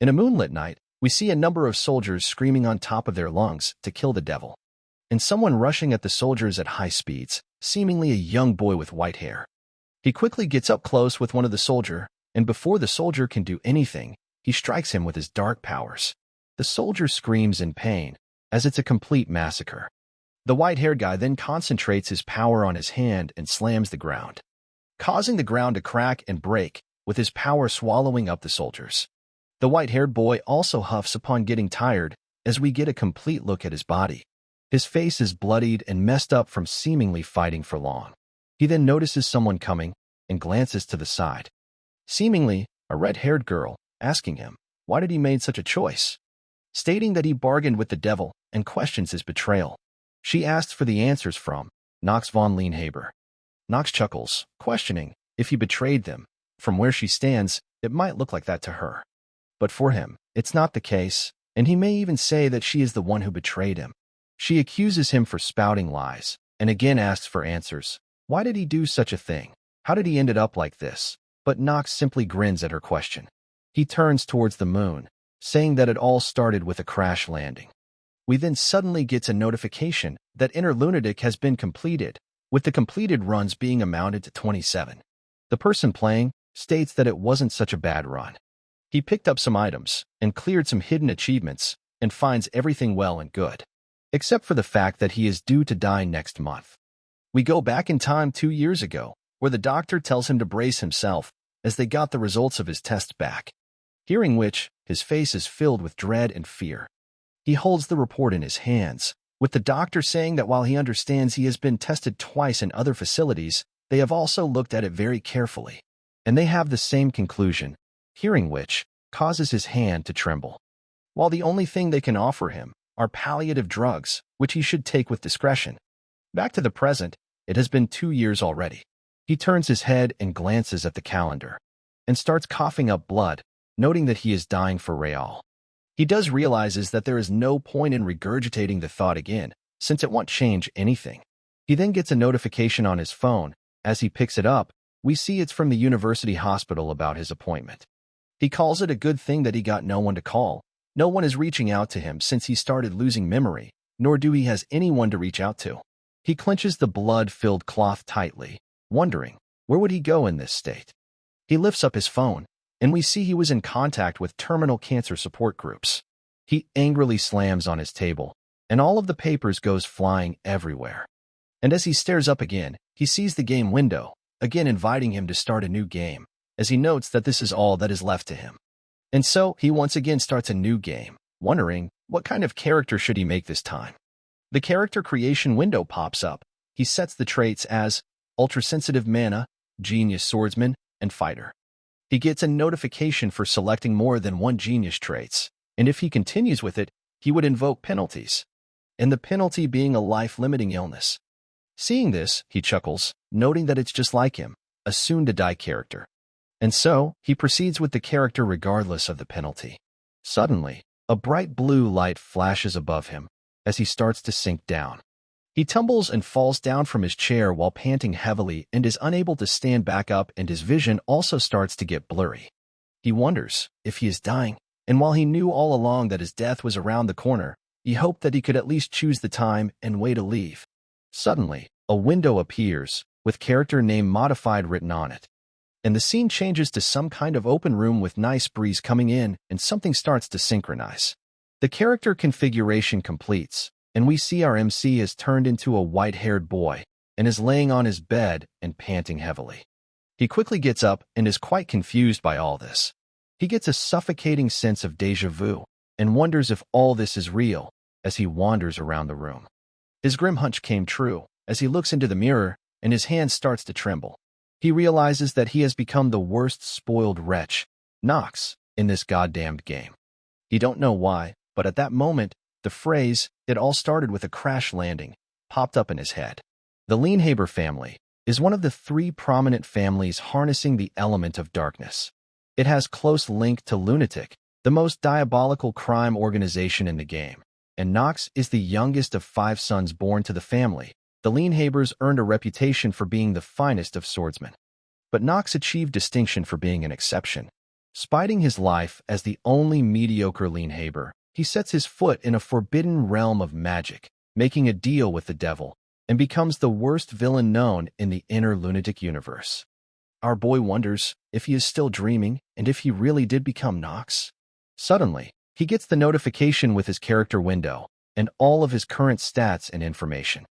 In a moonlit night, we see a number of soldiers screaming on top of their lungs to kill the devil, and someone rushing at the soldiers at high speeds, seemingly a young boy with white hair. He quickly gets up close with one of the soldier, and before the soldier can do anything, he strikes him with his dark powers. The soldier screams in pain, as it's a complete massacre. The white-haired guy then concentrates his power on his hand and slams the ground, causing the ground to crack and break, with his power swallowing up the soldiers. The white-haired boy also huffs upon getting tired, as we get a complete look at his body. His face is bloodied and messed up from seemingly fighting for long. He then notices someone coming and glances to the side. Seemingly, a red-haired girl, asking him, why did he make such a choice? Stating that he bargained with the devil and questions his betrayal. She asks for the answers from Knox von Lienhaber. Knox chuckles, questioning if he betrayed them. From where she stands, it might look like that to her. But for him, it's not the case, and he may even say that she is the one who betrayed him. She accuses him for spouting lies, and again asks for answers. Why did he do such a thing? How did he end up like this? But Knox simply grins at her question. He turns towards the moon, saying that it all started with a crash landing. We then suddenly gets a notification that Inner Lunatic has been completed, with the completed runs being amounted to 27. The person playing states that it wasn't such a bad run. He picked up some items and cleared some hidden achievements and finds everything well and good, except for the fact that he is due to die next month. We go back in time 2 years ago, where the doctor tells him to brace himself as they got the results of his tests back. Hearing which, his face is filled with dread and fear. He holds the report in his hands, with the doctor saying that while he understands he has been tested twice in other facilities, they have also looked at it very carefully, and they have the same conclusion, hearing which causes his hand to tremble. While the only thing they can offer him are palliative drugs, which he should take with discretion. Back to the present, it has been 2 years already. He turns his head and glances at the calendar, and starts coughing up blood, noting that he is dying for real. He does realizes that there is no point in regurgitating the thought again, since it won't change anything. He then gets a notification on his phone. As he picks it up, we see it's from the university hospital about his appointment. He calls it a good thing that he got no one to call. No one is reaching out to him since he started losing memory, nor do he has anyone to reach out to. He clenches the blood-filled cloth tightly, wondering, where would he go in this state? He lifts up his phone, and we see he was in contact with terminal cancer support groups. He angrily slams on his table, and all of the papers goes flying everywhere. And as he stares up again, he sees the game window, again inviting him to start a new game, as he notes that this is all that is left to him. And so, he once again starts a new game, wondering, what kind of character should he make this time? The character creation window pops up. He sets the traits as ultra-sensitive mana, genius swordsman, and fighter. He gets a notification for selecting more than one genius traits, and if he continues with it, he would invoke penalties, and the penalty being a life-limiting illness. Seeing this, he chuckles, noting that it's just like him, a soon-to-die character. And so, he proceeds with the character regardless of the penalty. Suddenly, a bright blue light flashes above him as he starts to sink down. He tumbles and falls down from his chair while panting heavily and is unable to stand back up, and his vision also starts to get blurry. He wonders if he is dying, and while he knew all along that his death was around the corner, he hoped that he could at least choose the time and way to leave. Suddenly, a window appears, with character name modified written on it. And the scene changes to some kind of open room with nice breeze coming in, and something starts to synchronize. The character configuration completes, and we see our MC is turned into a white-haired boy, and is laying on his bed and panting heavily. He quickly gets up and is quite confused by all this. He gets a suffocating sense of déjà vu, and wonders if all this is real, as he wanders around the room. His grim hunch came true, as he looks into the mirror, and his hand starts to tremble. He realizes that he has become the worst spoiled wretch, Knox, in this goddamned game. He don't know why, but at that moment, the phrase, "it all started with a crash landing," popped up in his head. The Lienhaber family is one of the 3 prominent families harnessing the element of darkness. It has close link to Lunatic, the most diabolical crime organization in the game, and Knox is the youngest of 5 sons born to the family. The Lienhabers earned a reputation for being the finest of swordsmen. But Knox achieved distinction for being an exception. Spiting his life as the only mediocre Lienhaber, he sets his foot in a forbidden realm of magic, making a deal with the devil, and becomes the worst villain known in the inner lunatic universe. Our boy wonders if he is still dreaming and if he really did become Nox. Suddenly, he gets the notification with his character window and all of his current stats and information.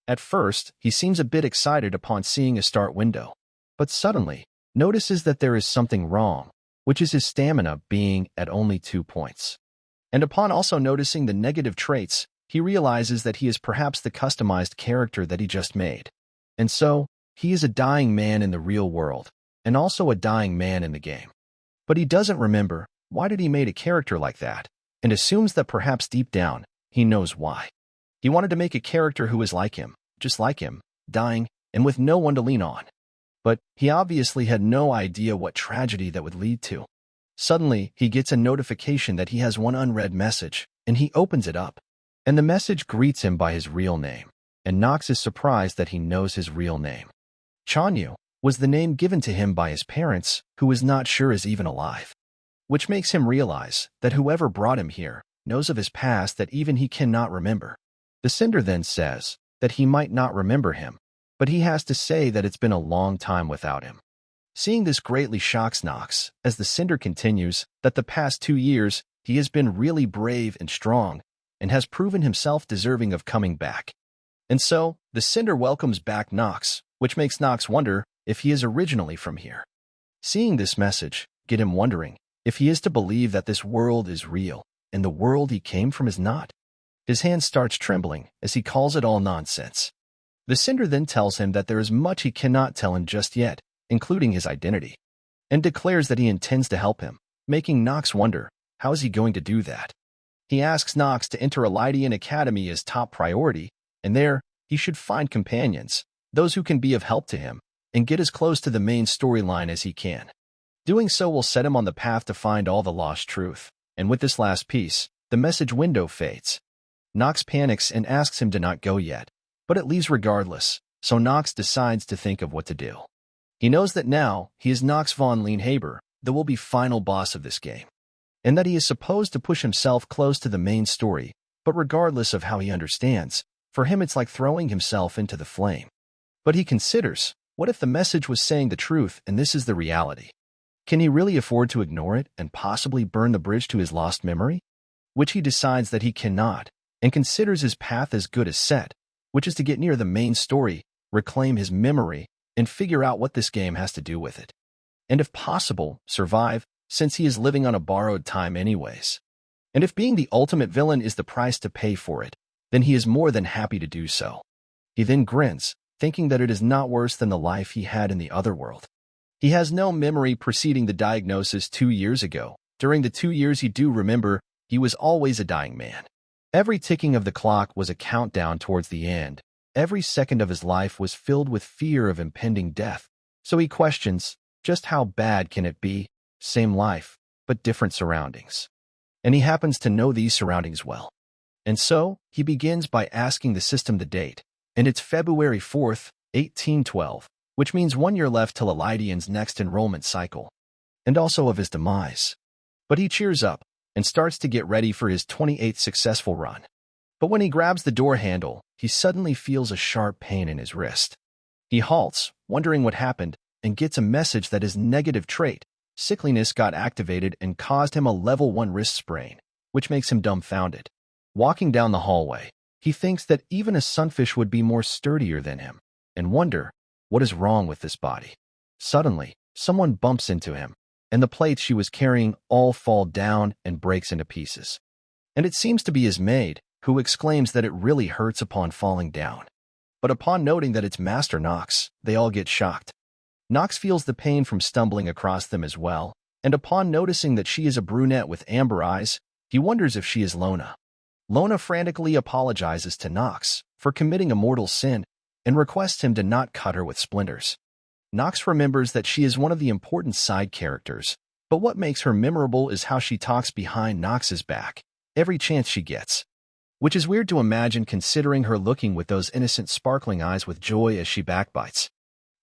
At first, he seems a bit excited upon seeing a start window, but suddenly notices that there is something wrong, which is his stamina being at only 2 points. And upon also noticing the negative traits, he realizes that he is perhaps the customized character that he just made. And so, he is a dying man in the real world, and also a dying man in the game. But he doesn't remember why did he made a character like that, and assumes that perhaps deep down, he knows why. He wanted to make a character who is like him, just like him, dying, and with no one to lean on. But he obviously had no idea what tragedy that would lead to. Suddenly, he gets a notification that he has one unread message, and he opens it up. And the message greets him by his real name, and Nox is surprised that he knows his real name. Chanyu was the name given to him by his parents, who is not sure is even alive. Which makes him realize that whoever brought him here knows of his past that even he cannot remember. The Cinder then says that he might not remember him, but he has to say that it's been a long time without him. Seeing this greatly shocks Nox, as the Cinder continues that the past 2 years he has been really brave and strong, and has proven himself deserving of coming back. And so, the Cinder welcomes back Nox, which makes Nox wonder if he is originally from here. Seeing this message get him wondering if he is to believe that this world is real, and the world he came from is not. His hand starts trembling as he calls it all nonsense. The Cinder then tells him that there is much he cannot tell him just yet, including his identity, and declares that he intends to help him, making Nox wonder, how is he going to do that? He asks Nox to enter a Lydian academy as top priority, and there, he should find companions, those who can be of help to him, and get as close to the main storyline as he can. Doing so will set him on the path to find all the lost truth, and with this last piece, the message window fades. Nox panics and asks him to not go yet, but it leaves regardless, so Nox decides to think of what to do. He knows that now he is Nox von Lienhaber, the will-be final boss of this game, and that he is supposed to push himself close to the main story, but regardless of how he understands, for him it's like throwing himself into the flame. But he considers, what if the message was saying the truth and this is the reality? Can he really afford to ignore it and possibly burn the bridge to his lost memory? Which he decides that he cannot, and considers his path as good as set, which is to get near the main story, reclaim his memory, and figure out what this game has to do with it. And if possible, survive, since he is living on a borrowed time anyways. And if being the ultimate villain is the price to pay for it, then he is more than happy to do so. He then grins, thinking that it is not worse than the life he had in the other world. He has no memory preceding the diagnosis 2 years ago. During the 2 years he do remember, he was always a dying man. Every ticking of the clock was a countdown towards the end. Every second of his life was filled with fear of impending death. So he questions, just how bad can it be? Same life, but different surroundings. And he happens to know these surroundings well. And so, he begins by asking the system the date, and it's February 4th, 1812, which means 1 year left till Lydian's next enrollment cycle, and also of his demise. But he cheers up, and starts to get ready for his 28th successful run. But when he grabs the door handle, he suddenly feels a sharp pain in his wrist. He halts, wondering what happened, and gets a message that his negative trait, sickliness, got activated and caused him a level 1 wrist sprain, which makes him dumbfounded. Walking down the hallway, he thinks that even a sunfish would be more sturdier than him, and wonder, what is wrong with this body? Suddenly, someone bumps into him, and the plates she was carrying all fall down and breaks into pieces. And it seems to be his maid, who exclaims that it really hurts upon falling down. But upon noting that it's Master Nox, they all get shocked. Nox feels the pain from stumbling across them as well, and upon noticing that she is a brunette with amber eyes, he wonders if she is Lona. Lona frantically apologizes to Nox for committing a mortal sin and requests him to not cut her with splinters. Nox remembers that she is one of the important side characters, but what makes her memorable is how she talks behind Nox's back, every chance she gets. Which is weird to imagine considering her looking with those innocent sparkling eyes with joy as she backbites.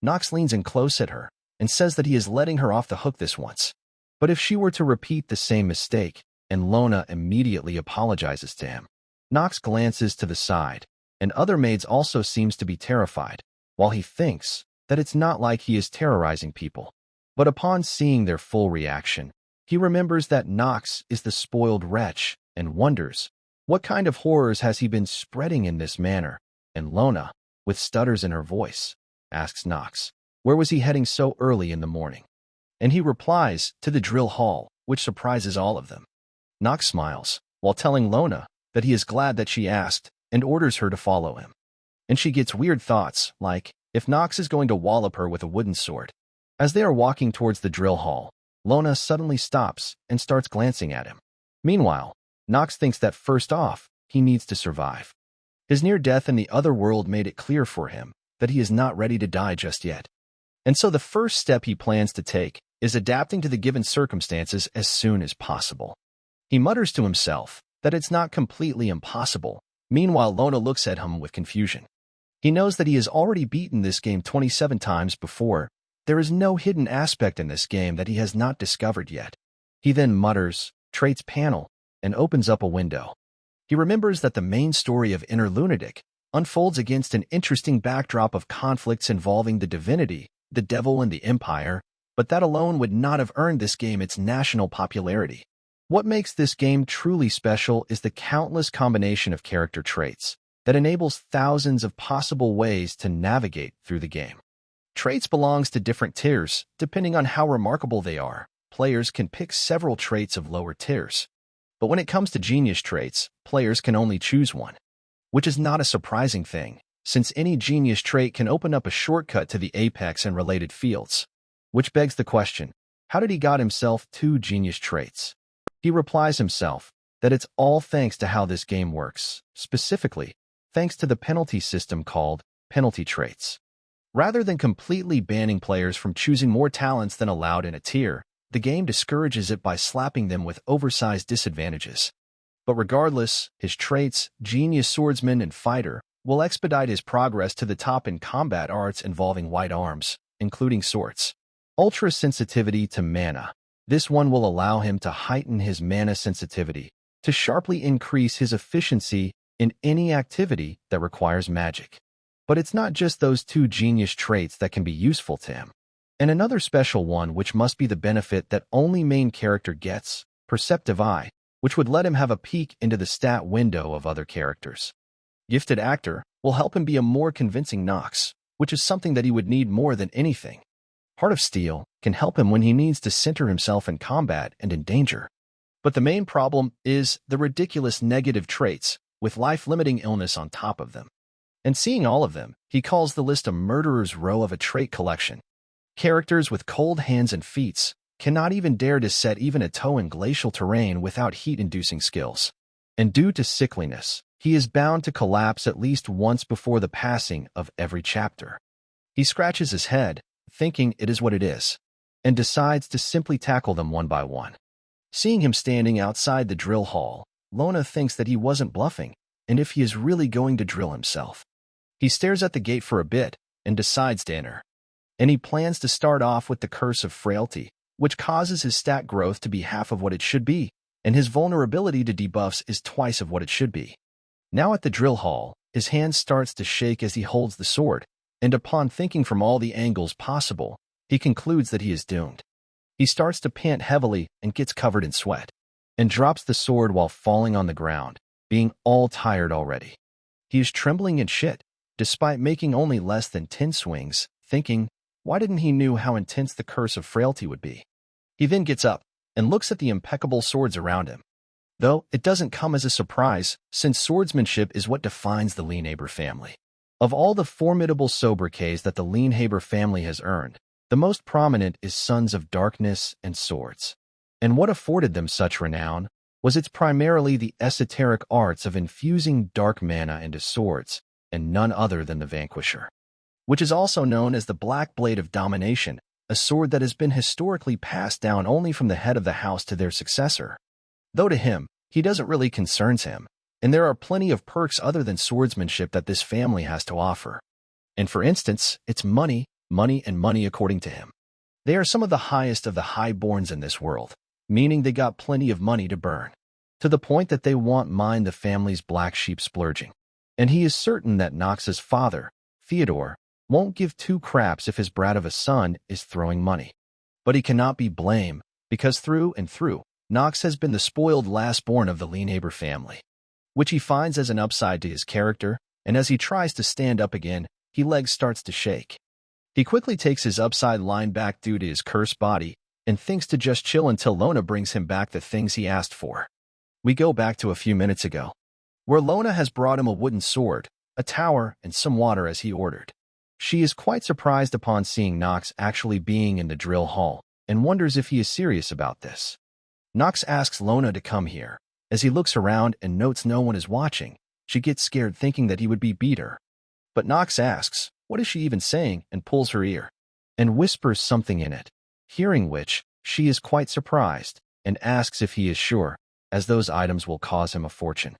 Nox leans in close at her and says that he is letting her off the hook this once. But if she were to repeat the same mistake, and Lona immediately apologizes to him, Nox glances to the side, and other maids also seems to be terrified, while he thinks that it's not like he is terrorizing people. But upon seeing their full reaction, he remembers that Nox is the spoiled wretch and wonders, what kind of horrors has he been spreading in this manner? And Lona, with stutters in her voice, asks Nox, where was he heading so early in the morning? And he replies, to the drill hall, which surprises all of them. Nox smiles, while telling Lona that he is glad that she asked, and orders her to follow him. And she gets weird thoughts, like, if Nox is going to wallop her with a wooden sword. As they are walking towards the drill hall, Lona suddenly stops and starts glancing at him. Meanwhile, Nox thinks that first off, he needs to survive. His near death in the other world made it clear for him that he is not ready to die just yet. And so the first step he plans to take is adapting to the given circumstances as soon as possible. He mutters to himself that it's not completely impossible. Meanwhile, Lona looks at him with confusion. He knows that he has already beaten this game 27 times before. There is no hidden aspect in this game that he has not discovered yet. He then mutters, traits panel, and opens up a window. He remembers that the main story of Inner Lunatic unfolds against an interesting backdrop of conflicts involving the divinity, the devil, and the empire, but that alone would not have earned this game its national popularity. What makes this game truly special is the countless combination of character traits that enables thousands of possible ways to navigate through the game. Traits belongs to different tiers. Depending on how remarkable they are, players can pick several traits of lower tiers. But when it comes to genius traits, players can only choose one, which is not a surprising thing, since any genius trait can open up a shortcut to the apex and related fields. Which begs the question, how did he got himself 2 genius traits? He replies himself that it's all thanks to how this game works, specifically, thanks to the penalty system called penalty traits. Rather than completely banning players from choosing more talents than allowed in a tier, the game discourages it by slapping them with oversized disadvantages. But regardless, his traits, Genius Swordsman and Fighter, will expedite his progress to the top in combat arts involving white arms, including swords. Ultra Sensitivity to Mana. This one will allow him to heighten his mana sensitivity, to sharply increase his efficiency in any activity that requires magic. But it's not just those 2 genius traits that can be useful to him. And another special one which must be the benefit that only main character gets, Perceptive Eye, which would let him have a peek into the stat window of other characters. Gifted Actor will help him be a more convincing Nox, which is something that he would need more than anything. Heart of Steel can help him when he needs to center himself in combat and in danger. But the main problem is the ridiculous negative traits, with life-limiting illness on top of them. And seeing all of them, he calls the list a murderer's row of a trait collection. Characters with cold hands and feet cannot even dare to set even a toe in glacial terrain without heat-inducing skills. And due to sickliness, he is bound to collapse at least once before the passing of every chapter. He scratches his head, thinking it is what it is, and decides to simply tackle them one by one. Seeing him standing outside the drill hall, Lona thinks that he wasn't bluffing, and if he is really going to drill himself. He stares at the gate for a bit and decides to enter. And he plans to start off with the Curse of Frailty, which causes his stat growth to be half of what it should be, and his vulnerability to debuffs is twice of what it should be. Now at the drill hall, his hand starts to shake as he holds the sword, and upon thinking from all the angles possible, he concludes that he is doomed. He starts to pant heavily and gets covered in sweat, and drops the sword while falling on the ground, being all tired already. He is trembling and shit, despite making only less than 10 swings, thinking, why didn't he knew how intense the Curse of Frailty would be? He then gets up and looks at the impeccable swords around him. Though it doesn't come as a surprise, since swordsmanship is what defines the Lienhaber family. Of all the formidable sobriquets that the Lienhaber family has earned, the most prominent is Sons of Darkness and Swords. And what afforded them such renown was its primarily the esoteric arts of infusing dark mana into swords, and none other than the Vanquisher, which is also known as the Black Blade of Domination, a sword that has been historically passed down only from the head of the house to their successor. Though to him, he doesn't really concerns him, and there are plenty of perks other than swordsmanship that this family has to offer. And for instance, it's money, money, and money according to him. They are some of the highest of the highborns in this world, meaning they got plenty of money to burn, to the point that they won't mind the family's black sheep splurging. And he is certain that Nox's father, Theodore, won't give two craps if his brat of a son is throwing money. But he cannot be blamed, because through and through, Nox has been the spoiled last-born of the Lienhaber family, which he finds as an upside to his character, and as he tries to stand up again, his leg starts to shake. He quickly takes his upside line back due to his cursed body, and thinks to just chill until Lona brings him back the things he asked for. We go back to a few minutes ago, where Lona has brought him a wooden sword, a tower, and some water as he ordered. She is quite surprised upon seeing Nox actually being in the drill hall, and wonders if he is serious about this. Nox asks Lona to come here. As he looks around and notes no one is watching, she gets scared thinking that he would beat her. But Nox asks, what is she even saying, and pulls her ear, and whispers something in it, hearing which, she is quite surprised, and asks if he is sure, as those items will cause him a fortune.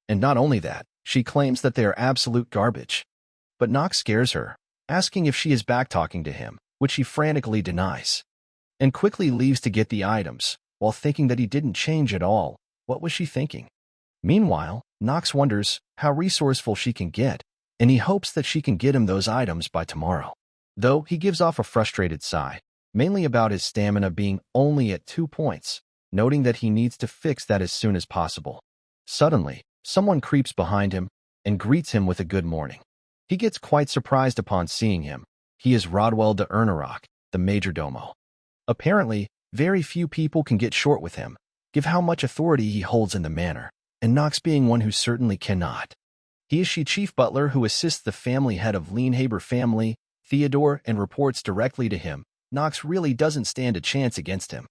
And not only that, she claims that they are absolute garbage. But Nox scares her, asking if she is back-talking to him, which he frantically denies, and quickly leaves to get the items, while thinking that he didn't change at all. What was she thinking? Meanwhile, Nox wonders how resourceful she can get, and he hopes that she can get him those items by tomorrow. Though he gives off a frustrated sigh, mainly about his stamina being only at 2 points, noting that he needs to fix that as soon as possible. Suddenly, someone creeps behind him and greets him with a good morning. He gets quite surprised upon seeing him. He is Rodwell de Ernerock, the majordomo. Apparently, very few people can get short with him, given how much authority he holds in the manor, and Nox being one who certainly cannot. He is chief butler who assists the family head of Lienhaber family, Theodore, and reports directly to him. Nox really doesn't stand a chance against him.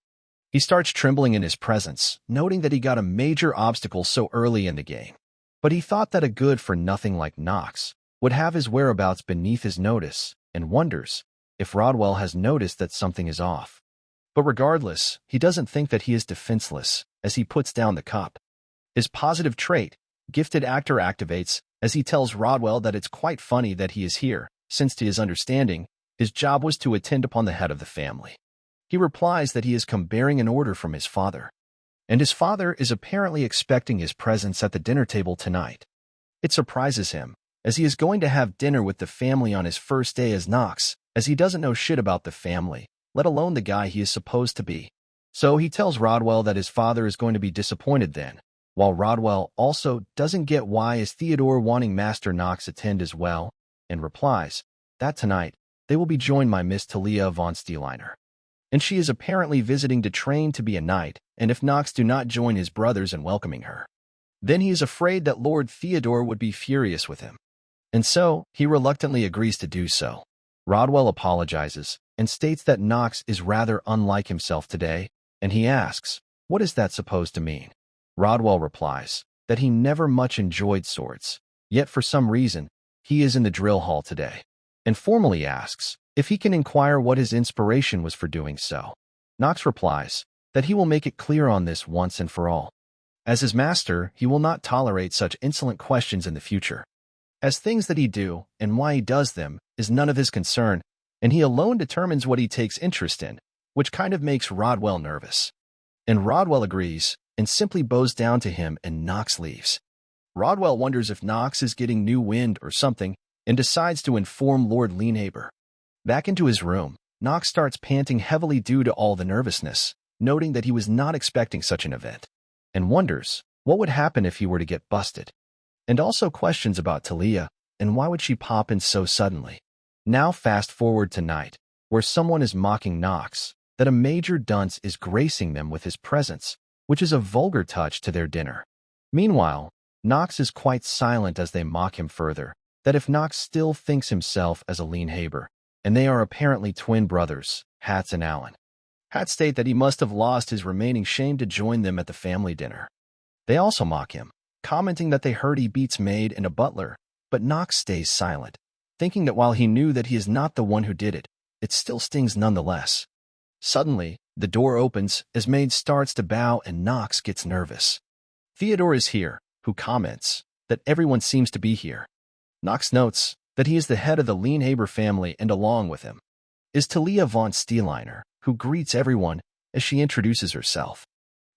He starts trembling in his presence, noting that he got a major obstacle so early in the game. But he thought that a good-for-nothing like Nox would have his whereabouts beneath his notice, and wonders if Rodwell has noticed that something is off. But regardless, he doesn't think that he is defenseless as he puts down the cup. His positive trait, gifted actor, activates as he tells Rodwell that it's quite funny that he is here, since to his understanding, his job was to attend upon the head of the family. He replies that he has come bearing an order from his father, and his father is apparently expecting his presence at the dinner table tonight. It surprises him, as he is going to have dinner with the family on his first day as Nox, as he doesn't know shit about the family, let alone the guy he is supposed to be. So he tells Rodwell that his father is going to be disappointed then, while Rodwell also doesn't get why is Theodore wanting Master Nox attend as well, and replies that tonight they will be joined by Miss Talia von Steeliner, and she is apparently visiting to train to be a knight, and if Nox do not join his brothers in welcoming her, then he is afraid that Lord Theodore would be furious with him. And so, he reluctantly agrees to do so. Rodwell apologizes and states that Nox is rather unlike himself today, and he asks, what is that supposed to mean? Rodwell replies that he never much enjoyed swords, yet for some reason, he is in the drill hall today, and formally asks if he can inquire what his inspiration was for doing so. Nox replies that he will make it clear on this once and for all. As his master, he will not tolerate such insolent questions in the future, as things that he do and why he does them is none of his concern, and he alone determines what he takes interest in, which kind of makes Rodwell nervous. And Rodwell agrees and simply bows down to him, and Nox leaves. Rodwell wonders if Nox is getting new wind or something and decides to inform Lord Lienhaber. Back into his room, Nox starts panting heavily due to all the nervousness, noting that he was not expecting such an event, and wonders what would happen if he were to get busted. And also questions about Talia, and why would she pop in so suddenly. Now fast forward to night, where someone is mocking Nox, that a major dunce is gracing them with his presence, which is a vulgar touch to their dinner. Meanwhile, Nox is quite silent as they mock him further, that if Nox still thinks himself as a Lienhaber, and they are apparently twin brothers, Hats and Allen. Hats state that he must have lost his remaining shame to join them at the family dinner. They also mock him, commenting that they heard he beats maid and a butler, but Nox stays silent, thinking that while he knew that he is not the one who did it, it still stings nonetheless. Suddenly, the door opens as maid starts to bow and Nox gets nervous. Theodore is here, who comments that everyone seems to be here. Nox notes that he is the head of the Lienhaber family and along with him is Talia von Steeliner, who greets everyone as she introduces herself.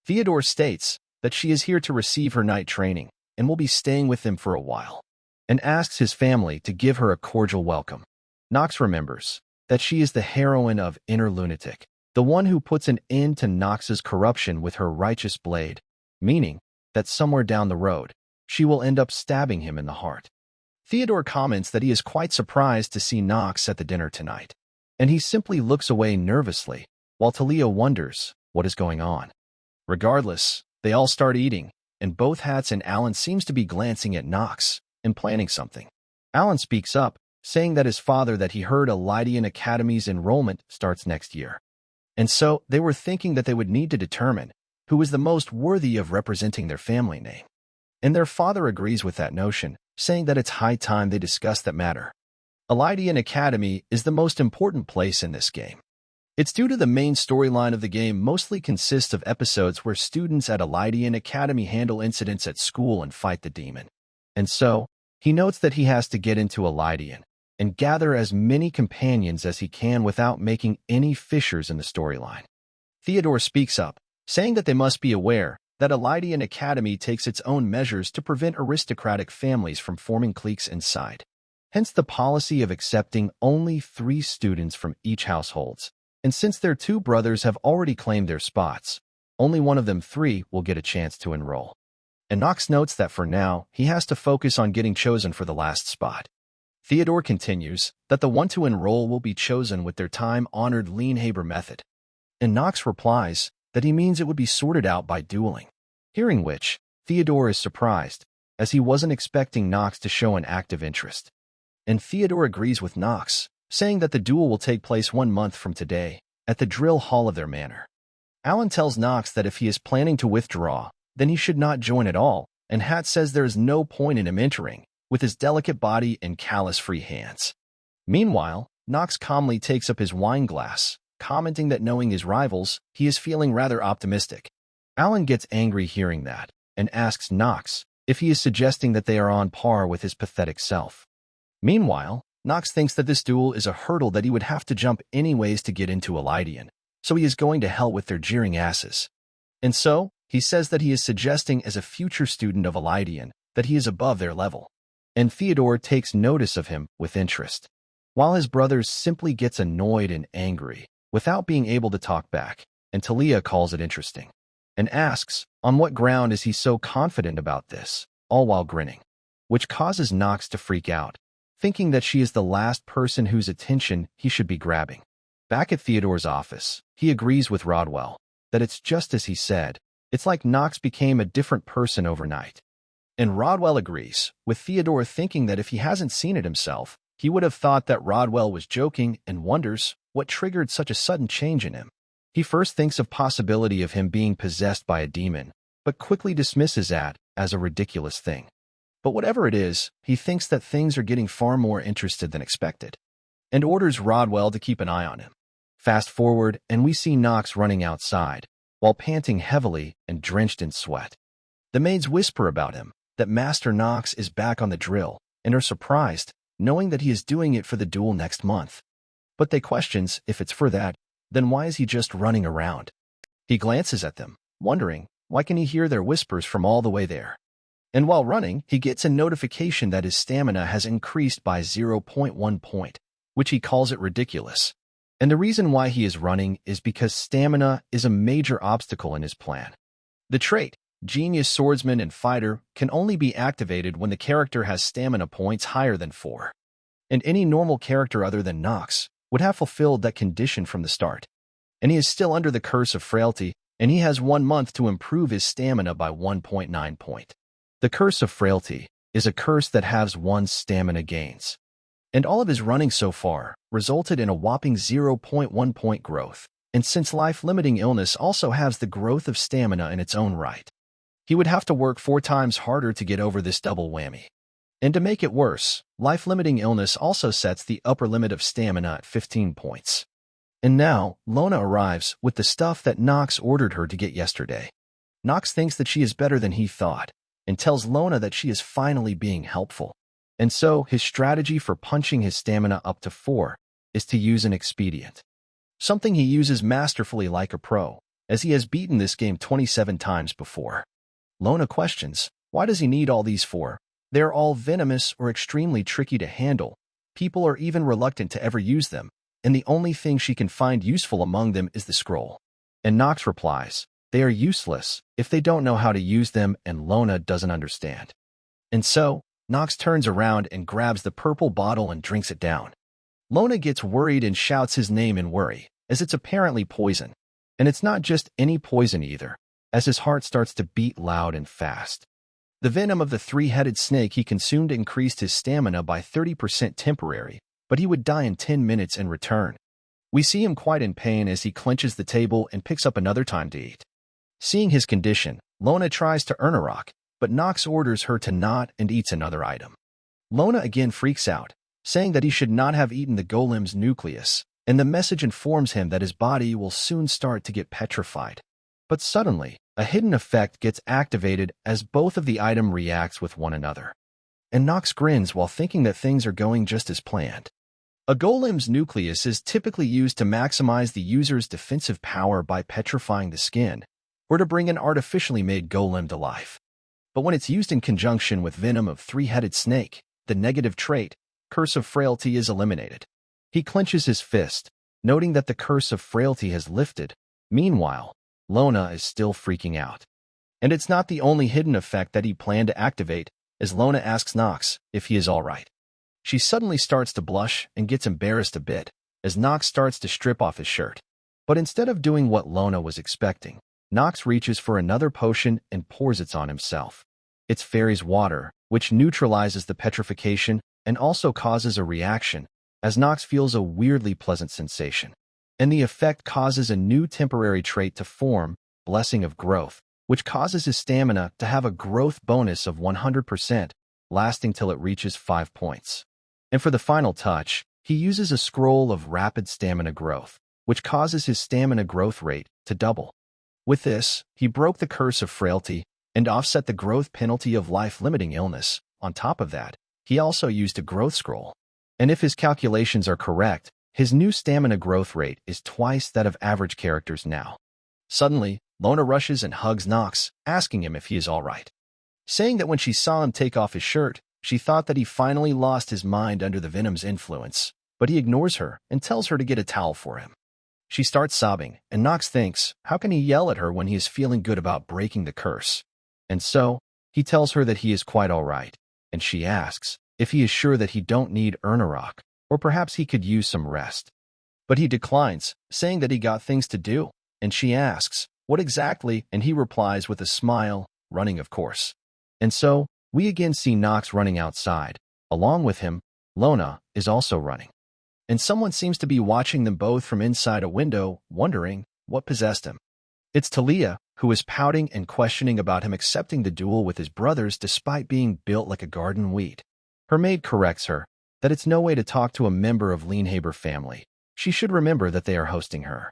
Theodore states that she is here to receive her night training and will be staying with them for a while, and asks his family to give her a cordial welcome. Nox remembers that she is the heroine of Inner Lunatic, the one who puts an end to Nox's corruption with her righteous blade, meaning that somewhere down the road, she will end up stabbing him in the heart. Theodore comments that he is quite surprised to see Nox at the dinner tonight, and he simply looks away nervously, while Talia wonders what is going on. Regardless, they all start eating, and both Hats and Alan seems to be glancing at Nox and planning something. Alan speaks up, saying that his father that he heard a Lydian Academy's enrollment starts next year. And so they were thinking that they would need to determine who was the most worthy of representing their family name. And their father agrees with that notion, saying that it's high time they discuss that matter. A Lydian Academy is the most important place in this game. It's due to the main storyline of the game mostly consists of episodes where students at a Lydian Academy handle incidents at school and fight the demon. And so, he notes that he has to get into a Lydian and gather as many companions as he can without making any fissures in the storyline. Theodore speaks up, saying that they must be aware that a Lydian Academy takes its own measures to prevent aristocratic families from forming cliques inside. Hence the policy of accepting only 3 students from each households. And since their 2 brothers have already claimed their spots, only one of them 3 will get a chance to enroll. And Nox notes that for now, he has to focus on getting chosen for the last spot. Theodore continues that the one to enroll will be chosen with their time-honored Leanhaber method. And Nox replies that he means it would be sorted out by dueling. Hearing which, Theodore is surprised, as he wasn't expecting Nox to show an active interest. And Theodore agrees with Nox, saying that the duel will take place 1 month from today, at the drill hall of their manor. Alan tells Nox that if he is planning to withdraw, then he should not join at all, and Hat says there is no point in him entering, with his delicate body and callous-free hands. Meanwhile, Nox calmly takes up his wine glass, commenting that knowing his rivals, he is feeling rather optimistic. Alan gets angry hearing that, and asks Nox if he is suggesting that they are on par with his pathetic self. Meanwhile, Nox thinks that this duel is a hurdle that he would have to jump anyways to get into a Lydian, so he is going to hell with their jeering asses. And so, he says that he is suggesting as a future student of a Lydian that he is above their level. And Theodore takes notice of him with interest, while his brother simply gets annoyed and angry, without being able to talk back, and Talia calls it interesting, and asks on what ground is he so confident about this, all while grinning, which causes Nox to freak out, thinking that she is the last person whose attention he should be grabbing. Back at Theodore's office, he agrees with Rodwell that it's just as he said. It's like Nox became a different person overnight. And Rodwell agrees, with Theodore thinking that if he hasn't seen it himself, he would have thought that Rodwell was joking and wonders what triggered such a sudden change in him. He first thinks of possibility of him being possessed by a demon, but quickly dismisses that as a ridiculous thing. But whatever it is, he thinks that things are getting far more interested than expected, and orders Rodwell to keep an eye on him. Fast forward, and we see Nox running outside, while panting heavily and drenched in sweat. The maids whisper about him, that Master Nox is back on the drill, and are surprised, knowing that he is doing it for the duel next month. But they questions if it's for that, then why is he just running around? He glances at them, wondering, why can he hear their whispers from all the way there? And while running, he gets a notification that his stamina has increased by 0.1 point, which he calls it ridiculous. And the reason why he is running is because stamina is a major obstacle in his plan. The trait, Genius Swordsman and Fighter, can only be activated when the character has stamina points higher than 4. And any normal character other than Nox would have fulfilled that condition from the start. And he is still under the curse of frailty, and he has 1 month to improve his stamina by 1.9 point. The curse of frailty is a curse that halves one's stamina gains. And all of his running so far resulted in a whopping 0.1 point growth. And since life-limiting illness also has the growth of stamina in its own right, he would have to work 4 times harder to get over this double whammy. And to make it worse, life-limiting illness also sets the upper limit of stamina at 15 points. And now, Lona arrives with the stuff that Nox ordered her to get yesterday. Nox thinks that she is better than he thought, and tells Lona that she is finally being helpful. And so, his strategy for punching his stamina up to 4 is to use an expedient. Something he uses masterfully like a pro, as he has beaten this game 27 times before. Lona questions, why does he need all these for? They're all venomous or extremely tricky to handle. People are even reluctant to ever use them, and the only thing she can find useful among them is the scroll. And Nox replies, they are useless if they don't know how to use them, and Lona doesn't understand. And so, Nox turns around and grabs the purple bottle and drinks it down. Lona gets worried and shouts his name in worry, as it's apparently poison. And it's not just any poison either, as his heart starts to beat loud and fast. The venom of the three-headed snake he consumed increased his stamina by 30% temporary, but he would die in 10 minutes in return. We see him quite in pain as he clenches the table and picks up another time to eat. Seeing his condition, Lona tries to earn a rock, but Nox orders her to not and eats another item. Lona again freaks out, saying that he should not have eaten the golem's nucleus, and the message informs him that his body will soon start to get petrified. But suddenly, a hidden effect gets activated as both of the items reacts with one another. And Nox grins while thinking that things are going just as planned. A golem's nucleus is typically used to maximize the user's defensive power by petrifying the skin, or to bring an artificially made golem to life. But when it's used in conjunction with venom of three-headed snake, the negative trait, Curse of Frailty, is eliminated. He clenches his fist, noting that the Curse of Frailty has lifted. Meanwhile, Lona is still freaking out. And it's not the only hidden effect that he planned to activate, as Lona asks Nox if he is all right. She suddenly starts to blush and gets embarrassed a bit, as Nox starts to strip off his shirt. But instead of doing what Lona was expecting, Nox reaches for another potion and pours it on himself. It's Fairy's Water, which neutralizes the petrification and also causes a reaction, as Nox feels a weirdly pleasant sensation. And the effect causes a new temporary trait to form, Blessing of Growth, which causes his stamina to have a growth bonus of 100%, lasting till it reaches 5 points. And for the final touch, he uses a scroll of Rapid Stamina Growth, which causes his stamina growth rate to double. With this, he broke the Curse of Frailty and offset the growth penalty of life-limiting illness. On top of that, he also used a growth scroll. And if his calculations are correct, his new stamina growth rate is twice that of average characters now. Suddenly, Lona rushes and hugs Nox, asking him if he is all right. Saying that when she saw him take off his shirt, she thought that he finally lost his mind under the venom's influence, but he ignores her and tells her to get a towel for him. She starts sobbing, and Nox thinks, how can he yell at her when he is feeling good about breaking the curse? And so, he tells her that he is quite all right, and she asks if he is sure that he don't need Ernarock, or perhaps he could use some rest. But he declines, saying that he got things to do, and she asks, what exactly? And he replies with a smile, running of course. And so, we again see Nox running outside. Along with him, Lona is also running. And someone seems to be watching them both from inside a window, wondering what possessed him. It's Talia, who is pouting and questioning about him accepting the duel with his brothers despite being built like a garden weed. Her maid corrects her that it's no way to talk to a member of Lienhaber family. She should remember that they are hosting her.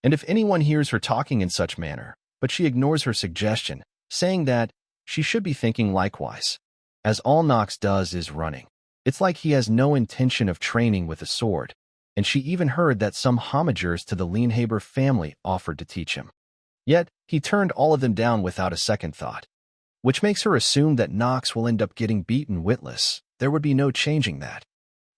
And if anyone hears her talking in such manner, but she ignores her suggestion, saying that she should be thinking likewise, as all Nox does is running. It's like he has no intention of training with a sword, and she even heard that some homagers to the Lienhaber family offered to teach him. Yet, he turned all of them down without a second thought, which makes her assume that Nox will end up getting beaten witless. There would be no changing that.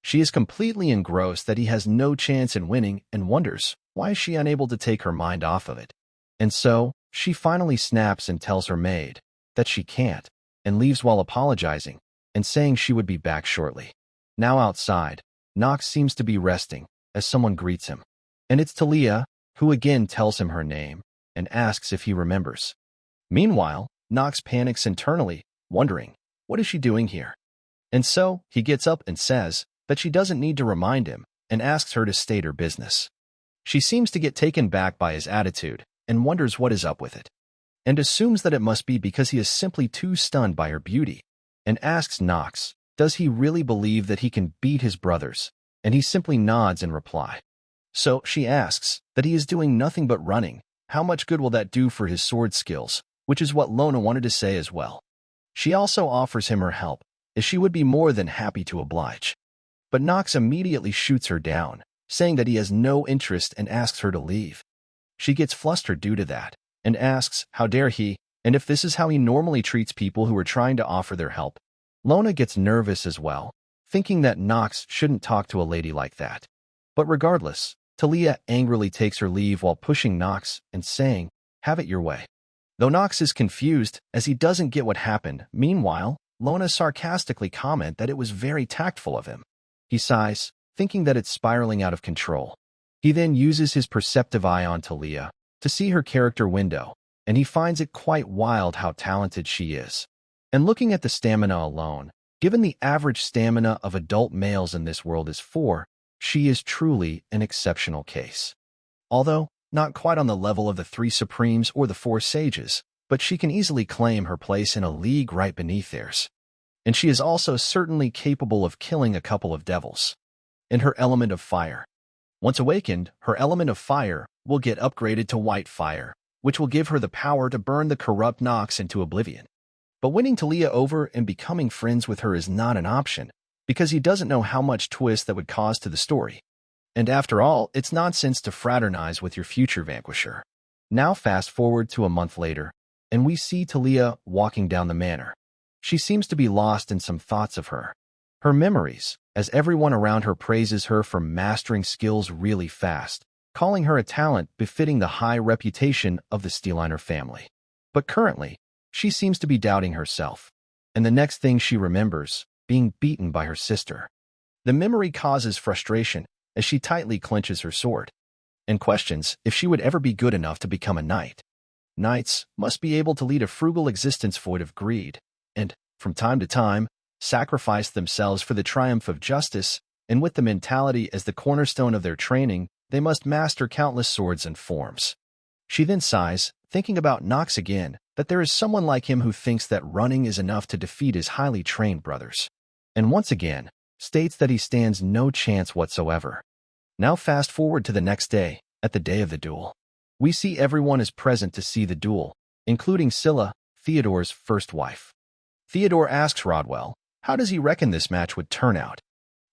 She is completely engrossed that he has no chance in winning and wonders why is she unable to take her mind off of it. And so, she finally snaps and tells her maid that she can't, and leaves while apologizing and saying she would be back shortly. Now outside, Nox seems to be resting as someone greets him. And it's Talia, who again tells him her name and asks if he remembers. Meanwhile, Nox panics internally, wondering, what is she doing here? And so, he gets up and says that she doesn't need to remind him and asks her to state her business. She seems to get taken back by his attitude and wonders what is up with it, and assumes that it must be because he is simply too stunned by her beauty, and asks Nox, does he really believe that he can beat his brothers? And he simply nods in reply. So she asks that he is doing nothing but running. How much good will that do for his sword skills? Which is what Lona wanted to say as well. She also offers him her help, as she would be more than happy to oblige. But Nox immediately shoots her down, saying that he has no interest and asks her to leave. She gets flustered due to that and asks how dare he, and if this is how he normally treats people who are trying to offer their help. Lona gets nervous as well, thinking that Nox shouldn't talk to a lady like that. But regardless, Talia angrily takes her leave while pushing Nox and saying, "Have it your way." Though Nox is confused as he doesn't get what happened, meanwhile, Lona sarcastically comments that it was very tactful of him. He sighs, thinking that it's spiraling out of control. He then uses his perceptive eye on Talia to see her character window, and he finds it quite wild how talented she is. And looking at the stamina alone, given the average stamina of adult males in this world is 4, she is truly an exceptional case. Although, not quite on the level of the 3 Supremes or the 4 Sages, but she can easily claim her place in a league right beneath theirs. And she is also certainly capable of killing a couple of devils. In her element of fire. Once awakened, her element of fire will get upgraded to white fire, which will give her the power to burn the corrupt Nox into oblivion. But winning Talia over and becoming friends with her is not an option, because he doesn't know how much twist that would cause to the story. And after all, it's nonsense to fraternize with your future vanquisher. Now fast forward to a month later, and we see Talia walking down the manor. She seems to be lost in some thoughts of her memories, as everyone around her praises her for mastering skills really fast, calling her a talent befitting the high reputation of the Steeliner family. But currently, she seems to be doubting herself, and the next thing she remembers, being beaten by her sister. The memory causes frustration as she tightly clenches her sword, and questions if she would ever be good enough to become a knight. Knights must be able to lead a frugal existence void of greed, and, from time to time, sacrifice themselves for the triumph of justice, and with the mentality as the cornerstone of their training, they must master countless swords and forms. She then sighs, thinking about Nox again, that there is someone like him who thinks that running is enough to defeat his highly trained brothers, and once again, states that he stands no chance whatsoever. Now fast forward to the next day, at the day of the duel. We see everyone is present to see the duel, including Scylla, Theodore's first wife. Theodore asks Rodwell, how does he reckon this match would turn out?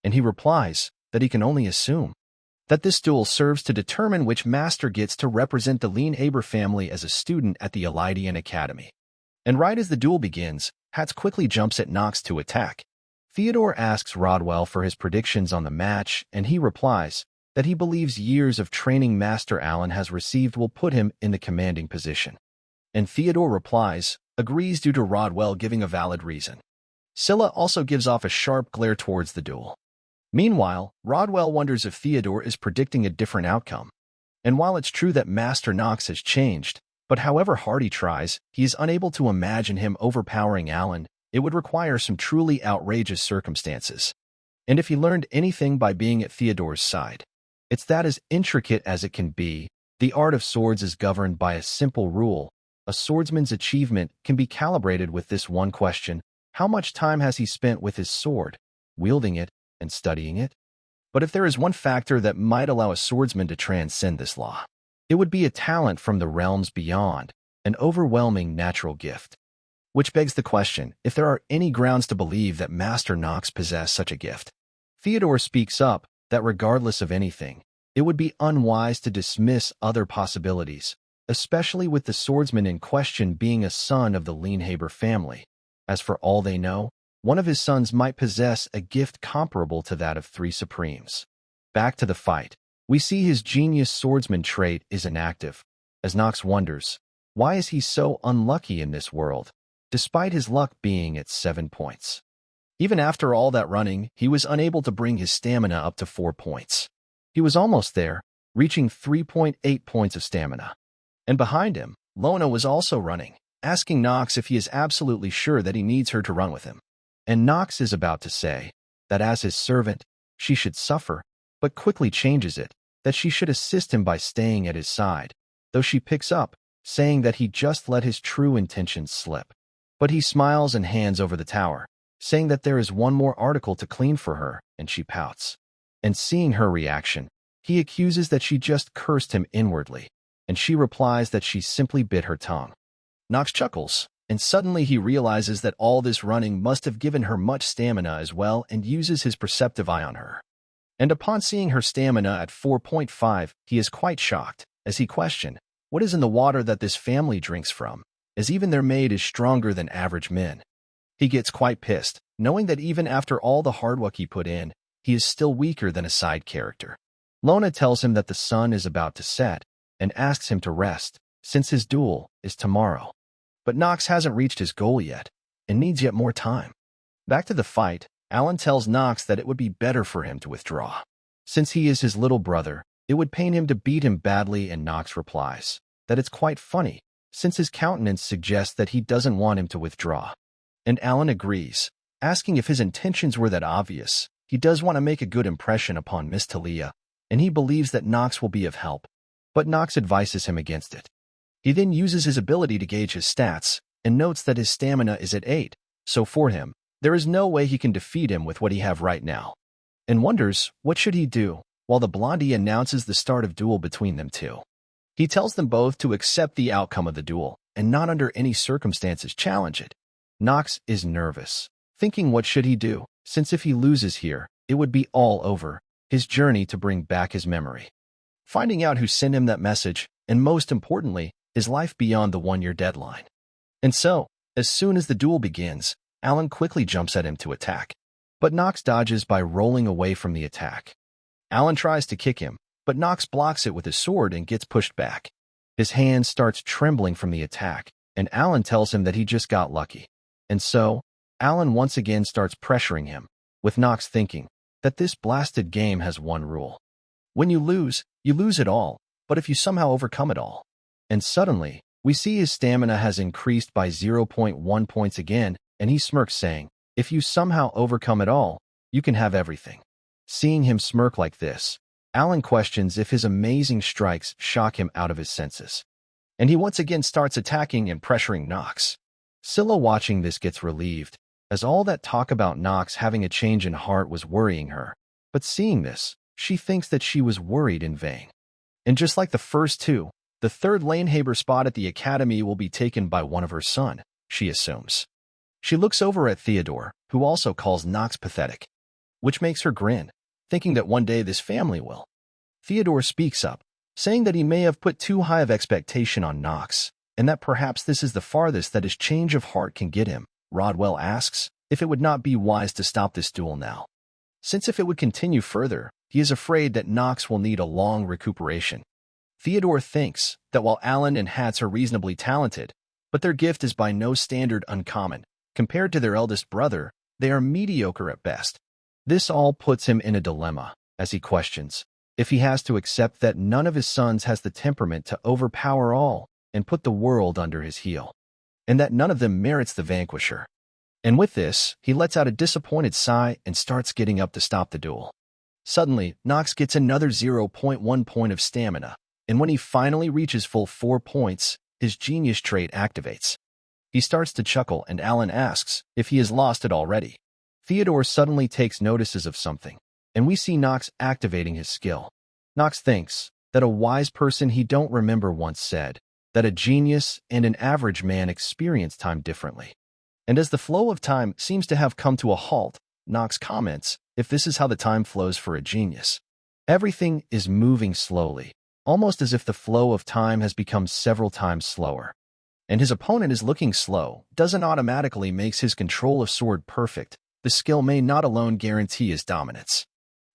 And he replies that he can only assume that this duel serves to determine which master gets to represent the Lienhaber family as a student at the Elydian Academy. And right as the duel begins, Hatz quickly jumps at Nox to attack. Theodore asks Rodwell for his predictions on the match, and he replies that he believes years of training Master Allen has received will put him in the commanding position. And Theodore replies, agrees due to Rodwell giving a valid reason. Scylla also gives off a sharp glare towards the duel. Meanwhile, Rodwell wonders if Theodore is predicting a different outcome. And while it's true that Master Nox has changed, but however hard he tries, he is unable to imagine him overpowering Allen. It would require some truly outrageous circumstances. And if he learned anything by being at Theodore's side, it's that as intricate as it can be, the art of swords is governed by a simple rule. A swordsman's achievement can be calibrated with this one question: how much time has he spent with his sword, wielding it, and studying it? But if there is one factor that might allow a swordsman to transcend this law, it would be a talent from the realms beyond, an overwhelming natural gift. Which begs the question if there are any grounds to believe that Master Nox possessed such a gift. Theodore speaks up that regardless of anything, it would be unwise to dismiss other possibilities, especially with the swordsman in question being a son of the Lienhaber family. As for all they know, one of his sons might possess a gift comparable to that of 3 Supremes. Back to the fight, we see his genius swordsman trait is inactive, as Nox wonders, why is he so unlucky in this world, despite his luck being at 7 points? Even after all that running, he was unable to bring his stamina up to 4 points. He was almost there, reaching 3.8 points of stamina. And behind him, Lona was also running, asking Nox if he is absolutely sure that he needs her to run with him. And Nox is about to say that as his servant, she should suffer, but quickly changes it, that she should assist him by staying at his side, though she picks up, saying that he just let his true intentions slip. But he smiles and hands over the tower, saying that there is one more article to clean for her, and she pouts. And seeing her reaction, he accuses that she just cursed him inwardly, and she replies that she simply bit her tongue. Nox chuckles, and suddenly he realizes that all this running must have given her much stamina as well and uses his perceptive eye on her. And upon seeing her stamina at 4.5, he is quite shocked, as he questions, what is in the water that this family drinks from, as even their maid is stronger than average men. He gets quite pissed, knowing that even after all the hard work he put in, he is still weaker than a side character. Lona tells him that the sun is about to set, and asks him to rest, since his duel is tomorrow. But Nox hasn't reached his goal yet, and needs yet more time. Back to the fight, Alan tells Nox that it would be better for him to withdraw. Since he is his little brother, it would pain him to beat him badly, and Nox replies that it's quite funny, since his countenance suggests that he doesn't want him to withdraw. And Alan agrees, asking if his intentions were that obvious. He does want to make a good impression upon Miss Talia, and he believes that Nox will be of help, but Nox advises him against it. He then uses his ability to gauge his stats, and notes that his stamina is at 8, so for him, there is no way he can defeat him with what he have right now, and wonders what should he do, while the blondie announces the start of duel between them two. He tells them both to accept the outcome of the duel, and not under any circumstances challenge it. Nox is nervous, thinking what should he do, since if he loses here, it would be all over, his journey to bring back his memory. Finding out who sent him that message, and most importantly, his life beyond the 1-year deadline. And so, as soon as the duel begins, Alan quickly jumps at him to attack, but Nox dodges by rolling away from the attack. Alan tries to kick him, but Nox blocks it with his sword and gets pushed back. His hand starts trembling from the attack, and Alan tells him that he just got lucky. And so, Alan once again starts pressuring him, with Nox thinking that this blasted game has one rule. When you lose it all, but if you somehow overcome it all. And suddenly, we see his stamina has increased by 0.1 points again, and he smirks saying, if you somehow overcome it all, you can have everything. Seeing him smirk like this, Alan questions if his amazing strikes shock him out of his senses. And he once again starts attacking and pressuring Nox. Scylla watching this gets relieved, as all that talk about Nox having a change in heart was worrying her. But seeing this, she thinks that she was worried in vain. And just like the first two, the third Lanehaber spot at the academy will be taken by one of her son, she assumes. She looks over at Theodore, who also calls Nox pathetic, which makes her grin, thinking that one day this family will. Theodore speaks up, saying that he may have put too high of expectation on Nox, and that perhaps this is the farthest that his change of heart can get him. Rodwell asks if it would not be wise to stop this duel now, since if it would continue further, he is afraid that Nox will need a long recuperation. Theodore thinks that while Alan and Hats are reasonably talented, but their gift is by no standard uncommon, compared to their eldest brother, they are mediocre at best. This all puts him in a dilemma, as he questions if he has to accept that none of his sons has the temperament to overpower all and put the world under his heel, and that none of them merits the vanquisher. And with this, he lets out a disappointed sigh and starts getting up to stop the duel. Suddenly, Nox gets another 0.1 point of stamina, and when he finally reaches full 4 points, his genius trait activates. He starts to chuckle, and Alan asks if he has lost it already. Theodore suddenly takes notices of something, and we see Nox activating his skill. Nox thinks that a wise person he don't remember once said that a genius and an average man experience time differently. And as the flow of time seems to have come to a halt, Nox comments if this is how the time flows for a genius. Everything is moving slowly, almost as if the flow of time has become several times slower. And his opponent is looking slow, doesn't automatically makes his control of sword perfect. The skill may not alone guarantee his dominance.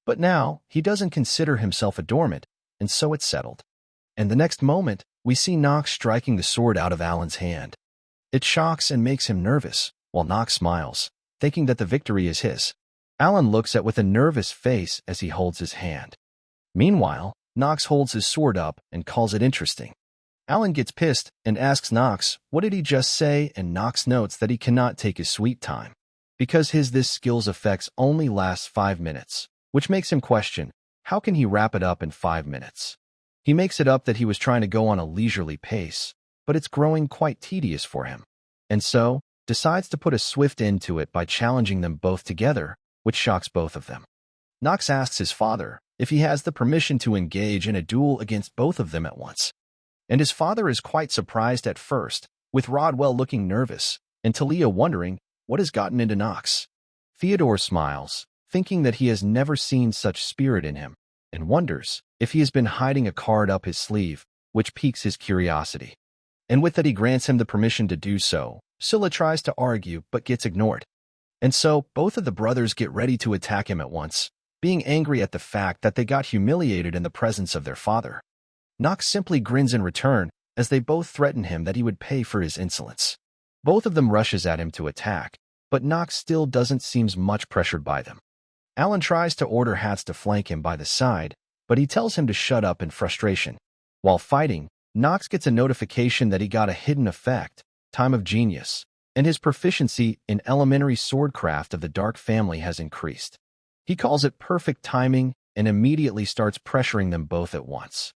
But now, he doesn't consider himself a dormant, and so it's settled. And the next moment, we see Nox striking the sword out of Alan's hand. It shocks and makes him nervous, while Nox smiles, thinking that the victory is his. Alan looks at with a nervous face as he holds his hand. Meanwhile, Nox holds his sword up and calls it interesting. Alan gets pissed and asks Nox, what did he just say? And Nox notes that he cannot take his sweet time, because this skill's effects only lasts 5 minutes, which makes him question, how can he wrap it up in 5 minutes? He makes it up that he was trying to go on a leisurely pace, but it's growing quite tedious for him, and so decides to put a swift end to it by challenging them both together, which shocks both of them. Nox asks his father if he has the permission to engage in a duel against both of them at once. And his father is quite surprised at first, with Rodwell looking nervous, and Talia wondering what has gotten into Nox. Theodore smiles, thinking that he has never seen such spirit in him, and wonders if he has been hiding a card up his sleeve, which piques his curiosity. And with that, he grants him the permission to do so. Scylla tries to argue but gets ignored. And so, both of the brothers get ready to attack him at once, being angry at the fact that they got humiliated in the presence of their father. Nox simply grins in return, as they both threaten him that he would pay for his insolence. Both of them rushes at him to attack, but Nox still doesn't seem much pressured by them. Alan tries to order Hats to flank him by the side, but he tells him to shut up in frustration. While fighting, Nox gets a notification that he got a hidden effect, Time of Genius, and his proficiency in elementary swordcraft of the Dark family has increased. He calls it perfect timing and immediately starts pressuring them both at once.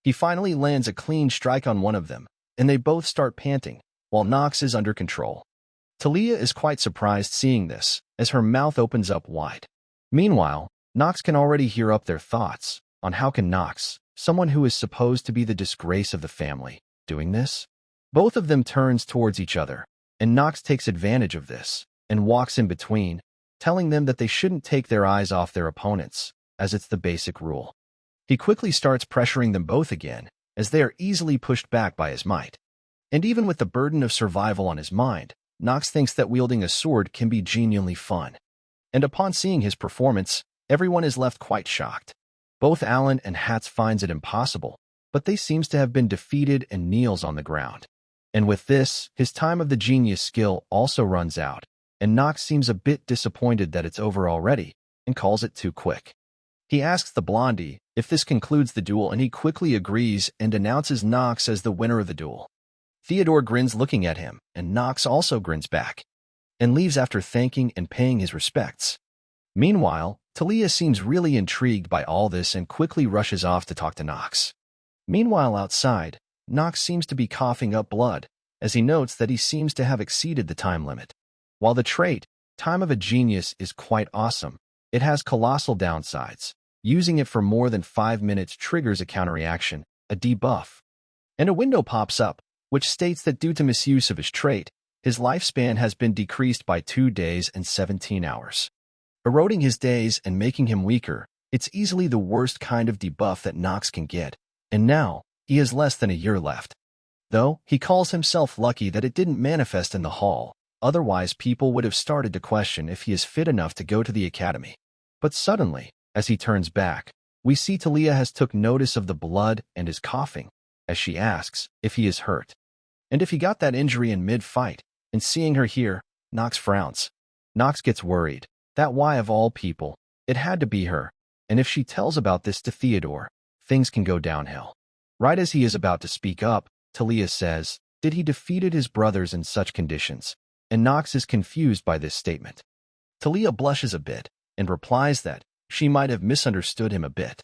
He finally lands a clean strike on one of them, and they both start panting, while Nox is under control. Talia is quite surprised seeing this, as her mouth opens up wide. Meanwhile, Nox can already hear up their thoughts on how can Nox, someone who is supposed to be the disgrace of the family, doing this? Both of them turns towards each other, and Nox takes advantage of this and walks in between, telling them that they shouldn't take their eyes off their opponents, as it's the basic rule. He quickly starts pressuring them both again, as they are easily pushed back by his might. And even with the burden of survival on his mind, Nox thinks that wielding a sword can be genuinely fun. And upon seeing his performance, everyone is left quite shocked. Both Alan and Hats finds it impossible, but they seems to have been defeated and kneels on the ground. And with this, his time of the genius skill also runs out, and Nox seems a bit disappointed that it's over already, and calls it too quick. He asks the blondie if this concludes the duel, and he quickly agrees and announces Nox as the winner of the duel. Theodore grins looking at him, and Nox also grins back, and leaves after thanking and paying his respects. Meanwhile, Talia seems really intrigued by all this and quickly rushes off to talk to Nox. Meanwhile, outside, Nox seems to be coughing up blood, as he notes that he seems to have exceeded the time limit. While the trait, Time of a Genius, is quite awesome, it has colossal downsides. Using it for more than 5 minutes triggers a counterreaction, a debuff. And a window pops up, which states that due to misuse of his trait, his lifespan has been decreased by 2 days and 17 hours. Eroding his days and making him weaker, it's easily the worst kind of debuff that Nox can get, and now, he has less than a year left. Though, he calls himself lucky that it didn't manifest in the hall, otherwise people would have started to question if he is fit enough to go to the academy. But suddenly, as he turns back, we see Talia has took notice of the blood and is coughing, as she asks if he is hurt. And if he got that injury in mid-fight, and seeing her here, Nox frowns. Nox gets worried, that why of all people, it had to be her, and if she tells about this to Theodore, things can go downhill. Right as he is about to speak up, Talia says, did he defeated his brothers in such conditions? And Nox is confused by this statement. Talia blushes a bit, and replies that she might have misunderstood him a bit.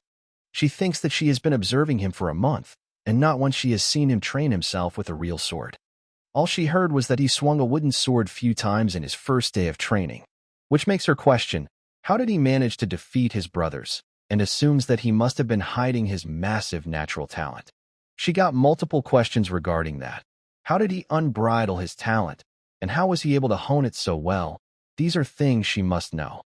She thinks that she has been observing him for a month, and not once she has seen him train himself with a real sword. All she heard was that he swung a wooden sword few times in his first day of training, which makes her question, how did he manage to defeat his brothers, and assumes that he must have been hiding his massive natural talent. She got multiple questions regarding that. How did he unbridle his talent, and how was he able to hone it so well? These are things she must know.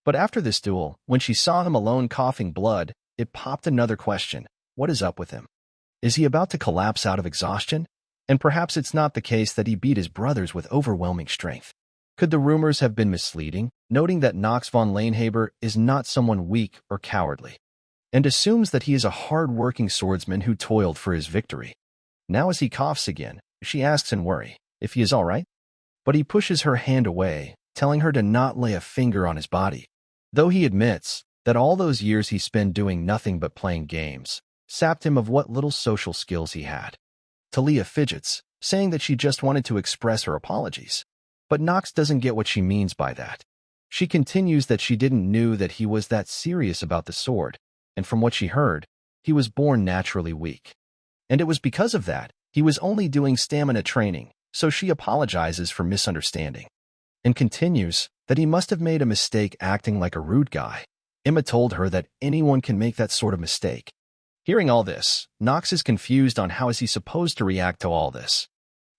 But after this duel, when she saw him alone coughing blood, it popped another question. What is up with him? Is he about to collapse out of exhaustion? And perhaps it's not the case that he beat his brothers with overwhelming strength. Could the rumors have been misleading, noting that Nox von Lanehaber is not someone weak or cowardly, and assumes that he is a hard-working swordsman who toiled for his victory? Now as he coughs again, she asks in worry if he is all right. But he pushes her hand away, telling her to not lay a finger on his body, though he admits that all those years he spent doing nothing but playing games sapped him of what little social skills he had. Talia fidgets, saying that she just wanted to express her apologies. But Nox doesn't get what she means by that. She continues that she didn't knew that he was that serious about the sword, and from what she heard, he was born naturally weak. And it was because of that, he was only doing stamina training, so she apologizes for misunderstanding. And continues that he must have made a mistake acting like a rude guy. Emma told her that anyone can make that sort of mistake. Hearing all this, Nox is confused on how is he supposed to react to all this.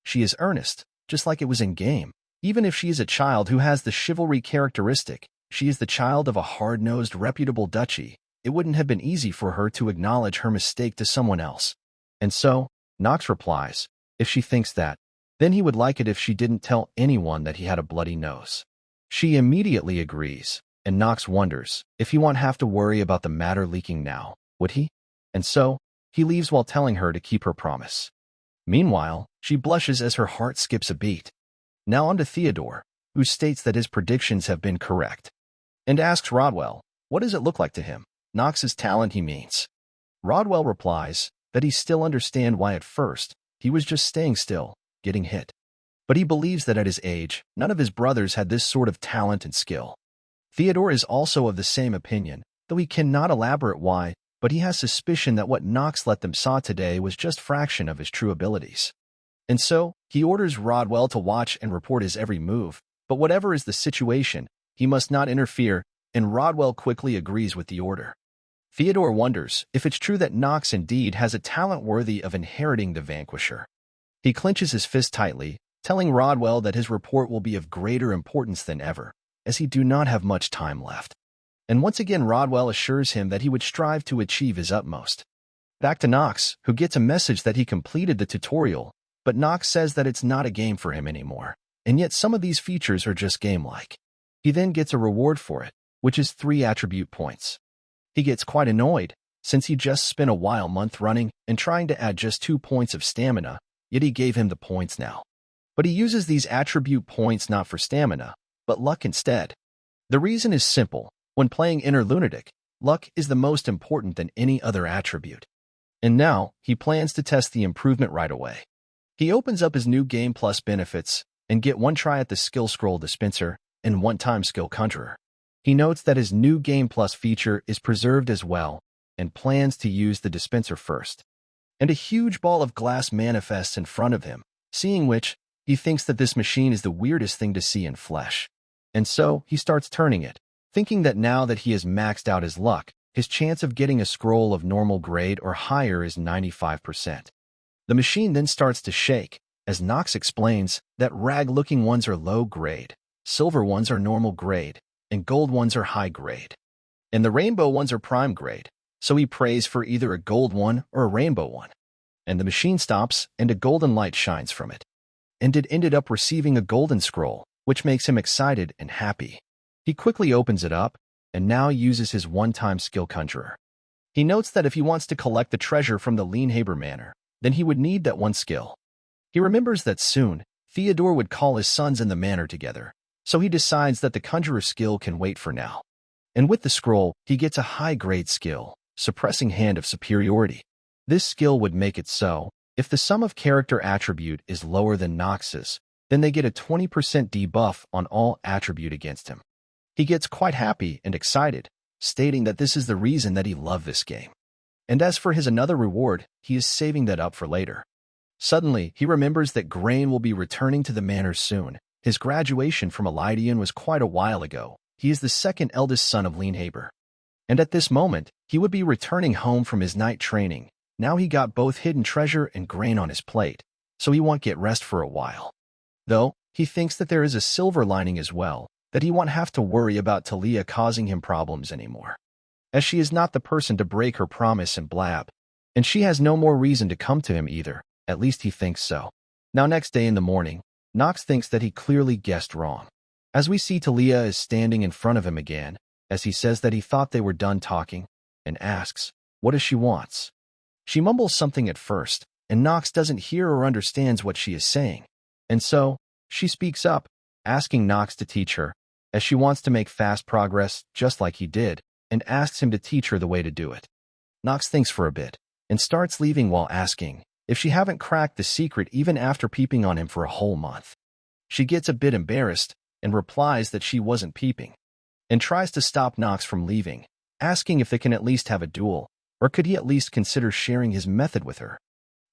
She is earnest, just like it was in game. Even if she is a child who has the chivalry characteristic, She is the child of a hard-nosed, reputable duchy. It wouldn't have been easy for her to acknowledge her mistake to someone else. And so, Nox replies, if she thinks that, then he would like it if she didn't tell anyone that he had a bloody nose. She immediately agrees, and Nox wonders if he won't have to worry about the matter leaking now, would he? And so, he leaves while telling her to keep her promise. Meanwhile, she blushes as her heart skips a beat. Now on to Theodore, who states that his predictions have been correct, and asks Rodwell, what does it look like to him? Nox's talent, he means. Rodwell replies that he still understands why at first he was just staying still, getting hit. But he believes that at his age, none of his brothers had this sort of talent and skill. Theodore is also of the same opinion, though he cannot elaborate why, but he has suspicion that what Nox let them saw today was just fraction of his true abilities. And so, he orders Rodwell to watch and report his every move, but whatever is the situation, he must not interfere, and Rodwell quickly agrees with the order. Theodore wonders if it's true that Nox indeed has a talent worthy of inheriting the Vanquisher. He clenches his fist tightly, telling Rodwell that his report will be of greater importance than ever, as he do not have much time left. And once again Rodwell assures him that he would strive to achieve his utmost. Back to Nox, who gets a message that he completed the tutorial, but Nox says that it's not a game for him anymore, and yet some of these features are just game-like. He then gets a reward for it, which is 3 attribute points. He gets quite annoyed, since he just spent a while month running and trying to add just 2 points of stamina, yet he gave him the points now. But he uses these attribute points not for stamina, but luck instead. The reason is simple. When playing Inner Lunatic, luck is the most important than any other attribute. And now, he plans to test the improvement right away. He opens up his new Game Plus benefits and get 1 try at the Skill Scroll Dispenser and 1-time Skill Conjurer. He notes that his new Game Plus feature is preserved as well and plans to use the dispenser first. And a huge ball of glass manifests in front of him, seeing which, he thinks that this machine is the weirdest thing to see in flesh. And so, he starts turning it, thinking that now that he has maxed out his luck, his chance of getting a scroll of normal grade or higher is 95%. The machine then starts to shake, as Nox explains that rag-looking ones are low grade, silver ones are normal grade, and gold ones are high grade. And the rainbow ones are prime grade, so he prays for either a gold one or a rainbow one. And the machine stops and a golden light shines from it. And it ended up receiving a golden scroll, which makes him excited and happy. He quickly opens it up, and now uses his 1-time Skill Conjurer. He notes that if he wants to collect the treasure from the Lienhaber Manor, then he would need that 1 skill. He remembers that soon, Theodore would call his sons in the manor together, so he decides that the Conjurer skill can wait for now. And with the scroll, he gets a high-grade skill, Suppressing Hand of Superiority. This skill would make it so, if the sum of character attribute is lower than Nox's, then they get a 20% debuff on all attribute against him. He gets quite happy and excited, stating that this is the reason that he loved this game. And as for his another reward, he is saving that up for later. Suddenly, he remembers that Grain will be returning to the manor soon. His graduation from Elidian was quite a while ago. He is the 2nd eldest son of Lienhaber. And at this moment, he would be returning home from his night training. Now he got both hidden treasure and grain on his plate, so he won't get rest for a while. Though, he thinks that there is a silver lining as well, that he won't have to worry about Talia causing him problems anymore, as she is not the person to break her promise and blab, and she has no more reason to come to him either, at least he thinks so. Now next day in the morning, Nox thinks that he clearly guessed wrong, as we see Talia is standing in front of him again, as he says that he thought they were done talking, and asks, what does she wants? She mumbles something at first, and Nox doesn't hear or understands what she is saying, and so, she speaks up, asking Nox to teach her, as she wants to make fast progress just like he did, and asks him to teach her the way to do it. Nox thinks for a bit, and starts leaving while asking if she haven't cracked the secret even after peeping on him for a whole month. She gets a bit embarrassed, and replies that she wasn't peeping, and tries to stop Nox from leaving, asking if they can at least have a duel, or could he at least consider sharing his method with her.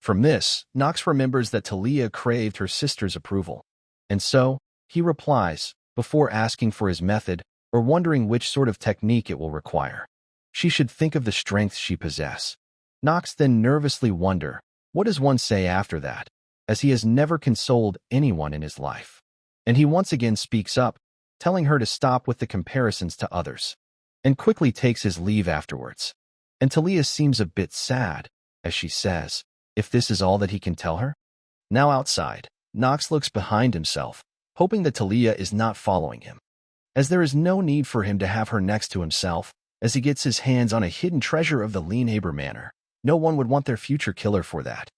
From this, Nox remembers that Talia craved her sister's approval, and so, he replies, before asking for his method, or wondering which sort of technique it will require. She should think of the strength she possesses. Nox then nervously wonder, what does one say after that, as he has never consoled anyone in his life. And he once again speaks up, telling her to stop with the comparisons to others, and quickly takes his leave afterwards. And Talia seems a bit sad, as she says, if this is all that he can tell her. Now outside, Nox looks behind himself, hoping that Talia is not following him, as there is no need for him to have her next to himself, as he gets his hands on a hidden treasure of the Leanhaber Manor. No one would want their future killer for that.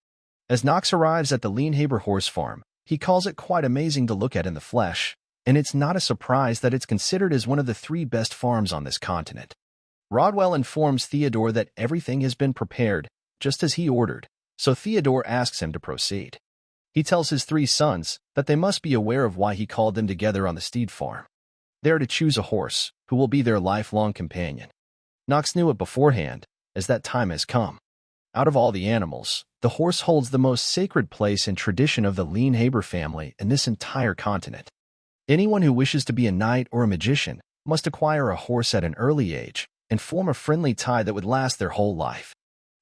As Nox arrives at the Leanhaber horse farm, he calls it quite amazing to look at in the flesh, and it's not a surprise that it's considered as one of the 3 best farms on this continent. Rodwell informs Theodore that everything has been prepared, just as he ordered, so Theodore asks him to proceed. He tells his 3 sons that they must be aware of why he called them together on the steed farm. They are to choose a horse, who will be their lifelong companion. Nox knew it beforehand, as that time has come. Out of all the animals, the horse holds the most sacred place and tradition of the Leanhaber family in this entire continent. Anyone who wishes to be a knight or a magician must acquire a horse at an early age and form a friendly tie that would last their whole life.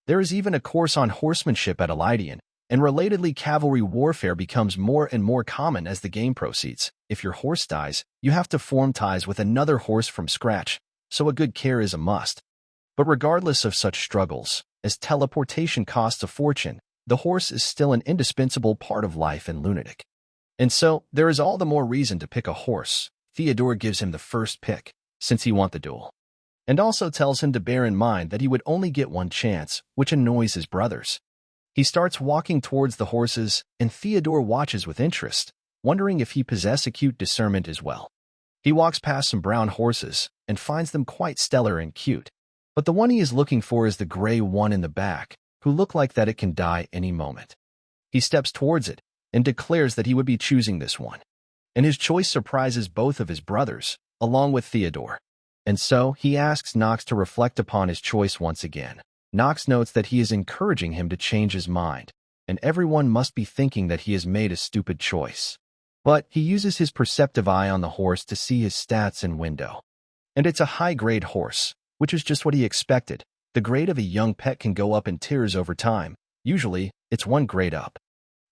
There is even a course on horsemanship at Elydian, and relatedly cavalry warfare becomes more and more common as the game proceeds. If your horse dies, you have to form ties with another horse from scratch, so a good care is a must. But regardless of such struggles, as teleportation costs a fortune, the horse is still an indispensable part of life in Lunatic. And so, there is all the more reason to pick a horse. Theodore gives him the first pick, since he wants the duel, and also tells him to bear in mind that he would only get one chance, which annoys his brothers. He starts walking towards the horses, and Theodore watches with interest, wondering if he possesses acute discernment as well. He walks past some brown horses, and finds them quite stellar and cute. But the one he is looking for is the gray one in the back, who look like that it can die any moment. He steps towards it, and declares that he would be choosing this one. And his choice surprises both of his brothers, along with Theodore. And so, he asks Nox to reflect upon his choice once again. Nox notes that he is encouraging him to change his mind, and everyone must be thinking that he has made a stupid choice. But he uses his perceptive eye on the horse to see his stats in window. And it's a high-grade horse, which is just what he expected. The grade of a young pet can go up in tiers over time. Usually, it's 1 grade up,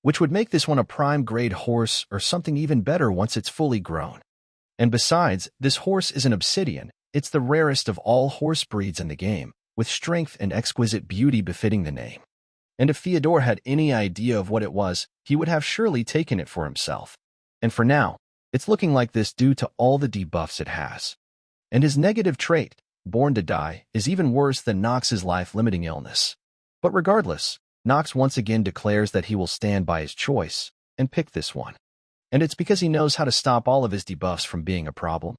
which would make this one a prime-grade horse or something even better once it's fully grown. And besides, this horse is an obsidian. It's the rarest of all horse breeds in the game, with strength and exquisite beauty befitting the name. And if Theodore had any idea of what it was, he would have surely taken it for himself. And for now, it's looking like this due to all the debuffs it has. And his negative trait, Born to Die, is even worse than Nox's life-limiting illness. But regardless, Nox once again declares that he will stand by his choice and pick this one. And it's because he knows how to stop all of his debuffs from being a problem.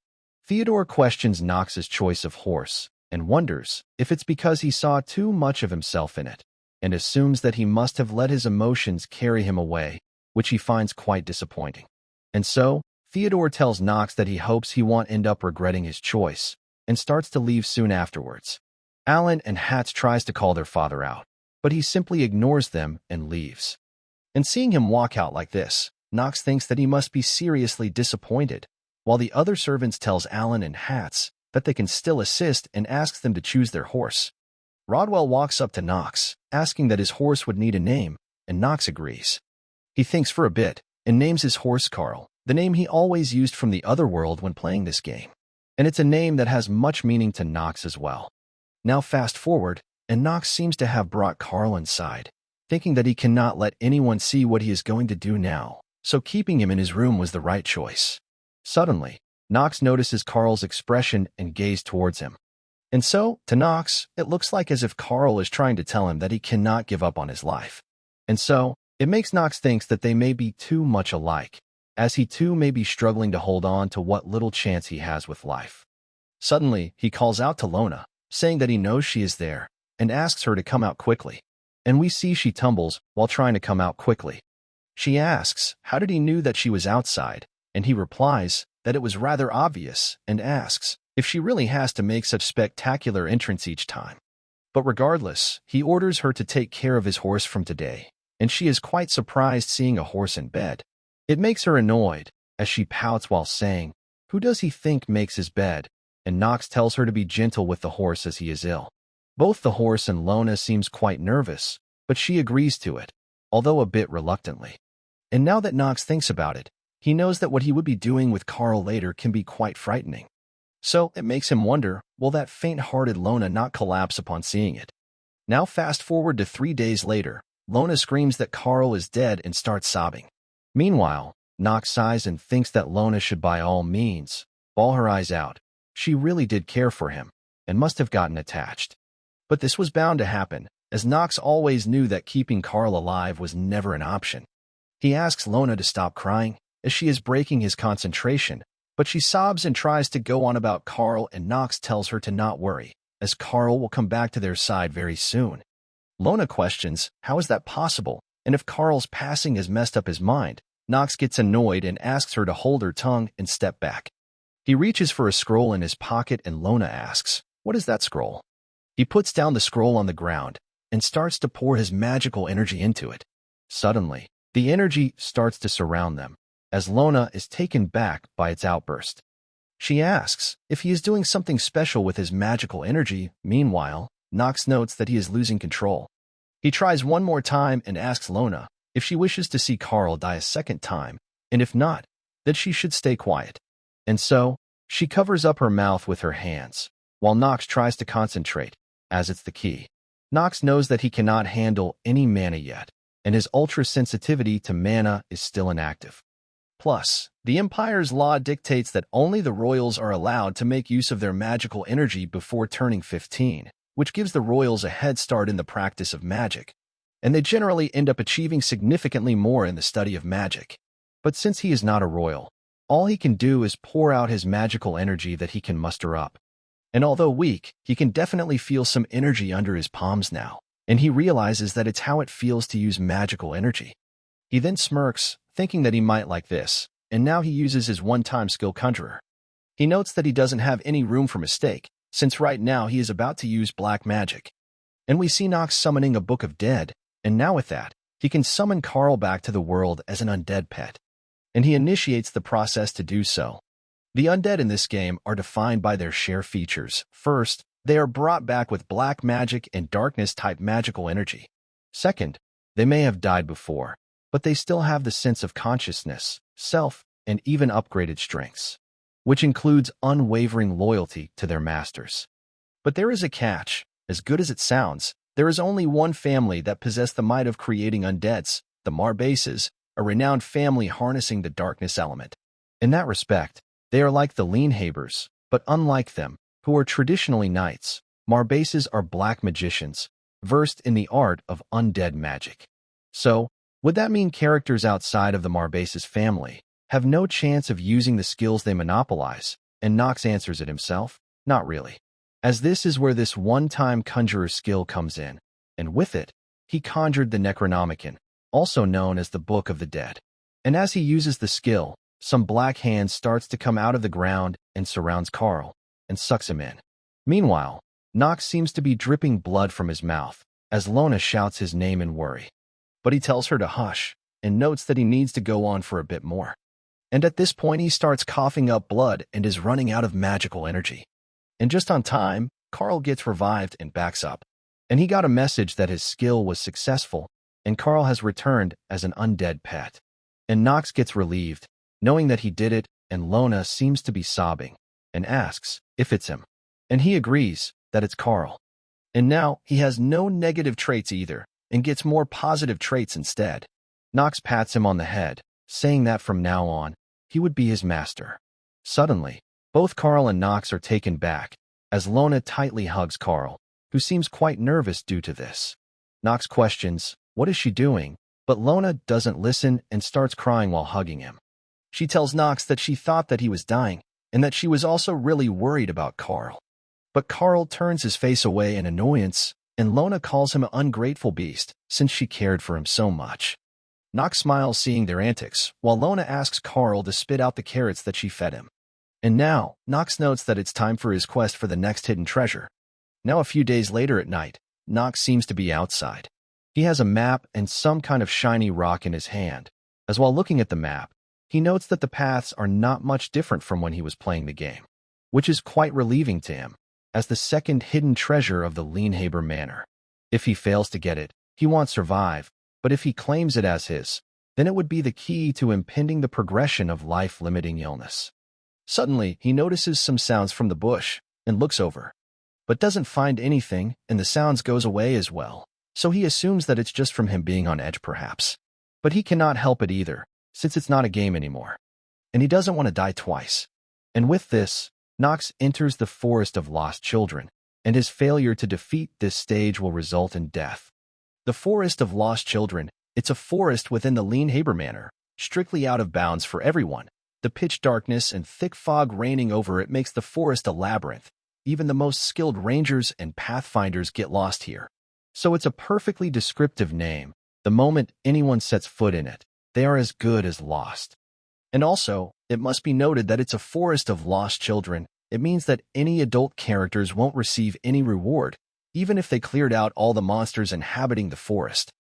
Theodore questions Nox's choice of horse, and wonders if it's because he saw too much of himself in it, and assumes that he must have let his emotions carry him away, which he finds quite disappointing. And so, Theodore tells Nox that he hopes he won't end up regretting his choice, and starts to leave soon afterwards. Alan and Hats tries to call their father out, but he simply ignores them and leaves. And seeing him walk out like this, Nox thinks that he must be seriously disappointed, while the other servants tells Alan and Hats that they can still assist and asks them to choose their horse. Rodwell walks up to Nox, asking that his horse would need a name, and Nox agrees. He thinks for a bit, and names his horse Carl, the name he always used from the other world when playing this game. And it's a name that has much meaning to Nox as well. Now fast forward, and Nox seems to have brought Carl inside, thinking that he cannot let anyone see what he is going to do now, so keeping him in his room was the right choice. Suddenly, Nox notices Carl's expression and gaze towards him. And so, to Nox, it looks like as if Carl is trying to tell him that he cannot give up on his life. And so, it makes Nox think that they may be too much alike, as he too may be struggling to hold on to what little chance he has with life. Suddenly, he calls out to Lona, saying that he knows she is there, and asks her to come out quickly. And we see she tumbles while trying to come out quickly. She asks, how did he knew that she was outside? And he replies that it was rather obvious, and asks if she really has to make such spectacular entrance each time. But regardless, he orders her to take care of his horse from today, and she is quite surprised seeing a horse in bed. It makes her annoyed, as she pouts while saying, who does he think makes his bed? And Nox tells her to be gentle with the horse as he is ill. Both the horse and Lona seems quite nervous, but she agrees to it, although a bit reluctantly. And now that Nox thinks about it, He knows that what he would be doing with Carl later can be quite frightening. So it makes him wonder, will that faint-hearted Lona not collapse upon seeing it? Now fast forward to 3 days later, Lona screams that Carl is dead and starts sobbing. Meanwhile, Nox sighs and thinks that Lona should by all means bawl her eyes out. She really did care for him, and must have gotten attached. But this was bound to happen, as Nox always knew that keeping Carl alive was never an option. He asks Lona to stop crying, as she is breaking his concentration, but she sobs and tries to go on about Carl, and Nox tells her to not worry, as Carl will come back to their side very soon. Lona questions, how is that possible, and if Carl's passing has messed up his mind. Nox gets annoyed and asks her to hold her tongue and step back. He reaches for a scroll in his pocket and Lona asks, what is that scroll? He puts down the scroll on the ground and starts to pour his magical energy into it. Suddenly, the energy starts to surround them, as Lona is taken back by its outburst. She asks if he is doing something special with his magical energy. Meanwhile, Nox notes that he is losing control. He tries one more time and asks Lona if she wishes to see Carl die a second time, and if not, that she should stay quiet. And so, she covers up her mouth with her hands, while Nox tries to concentrate, as it's the key. Nox knows that he cannot handle any mana yet, and his ultra-sensitivity to mana is still inactive. Plus, the Empire's law dictates that only the royals are allowed to make use of their magical energy before turning 15, which gives the royals a head start in the practice of magic, and they generally end up achieving significantly more in the study of magic. But since he is not a royal, all he can do is pour out his magical energy that he can muster up. And although weak, he can definitely feel some energy under his palms now, and he realizes that it's how it feels to use magical energy. He then smirks, thinking that he might like this, and now he uses his one-time skill Conjurer. He notes that he doesn't have any room for mistake, since right now he is about to use black magic. And we see Nox summoning a Book of Dead, and now with that, he can summon Carl back to the world as an undead pet. And he initiates the process to do so. The undead in this game are defined by their share features. First, they are brought back with black magic and darkness-type magical energy. Second, they may have died before, but they still have the sense of consciousness, self, and even upgraded strengths, which includes unwavering loyalty to their masters. But there is a catch. As good as it sounds, there is only one family that possess the might of creating undeads, the Marbases, a renowned family harnessing the darkness element. In that respect, they are like the Lienhabers, but unlike them, who are traditionally knights, Marbases are black magicians, versed in the art of undead magic. So, would that mean characters outside of the Marbases family have no chance of using the skills they monopolize? And Nox answers it himself, not really. As this is where this one-time conjurer skill comes in, and with it, he conjured the Necronomicon, also known as the Book of the Dead. And as he uses the skill, some black hand starts to come out of the ground and surrounds Carl, and sucks him in. Meanwhile, Nox seems to be dripping blood from his mouth, as Lona shouts his name in worry. But he tells her to hush, and notes that he needs to go on for a bit more. And at this point he starts coughing up blood and is running out of magical energy. And just on time, Carl gets revived and backs up. And he got a message that his skill was successful, and Carl has returned as an undead pet. And Nox gets relieved, knowing that he did it, and Lona seems to be sobbing, and asks if it's him. And he agrees that it's Carl. And now he has no negative traits either, and gets more positive traits instead. Nox pats him on the head, saying that from now on, he would be his master. Suddenly, both Carl and Nox are taken back, as Lona tightly hugs Carl, who seems quite nervous due to this. Nox questions, what is she doing? But Lona doesn't listen and starts crying while hugging him. She tells Nox that she thought that he was dying, and that she was also really worried about Carl. But Carl turns his face away in annoyance, and Lona calls him an ungrateful beast, since she cared for him so much. Nox smiles seeing their antics, while Lona asks Carl to spit out the carrots that she fed him. And now, Nox notes that it's time for his quest for the next hidden treasure. Now a few days later at night, Nox seems to be outside. He has a map and some kind of shiny rock in his hand, as while looking at the map, he notes that the paths are not much different from when he was playing the game, which is quite relieving to him, as the second hidden treasure of the Lienhaber Manor. If he fails to get it, he won't survive, but if he claims it as his, then it would be the key to impeding the progression of life-limiting illness. Suddenly, he notices some sounds from the bush and looks over, but doesn't find anything, and the sounds goes away as well. So he assumes that it's just from him being on edge perhaps. But he cannot help it either, since it's not a game anymore. And he doesn't want to die twice. And with this, Nox enters the forest of lost children, and his failure to defeat this stage will result in death. The forest of lost children, it's a forest within the Leanhaber Manor, strictly out of bounds for everyone. The pitch darkness and thick fog reigning over it makes the forest a labyrinth. Even the most skilled rangers and pathfinders get lost here. So it's a perfectly descriptive name. The moment anyone sets foot in it, they are as good as lost. And also, it must be noted that it's a forest of lost children. It means that any adult characters won't receive any reward, even if they cleared out all the monsters inhabiting the forest.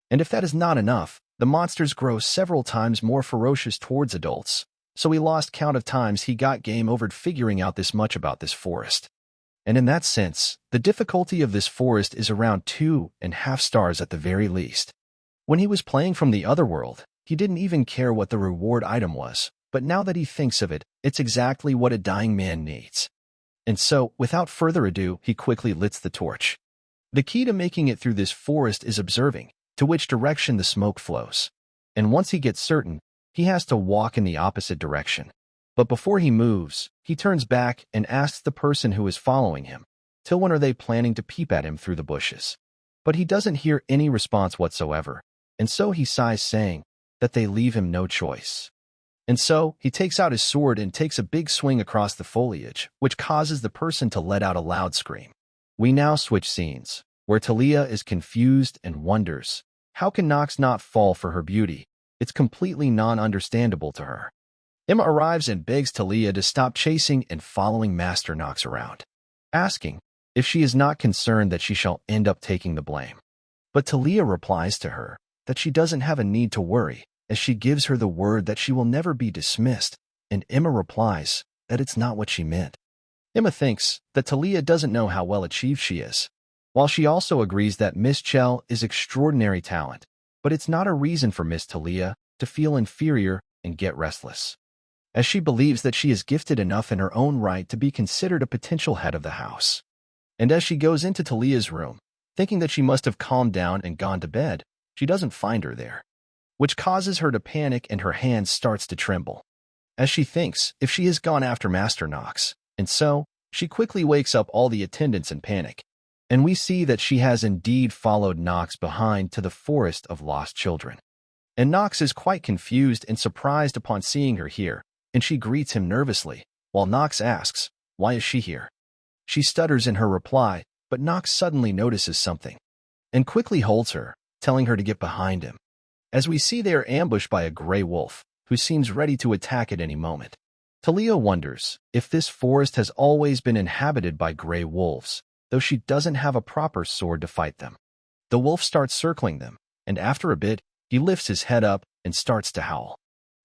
And if that is not enough, the monsters grow several times more ferocious towards adults. So he lost count of times he got game overed figuring out this much about this forest. And in that sense, the difficulty of this forest is around 2.5 stars at the very least. When he was playing from the other world, he didn't even care what the reward item was, but now that he thinks of it, it's exactly what a dying man needs. And so, without further ado, he quickly lights the torch. The key to making it through this forest is observing to which direction the smoke flows. And once he gets certain, he has to walk in the opposite direction. But before he moves, he turns back and asks the person who is following him, till when are they planning to peep at him through the bushes? But he doesn't hear any response whatsoever, and so he sighs, saying that they leave him no choice. And so he takes out his sword and takes a big swing across the foliage, which causes the person to let out a loud scream. We now switch scenes, where Talia is confused and wonders, how can Nox not fall for her beauty? It's completely non-understandable to her. Emma arrives and begs Talia to stop chasing and following Master Nox around, asking if she is not concerned that she shall end up taking the blame. But Talia replies to her that she doesn't have a need to worry, as she gives her the word that she will never be dismissed, and Emma replies that it's not what she meant. Emma thinks that Talia doesn't know how well achieved she is, while she also agrees that Miss Chell is extraordinary talent, but it's not a reason for Miss Talia to feel inferior and get restless, as she believes that she is gifted enough in her own right to be considered a potential head of the house. And as she goes into Talia's room, thinking that she must have calmed down and gone to bed, she doesn't find her there, which causes her to panic and her hand starts to tremble, as she thinks if she has gone after Master Nox, and so she quickly wakes up all the attendants in panic, and we see that she has indeed followed Nox behind to the forest of lost children. And Nox is quite confused and surprised upon seeing her here, and she greets him nervously, while Nox asks, why is she here? She stutters in her reply, but Nox suddenly notices something, and quickly holds her, telling her to get behind him. As we see they are ambushed by a gray wolf, who seems ready to attack at any moment. Talia wonders if this forest has always been inhabited by gray wolves, though she doesn't have a proper sword to fight them. The wolf starts circling them, and after a bit, he lifts his head up and starts to howl.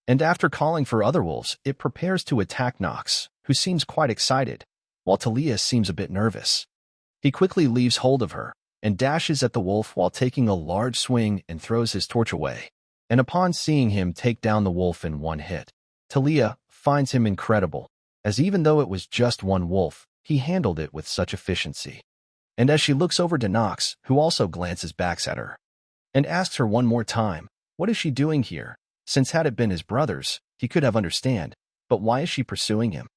And after calling for other wolves, it prepares to attack Nox, who seems quite excited, while Talia seems a bit nervous. He quickly leaves hold of her and dashes at the wolf while taking a large swing and throws his torch away. And upon seeing him take down the wolf in one hit, Talia finds him incredible, as even though it was just one wolf, he handled it with such efficiency. And as she looks over to Nox, who also glances back at her, and asks her one more time, what is she doing here? Since had it been his brothers, he could have understand, but why is she pursuing him?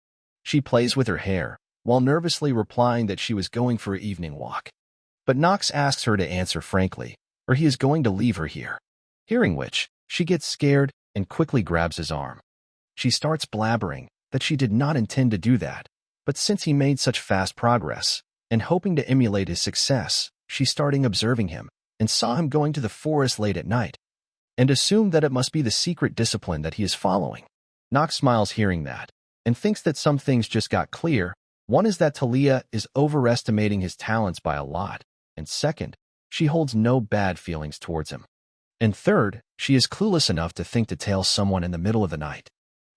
She plays with her hair, while nervously replying that she was going for an evening walk. But Nox asks her to answer frankly, or he is going to leave her here. Hearing which, she gets scared and quickly grabs his arm. She starts blabbering that she did not intend to do that, but since he made such fast progress, and hoping to emulate his success, she started observing him, and saw him going to the forest late at night, and assumed that it must be the secret discipline that he is following. Nox smiles hearing that, and thinks that some things just got clear. One is that Talia is overestimating his talents by a lot, and second, she holds no bad feelings towards him. And third, she is clueless enough to think to tail someone in the middle of the night.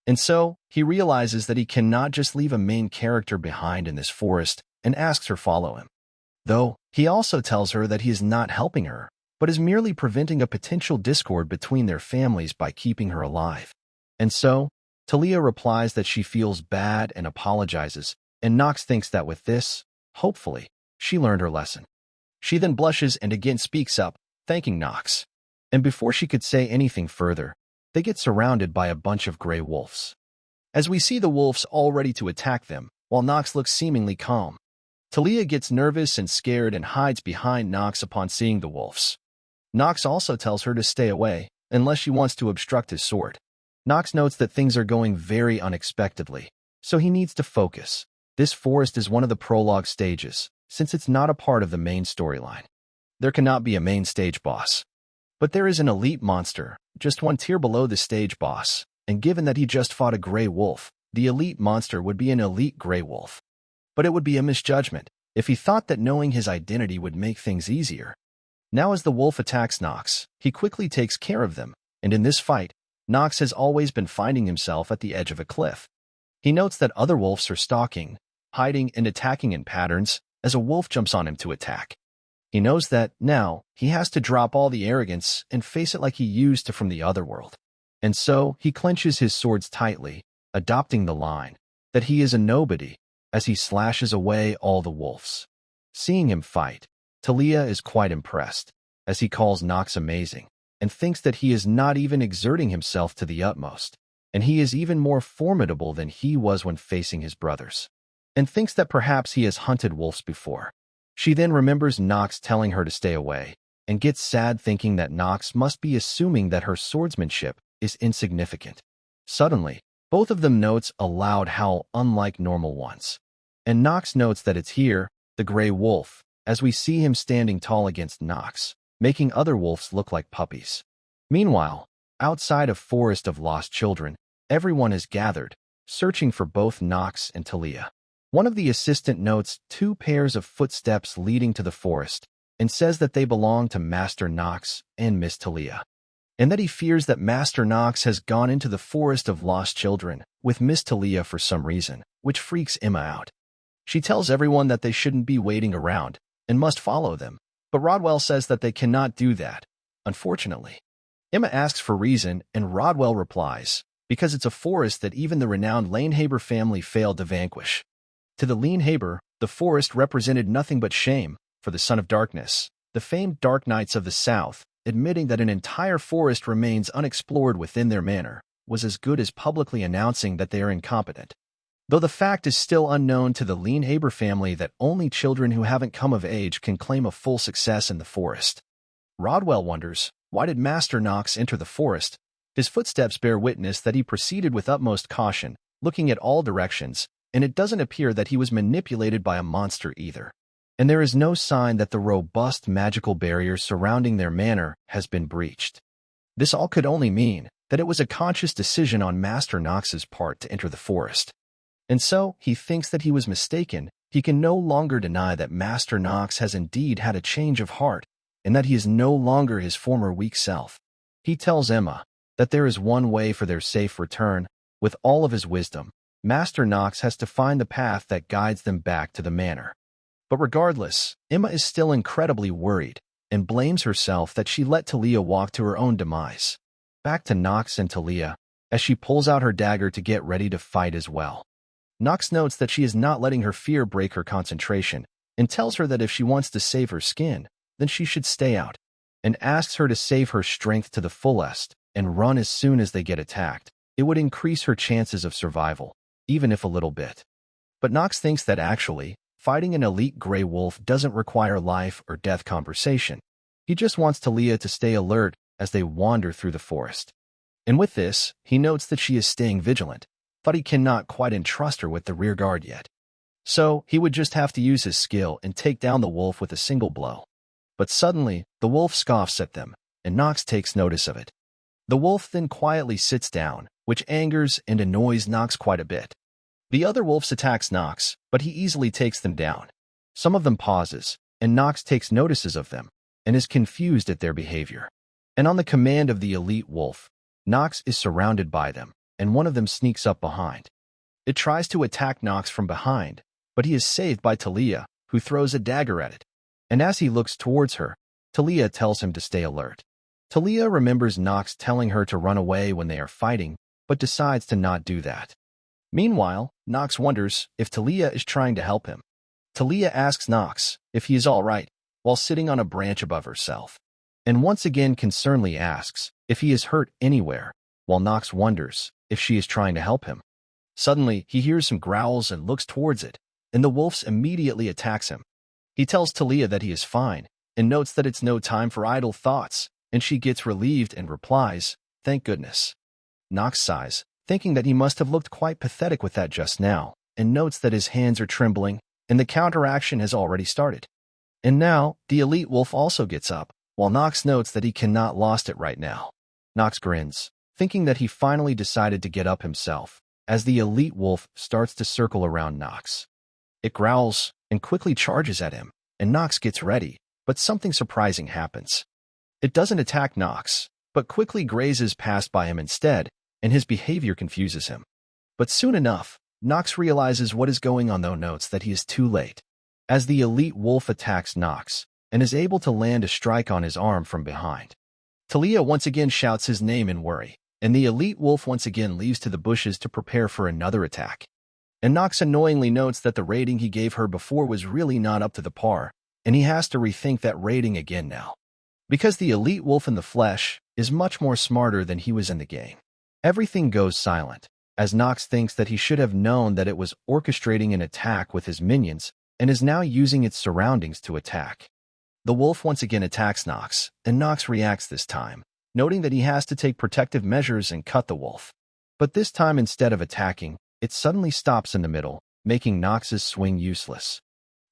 And so, he realizes that he cannot just leave a main character behind in this forest and asks her follow him. Though, he also tells her that he is not helping her, but is merely preventing a potential discord between their families by keeping her alive. And so, Talia replies that she feels bad and apologizes, and Nox thinks that with this, hopefully, she learned her lesson. She then blushes and again speaks up, thanking Nox. And before she could say anything further, they get surrounded by a bunch of gray wolves. As we see the wolves all ready to attack them, while Nox looks seemingly calm, Talia gets nervous and scared and hides behind Nox upon seeing the wolves. Nox also tells her to stay away, unless she wants to obstruct his sword. Nox notes that things are going very unexpectedly, so he needs to focus. This forest is one of the prologue stages, since it's not a part of the main storyline. There cannot be a main stage boss. But there is an elite monster, just one tier below the stage boss, and given that he just fought a gray wolf, the elite monster would be an elite gray wolf. But it would be a misjudgment if he thought that knowing his identity would make things easier. Now as the wolf attacks Nox, he quickly takes care of them, and in this fight, Nox has always been finding himself at the edge of a cliff. He notes that other wolves are stalking, hiding and attacking in patterns as a wolf jumps on him to attack. He knows that, now, he has to drop all the arrogance and face it like he used to from the other world. And so, he clenches his swords tightly, adopting the line that he is a nobody, as he slashes away all the wolves. Seeing him fight, Talia is quite impressed, as he calls Nox amazing, and thinks that he is not even exerting himself to the utmost, and he is even more formidable than he was when facing his brothers, and thinks that perhaps he has hunted wolves before. She then remembers Nox telling her to stay away, and gets sad thinking that Nox must be assuming that her swordsmanship is insignificant. Suddenly, both of them notes a loud howl unlike normal ones. And Nox notes that it's here, the gray wolf, as we see him standing tall against Nox, making other wolves look like puppies. Meanwhile, outside of Forest of Lost Children, everyone is gathered, searching for both Nox and Talia. One of the assistant notes 2 pairs of footsteps leading to the forest, and says that they belong to Master Nox and Miss Talia, and that he fears that Master Nox has gone into the Forest of Lost Children with Miss Talia for some reason, which freaks Emma out. She tells everyone that they shouldn't be waiting around and must follow them, but Rodwell says that they cannot do that, unfortunately. Emma asks for reason, and Rodwell replies, because it's a forest that even the renowned Lanehaber family failed to vanquish. To the Lanehaber, the forest represented nothing but shame for the Son of Darkness, the famed Dark Knights of the South, admitting that an entire forest remains unexplored within their manor, was as good as publicly announcing that they are incompetent. Though the fact is still unknown to the Lanehaber family that only children who haven't come of age can claim a full success in the forest. Rodwell wonders, why did Master Nox enter the forest? His footsteps bear witness that he proceeded with utmost caution, looking at all directions, and it doesn't appear that he was manipulated by a monster either. And there is no sign that the robust magical barrier surrounding their manor has been breached. This all could only mean that it was a conscious decision on Master Nox's part to enter the forest. And so, he thinks that he was mistaken. He can no longer deny that Master Nox has indeed had a change of heart, and that he is no longer his former weak self. He tells Emma that there is one way for their safe return. With all of his wisdom, Master Nox has to find the path that guides them back to the manor. But regardless, Emma is still incredibly worried, and blames herself that she let Talia walk to her own demise. Back to Nox and Talia, as she pulls out her dagger to get ready to fight as well. Nox notes that she is not letting her fear break her concentration, and tells her that if she wants to save her skin, then she should stay out, and asks her to save her strength to the fullest, and run as soon as they get attacked. It would increase her chances of survival, even if a little bit. But Nox thinks that actually, fighting an elite gray wolf doesn't require life or death conversation. He just wants Talia to stay alert as they wander through the forest. And with this, he notes that she is staying vigilant, but he cannot quite entrust her with the rear guard yet. So, he would just have to use his skill and take down the wolf with a single blow. But suddenly, the wolf scoffs at them, and Nox takes notice of it. The wolf then quietly sits down, which angers and annoys Nox quite a bit. The other wolves attacks Nox, but he easily takes them down. Some of them pauses, and Nox takes notices of them, and is confused at their behavior. And on the command of the elite wolf, Nox is surrounded by them, and one of them sneaks up behind. It tries to attack Nox from behind, but he is saved by Talia, who throws a dagger at it. And as he looks towards her, Talia tells him to stay alert. Talia remembers Nox telling her to run away when they are fighting, but decides to not do that. Meanwhile, Nox wonders if Talia is trying to help him. Talia asks Nox if he is all right while sitting on a branch above herself, and once again concernedly asks if he is hurt anywhere, while Nox wonders if she is trying to help him. Suddenly, he hears some growls and looks towards it, and the wolf immediately attacks him. He tells Talia that he is fine, and notes that it's no time for idle thoughts, and she gets relieved and replies, "Thank goodness." Nox sighs, thinking that he must have looked quite pathetic with that just now, and notes that his hands are trembling, and the counteraction has already started. And now, the elite wolf also gets up, while Nox notes that he cannot lost it right now. Nox grins, thinking that he finally decided to get up himself, as the elite wolf starts to circle around Nox. It growls and quickly charges at him, and Nox gets ready, but something surprising happens. It doesn't attack Nox, but quickly grazes past by him instead, and his behavior confuses him. But soon enough, Nox realizes what is going on, though notes that he is too late, as the elite wolf attacks Nox and is able to land a strike on his arm from behind. Talia once again shouts his name in worry, and the elite wolf once again leaves to the bushes to prepare for another attack. And Nox annoyingly notes that the rating he gave her before was really not up to the par, and he has to rethink that rating again now. Because the elite wolf in the flesh is much more smarter than he was in the game. Everything goes silent, as Nox thinks that he should have known that it was orchestrating an attack with his minions and is now using its surroundings to attack. The wolf once again attacks Nox, and Nox reacts this time, noting that he has to take protective measures and cut the wolf. But this time, instead of attacking, it suddenly stops in the middle, making Nox's swing useless,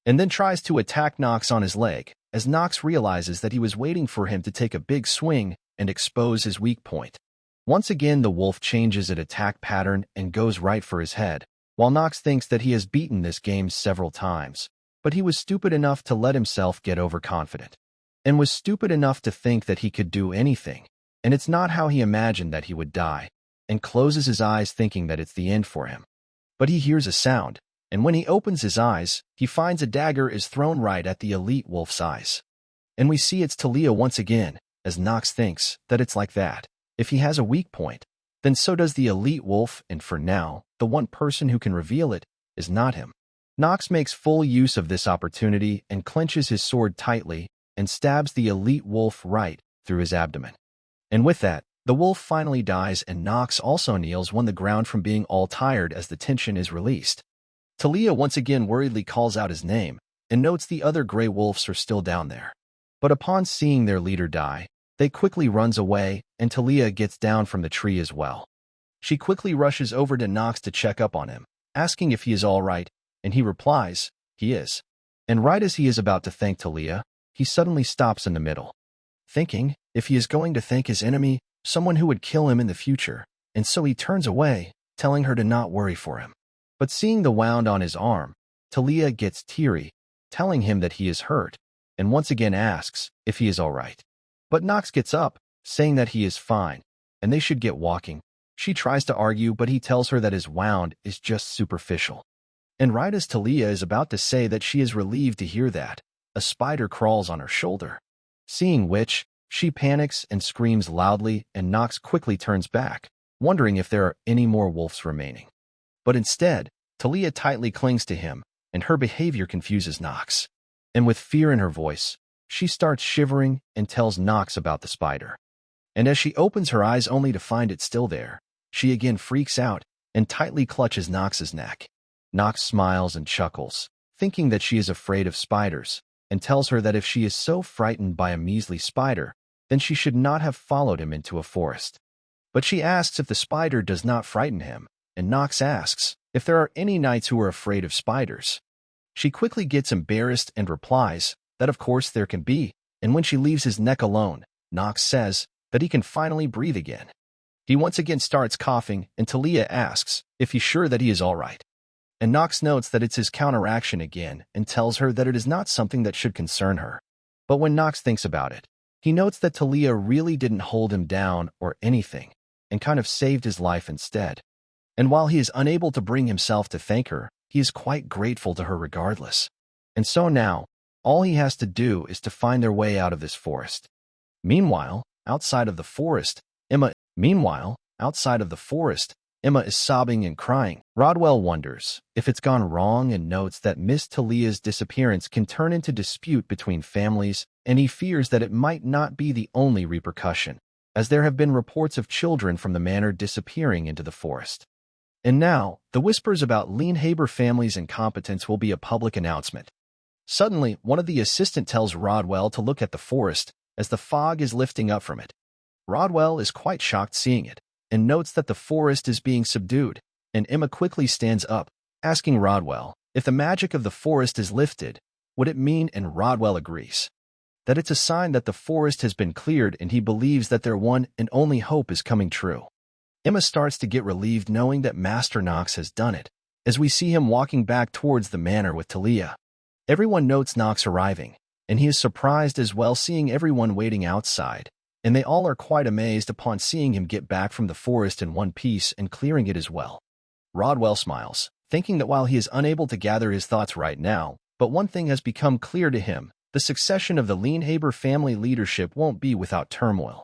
and then tries to attack Nox on his leg, as Nox realizes that he was waiting for him to take a big swing and expose his weak point. Once again, the wolf changes its attack pattern and goes right for his head, while Nox thinks that he has beaten this game several times, but he was stupid enough to let himself get overconfident, and was stupid enough to think that he could do anything, and it's not how he imagined that he would die, and closes his eyes thinking that it's the end for him. But he hears a sound, and when he opens his eyes, he finds a dagger is thrown right at the elite wolf's eyes. And we see it's Talia once again, as Nox thinks that it's like that. If he has a weak point, then so does the elite wolf, and for now, the one person who can reveal it is not him. Nox makes full use of this opportunity and clenches his sword tightly and stabs the elite wolf right through his abdomen. And with that, the wolf finally dies, and Nox also kneels on the ground from being all tired as the tension is released. Talia once again worriedly calls out his name and notes the other gray wolves are still down there. But upon seeing their leader die, they quickly runs away, and Talia gets down from the tree as well. She quickly rushes over to Nox to check up on him, asking if he is all right, and he replies, he is. And right as he is about to thank Talia, he suddenly stops in the middle, thinking if he is going to thank his enemy, someone who would kill him in the future, and so he turns away, telling her to not worry for him. But seeing the wound on his arm, Talia gets teary, telling him that he is hurt, and once again asks if he is all right. But Nox gets up, saying that he is fine, and they should get walking. She tries to argue, but he tells her that his wound is just superficial. And right as Talia is about to say that she is relieved to hear that, a spider crawls on her shoulder. Seeing which, she panics and screams loudly, and Nox quickly turns back, wondering if there are any more wolves remaining. But instead, Talia tightly clings to him, and her behavior confuses Nox. And with fear in her voice, she starts shivering and tells Nox about the spider. And as she opens her eyes only to find it still there, she again freaks out and tightly clutches Nox's neck. Nox smiles and chuckles, thinking that she is afraid of spiders, and tells her that if she is so frightened by a measly spider, then she should not have followed him into a forest. But she asks if the spider does not frighten him, and Nox asks if there are any knights who are afraid of spiders. She quickly gets embarrassed and replies that of course there can be, and when she leaves his neck alone, Nox says that he can finally breathe again. He once again starts coughing, and Talia asks if he's sure that he is all right. And Nox notes that it's his counteraction again and tells her that it is not something that should concern her. But when Nox thinks about it, he notes that Talia really didn't hold him down or anything, and kind of saved his life instead. And while he is unable to bring himself to thank her, he is quite grateful to her regardless. And so now, All he has to do is to find their way out of this forest. Meanwhile, outside of the forest, Emma is sobbing and crying. Rodwell wonders if it's gone wrong and notes that Miss Talia's disappearance can turn into dispute between families, and he fears that it might not be the only repercussion, as there have been reports of children from the manor disappearing into the forest. And now, the whispers about Lienhaber family's incompetence will be a public announcement. Suddenly, one of the assistants tells Rodwell to look at the forest, as the fog is lifting up from it. Rodwell is quite shocked seeing it, and notes that the forest is being subdued, and Emma quickly stands up, asking Rodwell if the magic of the forest is lifted, would it mean, and Rodwell agrees that it's a sign that the forest has been cleared, and he believes that their one and only hope is coming true. Emma starts to get relieved knowing that Master Knox has done it, as we see him walking back towards the manor with Talia. Everyone notes Knox arriving, and he is surprised as well seeing everyone waiting outside, and they all are quite amazed upon seeing him get back from the forest in one piece and clearing it as well. Rodwell smiles, thinking that while he is unable to gather his thoughts right now, but one thing has become clear to him: the succession of the Lienhaber family leadership won't be without turmoil.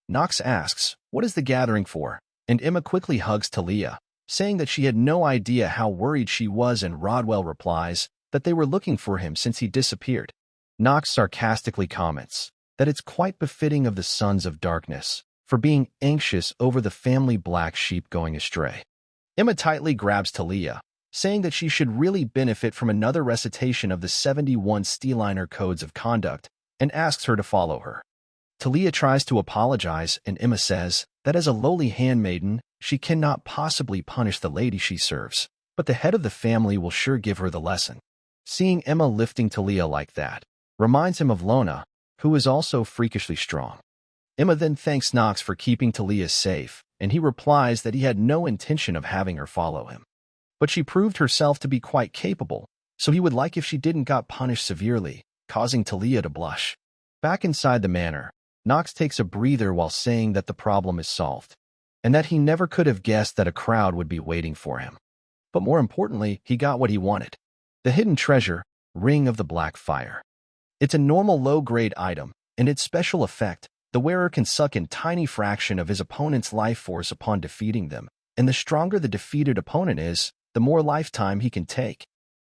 Knox asks, "What is the gathering for?" And Emma quickly hugs Talia, saying that she had no idea how worried she was, and Rodwell replies that they were looking for him since he disappeared. Knox sarcastically comments that it's quite befitting of the Sons of Darkness for being anxious over the family black sheep going astray. Emma tightly grabs Talia, saying that she should really benefit from another recitation of the 71 Steeliner codes of conduct, and asks her to follow her. Talia tries to apologize, and Emma says that as a lowly handmaiden, she cannot possibly punish the lady she serves, but the head of the family will sure give her the lesson. Seeing Emma lifting Talia like that reminds him of Lona, who is also freakishly strong. Emma then thanks Knox for keeping Talia safe, and he replies that he had no intention of having her follow him. But she proved herself to be quite capable, so he would like if she didn't got punished severely, causing Talia to blush. Back inside the manor, Knox takes a breather while saying that the problem is solved, and that he never could have guessed that a crowd would be waiting for him. But more importantly, he got what he wanted: the hidden treasure, Ring of the Black Fire. It's a normal low-grade item, and its special effect: the wearer can suck in tiny fraction of his opponent's life force upon defeating them, and the stronger the defeated opponent is, the more lifetime he can take.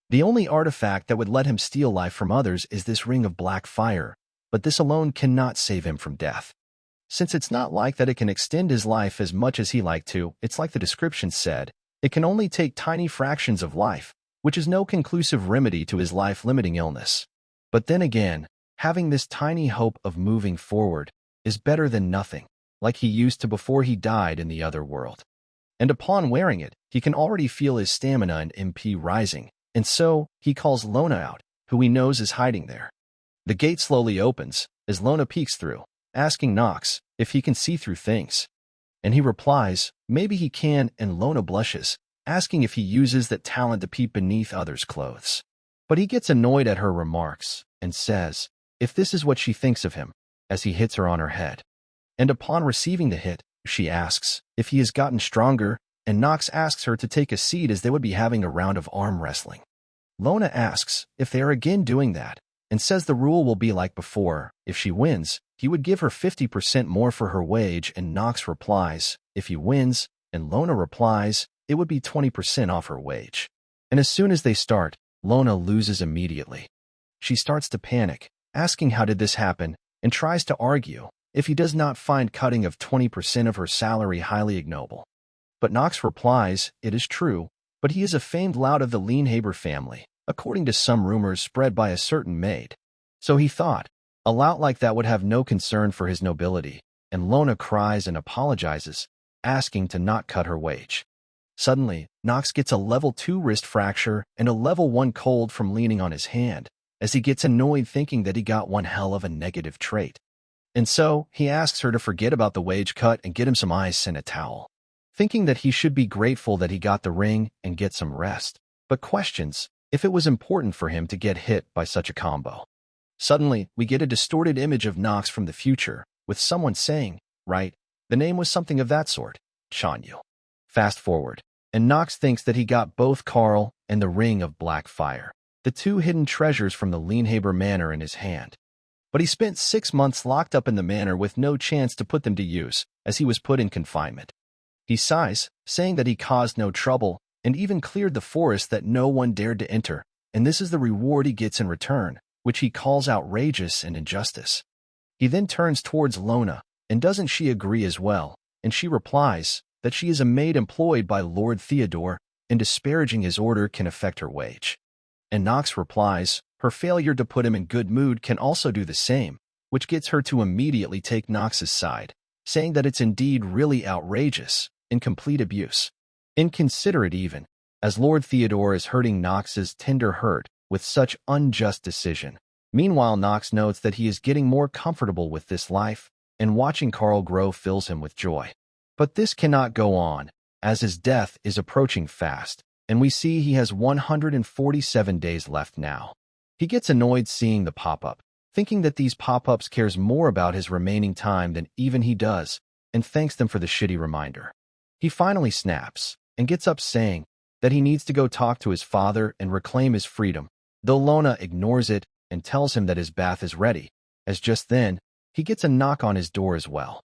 The only artifact that would let him steal life from others is this Ring of Black Fire, but this alone cannot save him from death. Since it's not like that it can extend his life as much as he liked to, it's like the description said, it can only take tiny fractions of life, which is no conclusive remedy to his life-limiting illness. But then again, having this tiny hope of moving forward is better than nothing, like he used to before he died in the other world. And upon wearing it, he can already feel his stamina and MP rising, and so he calls Lona out, who he knows is hiding there. The gate slowly opens as Lona peeks through, asking Knox if he can see through things. And he replies, maybe he can, and Lona blushes, asking if he uses that talent to peep beneath others' clothes. But he gets annoyed at her remarks and says if this is what she thinks of him, as he hits her on her head. And upon receiving the hit, she asks if he has gotten stronger, and Knox asks her to take a seat as they would be having a round of arm wrestling. Lona asks if they are again doing that, and says the rule will be like before: if she wins, he would give her 50% more for her wage, and Knox replies if he wins, and Lona replies it would be 20% off her wage. And as soon as they start, Lona loses immediately. She starts to panic, asking how did this happen, and tries to argue if he does not find cutting of 20% of her salary highly ignoble. But Knox replies it is true, but he is a famed lout of the Lienhaber family, according to some rumors spread by a certain maid. So he thought a lout like that would have no concern for his nobility, and Lona cries and apologizes, asking to not cut her wage. Suddenly, Knox gets a level 2 wrist fracture and a level 1 cold from leaning on his hand, as he gets annoyed thinking that he got one hell of a negative trait. And so, he asks her to forget about the wage cut and get him some ice and a towel, thinking that he should be grateful that he got the ring and get some rest, but questions if it was important for him to get hit by such a combo. Suddenly, we get a distorted image of Knox from the future, with someone saying, right, the name was something of that sort, Chanyu. Fast forward, and Knox thinks that he got both Carl and the Ring of Black Fire. the 2 hidden treasures from the Lienhaber Manor in his hand. But he spent 6 months locked up in the manor with no chance to put them to use, as he was put in confinement. He sighs, saying that he caused no trouble, and even cleared the forest that no one dared to enter, and this is the reward he gets in return, which he calls outrageous and injustice. He then turns towards Lona, and doesn't she agree as well, and she replies that she is a maid employed by Lord Theodore, and disparaging his order can affect her wage. And Nox replies, her failure to put him in good mood can also do the same, which gets her to immediately take Nox's side, saying that it's indeed really outrageous, and complete abuse. Inconsiderate even, as Lord Theodore is hurting Nox's tender hurt with such unjust decision. Meanwhile, Nox notes that he is getting more comfortable with this life, and watching Carl grow fills him with joy. But this cannot go on, as his death is approaching fast, and we see he has 147 days left now. He gets annoyed seeing the pop-up, thinking that these pop-ups cares more about his remaining time than even he does, and thanks them for the shitty reminder. He finally snaps, and gets up saying that he needs to go talk to his father and reclaim his freedom, though Lona ignores it and tells him that his bath is ready, as just then, he gets a knock on his door as well.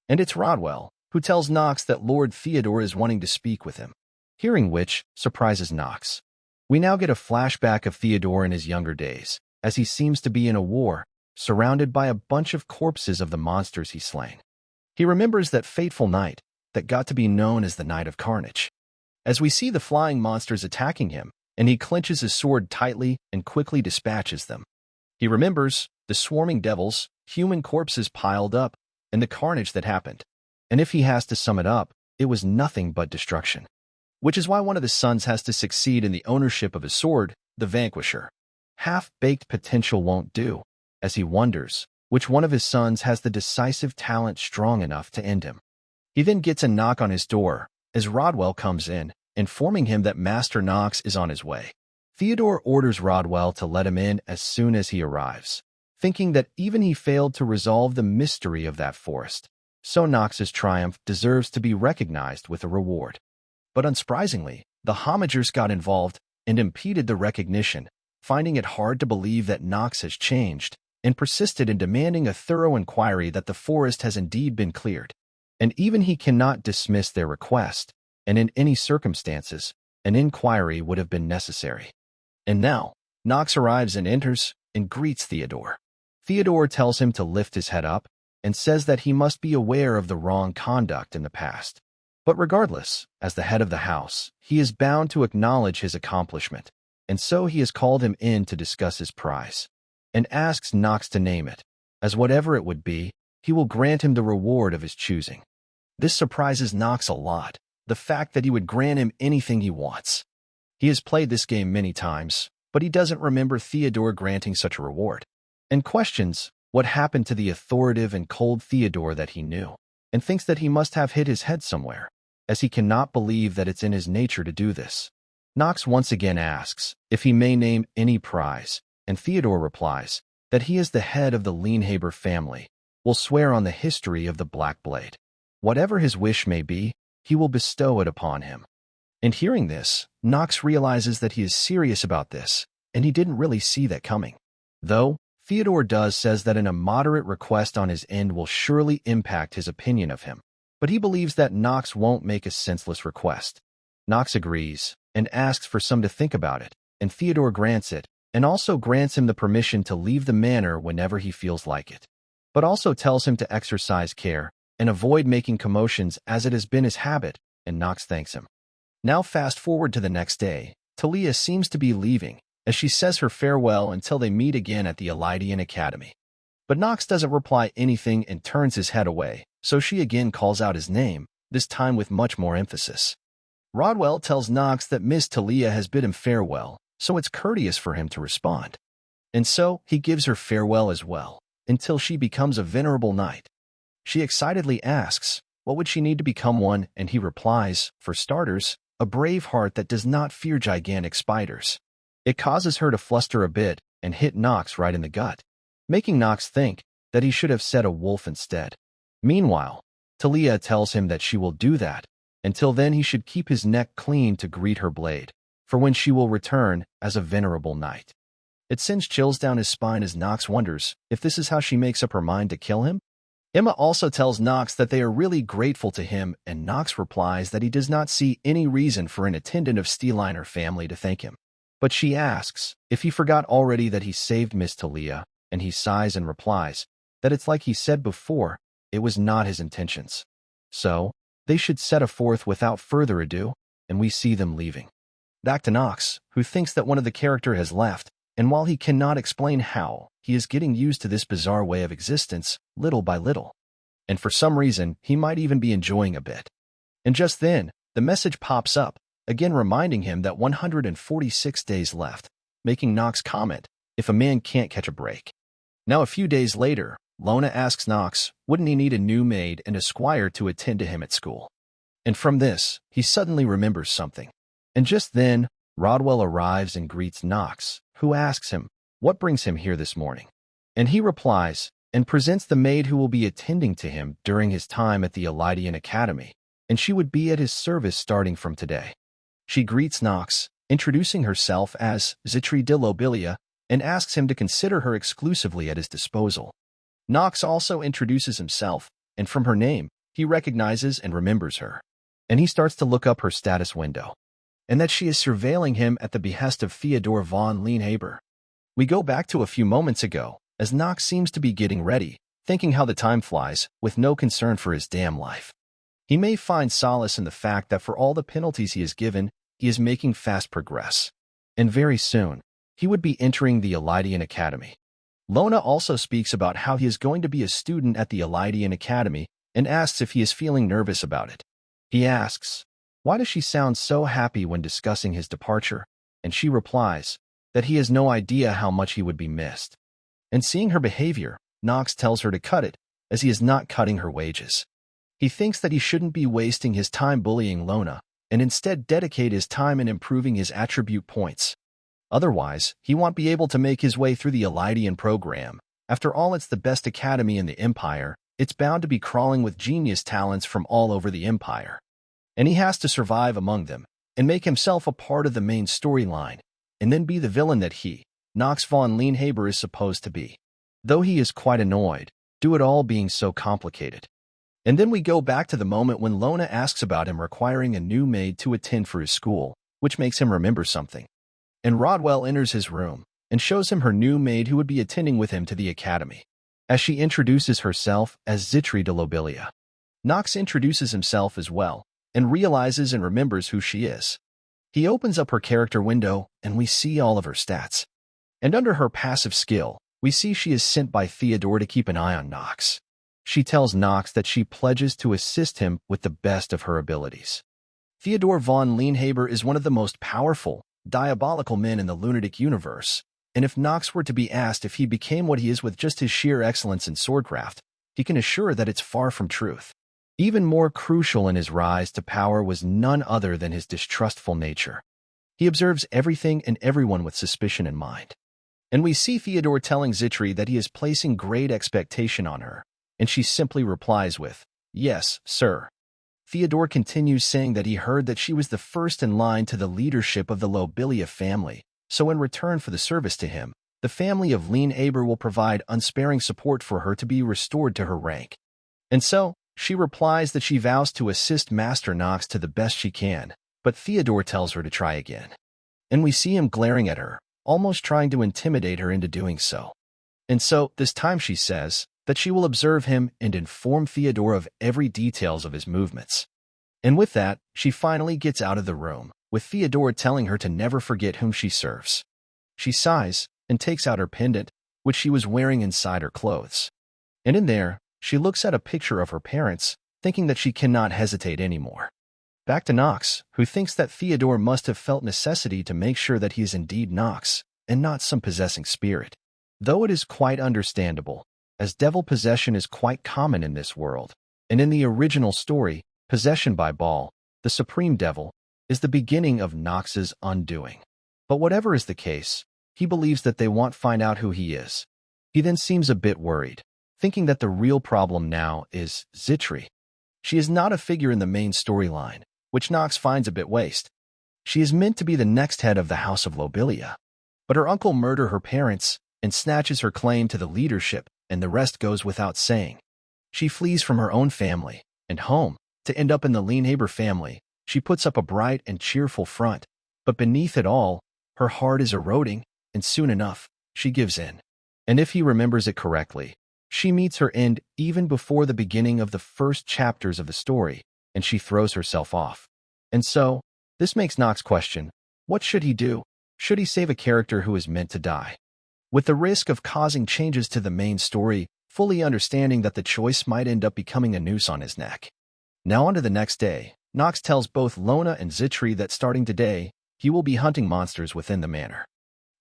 And it's Rodwell, who tells Nox that Lord Theodore is wanting to speak with him, hearing which surprises Nox. We now get a flashback of Theodore in his younger days, as he seems to be in a war, surrounded by a bunch of corpses of the monsters he's slain. He remembers that fateful night that got to be known as the Night of Carnage. As we see the flying monsters attacking him, and he clenches his sword tightly and quickly dispatches them. He remembers the swarming devils, human corpses piled up, and the carnage that happened. And if he has to sum it up, it was nothing but destruction. Which is why one of the sons has to succeed in the ownership of a sword, the Vanquisher. Half-baked potential won't do, as he wonders which one of his sons has the decisive talent strong enough to end him. He then gets a knock on his door, as Rodwell comes in, informing him that Master Nox is on his way. Theodore orders Rodwell to let him in as soon as he arrives, thinking that even he failed to resolve the mystery of that forest, so Nox's triumph deserves to be recognized with a reward. But unsurprisingly, the Homagers got involved and impeded the recognition, finding it hard to believe that Nox has changed, and persisted in demanding a thorough inquiry that the forest has indeed been cleared. And even he cannot dismiss their request, and in any circumstances, an inquiry would have been necessary. And now, Nox arrives and enters, and greets Theodore. Theodore tells him to lift his head up, and says that he must be aware of the wrong conduct in the past. But regardless, as the head of the house, he is bound to acknowledge his accomplishment, and so he has called him in to discuss his prize, and asks Nox to name it, as whatever it would be, he will grant him the reward of his choosing. This surprises Nox a lot, the fact that he would grant him anything he wants. He has played this game many times, but he doesn't remember Theodore granting such a reward, and questions what happened to the authoritative and cold Theodore that he knew, and thinks that he must have hit his head somewhere, as he cannot believe that it's in his nature to do this. Nox once again asks if he may name any prize, and Theodore replies that he is the head of the Lienhaber family, will swear on the history of the Black Blade. Whatever his wish may be, he will bestow it upon him. And hearing this, Nox realizes that he is serious about this, and he didn't really see that coming. Though, Theodore says that a moderate request on his end will surely impact his opinion of him, but he believes that Nox won't make a senseless request. Nox agrees, and asks for some to think about it, and Theodore grants it, and also grants him the permission to leave the manor whenever he feels like it, but also tells him to exercise care and avoid making commotions as it has been his habit, and Nox thanks him. Now fast forward to the next day. Talia seems to be leaving, as she says her farewell until they meet again at the Elydian Academy. But Nox doesn't reply anything and turns his head away, so she again calls out his name, this time with much more emphasis. Rodwell tells Nox that Miss Talia has bid him farewell, so it's courteous for him to respond. And so he gives her farewell as well, until she becomes a venerable knight. She excitedly asks, what would she need to become one, and he replies, for starters, a brave heart that does not fear gigantic spiders. It causes her to fluster a bit and hit Nox right in the gut, making Nox think that he should have said a wolf instead. Meanwhile, Talia tells him that she will do that. Until then he should keep his neck clean to greet her blade, for when she will return as a venerable knight. It sends chills down his spine as Nox wonders if this is how she makes up her mind to kill him. Emma also tells Nox that they are really grateful to him, and Nox replies that he does not see any reason for an attendant of Steeliner family to thank him. But she asks if he forgot already that he saved Miss Talia, and he sighs and replies that it's like he said before, it was not his intentions. So, they should set forth without further ado, and we see them leaving. Back to Nox, who thinks that one of the character has left, and while he cannot explain how, he is getting used to this bizarre way of existence, little by little. And for some reason, he might even be enjoying a bit. And just then, the message pops up, again reminding him that 146 days left, making Nox comment, if a man can't catch a break. Now a few days later, Lona asks Nox, wouldn't he need a new maid and a squire to attend to him at school? And from this, he suddenly remembers something. And just then, Rodwell arrives and greets Nox, who asks him, what brings him here this morning? And he replies, and presents the maid who will be attending to him during his time at the Elydian Academy, and she would be at his service starting from today. She greets Nox, introducing herself as Zitri de Lobelia, and asks him to consider her exclusively at his disposal. Nox also introduces himself, and from her name, he recognizes and remembers her. And he starts to look up her status window, and that she is surveilling him at the behest of Theodore von Lienhaber. We go back to a few moments ago, as Nox seems to be getting ready, thinking how the time flies, with no concern for his damn life. He may find solace in the fact that for all the penalties he is given, he is making fast progress. And very soon, he would be entering the Elydian Academy. Lona also speaks about how he is going to be a student at the Elydian Academy and asks if he is feeling nervous about it. He asks, why does she sound so happy when discussing his departure? And she replies that he has no idea how much he would be missed. And seeing her behavior, Nox tells her to cut it, as he is not cutting her wages. He thinks that he shouldn't be wasting his time bullying Lona, and instead dedicate his time in improving his attribute points. Otherwise, he won't be able to make his way through the Elydian program. After all, it's the best academy in the Empire. It's bound to be crawling with genius talents from all over the Empire. And he has to survive among them, and make himself a part of the main storyline, and then be the villain that he, Nox von Lienhaber, is supposed to be. Though he is quite annoyed, due it all being so complicated. And then we go back to the moment when Lona asks about him requiring a new maid to attend for his school, which makes him remember something. And Rodwell enters his room, and shows him her new maid who would be attending with him to the academy, as she introduces herself as Zitri de Lobelia. Nox introduces himself as well, and realizes and remembers who she is. He opens up her character window, and we see all of her stats. And under her passive skill, we see she is sent by Theodore to keep an eye on Nox. She tells Nox that she pledges to assist him with the best of her abilities. Theodore von Lienhaber is one of the most powerful, diabolical men in the lunatic universe, and if Nox were to be asked if he became what he is with just his sheer excellence in swordcraft, he can assure that it's far from truth. Even more crucial in his rise to power was none other than his distrustful nature. He observes everything and everyone with suspicion in mind. And we see Theodore telling Zitri that he is placing great expectation on her, and she simply replies with, yes, sir. Theodore continues saying that he heard that she was the first in line to the leadership of the Lobelia family, so in return for the service to him, the family of Lienhaber will provide unsparing support for her to be restored to her rank. And so, she replies that she vows to assist Master Nox to the best she can, but Theodore tells her to try again. And we see him glaring at her, almost trying to intimidate her into doing so. And so, this time she says that she will observe him and inform Theodore of every details of his movements. And with that, she finally gets out of the room, with Theodore telling her to never forget whom she serves. She sighs and takes out her pendant, which she was wearing inside her clothes. And in there, she looks at a picture of her parents, thinking that she cannot hesitate anymore. Back to Nox, who thinks that Theodore must have felt necessity to make sure that he is indeed Nox, and not some possessing spirit. Though it is quite understandable, as devil possession is quite common in this world, and in the original story, possession by Baal, the supreme devil, is the beginning of Nox's undoing. But whatever is the case, he believes that they won't find out who he is. He then seems a bit worried, thinking that the real problem now is Zitri. She is not a figure in the main storyline, which Nox finds a bit waste. She is meant to be the next head of the House of Lobelia. But her uncle murders her parents and snatches her claim to the leadership, and the rest goes without saying. She flees from her own family and home to end up in the Lienhaber family. She puts up a bright and cheerful front, but beneath it all, her heart is eroding, and soon enough, she gives in. And if he remembers it correctly, she meets her end even before the beginning of the first chapters of the story, and she throws herself off. And so, this makes Nox question, what should he do? Should he save a character who is meant to die? With the risk of causing changes to the main story, fully understanding that the choice might end up becoming a noose on his neck. Now on to the next day, Nox tells both Lona and Zitri that starting today, he will be hunting monsters within the manor.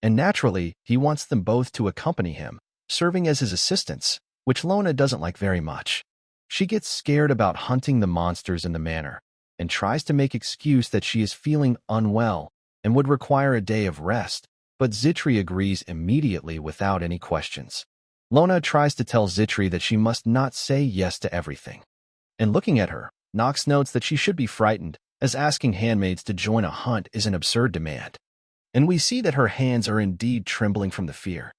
And naturally, he wants them both to accompany him, serving as his assistants, which Lona doesn't like very much. She gets scared about hunting the monsters in the manor, and tries to make excuse that she is feeling unwell and would require a day of rest, but Zitri agrees immediately without any questions. Lona tries to tell Zitri that she must not say yes to everything. And looking at her, Nox notes that she should be frightened, as asking handmaids to join a hunt is an absurd demand. And we see that her hands are indeed trembling from the fear.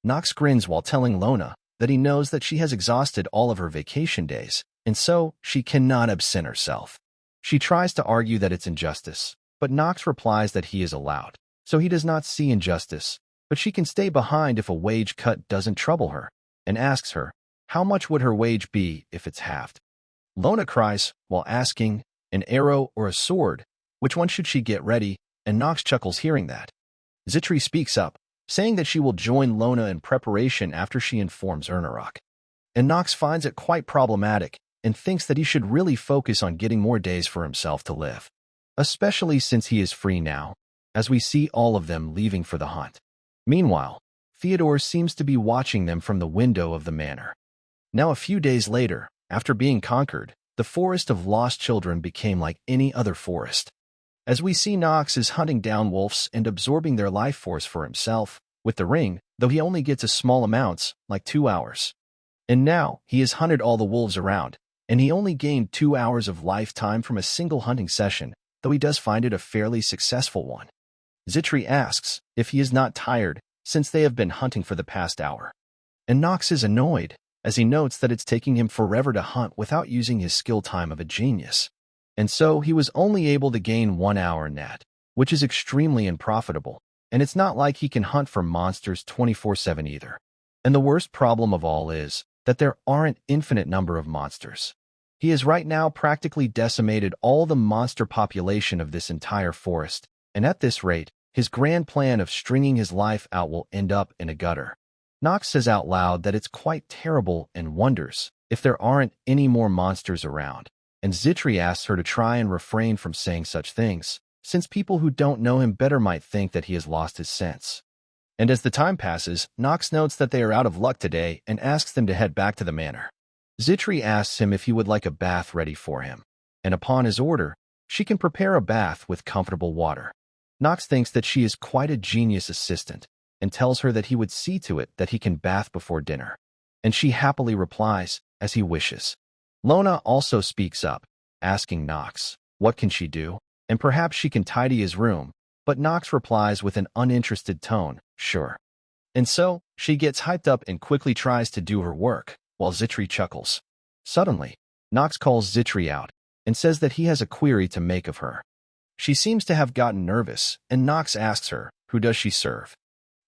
Nox grins while telling Lona that he knows that she has exhausted all of her vacation days, and so she cannot absent herself. She tries to argue that it's injustice, but Nox replies that he is allowed, so he does not see injustice, but she can stay behind if a wage cut doesn't trouble her, and asks her, how much would her wage be if it's halved? Lona cries while asking, an arrow or a sword, which one should she get ready, and Nox chuckles hearing that. Zitri speaks up, saying that she will join Lona in preparation after she informs Ernarok. And Nox finds it quite problematic and thinks that he should really focus on getting more days for himself to live, especially since he is free now, as we see all of them leaving for the hunt. Meanwhile, Theodore seems to be watching them from the window of the manor. Now a few days later, after being conquered, the forest of lost children became like any other forest. As we see Nox is hunting down wolves and absorbing their life force for himself, with the ring, though he only gets a small amounts, like 2 hours. And now, he has hunted all the wolves around, and he only gained 2 hours of lifetime from a single hunting session, though he does find it a fairly successful one. Zitri asks if he is not tired, since they have been hunting for the past hour. And Nox is annoyed, as he notes that it's taking him forever to hunt without using his skill time of a genius. And so he was only able to gain 1 hour in that, which is extremely unprofitable, and it's not like he can hunt for monsters 24/7 either. And the worst problem of all is that there aren't infinite number of monsters. He has right now practically decimated all the monster population of this entire forest, and at this rate, his grand plan of stringing his life out will end up in a gutter. Nox says out loud that it's quite terrible and wonders if there aren't any more monsters around, and Zitri asks her to try and refrain from saying such things, since people who don't know him better might think that he has lost his sense. And as the time passes, Nox notes that they are out of luck today and asks them to head back to the manor. Zitri asks him if he would like a bath ready for him, and upon his order, she can prepare a bath with comfortable water. Nox thinks that she is quite a genius assistant, and tells her that he would see to it that he can bath before dinner. And she happily replies, as he wishes. Lona also speaks up, asking Nox, what can she do? And perhaps she can tidy his room, but Nox replies with an uninterested tone, sure. And so, she gets hyped up and quickly tries to do her work, while Zitri chuckles. Suddenly, Nox calls Zitri out, and says that he has a query to make of her. She seems to have gotten nervous, and Nox asks her, who does she serve?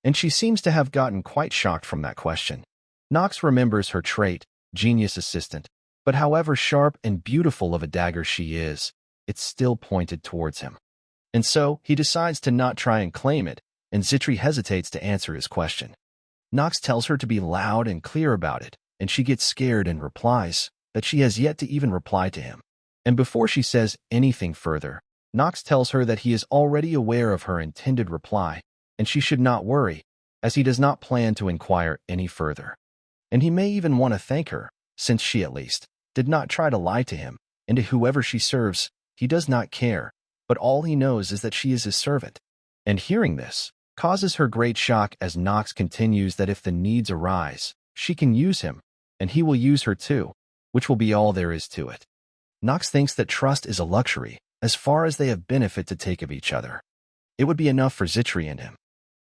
And she seems to have gotten quite shocked from that question. Nox remembers her trait, genius assistant, but however sharp and beautiful of a dagger she is, it's still pointed towards him. And so, he decides to not try and claim it, and Zitri hesitates to answer his question. Nox tells her to be loud and clear about it, and she gets scared and replies that she has yet to even reply to him. And before she says anything further, Nox tells her that he is already aware of her intended reply, and she should not worry, as he does not plan to inquire any further. And he may even want to thank her, since she, at least, did not try to lie to him, and to whoever she serves, he does not care, but all he knows is that she is his servant. And hearing this causes her great shock as Nox continues that if the needs arise, she can use him, and he will use her too, which will be all there is to it. Nox thinks that trust is a luxury, as far as they have benefit to take of each other. It would be enough for Zitri and him.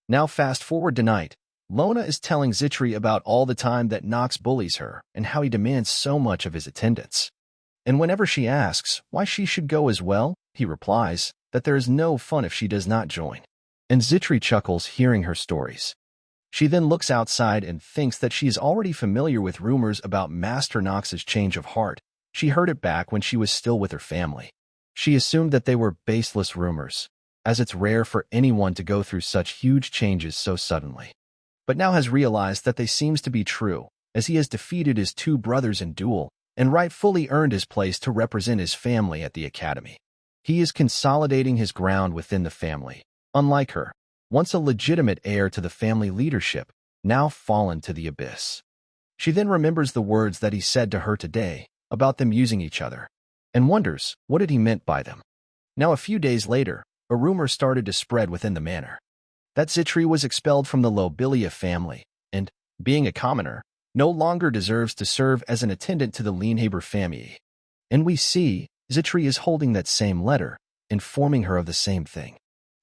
Now fast forward to night. Lona is telling Zitri about all the time that Nox bullies her and how he demands so much of his attendance. And whenever she asks why she should go as well, he replies that there is no fun if she does not join. And Zitri chuckles hearing her stories. She then looks outside and thinks that she is already familiar with rumors about Master Nox's change of heart. She heard it back when she was still with her family. She assumed that they were baseless rumors, as it's rare for anyone to go through such huge changes so suddenly. But now has realized that they seems to be true, as he has defeated his two brothers in duel and rightfully earned his place to represent his family at the academy. He is consolidating his ground within the family, unlike her, once a legitimate heir to the family leadership, now fallen to the abyss. She then remembers the words that he said to her today about them using each other, and wonders what he meant by them. Now a few days later, a rumor started to spread within the manor that Zitri was expelled from the Lobelia family and, being a commoner, no longer deserves to serve as an attendant to the Lienhaber family. And we see Zitri is holding that same letter, informing her of the same thing.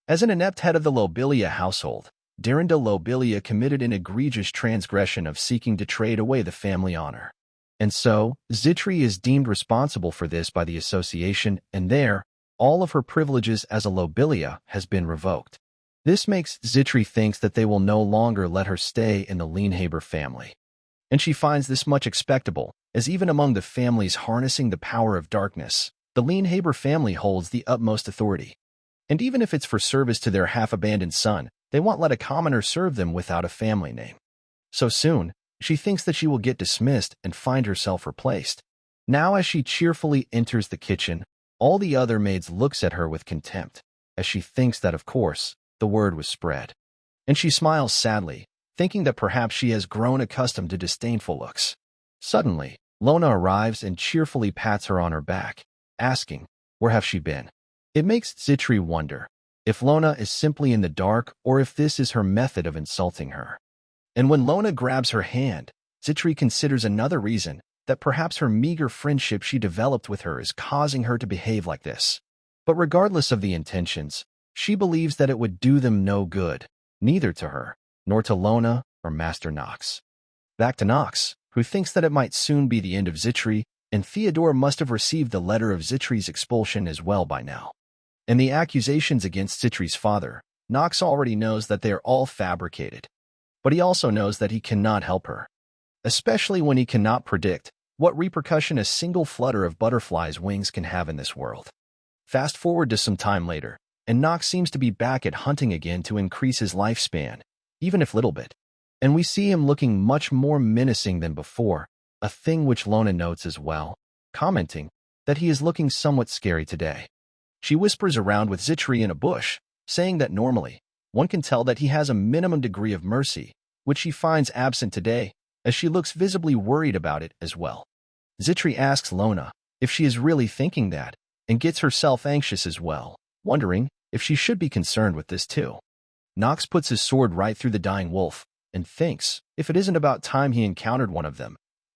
As an inept head of the Lobelia household, Darren de Lobelia committed an egregious transgression of seeking to trade away the family honor. And so, Zitri is deemed responsible for this by the association, and there, all of her privileges as a Lobelia has been revoked. This makes Zitri thinks that they will no longer let her stay in the Lienhaber family. And she finds this much expectable, as even among the families harnessing the power of darkness, the Lienhaber family holds the utmost authority. And even if it's for service to their half-abandoned son, they won't let a commoner serve them without a family name. So soon, she thinks that she will get dismissed and find herself replaced. Now as she cheerfully enters the kitchen, all the other maids looks at her with contempt, as she thinks that, of course, the word was spread. And she smiles sadly, thinking that perhaps she has grown accustomed to disdainful looks. Suddenly, Lona arrives and cheerfully pats her on her back, asking, where have she been? It makes Zitri wonder if Lona is simply in the dark or if this is her method of insulting her. And when Lona grabs her hand, Zitri considers another reason that perhaps her meager friendship she developed with her is causing her to behave like this. But regardless of the intentions, she believes that it would do them no good, neither to her, nor to Lona or Master Nox. Back to Nox, who thinks that it might soon be the end of Zitri, and Theodore must have received the letter of Zitri's expulsion as well by now. And the accusations against Zitri's father, Nox already knows that they are all fabricated. But he also knows that he cannot help her, especially when he cannot predict what repercussion a single flutter of butterflies' wings can have in this world. Fast forward to some time later, and Nox seems to be back at hunting again to increase his lifespan, even if little bit. And we see him looking much more menacing than before, a thing which Lona notes as well, commenting that he is looking somewhat scary today. She whispers around with Zitri in a bush, saying that normally, one can tell that he has a minimum degree of mercy, which she finds absent today, as she looks visibly worried about it as well. Zitri asks Lona if she is really thinking that, and gets herself anxious as well, wondering if she should be concerned with this too. Nox puts his sword right through the dying wolf, and thinks if it isn't about time he encountered one of them,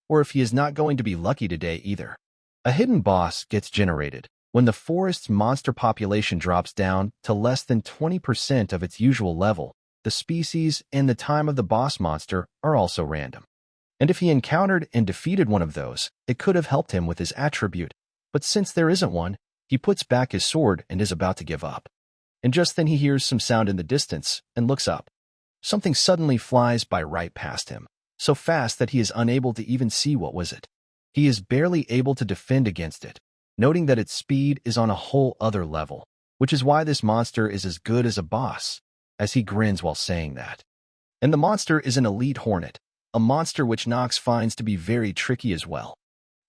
or if he is not going to be lucky today either. A hidden boss gets generated when the forest's monster population drops down to less than 20% of its usual level. The species and the time of the boss monster are also random. And if he encountered and defeated one of those, it could have helped him with his attribute. But since there isn't one, he puts back his sword and is about to give up. And just then he hears some sound in the distance and looks up. Something suddenly flies by right past him, so fast that he is unable to even see what was it. He is barely able to defend against it, noting that its speed is on a whole other level, which is why this monster is as good as a boss, as he grins while saying that. And the monster is an elite hornet, a monster which Nox finds to be very tricky as well.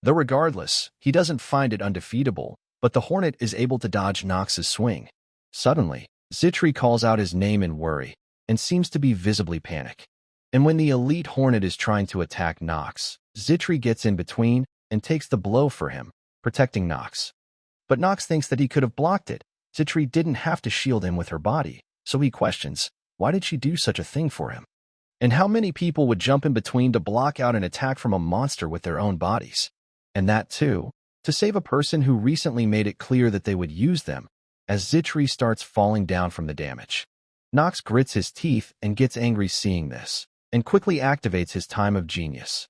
Though regardless, he doesn't find it undefeatable, but the hornet is able to dodge Nox's swing. Suddenly, Zitri calls out his name in worry, and seems to be visibly panicked. And when the elite hornet is trying to attack Nox, Zitri gets in between and takes the blow for him, protecting Nox. But Nox thinks that he could have blocked it. Zitri didn't have to shield him with her body, so he questions, why did she do such a thing for him? And how many people would jump in between to block out an attack from a monster with their own bodies? And that too, to save a person who recently made it clear that they would use them, as Zitri starts falling down from the damage. Nox grits his teeth and gets angry seeing this, and quickly activates his time of genius.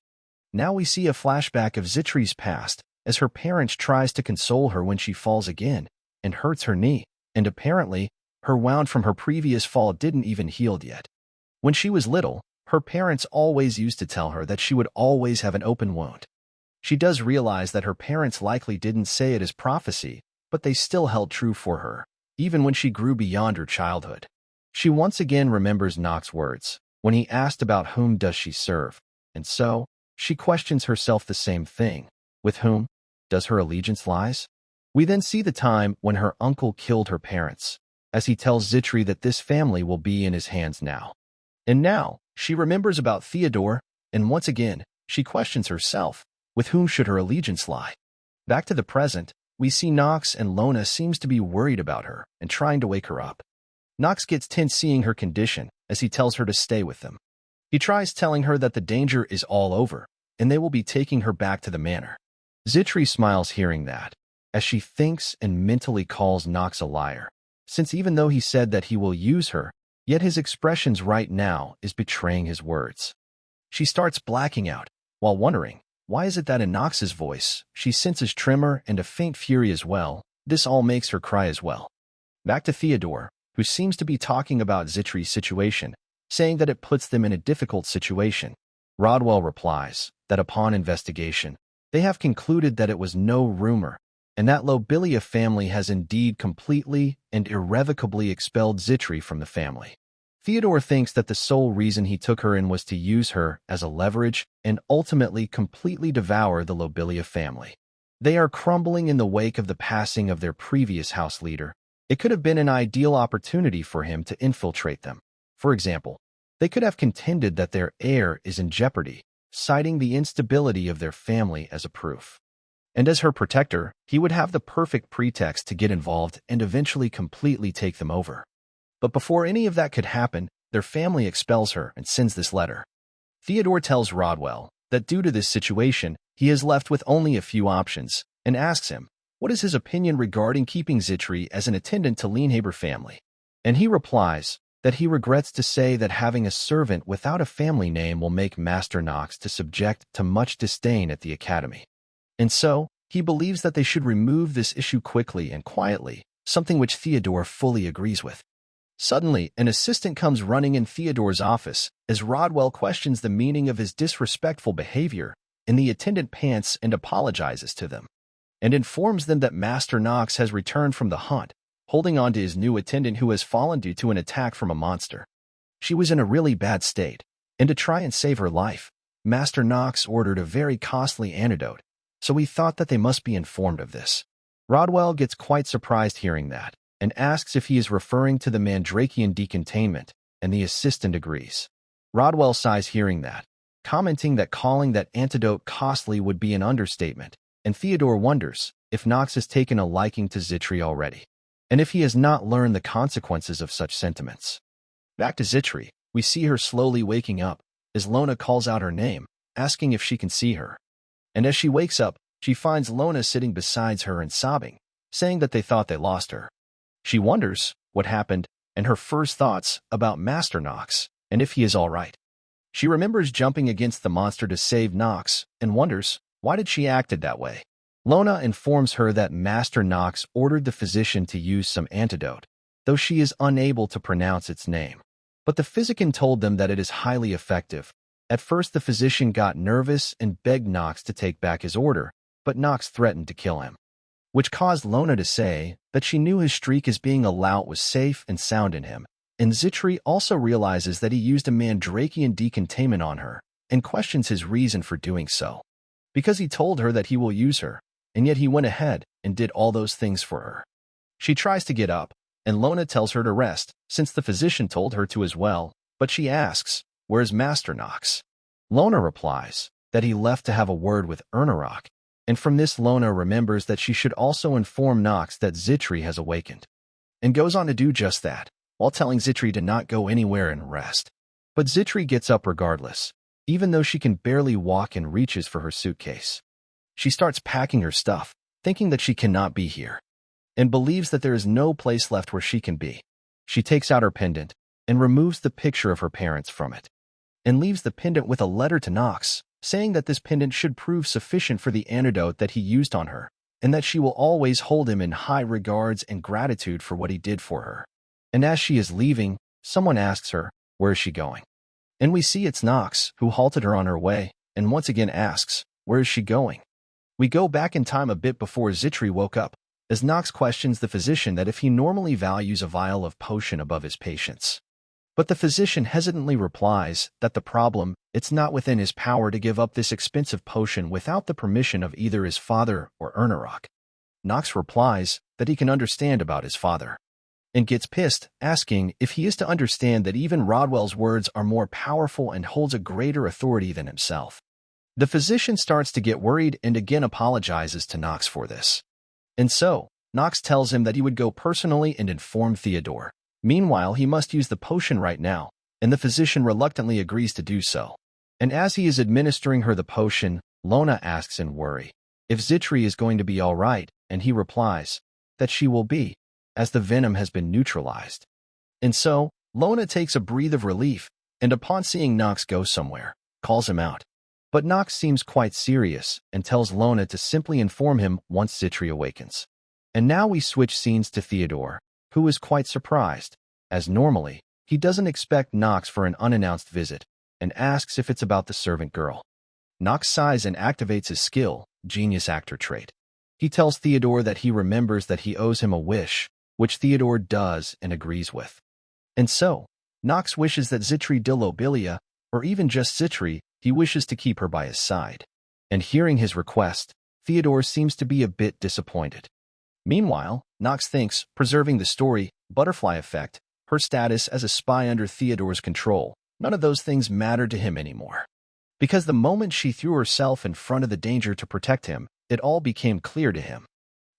Now we see a flashback of Zitri's past, as her parent tries to console her when she falls again, and hurts her knee, and apparently, her wound from her previous fall didn't even healed yet. When she was little, her parents always used to tell her that she would always have an open wound. She does realize that her parents likely didn't say it as prophecy, but they still held true for her, even when she grew beyond her childhood. She once again remembers Nox's words, when he asked about whom does she serve, and so, she questions herself the same thing. With whom does her allegiance lies? We then see the time when her uncle killed her parents, as he tells Zitri that this family will be in his hands now. And now, she remembers about Theodore, and once again, she questions herself, with whom should her allegiance lie? Back to the present, we see Nox and Lona seems to be worried about her and trying to wake her up. Nox gets tense seeing her condition as he tells her to stay with them. He tries telling her that the danger is all over, and they will be taking her back to the manor. Zitri smiles hearing that, as she thinks and mentally calls Nox a liar, since even though he said that he will use her, yet his expressions right now is betraying his words. She starts blacking out, while wondering, why is it that in Nox's voice, she senses tremor and a faint fury as well? This all makes her cry as well. Back to Theodore, who seems to be talking about Zitri's situation, saying that it puts them in a difficult situation. Rodwell replies that upon investigation, they have concluded that it was no rumor, and that Lobelia family has indeed completely and irrevocably expelled Zitri from the family. Theodore thinks that the sole reason he took her in was to use her as a leverage and ultimately completely devour the Lobelia family. They are crumbling in the wake of the passing of their previous house leader. It could have been an ideal opportunity for him to infiltrate them. For example, they could have contended that their heir is in jeopardy, citing the instability of their family as a proof. And as her protector, he would have the perfect pretext to get involved and eventually completely take them over. But before any of that could happen, their family expels her and sends this letter. Theodore tells Rodwell that due to this situation, he is left with only a few options, and asks him, what is his opinion regarding keeping Zitri as an attendant to Lienhaber family? And he replies that he regrets to say that having a servant without a family name will make Master Nox to subject to much disdain at the academy. And so, he believes that they should remove this issue quickly and quietly, something which Theodore fully agrees with. Suddenly, an assistant comes running in Theodore's office as Rodwell questions the meaning of his disrespectful behavior, and the attendant pants and apologizes to them, and informs them that Master Nox has returned from the hunt, holding on to his new attendant who has fallen due to an attack from a monster. She was in a really bad state, and to try and save her life, Master Nox ordered a very costly antidote, so we thought that they must be informed of this. Rodwell gets quite surprised hearing that, and asks if he is referring to the Mandrakian decontainment, and the assistant agrees. Rodwell sighs hearing that, commenting that calling that antidote costly would be an understatement, and Theodore wonders if Nox has taken a liking to Zitri already, and if he has not learned the consequences of such sentiments. Back to Zitri, we see her slowly waking up, as Lona calls out her name, asking if she can see her. And as she wakes up, she finds Lona sitting beside her and sobbing, saying that they thought they lost her. She wonders what happened and her first thoughts about Master Nox and if he is all right. She remembers jumping against the monster to save Nox and wonders why did she acted that way. Lona informs her that Master Nox ordered the physician to use some antidote, though she is unable to pronounce its name. But the physician told them that it is highly effective. At first the physician got nervous and begged Nox to take back his order, but Nox threatened to kill him, which caused Lona to say that she knew his streak as being a lout was safe and sound in him, and Zitri also realizes that he used a Mandrakian decontainment on her, and questions his reason for doing so. Because he told her that he will use her, and yet he went ahead and did all those things for her. She tries to get up, and Lona tells her to rest, since the physician told her to as well, but she asks, where's Master Nox? Lona replies that he left to have a word with Ernarok, and from this Lona remembers that she should also inform Nox that Zitri has awakened, and goes on to do just that, while telling Zitri to not go anywhere and rest. But Zitri gets up regardless, even though she can barely walk and reaches for her suitcase. She starts packing her stuff, thinking that she cannot be here, and believes that there is no place left where she can be. She takes out her pendant and removes the picture of her parents from it, and leaves the pendant with a letter to Nox, saying that this pendant should prove sufficient for the antidote that he used on her, and that she will always hold him in high regards and gratitude for what he did for her. And as she is leaving, someone asks her, where is she going? And we see it's Nox, who halted her on her way, and once again asks, where is she going? We go back in time a bit before Zitri woke up, as Nox questions the physician that if he normally values a vial of potion above his patients. But the physician hesitantly replies that the problem, it's not within his power to give up this expensive potion without the permission of either his father or Ernarok. Nox replies that he can understand about his father, and gets pissed, asking if he is to understand that even Rodwell's words are more powerful and holds a greater authority than himself. The physician starts to get worried and again apologizes to Nox for this. And so, Nox tells him that he would go personally and inform Theodore. Meanwhile, he must use the potion right now, and the physician reluctantly agrees to do so. And as he is administering her the potion, Lona asks in worry if Zitri is going to be all right, and he replies that she will be, as the venom has been neutralized. And so, Lona takes a breath of relief, and upon seeing Nox go somewhere, calls him out. But Nox seems quite serious and tells Lona to simply inform him once Zitri awakens. And now we switch scenes to Theodore, who is quite surprised, as normally, he doesn't expect Nox for an unannounced visit, and asks if it's about the servant girl. Nox sighs and activates his skill, genius actor trait. He tells Theodore that he remembers that he owes him a wish, which Theodore does and agrees with. And so, Nox wishes that Zitri de Lobelia, or even just Zitri, he wishes to keep her by his side. And hearing his request, Theodore seems to be a bit disappointed. Meanwhile, Nox thinks, preserving the story, butterfly effect, her status as a spy under Theodore's control, none of those things matter to him anymore. Because the moment she threw herself in front of the danger to protect him, it all became clear to him.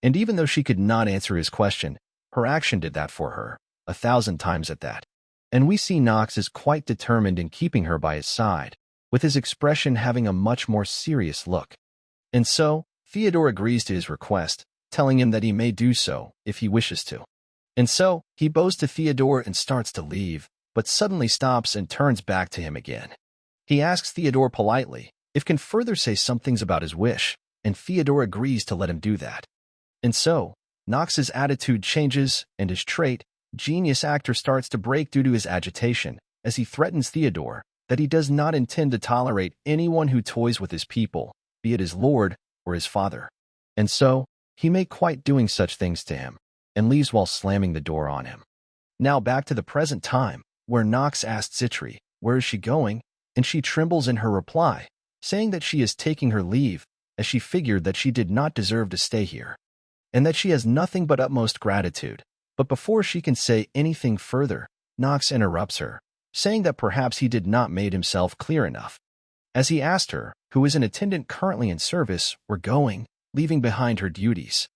And even though she could not answer his question, her action did that for her, 1,000 times at that. And we see Nox is quite determined in keeping her by his side, with his expression having a much more serious look. And so, Theodore agrees to his request, telling him that he may do so if he wishes to. And so, he bows to Theodore and starts to leave, but suddenly stops and turns back to him again. He asks Theodore politely if can further say some things about his wish, and Theodore agrees to let him do that. And so, Nox's attitude changes, and his trait, genius actor, starts to break due to his agitation, as he threatens Theodore that he does not intend to tolerate anyone who toys with his people, be it his lord or his father. And so, he may quite doing such things to him, and leaves while slamming the door on him. Now back to the present time, where Nox asks Zitri, where is she going? And she trembles in her reply, saying that she is taking her leave, as she figured that she did not deserve to stay here, and that she has nothing but utmost gratitude. But before she can say anything further, Nox interrupts her, saying that perhaps he did not make himself clear enough, as he asked her, who is an attendant currently in service, where going, leaving behind her duties.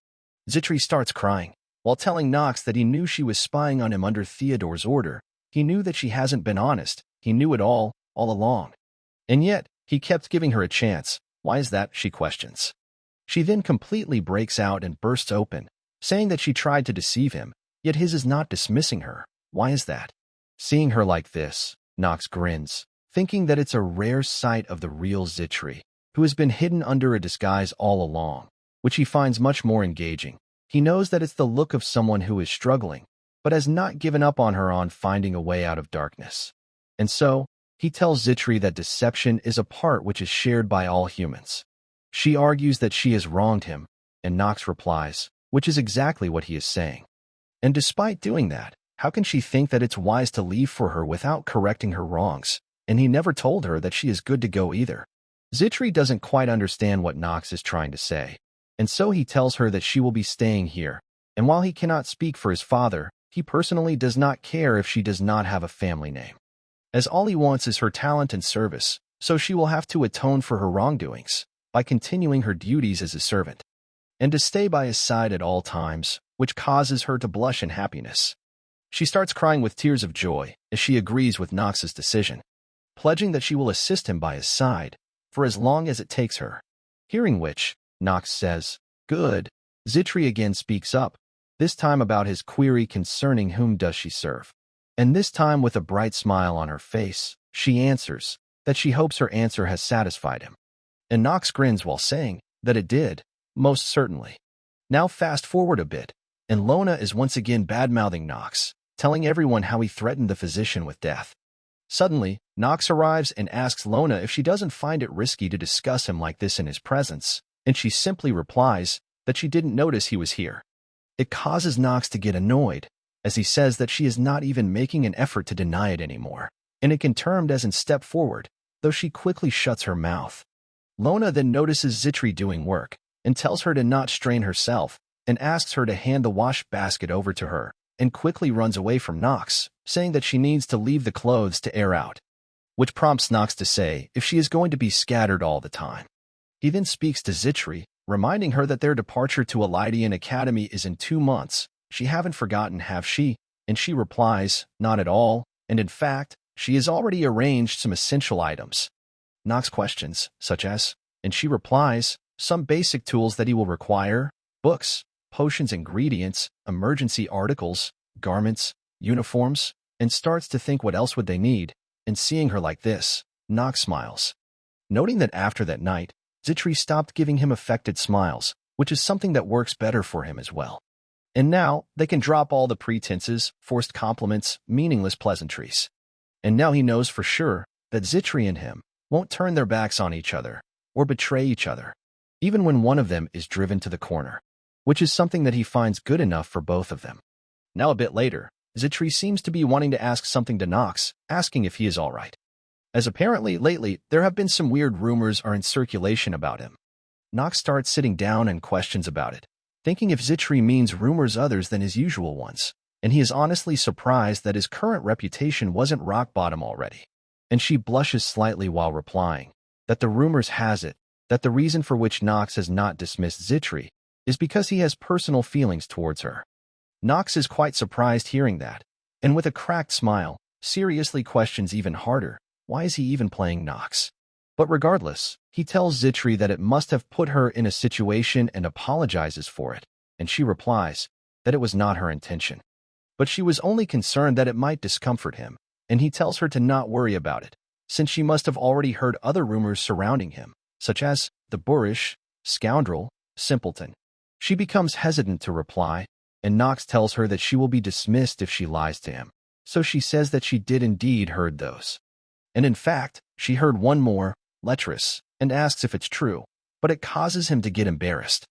Zitri starts crying, while telling Nox that he knew she was spying on him under Theodore's order. He knew that she hasn't been honest, he knew it all along. And yet, he kept giving her a chance. Why is that, she questions. She then completely breaks out and bursts open, saying that she tried to deceive him, yet his is not dismissing her. Why is that? Seeing her like this, Nox grins, thinking that it's a rare sight of the real Zitri, who has been hidden under a disguise all along, which he finds much more engaging. He knows that it's the look of someone who is struggling, but has not given up on her on finding a way out of darkness. And so, he tells Zitri that deception is a part which is shared by all humans. She argues that she has wronged him, and Nox replies, which is exactly what he is saying. And despite doing that, how can she think that it's wise to leave for her without correcting her wrongs? And he never told her that she is good to go either. Zitri doesn't quite understand what Nox is trying to say, and so he tells her that she will be staying here, and while he cannot speak for his father, he personally does not care if she does not have a family name, as all he wants is her talent and service, so she will have to atone for her wrongdoings by continuing her duties as a servant, and to stay by his side at all times, which causes her to blush in happiness. She starts crying with tears of joy as she agrees with Nox's decision, pledging that she will assist him by his side for as long as it takes her. Hearing which, Nox says, "Good," Zitri again speaks up, this time about his query concerning whom does she serve. And this time with a bright smile on her face, she answers that she hopes her answer has satisfied him. And Nox grins while saying that it did, most certainly. Now fast forward a bit, and Lona is once again bad-mouthing Nox, telling everyone how he threatened the physician with death. Suddenly, Nox arrives and asks Lona if she doesn't find it risky to discuss him like this in his presence, and she simply replies that she didn't notice he was here. It causes Nox to get annoyed, as he says that she is not even making an effort to deny it anymore, and it can termed as in step forward, though she quickly shuts her mouth. Lona then notices Zitri doing work, and tells her to not strain herself, and asks her to hand the wash basket over to her, and quickly runs away from Nox, saying that she needs to leave the clothes to air out, which prompts Nox to say if she is going to be scattered all the time. He then speaks to Zitri, reminding her that their departure to Elydian Academy is in 2 months. She haven't forgotten, have she? And she replies, not at all, and in fact, she has already arranged some essential items. Nox questions, such as, and she replies, some basic tools that he will require, books, potions, ingredients, emergency articles, garments, uniforms, and starts to think what else would they need, and seeing her like this, Nox smiles. Noting that after that night, Zitri stopped giving him affected smiles, which is something that works better for him as well. And now, they can drop all the pretenses, forced compliments, meaningless pleasantries. And now he knows for sure that Zitri and him won't turn their backs on each other, or betray each other, even when one of them is driven to the corner, which is something that he finds good enough for both of them. Now a bit later, Zitri seems to be wanting to ask something to Nox, asking if he is all right. As apparently lately there have been some weird rumors are in circulation about him. Nox starts sitting down and questions about it, thinking if Zitri means rumors others than his usual ones, and he is honestly surprised that his current reputation wasn't rock bottom already. And she blushes slightly while replying that the rumors has it that the reason for which Nox has not dismissed Zitri is because he has personal feelings towards her. Nox is quite surprised hearing that, and with a cracked smile, seriously questions even harder, why is he even playing Nox? But regardless, he tells Zitri that it must have put her in a situation and apologizes for it, and she replies that it was not her intention. But she was only concerned that it might discomfort him, and he tells her to not worry about it, since she must have already heard other rumors surrounding him, such as the boorish, scoundrel, simpleton. She becomes hesitant to reply, and Nox tells her that she will be dismissed if she lies to him, so she says that she did indeed heard those. And in fact, she heard one more, lecherous, and asks if it's true, but it causes him to get embarrassed.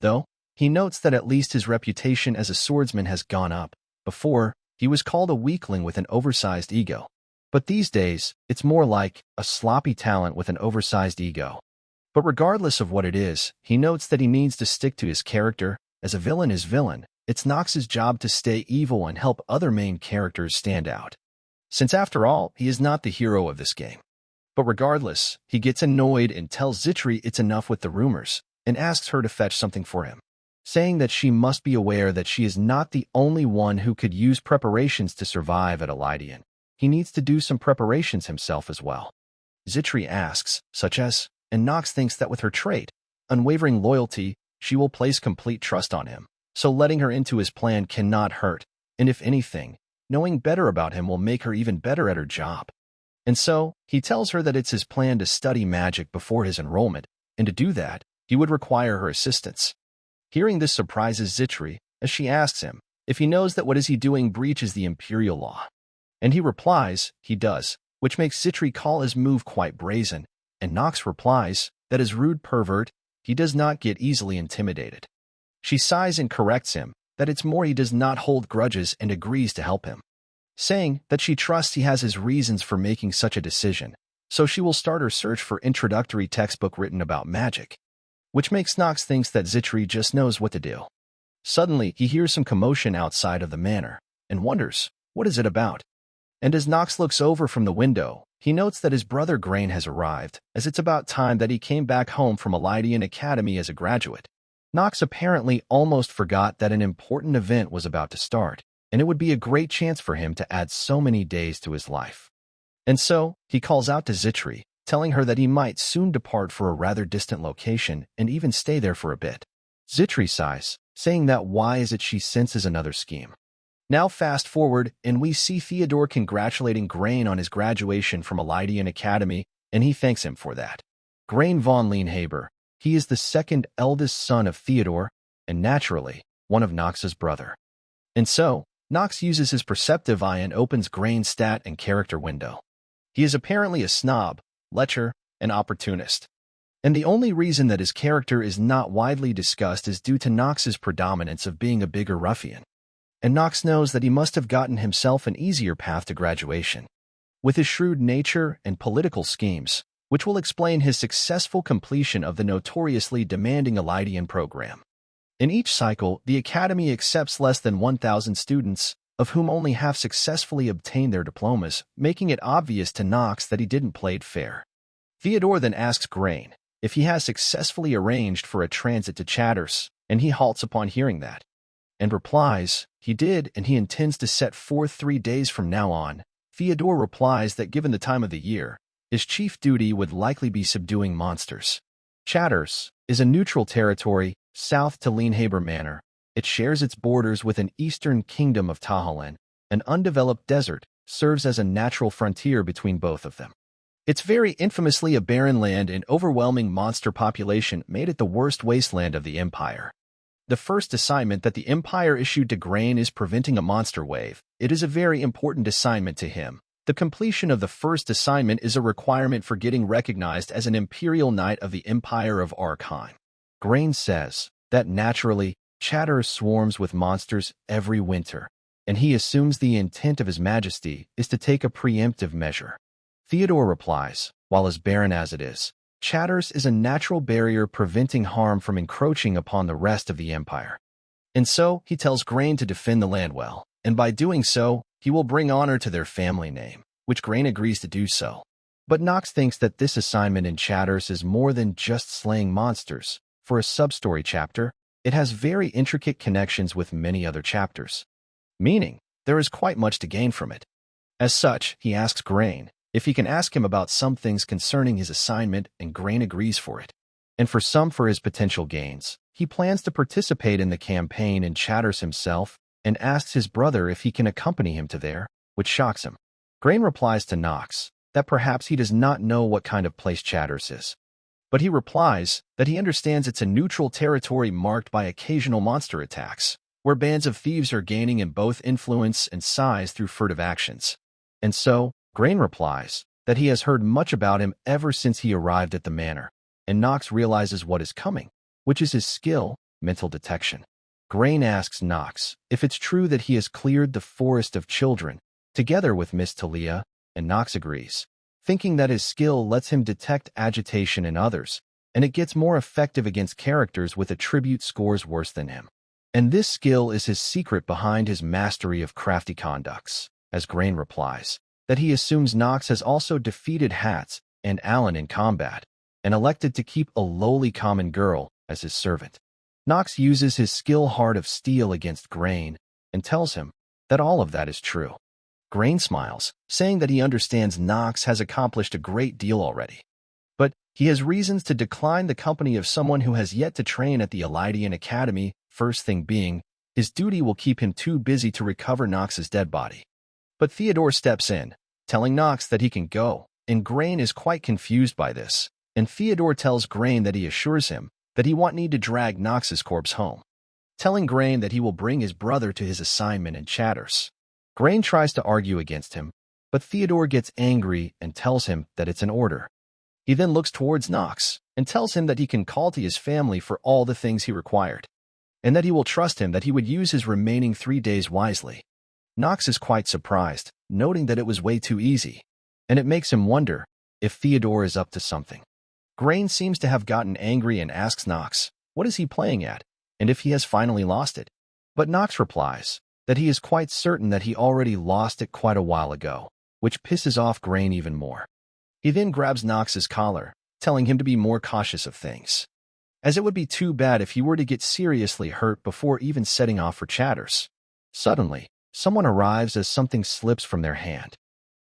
Though, he notes that at least his reputation as a swordsman has gone up. Before, he was called a weakling with an oversized ego. But these days, it's more like a sloppy talent with an oversized ego. But regardless of what it is, he notes that he needs to stick to his character. As a villain is villain, it's Nox's job to stay evil and help other main characters stand out. Since after all, he is not the hero of this game. But regardless, he gets annoyed and tells Zitri it's enough with the rumors, and asks her to fetch something for him, saying that she must be aware that she is not the only one who could use preparations to survive at Elydian. He needs to do some preparations himself as well. Zitri asks, such as, and Nox thinks that with her trait, unwavering loyalty, she will place complete trust on him, so letting her into his plan cannot hurt, and if anything, knowing better about him will make her even better at her job. And so, he tells her that it's his plan to study magic before his enrollment, and to do that, he would require her assistance. Hearing this surprises Zitri, as she asks him if he knows that what is he doing breaches the imperial law. And he replies, he does, which makes Zitri call his move quite brazen, and Nox replies that as rude pervert, he does not get easily intimidated. She sighs and corrects him that it's more he does not hold grudges and agrees to help him, saying that she trusts he has his reasons for making such a decision, so she will start her search for introductory textbook written about magic, which makes Nox thinks that Zitri just knows what to do. Suddenly, he hears some commotion outside of the manor, and wonders, what is it about? And as Nox looks over from the window, he notes that his brother Grain has arrived, as it's about time that he came back home from Elydian Academy as a graduate. Nox apparently almost forgot that an important event was about to start, and it would be a great chance for him to add so many days to his life. And so, he calls out to Zitri, telling her that he might soon depart for a rather distant location and even stay there for a bit. Zitri sighs, saying that why is it she senses another scheme. Now fast forward, and we see Theodore congratulating Grain on his graduation from Elydian Academy, and he thanks him for that. Grain von Lienhaber, he is the second eldest son of Theodore, and naturally, one of Nox's brother. And so, Nox uses his perceptive eye and opens Grain's stat and character window. He is apparently a snob, lecher, and opportunist. And the only reason that his character is not widely discussed is due to Nox's predominance of being a bigger ruffian. And Nox knows that he must have gotten himself an easier path to graduation. With his shrewd nature and political schemes, which will explain his successful completion of the notoriously demanding Elydian program. In each cycle, the Academy accepts less than 1,000 students, of whom only half successfully obtain their diplomas, making it obvious to Nox that he didn't play it fair. Theodore then asks Grain if he has successfully arranged for a transit to Chatters, and he halts upon hearing that, and replies, he did, and he intends to set forth 3 days from now on. Theodore replies that given the time of the year, his chief duty would likely be subduing monsters. Chatters is a neutral territory south to Lienhaber Manor. It shares its borders with an eastern kingdom of Tahalan. An undeveloped desert serves as a natural frontier between both of them. It's very infamously a barren land, and overwhelming monster population made it the worst wasteland of the Empire. The first assignment that the Empire issued to Grain is preventing a monster wave. It is a very important assignment to him. The completion of the first assignment is a requirement for getting recognized as an Imperial Knight of the Empire of Arkheim. Grain says that naturally, Chatters swarms with monsters every winter, and he assumes the intent of His Majesty is to take a preemptive measure. Theodore replies, while as barren as it is, Chatters is a natural barrier preventing harm from encroaching upon the rest of the Empire. And so, he tells Grain to defend the land well, and by doing so, he will bring honor to their family name, which Grain agrees to do so. But Nox thinks that this assignment in Chatters is more than just slaying monsters. For a sub-story chapter, it has very intricate connections with many other chapters, meaning there is quite much to gain from it. As such, he asks Grain if he can ask him about some things concerning his assignment, and Grain agrees for it. And for some for his potential gains, he plans to participate in the campaign in Chatters himself, and asks his brother if he can accompany him to there, which shocks him. Grain replies to Nox that perhaps he does not know what kind of place Chatters is. But he replies that he understands it's a neutral territory marked by occasional monster attacks, where bands of thieves are gaining in both influence and size through furtive actions. And so, Grain replies that he has heard much about him ever since he arrived at the manor, and Nox realizes what is coming, which is his skill, mental detection. Grain asks Nox if it's true that he has cleared the Forest of Children, together with Miss Talia, and Nox agrees, thinking that his skill lets him detect agitation in others, and it gets more effective against characters with attribute scores worse than him. And this skill is his secret behind his mastery of crafty conducts, as Grain replies that he assumes Nox has also defeated Hats and Alan in combat, and elected to keep a lowly common girl as his servant. Nox uses his skill Heart of Steel against Grain, and tells him that all of that is true. Grain smiles, saying that he understands Nox has accomplished a great deal already. But he has reasons to decline the company of someone who has yet to train at the Elydian Academy, first thing being, his duty will keep him too busy to recover Nox's dead body. But Theodore steps in, telling Nox that he can go, and Grain is quite confused by this, and Theodore tells Grain that he assures him that he won't need to drag Nox's corpse home, telling Grain that he will bring his brother to his assignment in Chatters. Grain tries to argue against him, but Theodore gets angry and tells him that it's an order. He then looks towards Nox and tells him that he can call to his family for all the things he required, and that he will trust him that he would use his remaining 3 days wisely. Nox is quite surprised, noting that it was way too easy, and it makes him wonder if Theodore is up to something. Grain seems to have gotten angry and asks Nox what is he playing at, and if he has finally lost it. But Nox replies that he is quite certain that he already lost it quite a while ago, which pisses off Grain even more. He then grabs Nox's collar, telling him to be more cautious of things, as it would be too bad if he were to get seriously hurt before even setting off for Chatters. Suddenly, someone arrives as something slips from their hand.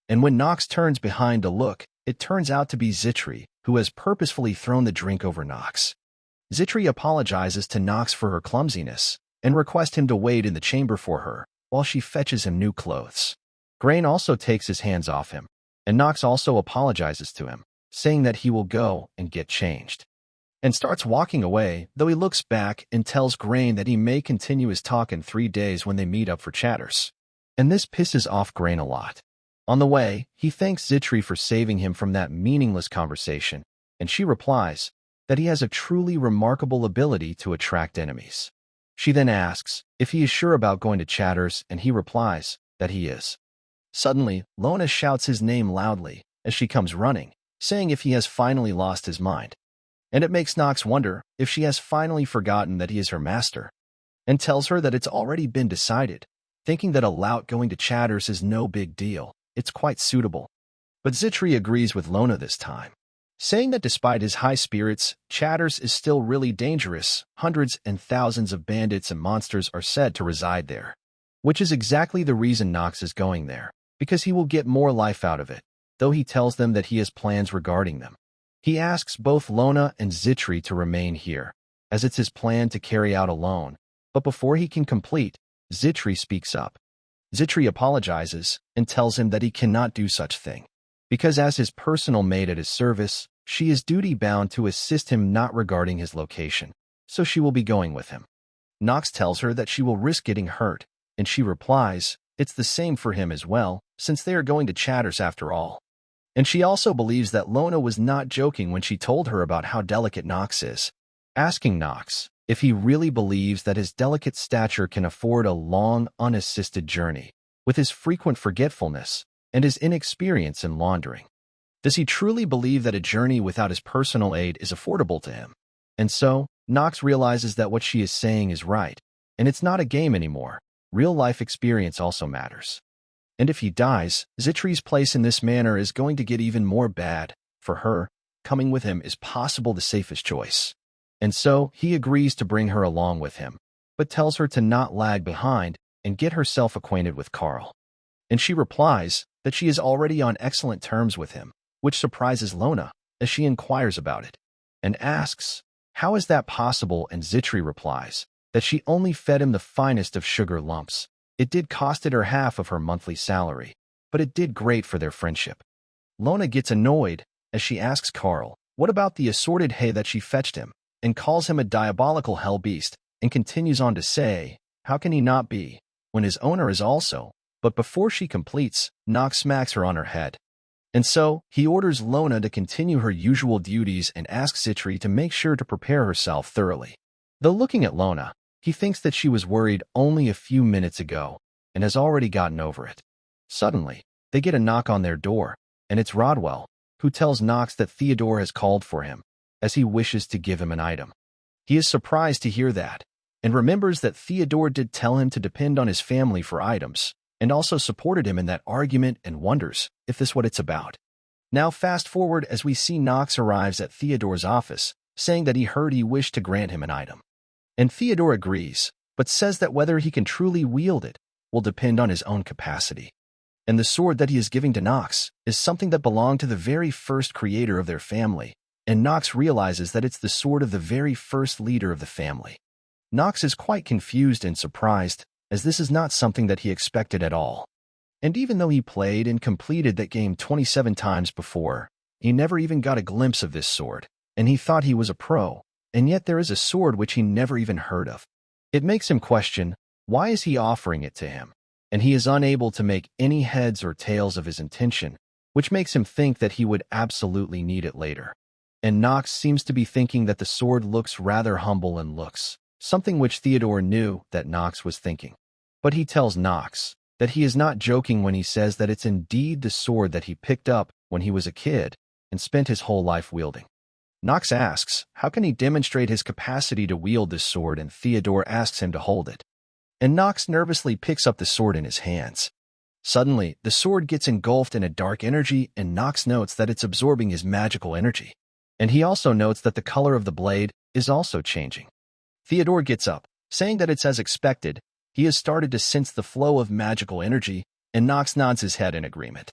And when Nox turns behind to look, it turns out to be Zitri, who has purposefully thrown the drink over Nox. Zitri apologizes to Nox for her clumsiness and requests him to wait in the chamber for her while she fetches him new clothes. Grain also takes his hands off him, and Nox also apologizes to him, saying that he will go and get changed, and starts walking away, though he looks back and tells Grain that he may continue his talk in 3 days when they meet up for chatters. And this pisses off Grain a lot. On the way, he thanks Zitri for saving him from that meaningless conversation, and she replies that he has a truly remarkable ability to attract enemies. She then asks if he is sure about going to chatters, and he replies that he is. Suddenly, Lona shouts his name loudly as she comes running, saying if he has finally lost his mind. And it makes Nox wonder if she has finally forgotten that he is her master, and tells her that it's already been decided, thinking that a lout going to chatters is no big deal. It's quite suitable. But Zitri agrees with Lona this time, saying that despite his high spirits, chatters is still really dangerous. Hundreds and thousands of bandits and monsters are said to reside there, which is exactly the reason Nox is going there, because he will get more life out of it, though he tells them that he has plans regarding them. He asks both Lona and Zitri to remain here, as it's his plan to carry out alone, but before he can complete, Zitri speaks up. Zitri apologizes and tells him that he cannot do such thing, because as his personal maid at his service, she is duty-bound to assist him not regarding his location, so she will be going with him. Nox tells her that she will risk getting hurt, and she replies it's the same for him as well, since they are going to chatters after all. And she also believes that Lona was not joking when she told her about how delicate Nox is, asking Nox if he really believes that his delicate stature can afford a long, unassisted journey, with his frequent forgetfulness and his inexperience in laundering. Does he truly believe that a journey without his personal aid is affordable to him? And so, Nox realizes that what she is saying is right, and it's not a game anymore. Real-life experience also matters. And if he dies, Zitri's place in this manner is going to get even more bad. For her, coming with him is possible the safest choice. And so, he agrees to bring her along with him, but tells her to not lag behind and get herself acquainted with Carl. And she replies that she is already on excellent terms with him, which surprises Lona as she inquires about it, and asks, how is that possible? And Zitri replies that she only fed him the finest of sugar lumps. It did cost her half of her monthly salary, but it did great for their friendship. Lona gets annoyed as she asks Carl what about the assorted hay that she fetched him, and calls him a diabolical hell beast, and continues on to say, how can he not be, when his owner is also? But before she completes, Nox smacks her on her head. And so, he orders Lona to continue her usual duties and asks Zitri to make sure to prepare herself thoroughly. Though looking at Lona, he thinks that she was worried only a few minutes ago, and has already gotten over it. Suddenly, they get a knock on their door, and it's Rodwell, who tells Nox that Theodore has called for him, as he wishes to give him an item. He is surprised to hear that, and remembers that Theodore did tell him to depend on his family for items, and also supported him in that argument, and wonders if this is what it's about. Now fast forward as we see Nox arrives at Theodore's office, saying that he heard he wished to grant him an item. And Theodore agrees, but says that whether he can truly wield it will depend on his own capacity. And the sword that he is giving to Nox is something that belonged to the very first creator of their family, and Nox realizes that it's the sword of the very first leader of the family. Nox is quite confused and surprised, as this is not something that he expected at all. And even though he played and completed that game 27 times before, he never even got a glimpse of this sword, and he thought he was a pro, and yet there is a sword which he never even heard of. It makes him question, why is he offering it to him? And he is unable to make any heads or tails of his intention, which makes him think that he would absolutely need it later. And Nox seems to be thinking that the sword looks rather humble and looks, something which Theodore knew that Nox was thinking. But he tells Nox that he is not joking when he says that it's indeed the sword that he picked up when he was a kid and spent his whole life wielding. Nox asks, how can he demonstrate his capacity to wield this sword, and Theodore asks him to hold it. And Nox nervously picks up the sword in his hands. Suddenly, the sword gets engulfed in a dark energy, and Nox notes that it's absorbing his magical energy. And he also notes that the color of the blade is also changing. Theodore gets up, saying that it's as expected. He has started to sense the flow of magical energy, and Nox nods his head in agreement.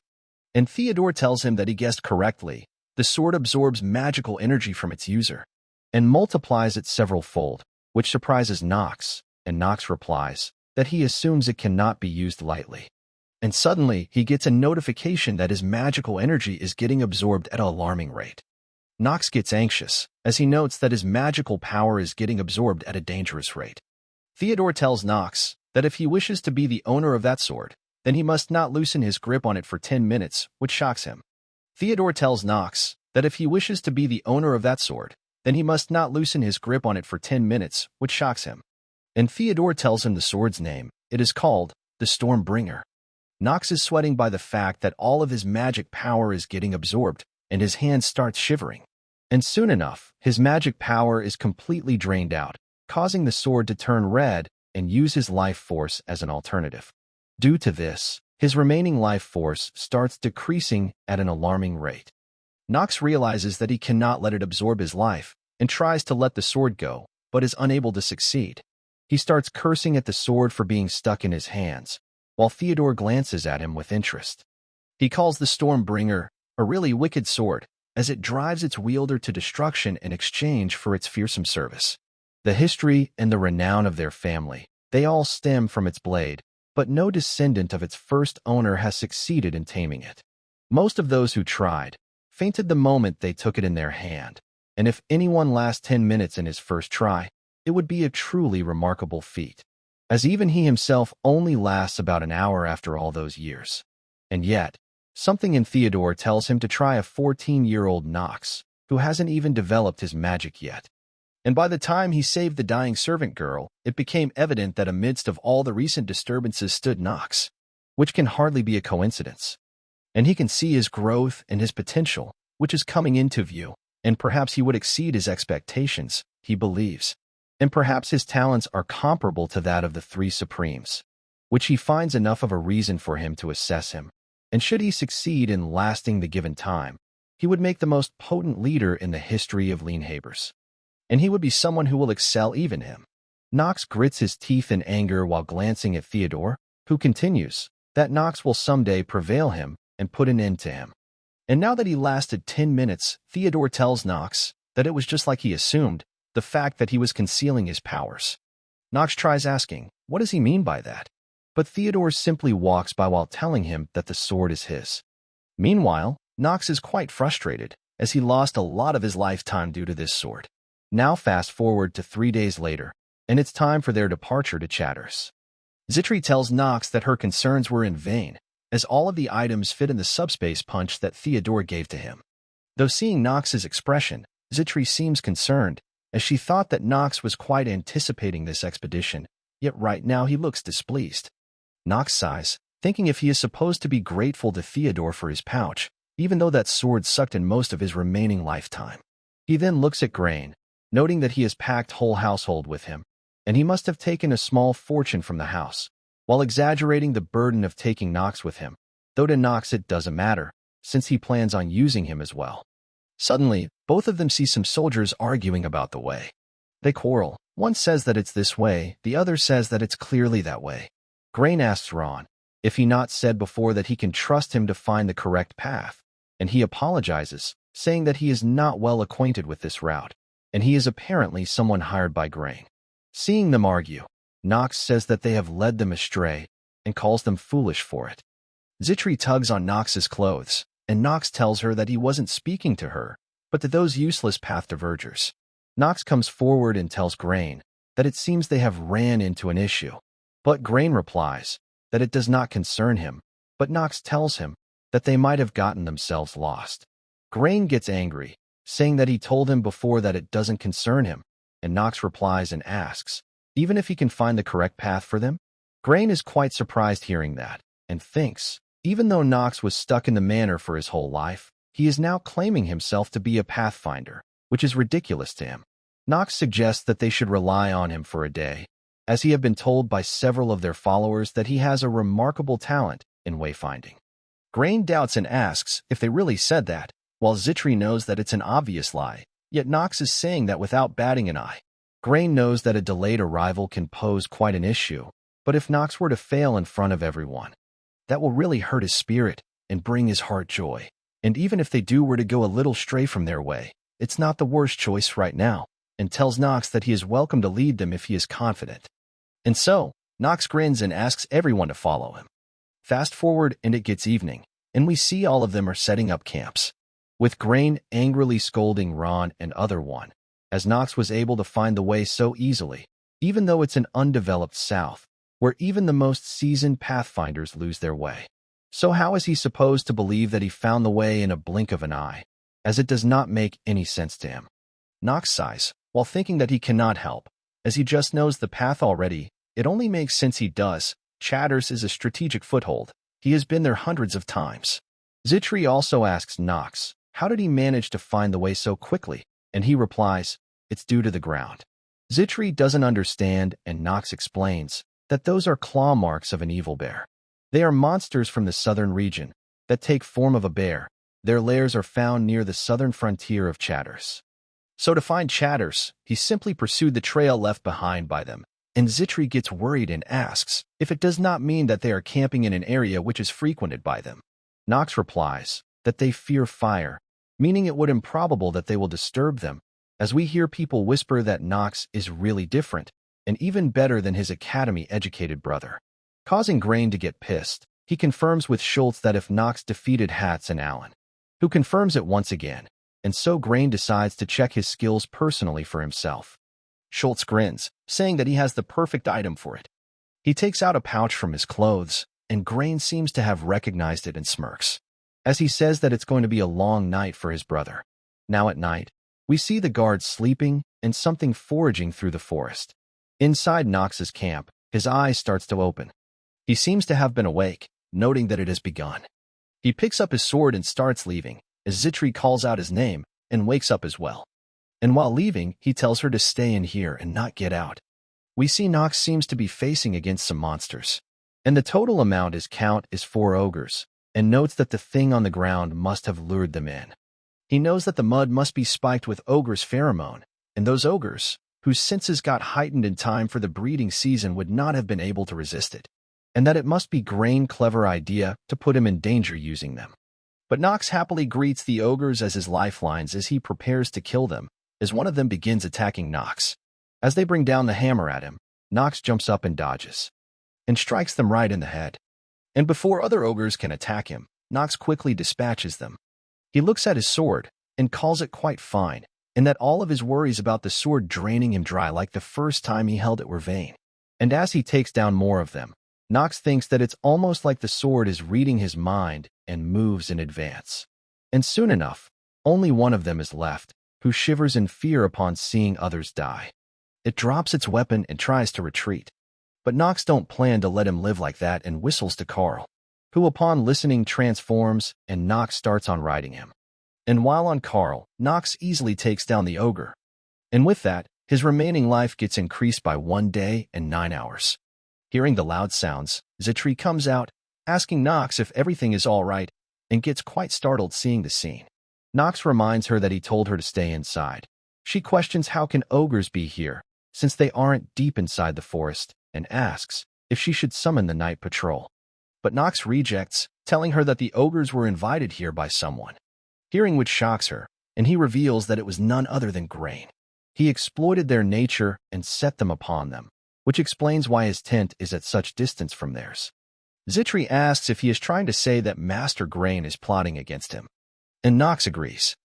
And Theodore tells him that he guessed correctly. The sword absorbs magical energy from its user. and multiplies it several-fold, which surprises Nox, and Nox replies that he assumes it cannot be used lightly. And suddenly, he gets a notification that his magical energy is getting absorbed at an alarming rate. Nox gets anxious, as he notes that his magical power is getting absorbed at a dangerous rate. Theodore tells Nox that if he wishes to be the owner of that sword, then he must not loosen his grip on it for 10 minutes, which shocks him. Theodore tells Nox that if he wishes to be the owner of that sword, then he must not loosen his grip on it for 10 minutes, which shocks him. And Theodore tells him the sword's name. It is called the Stormbringer. Nox is sweating by the fact that all of his magic power is getting absorbed, and his hand starts shivering. And soon enough, his magic power is completely drained out, causing the sword to turn red and use his life force as an alternative. Due to this, his remaining life force starts decreasing at an alarming rate. Nox realizes that he cannot let it absorb his life and tries to let the sword go, but is unable to succeed. He starts cursing at the sword for being stuck in his hands, while Theodore glances at him with interest. He calls the Stormbringer a really wicked sword, as it drives its wielder to destruction in exchange for its fearsome service. The history and the renown of their family, they all stem from its blade, but no descendant of its first owner has succeeded in taming it. Most of those who tried fainted the moment they took it in their hand, and if anyone lasts 10 minutes in his first try, it would be a truly remarkable feat, as even he himself only lasts about an hour after all those years. And yet, something in Theodore tells him to try a 14-year-old Nox, who hasn't even developed his magic yet. And by the time he saved the dying servant girl, it became evident that amidst of all the recent disturbances stood Nox, which can hardly be a coincidence. And he can see his growth and his potential, which is coming into view, and perhaps he would exceed his expectations, he believes. And perhaps his talents are comparable to that of the three Supremes, which he finds enough of a reason for him to assess him. And should he succeed in lasting the given time, he would make the most potent leader in the history of Lienhabers. And he would be someone who will excel even him. Nox grits his teeth in anger while glancing at Theodore, who continues that Nox will someday prevail him and put an end to him. And now that he lasted 10 minutes, Theodore tells Nox that it was just like he assumed, the fact that he was concealing his powers. Nox tries asking, what does he mean by that? But Theodore simply walks by while telling him that the sword is his. Meanwhile, Nox is quite frustrated, as he lost a lot of his lifetime due to this sword. Now fast forward to 3 days later, and it's time for their departure to Chatters. Zitri tells Nox that her concerns were in vain, as all of the items fit in the subspace punch that Theodore gave to him. Though seeing Nox's expression, Zitri seems concerned, as she thought that Nox was quite anticipating this expedition, yet right now he looks displeased. Nox sighs, thinking if he is supposed to be grateful to Theodore for his pouch, even though that sword sucked in most of his remaining lifetime. He then looks at Grain, noting that he has packed whole household with him, and he must have taken a small fortune from the house, while exaggerating the burden of taking Nox with him, though to Nox it doesn't matter, since he plans on using him as well. Suddenly, both of them see some soldiers arguing about the way. They quarrel. One says that it's this way, the other says that it's clearly that way. Grain asks Ron if he not said before that he can trust him to find the correct path, and he apologizes, saying that he is not well acquainted with this route, and he is apparently someone hired by Grain. Seeing them argue, Nox says that they have led them astray and calls them foolish for it. Zitri tugs on Nox's clothes, and Nox tells her that he wasn't speaking to her, but to those useless path divergers. Nox comes forward and tells Grain that it seems they have ran into an issue, but Grain replies that it does not concern him, but Nox tells him that they might have gotten themselves lost. Grain gets angry, saying that he told him before that it doesn't concern him, and Nox replies and asks, even if he can find the correct path for them? Grain is quite surprised hearing that, and thinks, even though Nox was stuck in the manor for his whole life, he is now claiming himself to be a pathfinder, which is ridiculous to him. Nox suggests that they should rely on him for a day, as he have been told by several of their followers that he has a remarkable talent in wayfinding. Grain doubts and asks if they really said that, while Zitri knows that it's an obvious lie, yet Nox is saying that without batting an eye. Grain knows that a delayed arrival can pose quite an issue, but if Nox were to fail in front of everyone, that will really hurt his spirit and bring his heart joy. And even if they were to go a little stray from their way, it's not the worst choice right now, and tells Nox that he is welcome to lead them if he is confident. And so, Nox grins and asks everyone to follow him. Fast forward and it gets evening, and we see all of them are setting up camps, with Grain angrily scolding Ron and Other One, as Nox was able to find the way so easily, even though it's an undeveloped South, where even the most seasoned pathfinders lose their way. So how is he supposed to believe that he found the way in a blink of an eye, as it does not make any sense to him? Nox sighs, while thinking that he cannot help, as he just knows the path already. It only makes sense he does. Chatters is a strategic foothold. He has been there hundreds of times. Zitri also asks Nox, how did he manage to find the way so quickly? And he replies, it's due to the ground. Zitri doesn't understand, and Nox explains that those are claw marks of an evil bear. They are monsters from the southern region that take form of a bear. Their lairs are found near the southern frontier of Chatters. So to find Chatters, he simply pursued the trail left behind by them, and Zitri gets worried and asks if it does not mean that they are camping in an area which is frequented by them. Nox replies that they fear fire, meaning it would improbable that they will disturb them, as we hear people whisper that Nox is really different and even better than his academy-educated brother. Causing Grain to get pissed, he confirms with Schultz that if Nox defeated Hatz and Allen, who confirms it once again, and so Grain decides to check his skills personally for himself. Schultz grins, saying that he has the perfect item for it. He takes out a pouch from his clothes, and Grain seems to have recognized it and smirks, as he says that it's going to be a long night for his brother. Now at night, we see the guards sleeping and something foraging through the forest. Inside Nox's camp, his eyes starts to open. He seems to have been awake, noting that it has begun. He picks up his sword and starts leaving, as Zitri calls out his name and wakes up as well. And while leaving, he tells her to stay in here and not get out. We see Nox seems to be facing against some monsters, and the total amount is 4 ogres, and notes that the thing on the ground must have lured them in. He knows that the mud must be spiked with ogre's pheromone, and those ogres, whose senses got heightened in time for the breeding season, would not have been able to resist it, and that it must be Grain's clever idea to put him in danger using them. But Nox happily greets the ogres as his lifelines as he prepares to kill them, as one of them begins attacking Nox. As they bring down the hammer at him, Nox jumps up and dodges, and strikes them right in the head. And before other ogres can attack him, Nox quickly dispatches them. He looks at his sword, and calls it quite fine, and that all of his worries about the sword draining him dry like the first time he held it were vain. And as he takes down more of them, Nox thinks that it's almost like the sword is reading his mind and moves in advance. And soon enough, only one of them is left, who shivers in fear upon seeing others die. It drops its weapon and tries to retreat. But Nox don't plan to let him live like that and whistles to Carl, who upon listening transforms, and Nox starts on riding him. And while on Carl, Nox easily takes down the ogre. And with that, his remaining life gets increased by 1 day and 9 hours. Hearing the loud sounds, Zitri comes out, asking Nox if everything is all right, and gets quite startled seeing the scene. Nox reminds her that he told her to stay inside. She questions how can ogres be here, since they aren't deep inside the forest, and asks if she should summon the night patrol. But Nox rejects, telling her that the ogres were invited here by someone. Hearing which shocks her, and he reveals that it was none other than Grain. He exploited their nature and set them upon them, which explains why his tent is at such distance from theirs. Zitri asks if he is trying to say that Master Grain is plotting against him, and Nox agrees,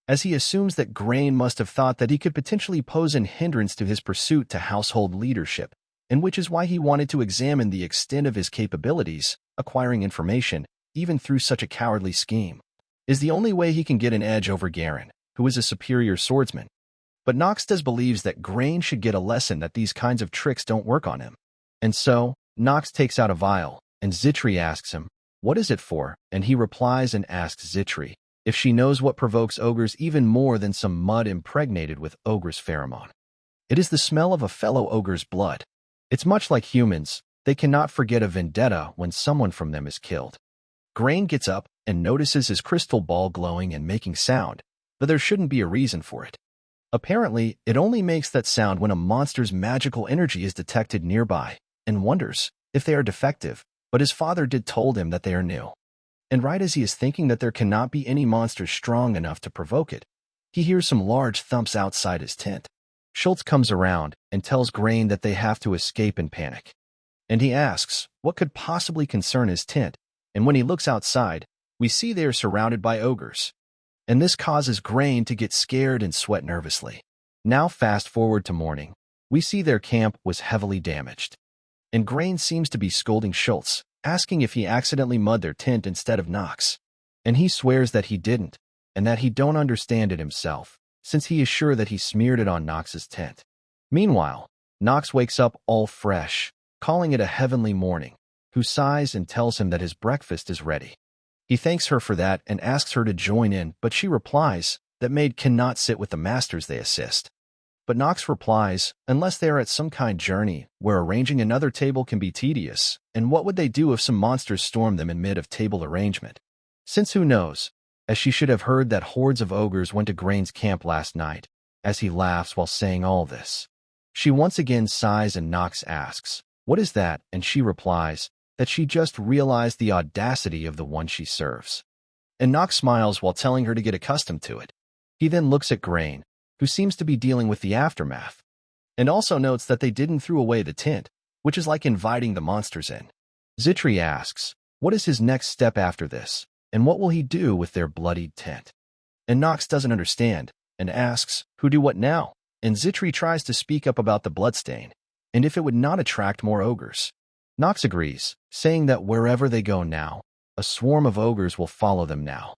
as he assumes that Grain must have thought that he could potentially pose an hindrance to his pursuit to household leadership, and which is why he wanted to examine the extent of his capabilities, acquiring information, even through such a cowardly scheme, is the only way he can get an edge over Garen, who is a superior swordsman. But Nox does believes that Grain should get a lesson that these kinds of tricks don't work on him. And so, Nox takes out a vial, and Zitri asks him, what is it for? And he replies and asks Zitri if she knows what provokes ogres even more than some mud impregnated with ogre's pheromone. It is the smell of a fellow ogre's blood. It's much like humans, they cannot forget a vendetta when someone from them is killed. Grain gets up and notices his crystal ball glowing and making sound, but there shouldn't be a reason for it. Apparently, it only makes that sound when a monster's magical energy is detected nearby, and wonders if they are defective, but his father did told him that they are new. And right as he is thinking that there cannot be any monster strong enough to provoke it, he hears some large thumps outside his tent. Schultz comes around and tells Grain that they have to escape in panic. And he asks what could possibly concern his tent, and when he looks outside, we see they are surrounded by ogres. And this causes Grain to get scared and sweat nervously. Now fast forward to morning. We see their camp was heavily damaged. And Grain seems to be scolding Schultz, asking if he accidentally mud their tent instead of Knox. And he swears that he didn't, and that he don't understand it himself, since he is sure that he smeared it on Knox's tent. Meanwhile, Knox wakes up all fresh, calling it a heavenly morning, who sighs and tells him that his breakfast is ready. He thanks her for that and asks her to join in, but she replies that maid cannot sit with the masters they assist. But Knox replies, unless they are at some kind journey, where arranging another table can be tedious, and what would they do if some monsters storm them in mid of table arrangement? Since who knows, as she should have heard that hordes of ogres went to Grain's camp last night, as he laughs while saying all this. She once again sighs and Knox asks, what is that? And she replies that she just realized the audacity of the one she serves. And Knox smiles while telling her to get accustomed to it. He then looks at Grain, who seems to be dealing with the aftermath, and also notes that they didn't throw away the tent, which is like inviting the monsters in. Zitri asks, what is his next step after this, and what will he do with their bloodied tent? And Knox doesn't understand, and asks, who do what now? And Zitri tries to speak up about the bloodstain, and if it would not attract more ogres. Knox agrees, saying that wherever they go now, a swarm of ogres will follow them now.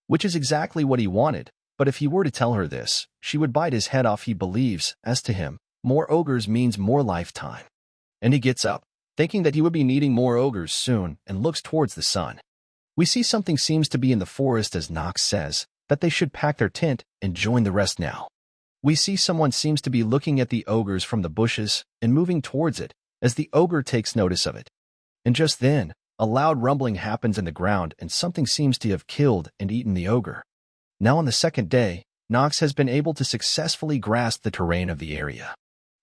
Which is exactly what he wanted, but if he were to tell her this, she would bite his head off. He believes, as to him, more ogres means more lifetime. And he gets up, thinking that he would be needing more ogres soon, and looks towards the sun. We see something seems to be in the forest as Knox says that they should pack their tent and join the rest now. We see someone seems to be looking at the ogres from the bushes and moving towards it as the ogre takes notice of it. And just then, a loud rumbling happens in the ground and something seems to have killed and eaten the ogre. Now on the second day, Knox has been able to successfully grasp the terrain of the area.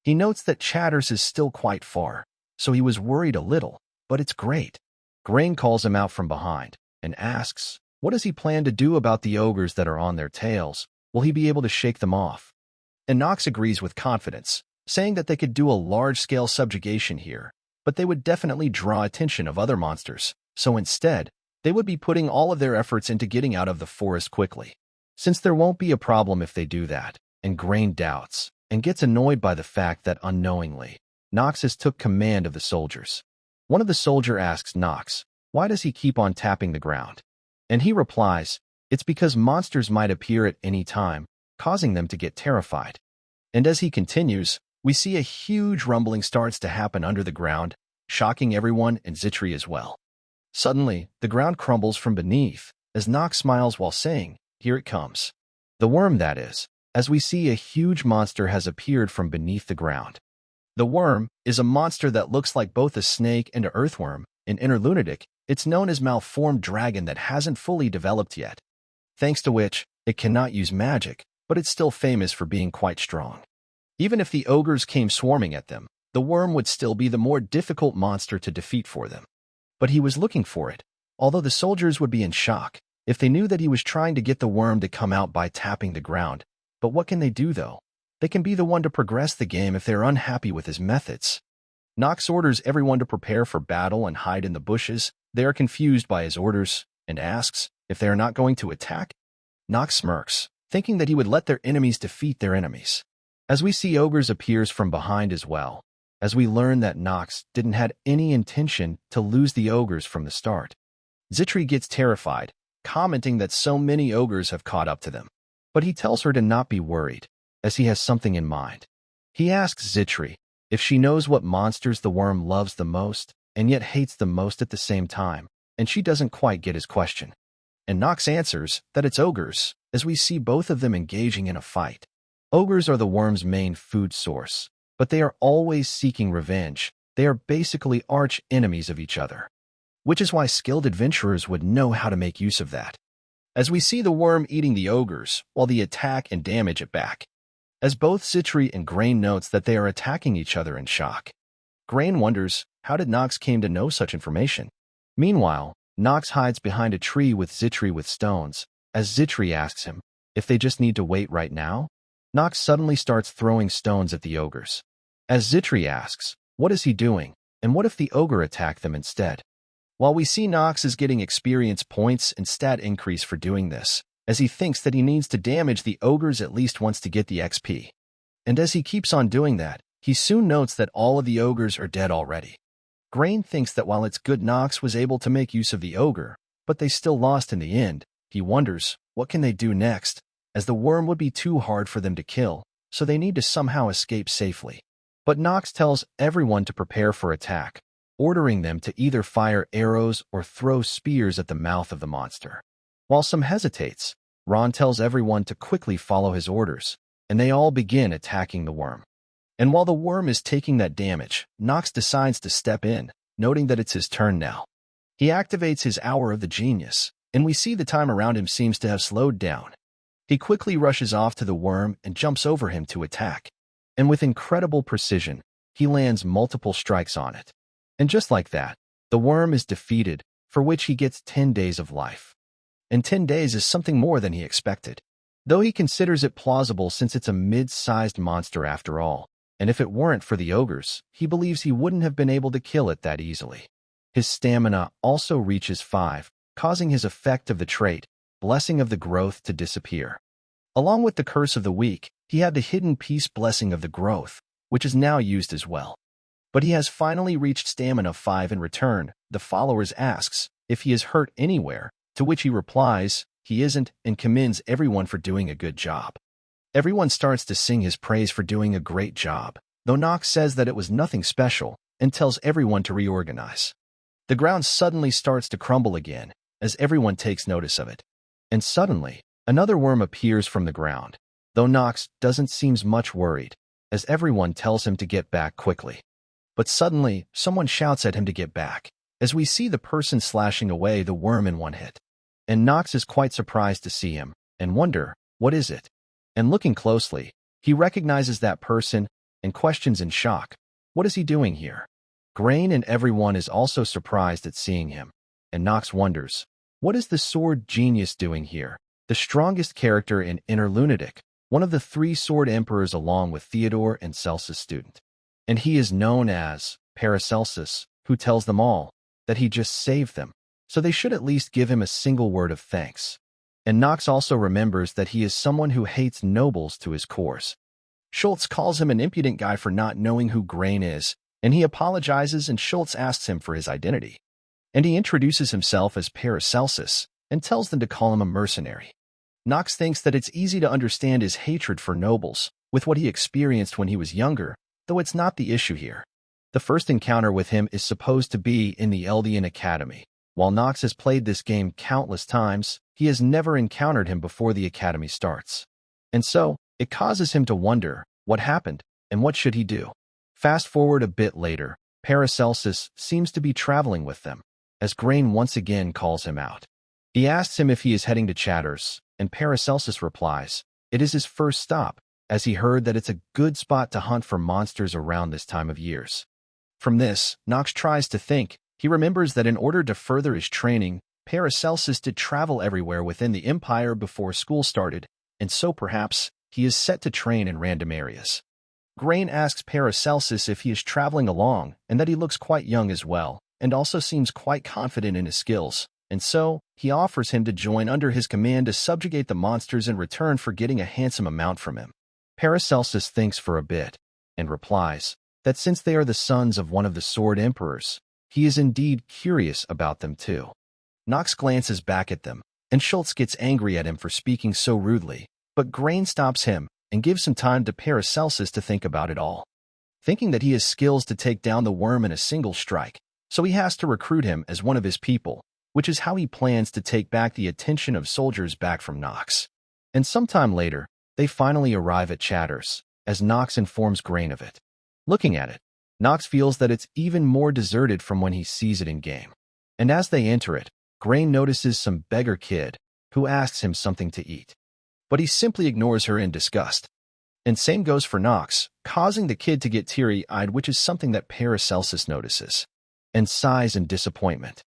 He notes that Chatters is still quite far, so he was worried a little, but it's great. Grain calls him out from behind and asks, what does he plan to do about the ogres that are on their tails? Will he be able to shake them off? And Knox agrees with confidence, saying that they could do a large-scale subjugation here, but they would definitely draw attention of other monsters, so instead, they would be putting all of their efforts into getting out of the forest quickly. Since there won't be a problem if they do that, and Grain doubts, and gets annoyed by the fact that unknowingly, Knox has took command of the soldiers. One of the soldiers asks Knox, why does he keep on tapping the ground? And he replies, it's because monsters might appear at any time, causing them to get terrified. And as he continues, we see a huge rumbling starts to happen under the ground, shocking everyone and Zitri as well. Suddenly, the ground crumbles from beneath, as Knox smiles while saying, here it comes. The worm, that is, as we see a huge monster has appeared from beneath the ground. The worm is a monster that looks like both a snake and an earthworm. In Interlunatic, it's known as malformed dragon that hasn't fully developed yet, thanks to which it cannot use magic, but it's still famous for being quite strong. Even if the ogres came swarming at them, the worm would still be the more difficult monster to defeat for them. But he was looking for it, although the soldiers would be in shock if they knew that he was trying to get the worm to come out by tapping the ground. But what can they do, though? They can be the one to progress the game if they're unhappy with his methods. Knox orders everyone to prepare for battle and hide in the bushes. They are confused by his orders and asks if they are not going to attack. Knox smirks, thinking that he would let their enemies defeat their enemies. As we see ogres appears from behind as well, as we learn that Knox didn't have any intention to lose the ogres from the start. Zitri gets terrified, commenting that so many ogres have caught up to them. But he tells her to not be worried, as he has something in mind. He asks Zitri if she knows what monsters the worm loves the most, and yet hates the most at the same time, and she doesn't quite get his question. And Knox answers that it's ogres, as we see both of them engaging in a fight. Ogres are the worm's main food source, but they are always seeking revenge. They are basically arch enemies of each other, which is why skilled adventurers would know how to make use of that. As we see the worm eating the ogres while they attack and damage it back, as both Zitri and Grain notes that they are attacking each other in shock. Grain wonders how did Knox came to know such information. Meanwhile, Knox hides behind a tree with Zitri with stones, as Zitri asks him if they just need to wait right now. Nox suddenly starts throwing stones at the ogres. As Zitri asks, what is he doing, and what if the ogre attacked them instead? While we see Nox is getting experience points and stat increase for doing this, as he thinks that he needs to damage the ogres at least once to get the XP. And as he keeps on doing that, he soon notes that all of the ogres are dead already. Grain thinks that while it's good Nox was able to make use of the ogre, but they still lost in the end, he wonders, what can they do next, as the worm would be too hard for them to kill, so they need to somehow escape safely. But Nox tells everyone to prepare for attack, ordering them to either fire arrows or throw spears at the mouth of the monster. While some hesitates, Ron tells everyone to quickly follow his orders, and they all begin attacking the worm. And while the worm is taking that damage, Nox decides to step in, noting that it's his turn now. He activates his Hour of the Genius, and we see the time around him seems to have slowed down. He quickly rushes off to the worm and jumps over him to attack. And with incredible precision, he lands multiple strikes on it. And just like that, the worm is defeated, for which he gets 10 days of life. And 10 days is something more than he expected, though he considers it plausible since it's a mid-sized monster after all, and if it weren't for the ogres, he believes he wouldn't have been able to kill it that easily. His stamina also reaches 5, causing his effect of the trait, Blessing of the Growth, to disappear. Along with the Curse of the Weak, he had the Hidden Peace Blessing of the Growth, which is now used as well. But he has finally reached stamina 5 in return. The followers asks if he is hurt anywhere, to which he replies, he isn't, and commends everyone for doing a good job. Everyone starts to sing his praise for doing a great job, though Nox says that it was nothing special and tells everyone to reorganize. The ground suddenly starts to crumble again, as everyone takes notice of it. And suddenly, another worm appears from the ground, though Nox doesn't seem much worried, as everyone tells him to get back quickly. But suddenly, someone shouts at him to get back, as we see the person slashing away the worm in one hit. And Nox is quite surprised to see him, and wonder, what is it? And looking closely, he recognizes that person, and questions in shock, what is he doing here? Grain and everyone is also surprised at seeing him, and Nox wonders, what is the sword genius doing here? The strongest character in Inner Lunatic, one of the 3 sword emperors along with Theodore and Celsus' student. And he is known as Paracelsus, who tells them all that he just saved them, so they should at least give him a single word of thanks. And Nox also remembers that he is someone who hates nobles to his cores. Schultz calls him an impudent guy for not knowing who Grain is, and he apologizes, and Schultz asks him for his identity. And he introduces himself as Paracelsus and tells them to call him a mercenary. Nox thinks that it's easy to understand his hatred for nobles with what he experienced when he was younger, though it's not the issue here. The first encounter with him is supposed to be in the Eldian Academy. While Nox has played this game countless times, he has never encountered him before the academy starts. And so, it causes him to wonder, what happened, and what should he do? Fast forward a bit later, Paracelsus seems to be traveling with them, as Grain once again calls him out. He asks him if he is heading to Chatters, and Paracelsus replies, it is his first stop, as he heard that it's a good spot to hunt for monsters around this time of years. From this, Nox tries to think. He remembers that in order to further his training, Paracelsus did travel everywhere within the Empire before school started, and so perhaps he is set to train in random areas. Grain asks Paracelsus if he is traveling along, and that he looks quite young as well, and also seems quite confident in his skills, and so he offers him to join under his command to subjugate the monsters in return for getting a handsome amount from him. Paracelsus thinks for a bit, and replies that since they are the sons of one of the Sword Emperors, he is indeed curious about them too. Nox glances back at them, and Schultz gets angry at him for speaking so rudely, but Grain stops him and gives some time to Paracelsus to think about it all. Thinking that he has skills to take down the worm in a single strike, so he has to recruit him as one of his people, which is how he plans to take back the attention of soldiers back from Nox. And sometime later, they finally arrive at Chatters, as Nox informs Grain of it. Looking at it, Nox feels that it's even more deserted from when he sees it in-game. And as they enter it, Grain notices some beggar kid, who asks him something to eat. But he simply ignores her in disgust. And same goes for Nox, causing the kid to get teary-eyed, which is something that Paracelsus notices, and sighs in disappointment.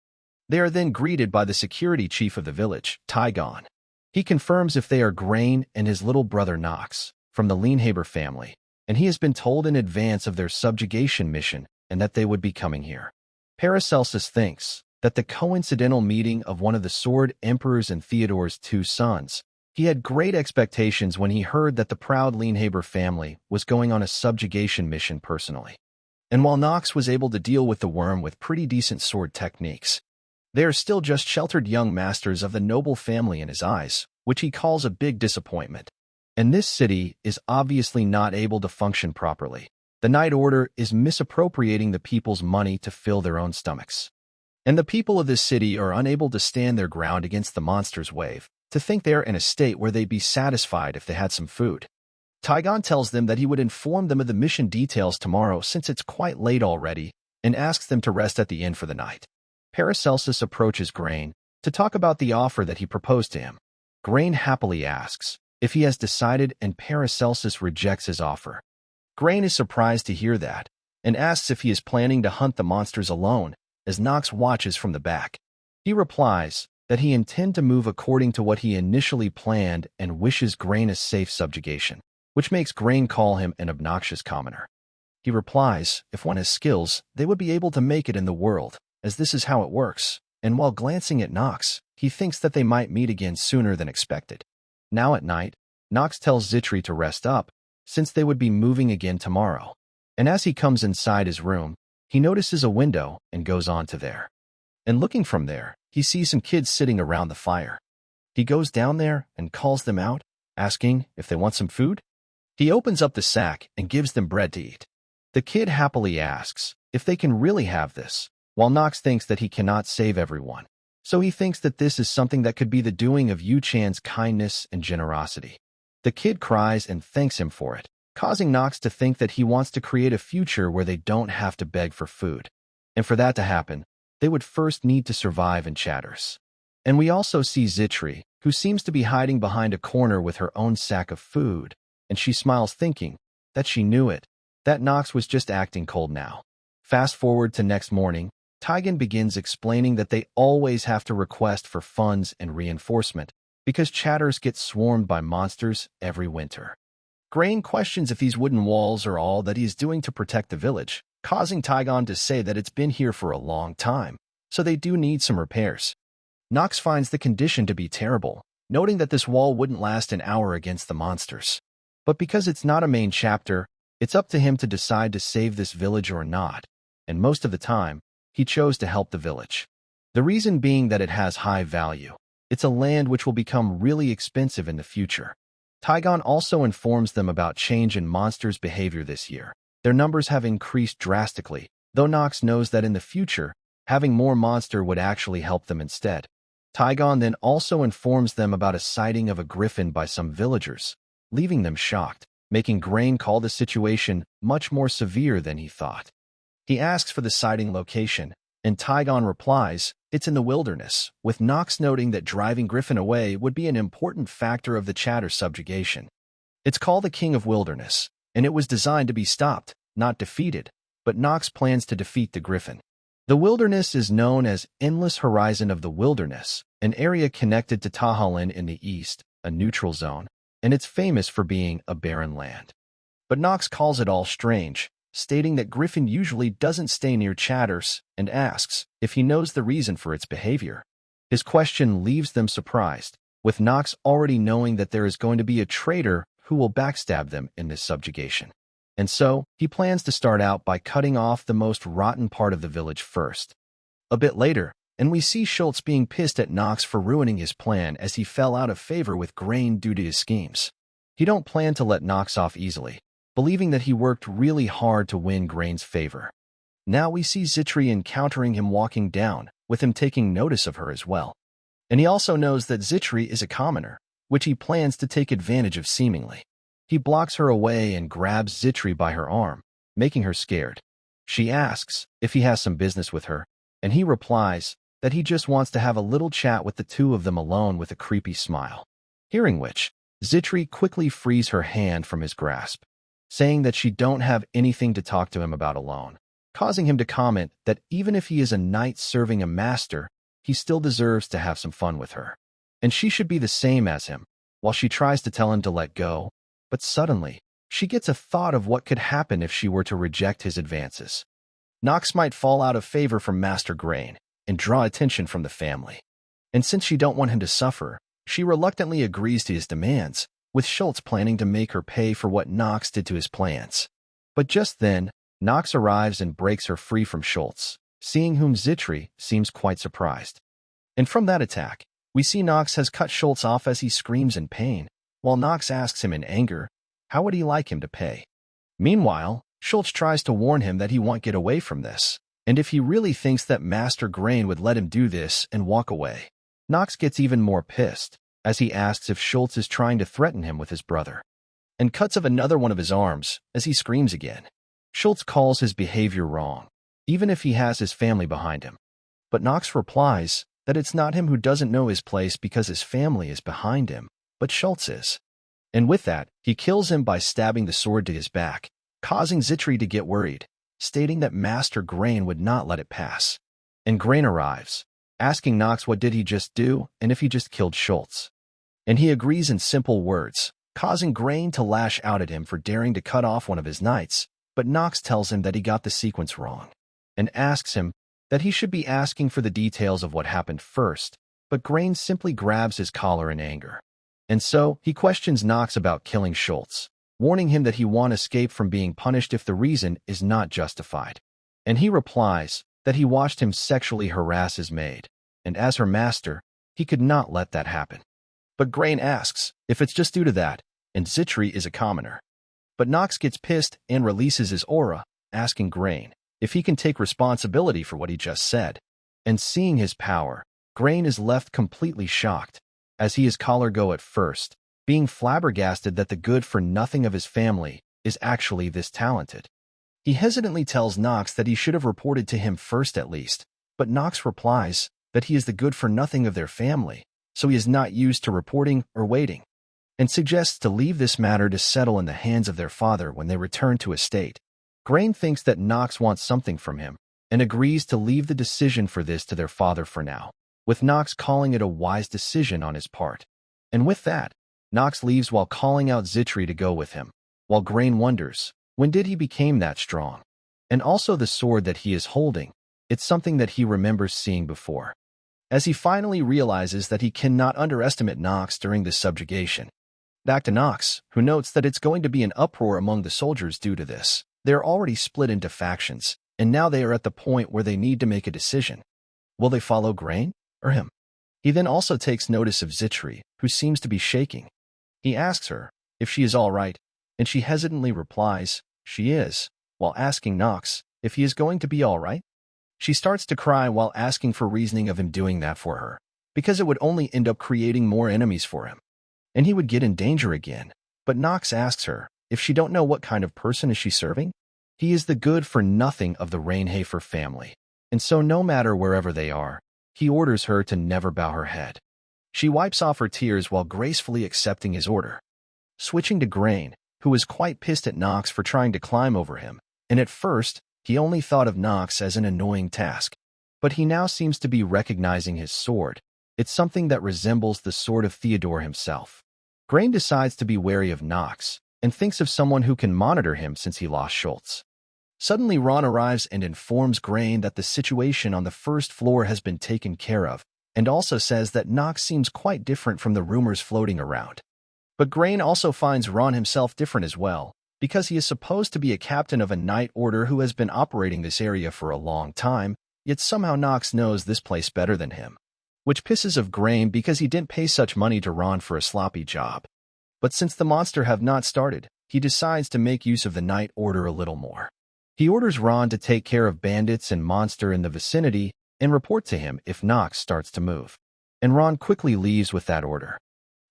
They are then greeted by the security chief of the village, Tygon. He confirms if they are Grain and his little brother Nox, from the Lienhaber family, and he has been told in advance of their subjugation mission and that they would be coming here. Paracelsus thinks that the coincidental meeting of one of the Sword Emperors and Theodore's two sons, he had great expectations when he heard that the proud Lienhaber family was going on a subjugation mission personally. And while Nox was able to deal with the worm with pretty decent sword techniques, they are still just sheltered young masters of the noble family in his eyes, which he calls a big disappointment. And this city is obviously not able to function properly. The Night Order is misappropriating the people's money to fill their own stomachs. And the people of this city are unable to stand their ground against the monster's wave, to think they are in a state where they'd be satisfied if they had some food. Taigon tells them that he would inform them of the mission details tomorrow since it's quite late already, and asks them to rest at the inn for the night. Paracelsus approaches Grain to talk about the offer that he proposed to him. Grain happily asks if he has decided, and Paracelsus rejects his offer. Grain is surprised to hear that, and asks if he is planning to hunt the monsters alone, as Nox watches from the back. He replies that he intends to move according to what he initially planned and wishes Grain a safe subjugation, which makes Grain call him an obnoxious commoner. He replies if one has skills, they would be able to make it in the world, as this is how it works, and while glancing at Nox, he thinks that they might meet again sooner than expected. Now at night, Nox tells Zitri to rest up, since they would be moving again tomorrow. And as he comes inside his room, he notices a window and goes on to there. And looking from there, he sees some kids sitting around the fire. He goes down there and calls them out, asking if they want some food. He opens up the sack and gives them bread to eat. The kid happily asks if they can really have this, while Nox thinks that he cannot save everyone. So he thinks that this is something that could be the doing of Yu Chan's kindness and generosity. The kid cries and thanks him for it, causing Nox to think that he wants to create a future where they don't have to beg for food. And for that to happen, they would first need to survive in Chatters. And we also see Zitri, who seems to be hiding behind a corner with her own sack of food, and she smiles thinking that she knew it, that Nox was just acting cold now. Fast forward to next morning, Taigen begins explaining that they always have to request for funds and reinforcement, because Chatters get swarmed by monsters every winter. Grain questions if these wooden walls are all that he is doing to protect the village, causing Taigon to say that it's been here for a long time, so they do need some repairs. Nox finds the condition to be terrible, noting that this wall wouldn't last an hour against the monsters. But because it's not a main chapter, it's up to him to decide to save this village or not, and most of the time, he chose to help the village. The reason being that it has high value. It's a land which will become really expensive in the future. Taigon also informs them about change in monsters' behavior this year. Their numbers have increased drastically, though Nox knows that in the future, having more monster would actually help them instead. Taigon then also informs them about a sighting of a griffin by some villagers, leaving them shocked, making Grain call the situation much more severe than he thought. He asks for the sighting location, and Taigon replies, it's in the wilderness, with Nox noting that driving Griffin away would be an important factor of the Chatter subjugation. It's called the King of Wilderness, and it was designed to be stopped, not defeated, but Nox plans to defeat the Griffin. The wilderness is known as Endless Horizon of the Wilderness, an area connected to Tahalin in the east, a neutral zone, and it's famous for being a barren land. But Nox calls it all strange, stating that Griffin usually doesn't stay near Chatters, and asks if he knows the reason for its behavior. His question leaves them surprised, with Nox already knowing that there is going to be a traitor who will backstab them in this subjugation. And so, he plans to start out by cutting off the most rotten part of the village first. A bit later, and we see Schultz being pissed at Nox for ruining his plan as he fell out of favor with Grain due to his schemes. He don't plan to let Nox off easily, believing that he worked really hard to win Grain's favor. Now we see Zitri encountering him walking down, with him taking notice of her as well. And he also knows that Zitri is a commoner, which he plans to take advantage of seemingly. He blocks her away and grabs Zitri by her arm, making her scared. She asks if he has some business with her, and he replies that he just wants to have a little chat with the two of them alone with a creepy smile. Hearing which, Zitri quickly frees her hand from his grasp, saying that she don't have anything to talk to him about alone, causing him to comment that even if he is a knight serving a master, he still deserves to have some fun with her. And she should be the same as him, while she tries to tell him to let go. But suddenly, she gets a thought of what could happen if she were to reject his advances. Nox might fall out of favor from Master Grain and draw attention from the family. And since she don't want him to suffer, she reluctantly agrees to his demands, with Schultz planning to make her pay for what Nox did to his plans. But just then, Nox arrives and breaks her free from Schultz, seeing whom Zitri seems quite surprised. And from that attack, we see Nox has cut Schultz off as he screams in pain, while Nox asks him in anger, how would he like him to pay? Meanwhile, Schultz tries to warn him that he won't get away from this, and if he really thinks that Master Grain would let him do this and walk away. Nox gets even more pissed, as he asks if Schultz is trying to threaten him with his brother, and cuts off another one of his arms as he screams again. Schultz calls his behavior wrong, even if he has his family behind him. But Nox replies that it's not him who doesn't know his place because his family is behind him, but Schultz is. And with that, he kills him by stabbing the sword to his back, causing Zitri to get worried, stating that Master Grain would not let it pass. And Grain arrives, asking Nox what did he just do and if he just killed Schultz. And he agrees in simple words, causing Grain to lash out at him for daring to cut off one of his knights, but Nox tells him that he got the sequence wrong, and asks him that he should be asking for the details of what happened first, but Grain simply grabs his collar in anger. And so, he questions Nox about killing Schultz, warning him that he won't escape from being punished if the reason is not justified. And he replies that he watched him sexually harass his maid, and as her master, he could not let that happen. But Grain asks if it's just due to that, and Zitri is a commoner. But Nox gets pissed and releases his aura, asking Grain if he can take responsibility for what he just said. And seeing his power, Grain is left completely shocked, as he is collar go at first, being flabbergasted that the good-for-nothing of his family is actually this talented. He hesitantly tells Nox that he should have reported to him first at least, but Nox replies that he is the good-for-nothing of their family, so he is not used to reporting or waiting, and suggests to leave this matter to settle in the hands of their father when they return to estate. Grain thinks that Nox wants something from him, and agrees to leave the decision for this to their father for now, with Nox calling it a wise decision on his part. And with that, Nox leaves while calling out Zitri to go with him, while Grain wonders, when did he become that strong? And also the sword that he is holding, it's something that he remembers seeing before. As he finally realizes that he cannot underestimate Nox during this subjugation. Back to Nox, who notes that it's going to be an uproar among the soldiers due to this. They are already split into factions, and now they are at the point where they need to make a decision. Will they follow Grain or him? He then also takes notice of Zitri, who seems to be shaking. He asks her if she is all right, and she hesitantly replies she is, while asking Nox if he is going to be all right. She starts to cry while asking for reasoning of him doing that for her, because it would only end up creating more enemies for him, and he would get in danger again. But Nox asks her if she don't know what kind of person is she serving. He is the good-for-nothing of the Rainhafer family, and so no matter wherever they are, he orders her to never bow her head. She wipes off her tears while gracefully accepting his order. Switching to Grain, who is quite pissed at Nox for trying to climb over him, and at first, he only thought of Nox as an annoying task. But he now seems to be recognizing his sword. It's something that resembles the sword of Theodore himself. Grain decides to be wary of Nox, and thinks of someone who can monitor him since he lost Schultz. Suddenly Ron arrives and informs Grain that the situation on the first floor has been taken care of, and also says that Nox seems quite different from the rumors floating around. But Grain also finds Ron himself different as well, because he is supposed to be a captain of a knight order who has been operating this area for a long time, yet somehow Nox knows this place better than him, which pisses of Grain because he didn't pay such money to Ron for a sloppy job. But since the monster have not started, he decides to make use of the knight order a little more. He orders Ron to take care of bandits and monster in the vicinity and report to him if Nox starts to move. And Ron quickly leaves with that order.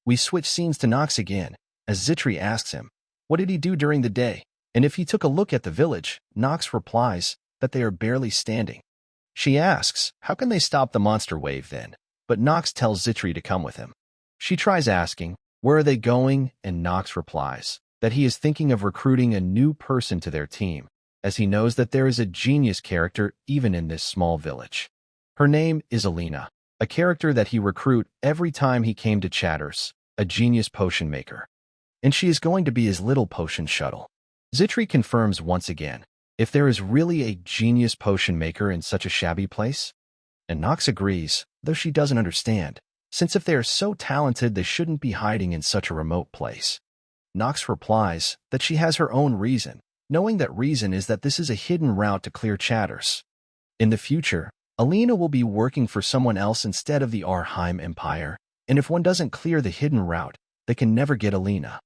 We switch scenes to Nox again, as Zitri asks him, what did he do during the day? And if he took a look at the village, Nox replies that they are barely standing. She asks, how can they stop the monster wave then? But Nox tells Zitri to come with him. She tries asking, where are they going? And Nox replies that he is thinking of recruiting a new person to their team, as he knows that there is a genius character even in this small village. Her name is Alina, a character that he recruit every time he came to Chatters, a genius potion maker. and she is going to be his little potion shuttle. Zitri confirms once again if there is really a genius potion maker in such a shabby place. And Nox agrees, though she doesn't understand, since if they are so talented they shouldn't be hiding in such a remote place. Nox replies that she has her own reason, knowing that reason is that this is a hidden route to clear chatters. In the future, Alina will be working for someone else instead of the Arheim Empire, and if one doesn't clear the hidden route, they can never get Alina.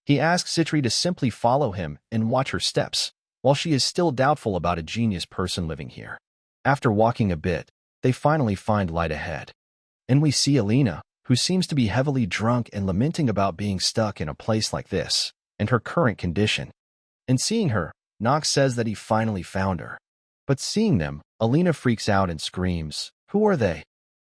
He asks Zitri to simply follow him and watch her steps, while she is still doubtful about a genius person living here. After walking a bit, they finally find light ahead. And we see Alina, who seems to be heavily drunk and lamenting about being stuck in a place like this, and her current condition. And seeing her, Nox says that he finally found her. But seeing them, Alina freaks out and screams, "Who are they?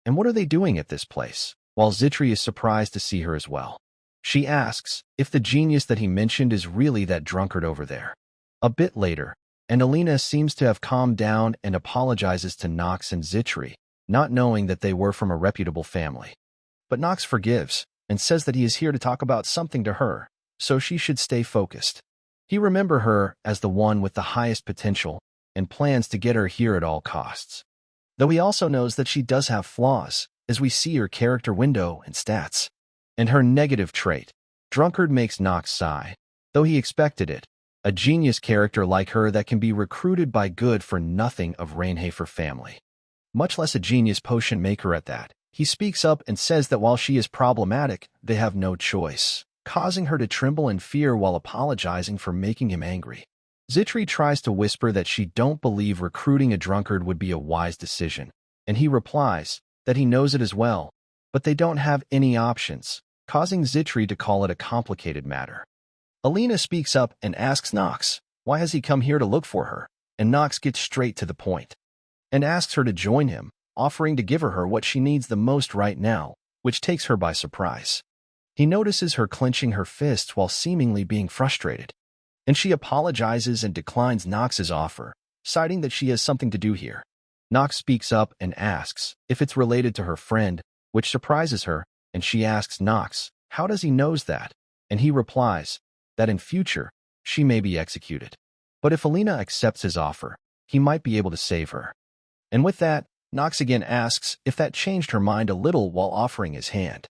And what are they doing at this place?" While Zitri is surprised to see her as well. She asks if the genius that he mentioned is really that drunkard over there. A bit later, and Alina seems to have calmed down and apologizes to Nox and Zitri, not knowing that they were from a reputable family. But Nox forgives and says that he is here to talk about something to her, so she should stay focused. He remembers her as the one with the highest potential and plans to get her here at all costs. Though he also knows that she does have flaws, as we see her character window and stats. And her negative trait, drunkard, makes Nox sigh, though he expected it. A genius character like her that can be recruited by good-for-nothing of Rainhafer family. Much less a genius potion maker at that. He speaks up and says that while she is problematic, they have no choice, causing her to tremble in fear while apologizing for making him angry. Zitri tries to whisper that she don't believe recruiting a drunkard would be a wise decision, and he replies that he knows it as well, but they don't have any options, causing Zitri to call it a complicated matter. Alina speaks up and asks Nox, why has he come here to look for her, and Nox gets straight to the point, and asks her to join him, offering to give her what she needs the most right now, which takes her by surprise. He notices her clenching her fists while seemingly being frustrated, and she apologizes and declines Nox's offer, citing that she has something to do here. Nox speaks up and asks if it's related to her friend, which surprises her, and she asks Nox, how does he knows that? And he replies that in future, she may be executed. But if Alina accepts his offer, he might be able to save her. And with that, Nox again asks if that changed her mind a little while offering his hand.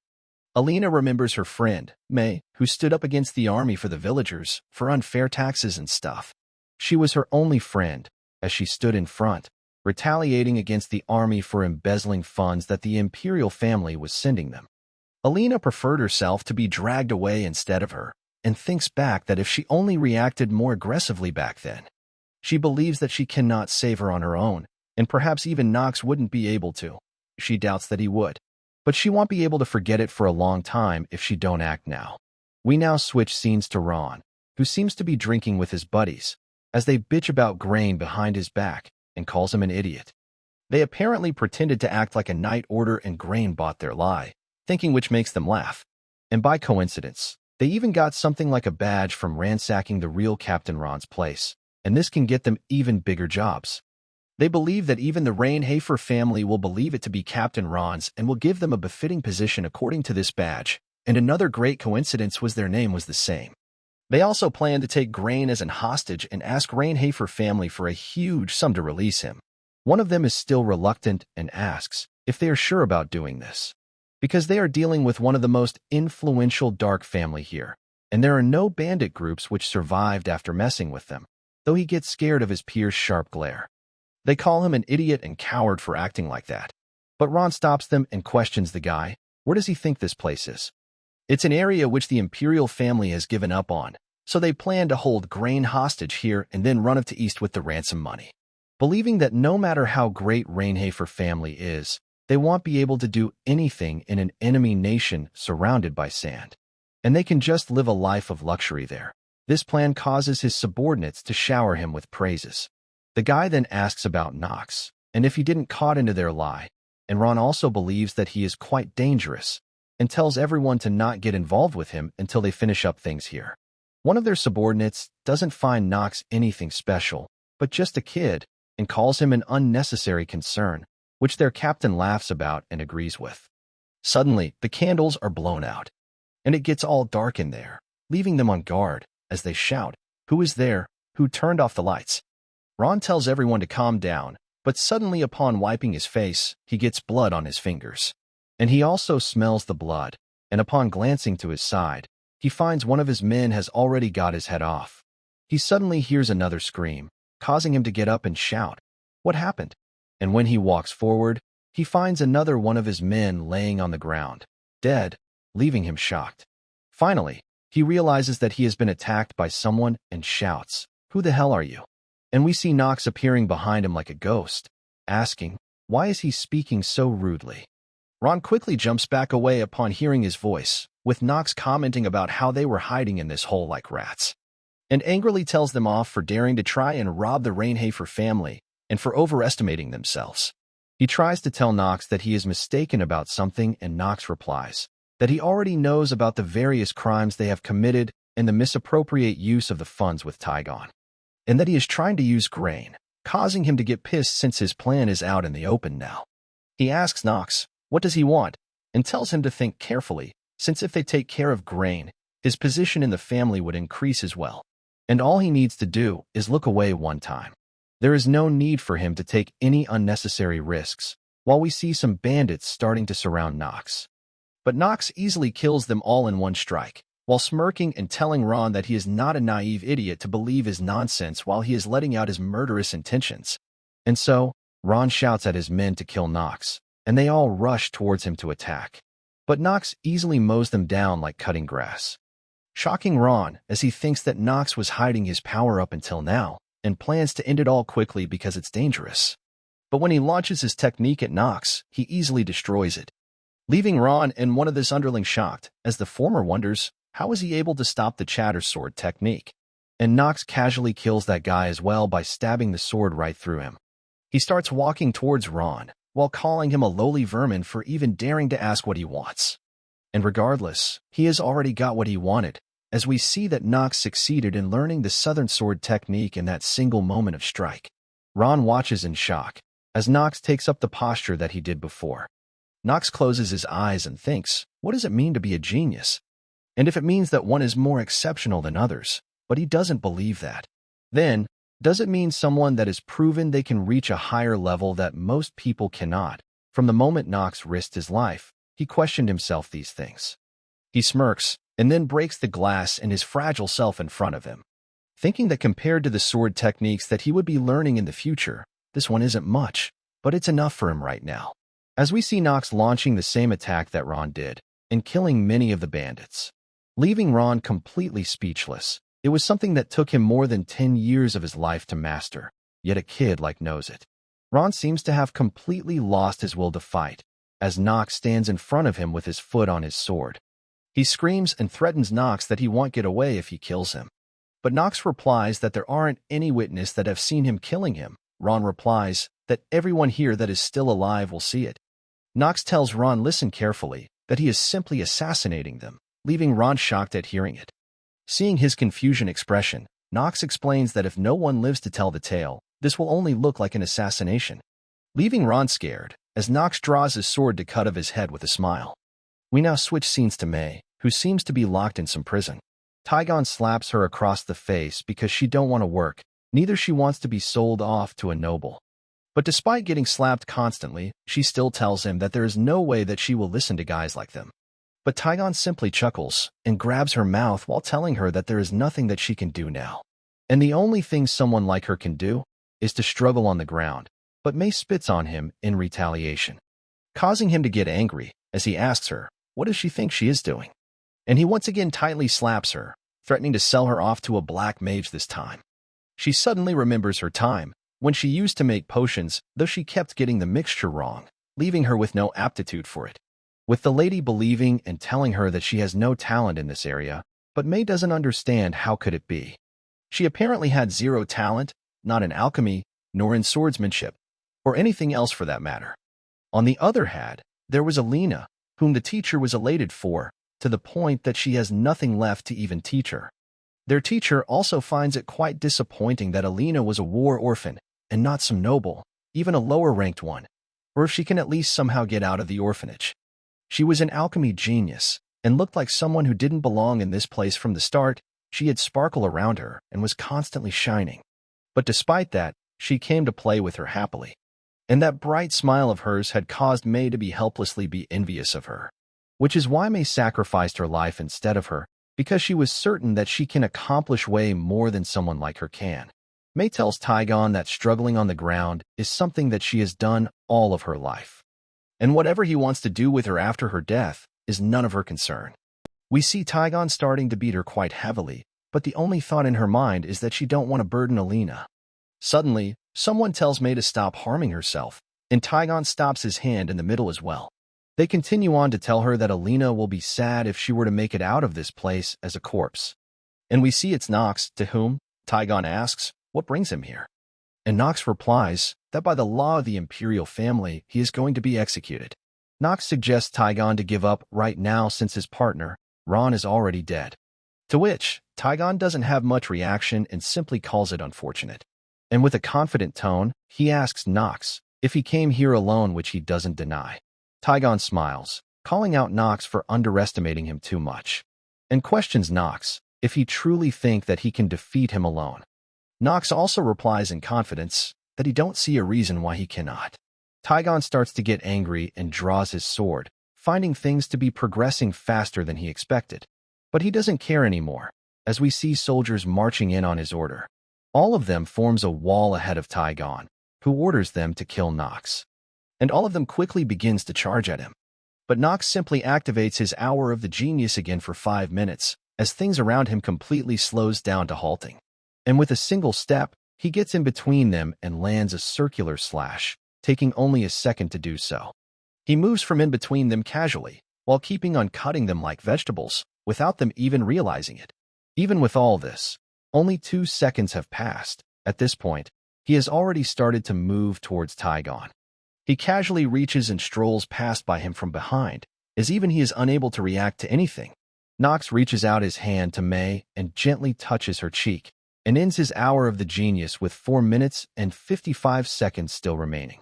Alina remembers her friend, May, who stood up against the army for the villagers for unfair taxes and stuff. She was her only friend, as she stood in front, retaliating against the army for embezzling funds that the imperial family was sending them. Alina preferred herself to be dragged away instead of her, and thinks back that if she only reacted more aggressively back then. She believes that she cannot save her on her own, and perhaps even Nox wouldn't be able to. She doubts that he would. But she won't be able to forget it for a long time if she don't act now. We now switch scenes to Ron, who seems to be drinking with his buddies, as they bitch about Grain behind his back and calls him an idiot. They apparently pretended to act like a night order and Grain bought their lie, thinking which makes them laugh. And by coincidence, they even got something like a badge from ransacking the real Captain Ron's place, and this can get them even bigger jobs. They believe that even the Rainhafer family will believe it to be Captain Ron's and will give them a befitting position according to this badge, and another great coincidence was their name was the same. They also plan to take Grain as an hostage and ask Rainhafer family for a huge sum to release him. One of them is still reluctant and asks if they are sure about doing this, because they are dealing with one of the most influential dark family here, and there are no bandit groups which survived after messing with them, though he gets scared of his peers' sharp glare. They call him an idiot and coward for acting like that. But Ron stops them and questions the guy. Where does he think this place is? It's an area which the Imperial family has given up on, so they plan to hold Grain hostage here and then run up to East with the ransom money. Believing that no matter how great Rainhafer family is, they won't be able to do anything in an enemy nation surrounded by sand. And they can just live a life of luxury there. This plan causes his subordinates to shower him with praises. The guy then asks about Nox, and if he didn't caught into their lie, and Ron also believes that he is quite dangerous, and tells everyone to not get involved with him until they finish up things here. One of their subordinates doesn't find Nox anything special, but just a kid, and calls him an unnecessary concern, which their captain laughs about and agrees with. Suddenly, the candles are blown out, and it gets all dark in there, leaving them on guard as they shout, "Who is there? Who turned off the lights?" Ron tells everyone to calm down, but suddenly upon wiping his face, he gets blood on his fingers. And he also smells the blood, and upon glancing to his side, he finds one of his men has already got his head off. He suddenly hears another scream, causing him to get up and shout, "What happened?" And when he walks forward, he finds another one of his men laying on the ground, dead, leaving him shocked. Finally, he realizes that he has been attacked by someone and shouts, "Who the hell are you?" And we see Nox appearing behind him like a ghost, asking, why is he speaking so rudely? Ron quickly jumps back away upon hearing his voice, with Nox commenting about how they were hiding in this hole like rats, and angrily tells them off for daring to try and rob the Rainhafer family and for overestimating themselves. He tries to tell Nox that he is mistaken about something, and Nox replies that he already knows about the various crimes they have committed and the misappropriate use of the funds with Tygon, and that he is trying to use grain, causing him to get pissed since his plan is out in the open now. He asks Nox, what does he want, and tells him to think carefully, since if they take care of grain, his position in the family would increase as well, and all he needs to do is look away one time. There is no need for him to take any unnecessary risks, while we see some bandits starting to surround Nox. But Nox easily kills them all in one strike, while smirking and telling Ron that he is not a naive idiot to believe his nonsense while he is letting out his murderous intentions. And so, Ron shouts at his men to kill Nox, and they all rush towards him to attack. But Nox easily mows them down like cutting grass, shocking Ron as he thinks that Nox was hiding his power up until now and plans to end it all quickly because it's dangerous. But when he launches his technique at Nox, he easily destroys it, leaving Ron and one of his underlings shocked, as the former wonders, how is he able to stop the Chatter Sword technique? And Nox casually kills that guy as well by stabbing the sword right through him. He starts walking towards Ron, while calling him a lowly vermin for even daring to ask what he wants. And regardless, he has already got what he wanted, as we see that Nox succeeded in learning the Southern Sword technique in that single moment of strike. Ron watches in shock, as Nox takes up the posture that he did before. Nox closes his eyes and thinks, what does it mean to be a genius? And if it means that one is more exceptional than others, but he doesn't believe that, then, does it mean someone that has proven they can reach a higher level that most people cannot? From the moment Nox risked his life, he questioned himself these things. He smirks, and then breaks the glass in his fragile self in front of him, thinking that compared to the sword techniques that he would be learning in the future, this one isn't much, but it's enough for him right now. As we see Nox launching the same attack that Ron did, and killing many of the bandits, leaving Ron completely speechless. It was something that took him more than 10 years of his life to master, yet a kid like knows it. Ron seems to have completely lost his will to fight, as Nox stands in front of him with his foot on his sword. He screams and threatens Nox that he won't get away if he kills him. But Nox replies that there aren't any witnesses that have seen him killing him. Ron replies that everyone here that is still alive will see it. Nox tells Ron listen carefully, that he is simply assassinating them, leaving Ron shocked at hearing it. Seeing his confusion expression, Nox explains that if no one lives to tell the tale, this will only look like an assassination, leaving Ron scared, as Nox draws his sword to cut off his head with a smile. We now switch scenes to May, who seems to be locked in some prison. Tygon slaps her across the face because she don't want to work, neither she wants to be sold off to a noble. But despite getting slapped constantly, she still tells him that there is no way that she will listen to guys like them. But Tygon simply chuckles and grabs her mouth while telling her that there is nothing that she can do now. And the only thing someone like her can do is to struggle on the ground, but May spits on him in retaliation, causing him to get angry as he asks her, what does she think she is doing? And he once again tightly slaps her, threatening to sell her off to a black mage this time. She suddenly remembers her time when she used to make potions, though she kept getting the mixture wrong, leaving her with no aptitude for it. With the lady believing and telling her that she has no talent in this area, but May doesn't understand how could it be. She apparently had zero talent, not in alchemy, nor in swordsmanship, or anything else for that matter. On the other hand, there was Alina, whom the teacher was elated for, to the point that she has nothing left to even teach her. Their teacher also finds it quite disappointing that Alina was a war orphan, and not some noble, even a lower-ranked one, or if she can at least somehow get out of the orphanage. She was an alchemy genius, and looked like someone who didn't belong in this place from the start. She had sparkle around her and was constantly shining. But despite that, she came to play with her happily. And that bright smile of hers had caused May to be helplessly envious of her. Which is why May sacrificed her life instead of her, because she was certain that she can accomplish way more than someone like her can. May tells Taigon that struggling on the ground is something that she has done all of her life. And whatever he wants to do with her after her death is none of her concern. We see Taigon starting to beat her quite heavily, but the only thought in her mind is that she don't want to burden Alina. Suddenly, someone tells May to stop harming herself, and Taigon stops his hand in the middle as well. They continue on to tell her that Alina will be sad if she were to make it out of this place as a corpse. And we see it's Nox, to whom Taigon asks what brings him here. And Nox replies that by the law of the imperial family, he is going to be executed. Nox suggests Taigon to give up right now since his partner, Ron, is already dead. To which, Taigon doesn't have much reaction and simply calls it unfortunate. And with a confident tone, he asks Nox if he came here alone, which he doesn't deny. Taigon smiles, calling out Nox for underestimating him too much, and questions Nox if he truly thinks that he can defeat him alone. Nox also replies in confidence that he don't see a reason why he cannot. Taigon starts to get angry and draws his sword, finding things to be progressing faster than he expected. But he doesn't care anymore, as we see soldiers marching in on his order. All of them forms a wall ahead of Taigon, who orders them to kill Nox. And all of them quickly begins to charge at him. But Nox simply activates his Hour of the Genius again for 5 minutes, as things around him completely slows down to halting. And with a single step, he gets in between them and lands a circular slash, taking only a second to do so. He moves from in between them casually, while keeping on cutting them like vegetables, without them even realizing it. Even with all this, only 2 seconds have passed. At this point, he has already started to move towards Taigon. He casually reaches and strolls past by him from behind, as even he is unable to react to anything. Nox reaches out his hand to May and gently touches her cheek, and ends his Hour of the Genius with 4 minutes and 55 seconds still remaining.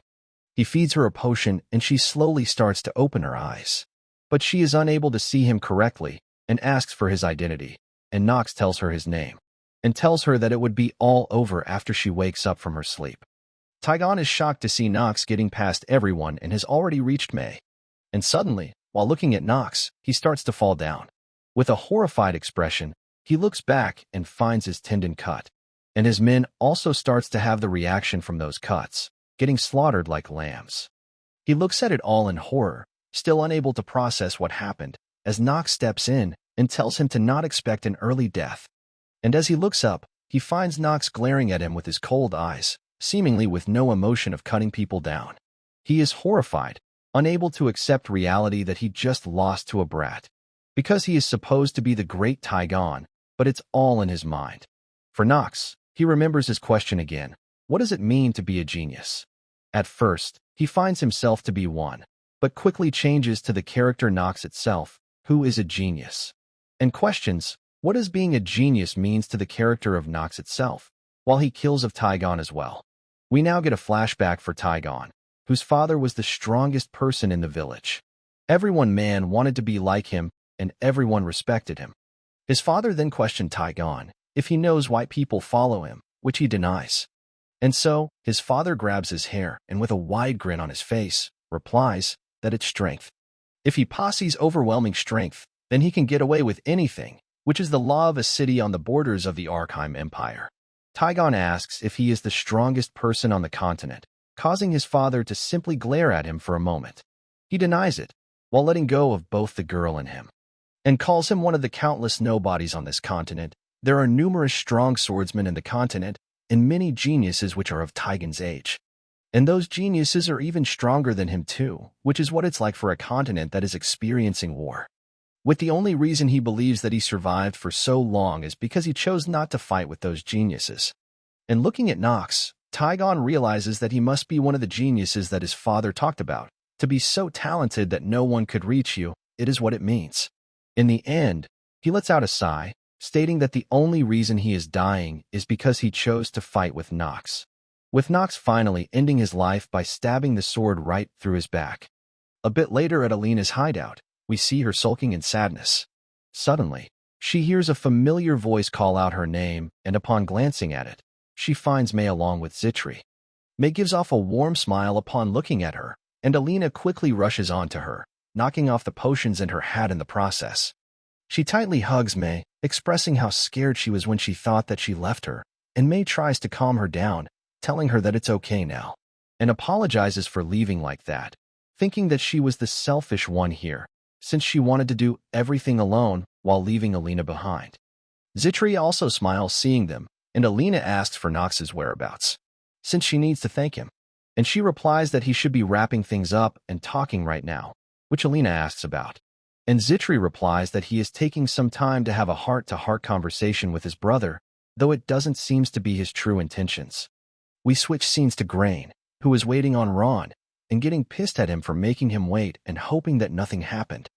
He feeds her a potion and she slowly starts to open her eyes. But she is unable to see him correctly and asks for his identity, and Nox tells her his name, and tells her that it would be all over after she wakes up from her sleep. Taigon is shocked to see Nox getting past everyone and has already reached May. And suddenly, while looking at Nox, he starts to fall down. With a horrified expression, he looks back and finds his tendon cut. And his men also starts to have the reaction from those cuts, getting slaughtered like lambs. He looks at it all in horror, still unable to process what happened, as Nox steps in and tells him to not expect an early death. And as he looks up, he finds Nox glaring at him with his cold eyes, seemingly with no emotion of cutting people down. He is horrified, unable to accept reality that he just lost to a brat. Because he is supposed to be the great Taigon, but it's all in his mind. For Nox, he remembers his question again. What does it mean to be a genius? At first, he finds himself to be one, but quickly changes to the character Nox itself, who is a genius, and questions what does being a genius means to the character of Nox itself, while he kills of Taigon as well. We now get a flashback for Taigon, whose father was the strongest person in the village. Everyone wanted to be like him, and everyone respected him. His father then questioned Taigon if he knows why people follow him, which he denies. And so, his father grabs his hair and with a wide grin on his face, replies that it's strength. If he posse's overwhelming strength, then he can get away with anything, which is the law of a city on the borders of the Archeim Empire. Taigon asks if he is the strongest person on the continent, causing his father to simply glare at him for a moment. He denies it, while letting go of both the girl and him, and calls him one of the countless nobodies on this continent. There are numerous strong swordsmen in the continent, and many geniuses which are of Taigon's age. And those geniuses are even stronger than him too, which is what it's like for a continent that is experiencing war. With the only reason he believes that he survived for so long is because he chose not to fight with those geniuses. And looking at Nox, Taigon realizes that he must be one of the geniuses that his father talked about. To be so talented that no one could reach you, it is what it means. In the end, he lets out a sigh, stating that the only reason he is dying is because he chose to fight with Nox. With Nox finally ending his life by stabbing the sword right through his back. A bit later at Alina's hideout, we see her sulking in sadness. Suddenly, she hears a familiar voice call out her name, and upon glancing at it, she finds May along with Zitri. May gives off a warm smile upon looking at her, and Alina quickly rushes onto her, knocking off the potions and her hat in the process. She tightly hugs May, expressing how scared she was when she thought that she left her, and May tries to calm her down, telling her that it's okay now, and apologizes for leaving like that, thinking that she was the selfish one here, since she wanted to do everything alone while leaving Alina behind. Zitri also smiles seeing them, and Alina asks for Nox's whereabouts, since she needs to thank him, and she replies that he should be wrapping things up and talking right now, which Alina asks about. And Zitri replies that he is taking some time to have a heart-to-heart conversation with his brother, though it doesn't seem to be his true intentions. We switch scenes to Grain, who is waiting on Ron, and getting pissed at him for making him wait and hoping that nothing happened.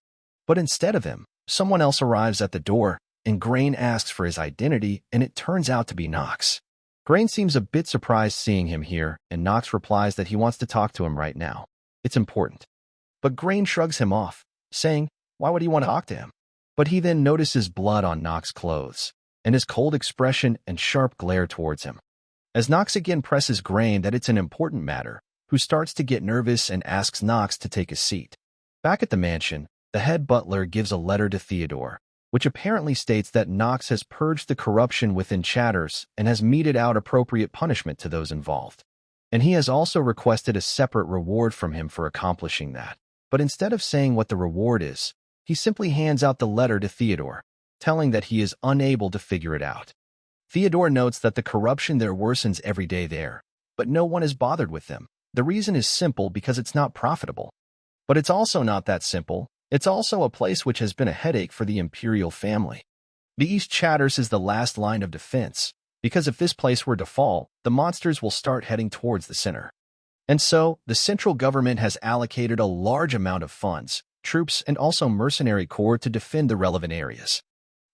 But instead of him, someone else arrives at the door, and Grain asks for his identity, and it turns out to be Nox. Grain seems a bit surprised seeing him here, and Nox replies that he wants to talk to him right now. It's important. But Grain shrugs him off, saying, why would he want to talk to him? But he then notices blood on Nox's clothes, and his cold expression and sharp glare towards him. As Nox again presses Grain that it's an important matter, who starts to get nervous and asks Nox to take a seat. Back at the mansion, the head butler gives a letter to Theodore, which apparently states that Nox has purged the corruption within Chatters and has meted out appropriate punishment to those involved. And he has also requested a separate reward from him for accomplishing that. But instead of saying what the reward is, he simply hands out the letter to Theodore, telling that he is unable to figure it out. Theodore notes that the corruption there worsens every day there, but no one is bothered with them. The reason is simple because it's not profitable. But it's also not that simple. It's also a place which has been a headache for the imperial family. The East Chatters is the last line of defense, because if this place were to fall, the monsters will start heading towards the center. And so, the central government has allocated a large amount of funds, troops, and also mercenary corps to defend the relevant areas.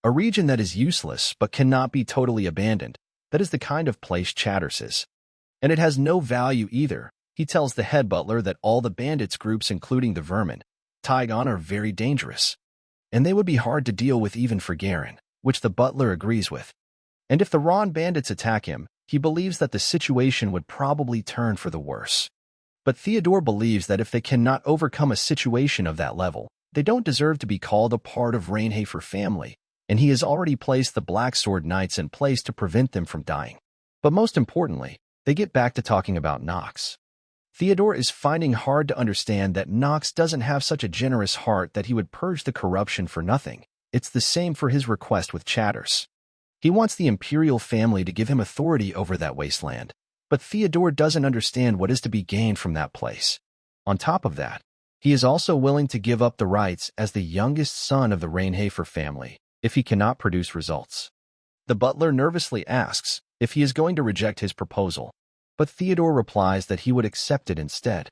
A region that is useless but cannot be totally abandoned, that is the kind of place Chatters is. And it has no value either. He tells the head butler that all the bandits groups including the Vermin, Tygon are very dangerous, and they would be hard to deal with even for Garen, which the butler agrees with. And if the Ron bandits attack him, he believes that the situation would probably turn for the worse. But Theodore believes that if they cannot overcome a situation of that level, they don't deserve to be called a part of Rainhafer family, and he has already placed the Black Sword Knights in place to prevent them from dying. But most importantly, they get back to talking about Nox. Theodore is finding hard to understand that Nox doesn't have such a generous heart that he would purge the corruption for nothing. It's the same for his request with Chatters. He wants the imperial family to give him authority over that wasteland, but Theodore doesn't understand what is to be gained from that place. On top of that, he is also willing to give up the rights as the youngest son of the Rainhafer family if he cannot produce results. The butler nervously asks if he is going to reject his proposal, but Theodore replies that he would accept it instead.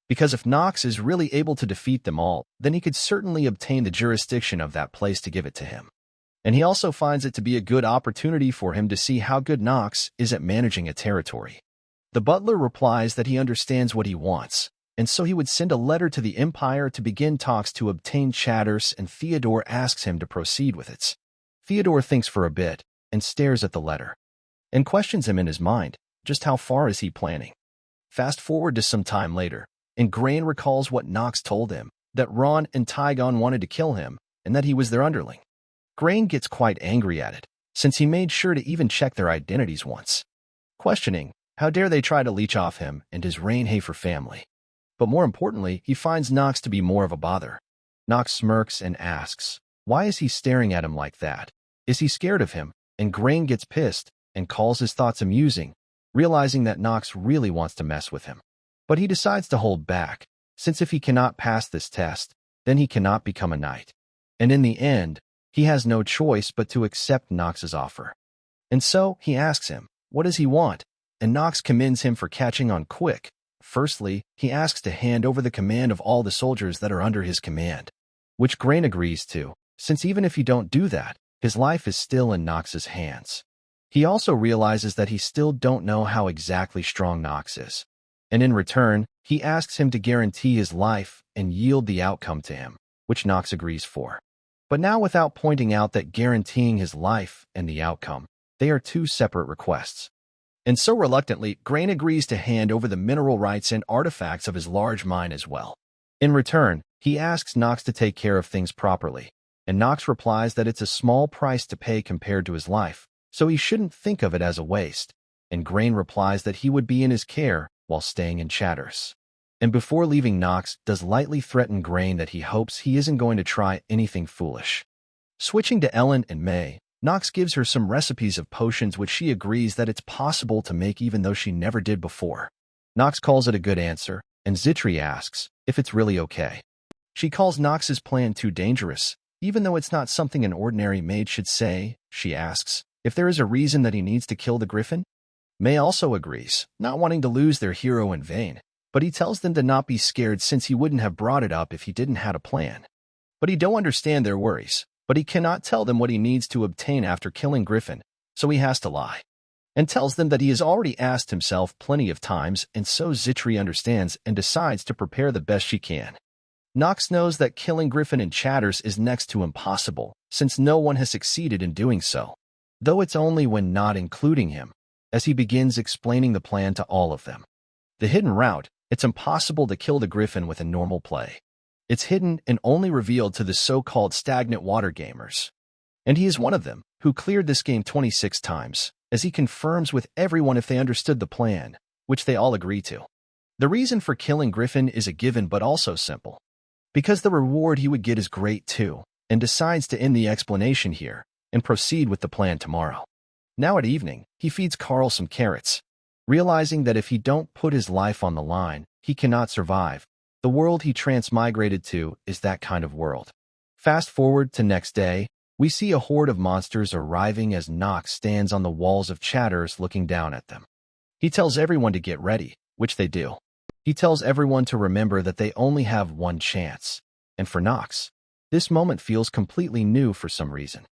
Because if Nox is really able to defeat them all, then he could certainly obtain the jurisdiction of that place to give it to him. And he also finds it to be a good opportunity for him to see how good Nox is at managing a territory. The butler replies that he understands what he wants, and so he would send a letter to the Empire to begin talks to obtain Chatters, and Theodore asks him to proceed with it. Theodore thinks for a bit and stares at the letter, and questions him in his mind, just how far is he planning? Fast forward to some time later, and Grain recalls what Nox told him, that Ron and Tygon wanted to kill him, and that he was their underling. Grain gets quite angry at it, since he made sure to even check their identities once, questioning, how dare they try to leech off him and his Rainhafer family. But more importantly, he finds Nox to be more of a bother. Nox smirks and asks, why is he staring at him like that? Is he scared of him? And Grain gets pissed and calls his thoughts amusing, realizing that Nox really wants to mess with him. But he decides to hold back, since if he cannot pass this test, then he cannot become a knight. And in the end, he has no choice but to accept Nox's offer. And so, he asks him, what does he want? And Nox commends him for catching on quick. Firstly, he asks to hand over the command of all the soldiers that are under his command, which Grain agrees to, since even if you don't do that, his life is still in Nox's hands. He also realizes that he still don't know how exactly strong Nox is. And in return, he asks him to guarantee his life and yield the outcome to him, which Nox agrees for. But now without pointing out that guaranteeing his life and the outcome, they are two separate requests. And so reluctantly, Grain agrees to hand over the mineral rights and artifacts of his large mine as well. In return, he asks Nox to take care of things properly, and Nox replies that it's a small price to pay compared to his life, so he shouldn't think of it as a waste, and Grain replies that he would be in his care while staying in Chatters. And before leaving, Nox does lightly threaten Grain that he hopes he isn't going to try anything foolish. Switching to Ellen and May, Nox gives her some recipes of potions which she agrees that it's possible to make even though she never did before. Nox calls it a good answer, and Zitri asks if it's really okay. She calls Nox's plan too dangerous, even though it's not something an ordinary maid should say. She asks if there is a reason that he needs to kill the griffin. May also agrees, not wanting to lose their hero in vain, but he tells them to not be scared since he wouldn't have brought it up if he didn't have a plan. But he don't understand their worries, but he cannot tell them what he needs to obtain after killing Griffin, so he has to lie. And tells them that he has already asked himself plenty of times, and so Zitri understands and decides to prepare the best she can. Nox knows that killing Griffin in Chatters is next to impossible, since no one has succeeded in doing so, though it's only when not including him, as he begins explaining the plan to all of them. The hidden route, it's impossible to kill the Griffin with a normal play. It's hidden and only revealed to the so-called stagnant water gamers. And he is one of them, who cleared this game 26 times, as he confirms with everyone if they understood the plan, which they all agree to. The reason for killing Griffin is a given but also simple. Because the reward he would get is great too, and decides to end the explanation here, and proceed with the plan tomorrow. Now at evening, he feeds Carl some carrots, realizing that if he don't put his life on the line, he cannot survive. The world he transmigrated to is that kind of world. Fast forward to next day, we see a horde of monsters arriving as Nox stands on the walls of Chatters looking down at them. He tells everyone to get ready, which they do. He tells everyone to remember that they only have one chance. And for Nox, this moment feels completely new for some reason.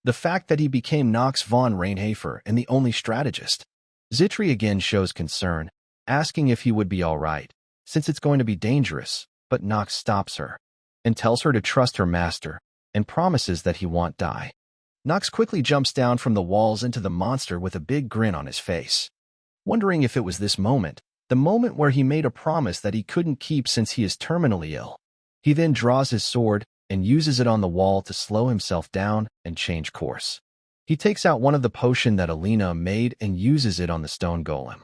The fact that he became Nox von Rainhafer and the only strategist. Zitri again shows concern, asking if he would be all right, since it's going to be dangerous, but Nox stops her and tells her to trust her master and promises that he won't die. Nox quickly jumps down from the walls into the monster with a big grin on his face, wondering if it was this moment, the moment where he made a promise that he couldn't keep since he is terminally ill. He then draws his sword and uses it on the wall to slow himself down and change course. He takes out one of the potion that Alina made and uses it on the stone golem,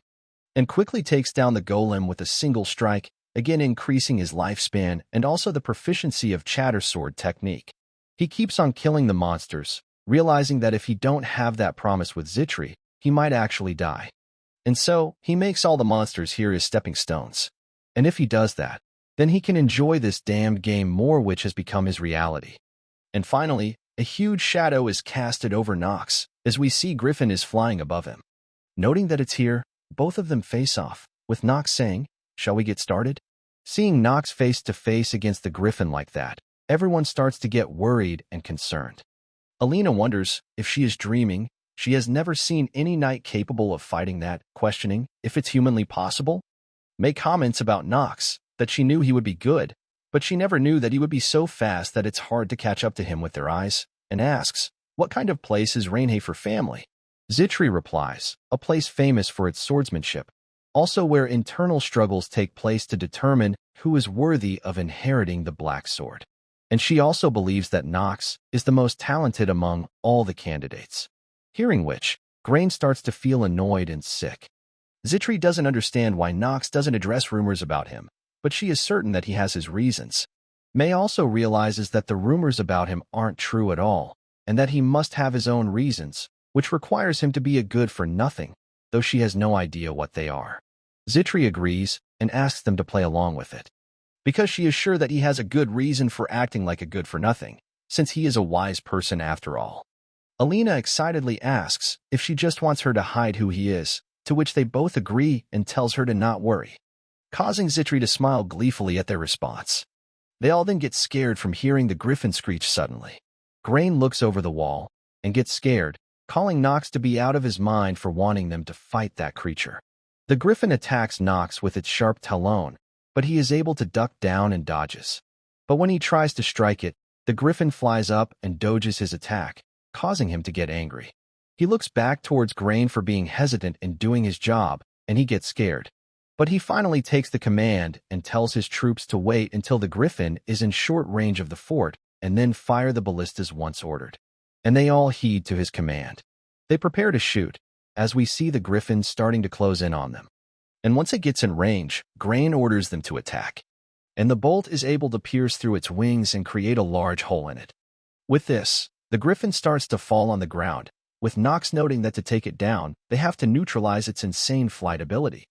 and quickly takes down the golem with a single strike, again increasing his lifespan and also the proficiency of Chatter Sword technique. He keeps on killing the monsters, realizing that if he don't have that promise with Zitri, he might actually die. And so, he makes all the monsters here as stepping stones. And if he does that, then he can enjoy this damned game more, which has become his reality. And finally, a huge shadow is casted over Nox, as we see Griffin is flying above him. Noting that it's here, both of them face off, with Nox saying, "Shall we get started?" Seeing Nox face to face against the Griffin like that, everyone starts to get worried and concerned. Alina wonders if she is dreaming. She has never seen any knight capable of fighting that, questioning if it's humanly possible. May comments about Nox, that she knew he would be good, but she never knew that he would be so fast that it's hard to catch up to him with their eyes, and asks, what kind of place is Rainhafer family? Zitri replies, a place famous for its swordsmanship, also where internal struggles take place to determine who is worthy of inheriting the Black Sword. And she also believes that Nox is the most talented among all the candidates. Hearing which, Grain starts to feel annoyed and sick. Zitri doesn't understand why Nox doesn't address rumors about him, but she is certain that he has his reasons. May also realizes that the rumors about him aren't true at all, and that he must have his own reasons, which requires him to be a good-for-nothing, though she has no idea what they are. Zitri agrees and asks them to play along with it, because she is sure that he has a good reason for acting like a good-for-nothing, since he is a wise person after all. Alina excitedly asks if she just wants her to hide who he is, to which they both agree and tells her to not worry, causing Zitri to smile gleefully at their response. They all then get scared from hearing the Griffin screech suddenly. Grain looks over the wall and gets scared, calling Nox to be out of his mind for wanting them to fight that creature. The Griffin attacks Nox with its sharp talon, but he is able to duck down and dodges. But when he tries to strike it, the griffin flies up and dodges his attack, causing him to get angry. He looks back towards Grain for being hesitant in doing his job, and he gets scared. But he finally takes the command and tells his troops to wait until the griffin is in short range of the fort and then fire the ballistas once ordered. And they all heed to his command. They prepare to shoot, as we see the griffin starting to close in on them. And once it gets in range, Grain orders them to attack. And the bolt is able to pierce through its wings and create a large hole in it. With this, the griffin starts to fall on the ground, with Nox noting that to take it down, they have to neutralize its insane flight ability.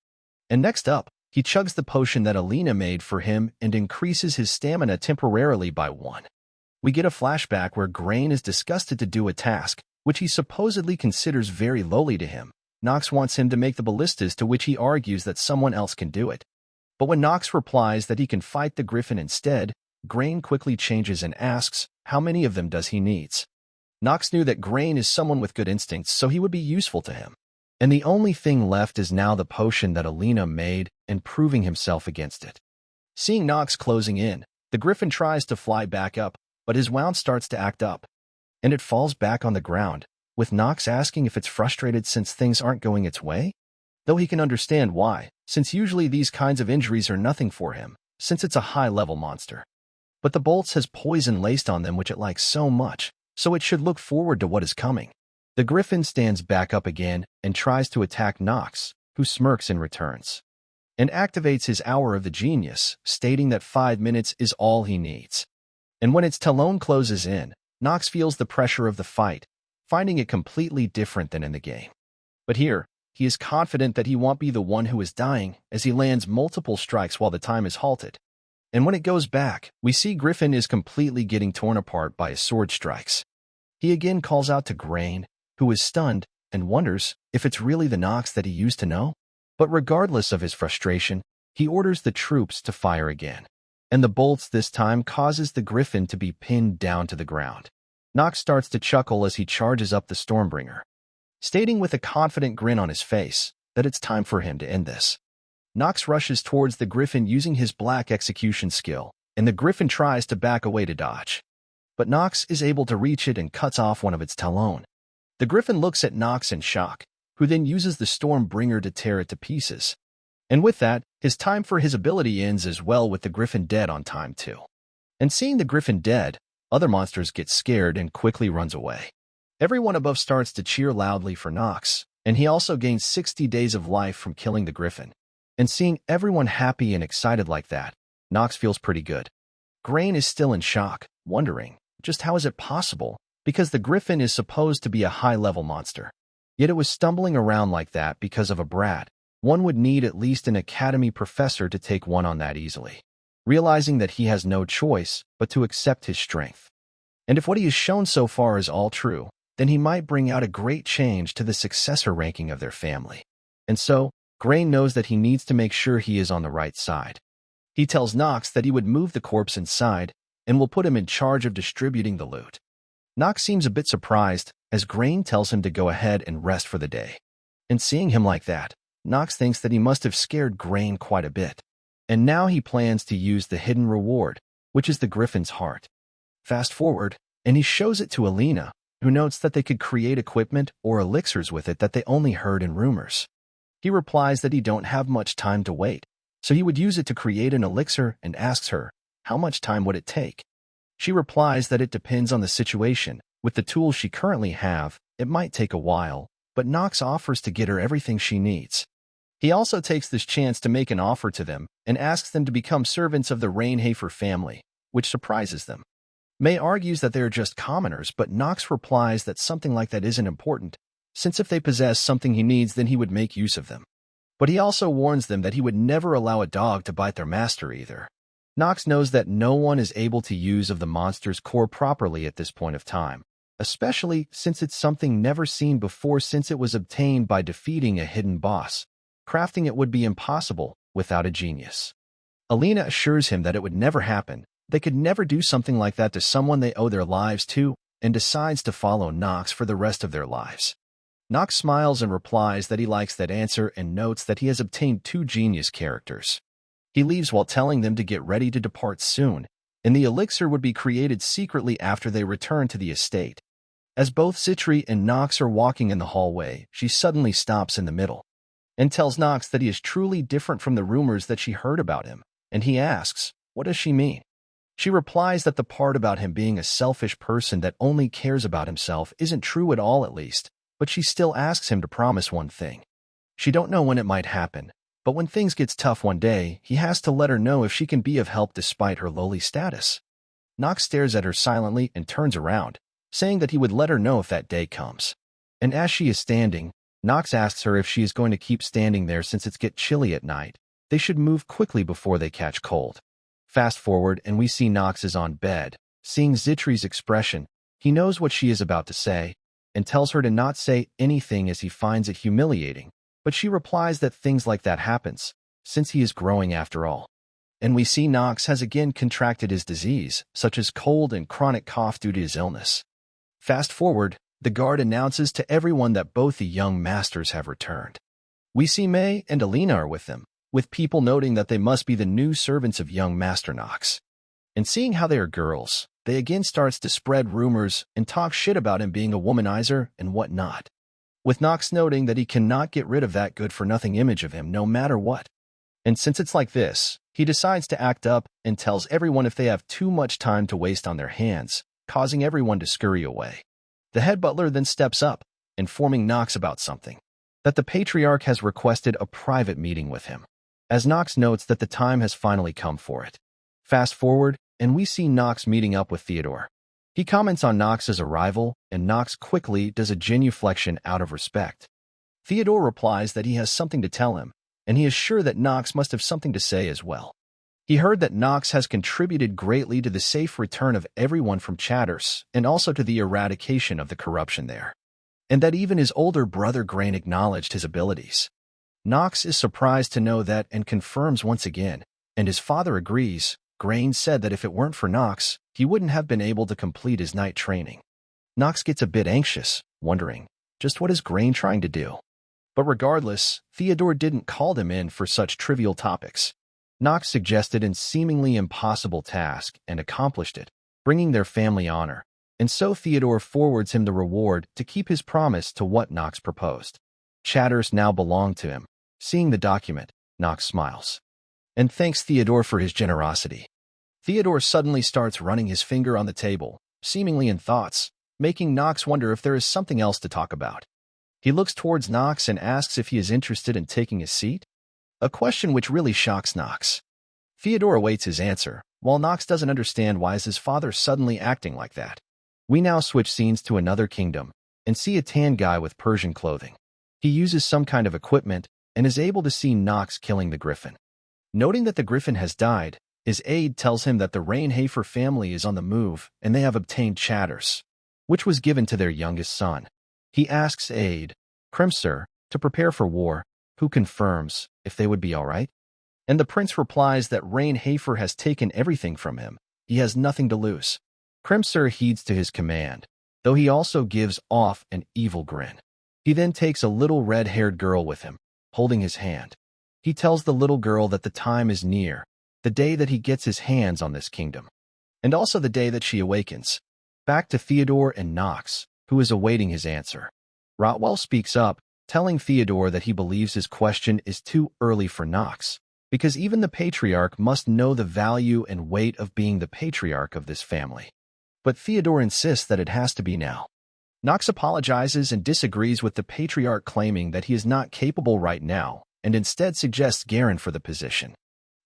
And next up, he chugs the potion that Alina made for him and increases his stamina temporarily by 1. We get a flashback where Grain is disgusted to do a task, which he supposedly considers very lowly to him. Nox wants him to make the ballistas, to which he argues that someone else can do it. But when Nox replies that he can fight the griffin instead, Grain quickly changes and asks, how many of them does he needs? Nox knew that Grain is someone with good instincts, so he would be useful to him. And the only thing left is now the potion that Alina made and proving himself against it. Seeing Nox closing in, the griffin tries to fly back up, but his wound starts to act up, and it falls back on the ground, with Nox asking if it's frustrated since things aren't going its way? Though he can understand why, since usually these kinds of injuries are nothing for him, since it's a high-level monster. But the bolts has poison laced on them which it likes so much, so it should look forward to what is coming. The griffin stands back up again and tries to attack Nox, who smirks and returns, and activates his Hour of the Genius, stating that 5 minutes is all he needs. And when its talon closes in, Nox feels the pressure of the fight, finding it completely different than in the game. But here, he is confident that he won't be the one who is dying, as he lands multiple strikes while the time is halted. And when it goes back, we see Griffin is completely getting torn apart by his sword strikes. He again calls out to Grain, who is stunned, and wonders if it's really the Nox that he used to know. But regardless of his frustration, he orders the troops to fire again. And the bolts this time causes the Griffin to be pinned down to the ground. Nox starts to chuckle as he charges up the Stormbringer, stating with a confident grin on his face that it's time for him to end this. Nox rushes towards the Griffin using his black execution skill, and the Griffin tries to back away to dodge. But Nox is able to reach it and cuts off one of its talon. The Griffin looks at Nox in shock, who then uses the Stormbringer to tear it to pieces. And with that, his time for his ability ends as well, with the Griffin dead on time too. And seeing the Griffin dead, other monsters get scared and quickly runs away. Everyone above starts to cheer loudly for Nox, and he also gains 60 days of life from killing the Griffin. And seeing everyone happy and excited like that, Nox feels pretty good. Grain is still in shock, wondering, just how is it possible? Because the Griffin is supposed to be a high-level monster. Yet it was stumbling around like that because of a brat. One would need at least an academy professor to take one on that easily, realizing that he has no choice but to accept his strength. And if what he has shown so far is all true, then he might bring out a great change to the successor ranking of their family. And so, Grain knows that he needs to make sure he is on the right side. He tells Nox that he would move the corpse inside and will put him in charge of distributing the loot. Nox seems a bit surprised as Grain tells him to go ahead and rest for the day. And seeing him like that, Nox thinks that he must have scared Grain quite a bit. And now he plans to use the hidden reward, which is the Griffin's heart. Fast forward, and he shows it to Alina, who notes that they could create equipment or elixirs with it that they only heard in rumors. He replies that he don't have much time to wait, so he would use it to create an elixir and asks her, how much time would it take? She replies that it depends on the situation. With the tools she currently have, it might take a while, but Nox offers to get her everything she needs. He also takes this chance to make an offer to them and asks them to become servants of the Rainhafer family, which surprises them. May argues that they are just commoners, but Nox replies that something like that isn't important, since if they possess something he needs, then he would make use of them. But he also warns them that he would never allow a dog to bite their master either. Nox knows that no one is able to use of the monster's core properly at this point of time, especially since it's something never seen before, since it was obtained by defeating a hidden boss. Crafting it would be impossible without a genius. Alina assures him that it would never happen. They could never do something like that to someone they owe their lives to, and decides to follow Nox for the rest of their lives. Nox smiles and replies that he likes that answer and notes that he has obtained 2 genius characters. He leaves while telling them to get ready to depart soon, and the elixir would be created secretly after they returned to the estate. As both Zitri and Nox are walking in the hallway, she suddenly stops in the middle and tells Nox that he is truly different from the rumors that she heard about him, and he asks, what does she mean? She replies that the part about him being a selfish person that only cares about himself isn't true at all, at least, but she still asks him to promise one thing. She don't know when it might happen, but when things gets tough one day, he has to let her know if she can be of help despite her lowly status. Nox stares at her silently and turns around, saying that he would let her know if that day comes. And as she is standing, Nox asks her if she is going to keep standing there since it's get chilly at night. They should move quickly before they catch cold. Fast forward and we see Nox is on bed. Seeing Zitri's expression, he knows what she is about to say and tells her to not say anything as he finds it humiliating. But she replies that things like that happens, since he is growing after all. And we see Nox has again contracted his disease, such as cold and chronic cough due to his illness. Fast forward, the guard announces to everyone that both the young masters have returned. We see May and Alina are with them, with people noting that they must be the new servants of young Master Nox. And seeing how they are girls, they again starts to spread rumors and talk shit about him being a womanizer and whatnot, with Nox noting that he cannot get rid of that good-for-nothing image of him no matter what. And since it's like this, he decides to act up and tells everyone if they have too much time to waste on their hands, causing everyone to scurry away. The head butler then steps up, informing Nox about something, that the Patriarch has requested a private meeting with him, as Nox notes that the time has finally come for it. Fast forward, and we see Nox meeting up with Theodore. He comments on Nox's arrival, and Nox quickly does a genuflection out of respect. Theodore replies that he has something to tell him, and he is sure that Nox must have something to say as well. He heard that Nox has contributed greatly to the safe return of everyone from Chatters and also to the eradication of the corruption there, and that even his older brother Grain acknowledged his abilities. Nox is surprised to know that and confirms once again, and his father agrees. Grain said that if it weren't for Nox, he wouldn't have been able to complete his night training. Nox gets a bit anxious, wondering, just what is Grain trying to do? But regardless, Theodore didn't call them in for such trivial topics. Nox suggested a seemingly impossible task and accomplished it, bringing their family honor, and so Theodore forwards him the reward to keep his promise to what Nox proposed. Chatters now belonged to him. Seeing the document, Nox smiles and thanks Theodore for his generosity. Theodore suddenly starts running his finger on the table, seemingly in thoughts, making Nox wonder if there is something else to talk about. He looks towards Nox and asks if he is interested in taking his seat, a question which really shocks Nox. Theodore awaits his answer, while Nox doesn't understand why is his father suddenly acting like that. We now switch scenes to another kingdom and see a tan guy with Persian clothing. He uses some kind of equipment and is able to see Nox killing the griffin. Noting that the griffin has died, his aide tells him that the Rainhafer family is on the move and they have obtained Chatters, which was given to their youngest son. He asks aide, Crimser, to prepare for war, who confirms if they would be all right. And the prince replies that Rainhafer has taken everything from him. He has nothing to lose. Crimser heeds to his command, though he also gives off an evil grin. He then takes a little red-haired girl with him, holding his hand. He tells the little girl that the time is near, the day that he gets his hands on this kingdom, and also the day that she awakens. Back to Theodore and Nox, who is awaiting his answer. Rotwell speaks up, telling Theodore that he believes his question is too early for Nox, because even the Patriarch must know the value and weight of being the Patriarch of this family. But Theodore insists that it has to be now. Nox apologizes and disagrees with the Patriarch, claiming that he is not capable right now, and instead suggests Garen for the position.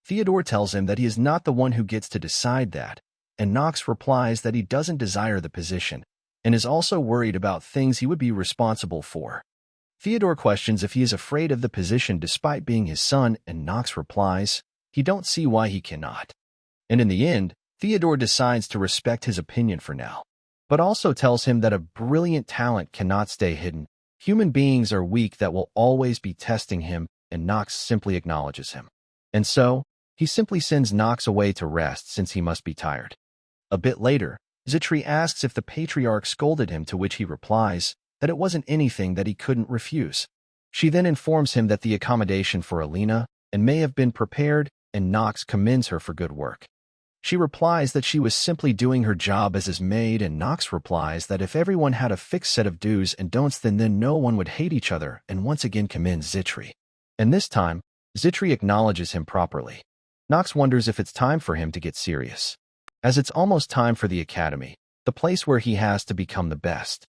Theodore tells him that he is not the one who gets to decide that, and Nox replies that he doesn't desire the position, and is also worried about things he would be responsible for. Theodore questions if he is afraid of the position despite being his son, and Nox replies he don't see why he cannot. And in the end, Theodore decides to respect his opinion for now, but also tells him that a brilliant talent cannot stay hidden. Human beings are weak that will always be testing him, and Nox simply acknowledges him. And so, he simply sends Nox away to rest since he must be tired. A bit later, Zitri asks if the Patriarch scolded him, to which he replies that it wasn't anything that he couldn't refuse. She then informs him that the accommodation for Alina and May have been prepared, and Nox commends her for good work. She replies that she was simply doing her job as his maid, and Nox replies that if everyone had a fixed set of do's and don'ts, then no one would hate each other, and once again commends Zitri. And this time, Zitri acknowledges him properly. Nox wonders if it's time for him to get serious, as it's almost time for the academy, the place where he has to become the best.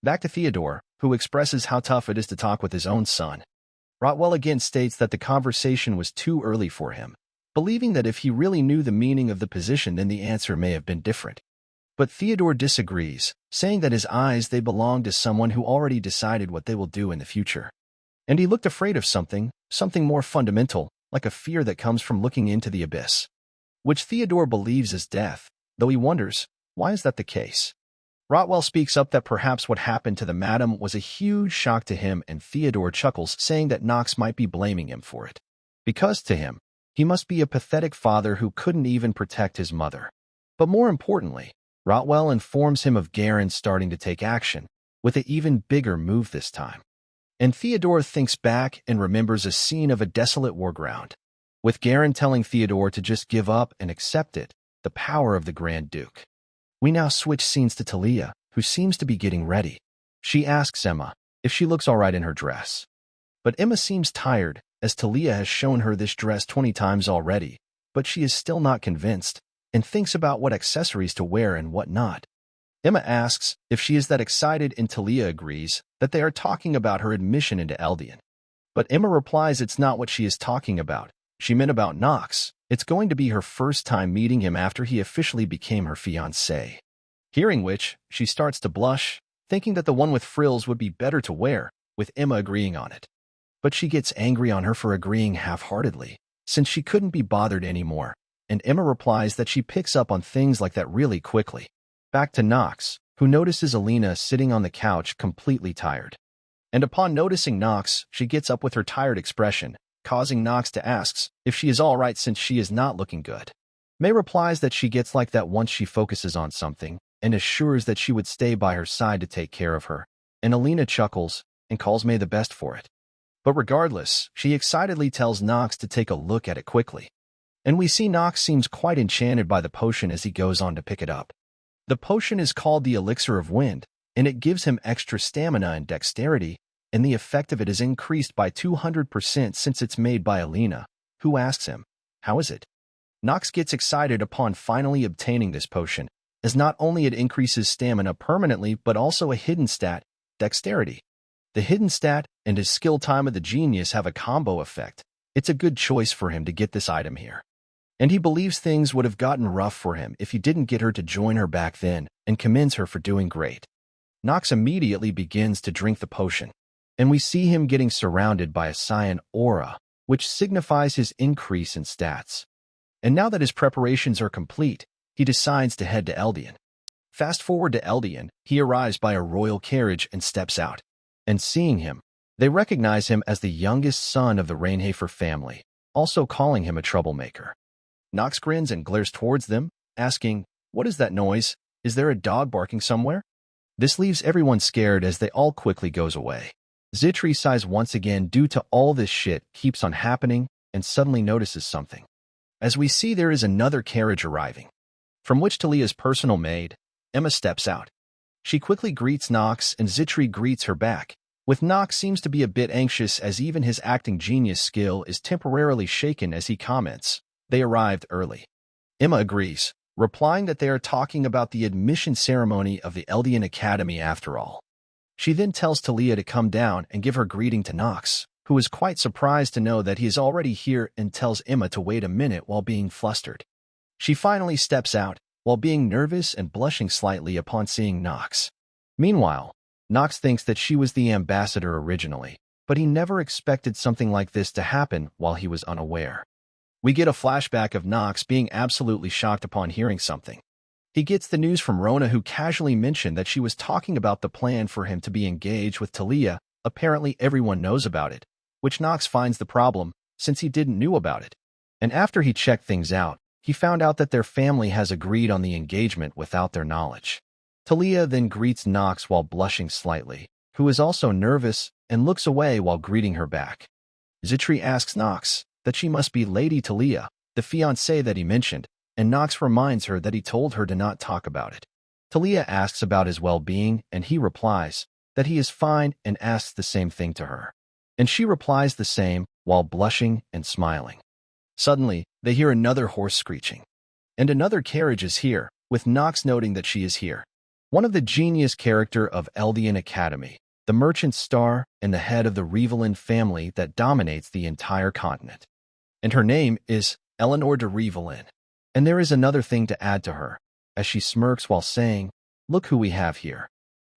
Back to Theodore, who expresses how tough it is to talk with his own son. Rotwell again states that the conversation was too early for him, believing that if he really knew the meaning of the position, then the answer may have been different. But Theodore disagrees, saying that his eyes, they belong to someone who already decided what they will do in the future. And he looked afraid of something more fundamental, like a fear that comes from looking into the abyss, which Theodore believes is death, though he wonders, why is that the case? Rotwell speaks up that perhaps what happened to the madam was a huge shock to him, and Theodore chuckles, saying that Nox might be blaming him for it, because to him, he must be a pathetic father who couldn't even protect his mother. But more importantly, Rotwell informs him of Garen starting to take action, with an even bigger move this time. And Theodore thinks back and remembers a scene of a desolate war ground, with Garen telling Theodore to just give up and accept it, the power of the Grand Duke. We now switch scenes to Talia, who seems to be getting ready. She asks Emma if she looks all right in her dress. But Emma seems tired, as Talia has shown her this dress 20 times already, but she is still not convinced, and thinks about what accessories to wear and what not. Emma asks if she is that excited, and Talia agrees that they are talking about her admission into Eldian. But Emma replies it's not what she is talking about. She meant about Nox. It's going to be her first time meeting him after he officially became her fiancé. Hearing which, she starts to blush, thinking that the one with frills would be better to wear, with Emma agreeing on it. But she gets angry on her for agreeing half-heartedly, since she couldn't be bothered anymore, and Emma replies that she picks up on things like that really quickly. Back to Nox, who notices Alina sitting on the couch completely tired. And upon noticing Nox, she gets up with her tired expression, causing Nox to ask if she is all right since she is not looking good. May replies that she gets like that once she focuses on something, and assures that she would stay by her side to take care of her, and Alina chuckles and calls May the best for it. But regardless, she excitedly tells Nox to take a look at it quickly. And we see Nox seems quite enchanted by the potion as he goes on to pick it up. The potion is called the Elixir of Wind, and it gives him extra stamina and dexterity, and the effect of it is increased by 200% since it's made by Alina, who asks him, how is it? Nox gets excited upon finally obtaining this potion, as not only it increases stamina permanently but also a hidden stat, dexterity. The hidden stat and his skill time of the genius have a combo effect. It's a good choice for him to get this item here. And he believes things would have gotten rough for him if he didn't get her to join her back then, and commends her for doing great. Nox immediately begins to drink the potion, and we see him getting surrounded by a cyan aura, which signifies his increase in stats. And now that his preparations are complete, he decides to head to Eldian. Fast forward to Eldian, he arrives by a royal carriage and steps out. And seeing him, they recognize him as the youngest son of the Rainhafer family, also calling him a troublemaker. Nox grins and glares towards them, asking, what is that noise? Is there a dog barking somewhere? This leaves everyone scared as they all quickly goes away. Zitri sighs once again due to all this shit keeps on happening, and suddenly notices something. As we see there is another carriage arriving, from which Talia's personal maid, Emma, steps out. She quickly greets Nox and Zitri greets her back, with Nox seems to be a bit anxious as even his acting genius skill is temporarily shaken as he comments, they arrived early. Emma agrees, replying that they are talking about the admission ceremony of the Eldian Academy after all. She then tells Talia to come down and give her greeting to Nox, who is quite surprised to know that he is already here, and tells Emma to wait a minute while being flustered. She finally steps out, while being nervous and blushing slightly upon seeing Nox. Meanwhile, Nox thinks that she was the ambassador originally, but he never expected something like this to happen while he was unaware. We get a flashback of Nox being absolutely shocked upon hearing something. He gets the news from Rona, who casually mentioned that she was talking about the plan for him to be engaged with Talia. Apparently everyone knows about it, which Nox finds the problem, since he didn't know about it. And after he checked things out, he found out that their family has agreed on the engagement without their knowledge. Talia then greets Nox while blushing slightly, who is also nervous and looks away while greeting her back. Zitri asks Nox that she must be Lady Talia, the fiancée that he mentioned, and Nox reminds her that he told her to not talk about it. Talia asks about his well-being, and he replies that he is fine and asks the same thing to her. And she replies the same while blushing and smiling. Suddenly, they hear another horse screeching. And another carriage is here, with Nox noting that she is here. One of the genius character of Eldian Academy, the merchant star and the head of the Revelin family that dominates the entire continent. And her name is Eleanor de Revelin. And there is another thing to add to her, as she smirks while saying, "Look who we have here."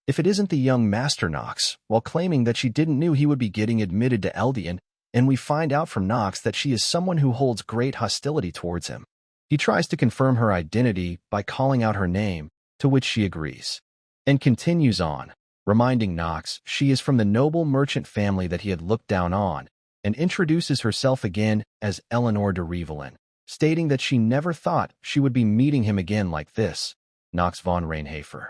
If it isn't the young Master Nox, while claiming that she didn't knew he would be getting admitted to Eldian, and we find out from Nox that she is someone who holds great hostility towards him. He tries to confirm her identity by calling out her name, to which she agrees, and continues on, reminding Nox she is from the noble merchant family that he had looked down on, and introduces herself again as Eleanor de Revelin, stating that she never thought she would be meeting him again like this, Nox von Reinhafer.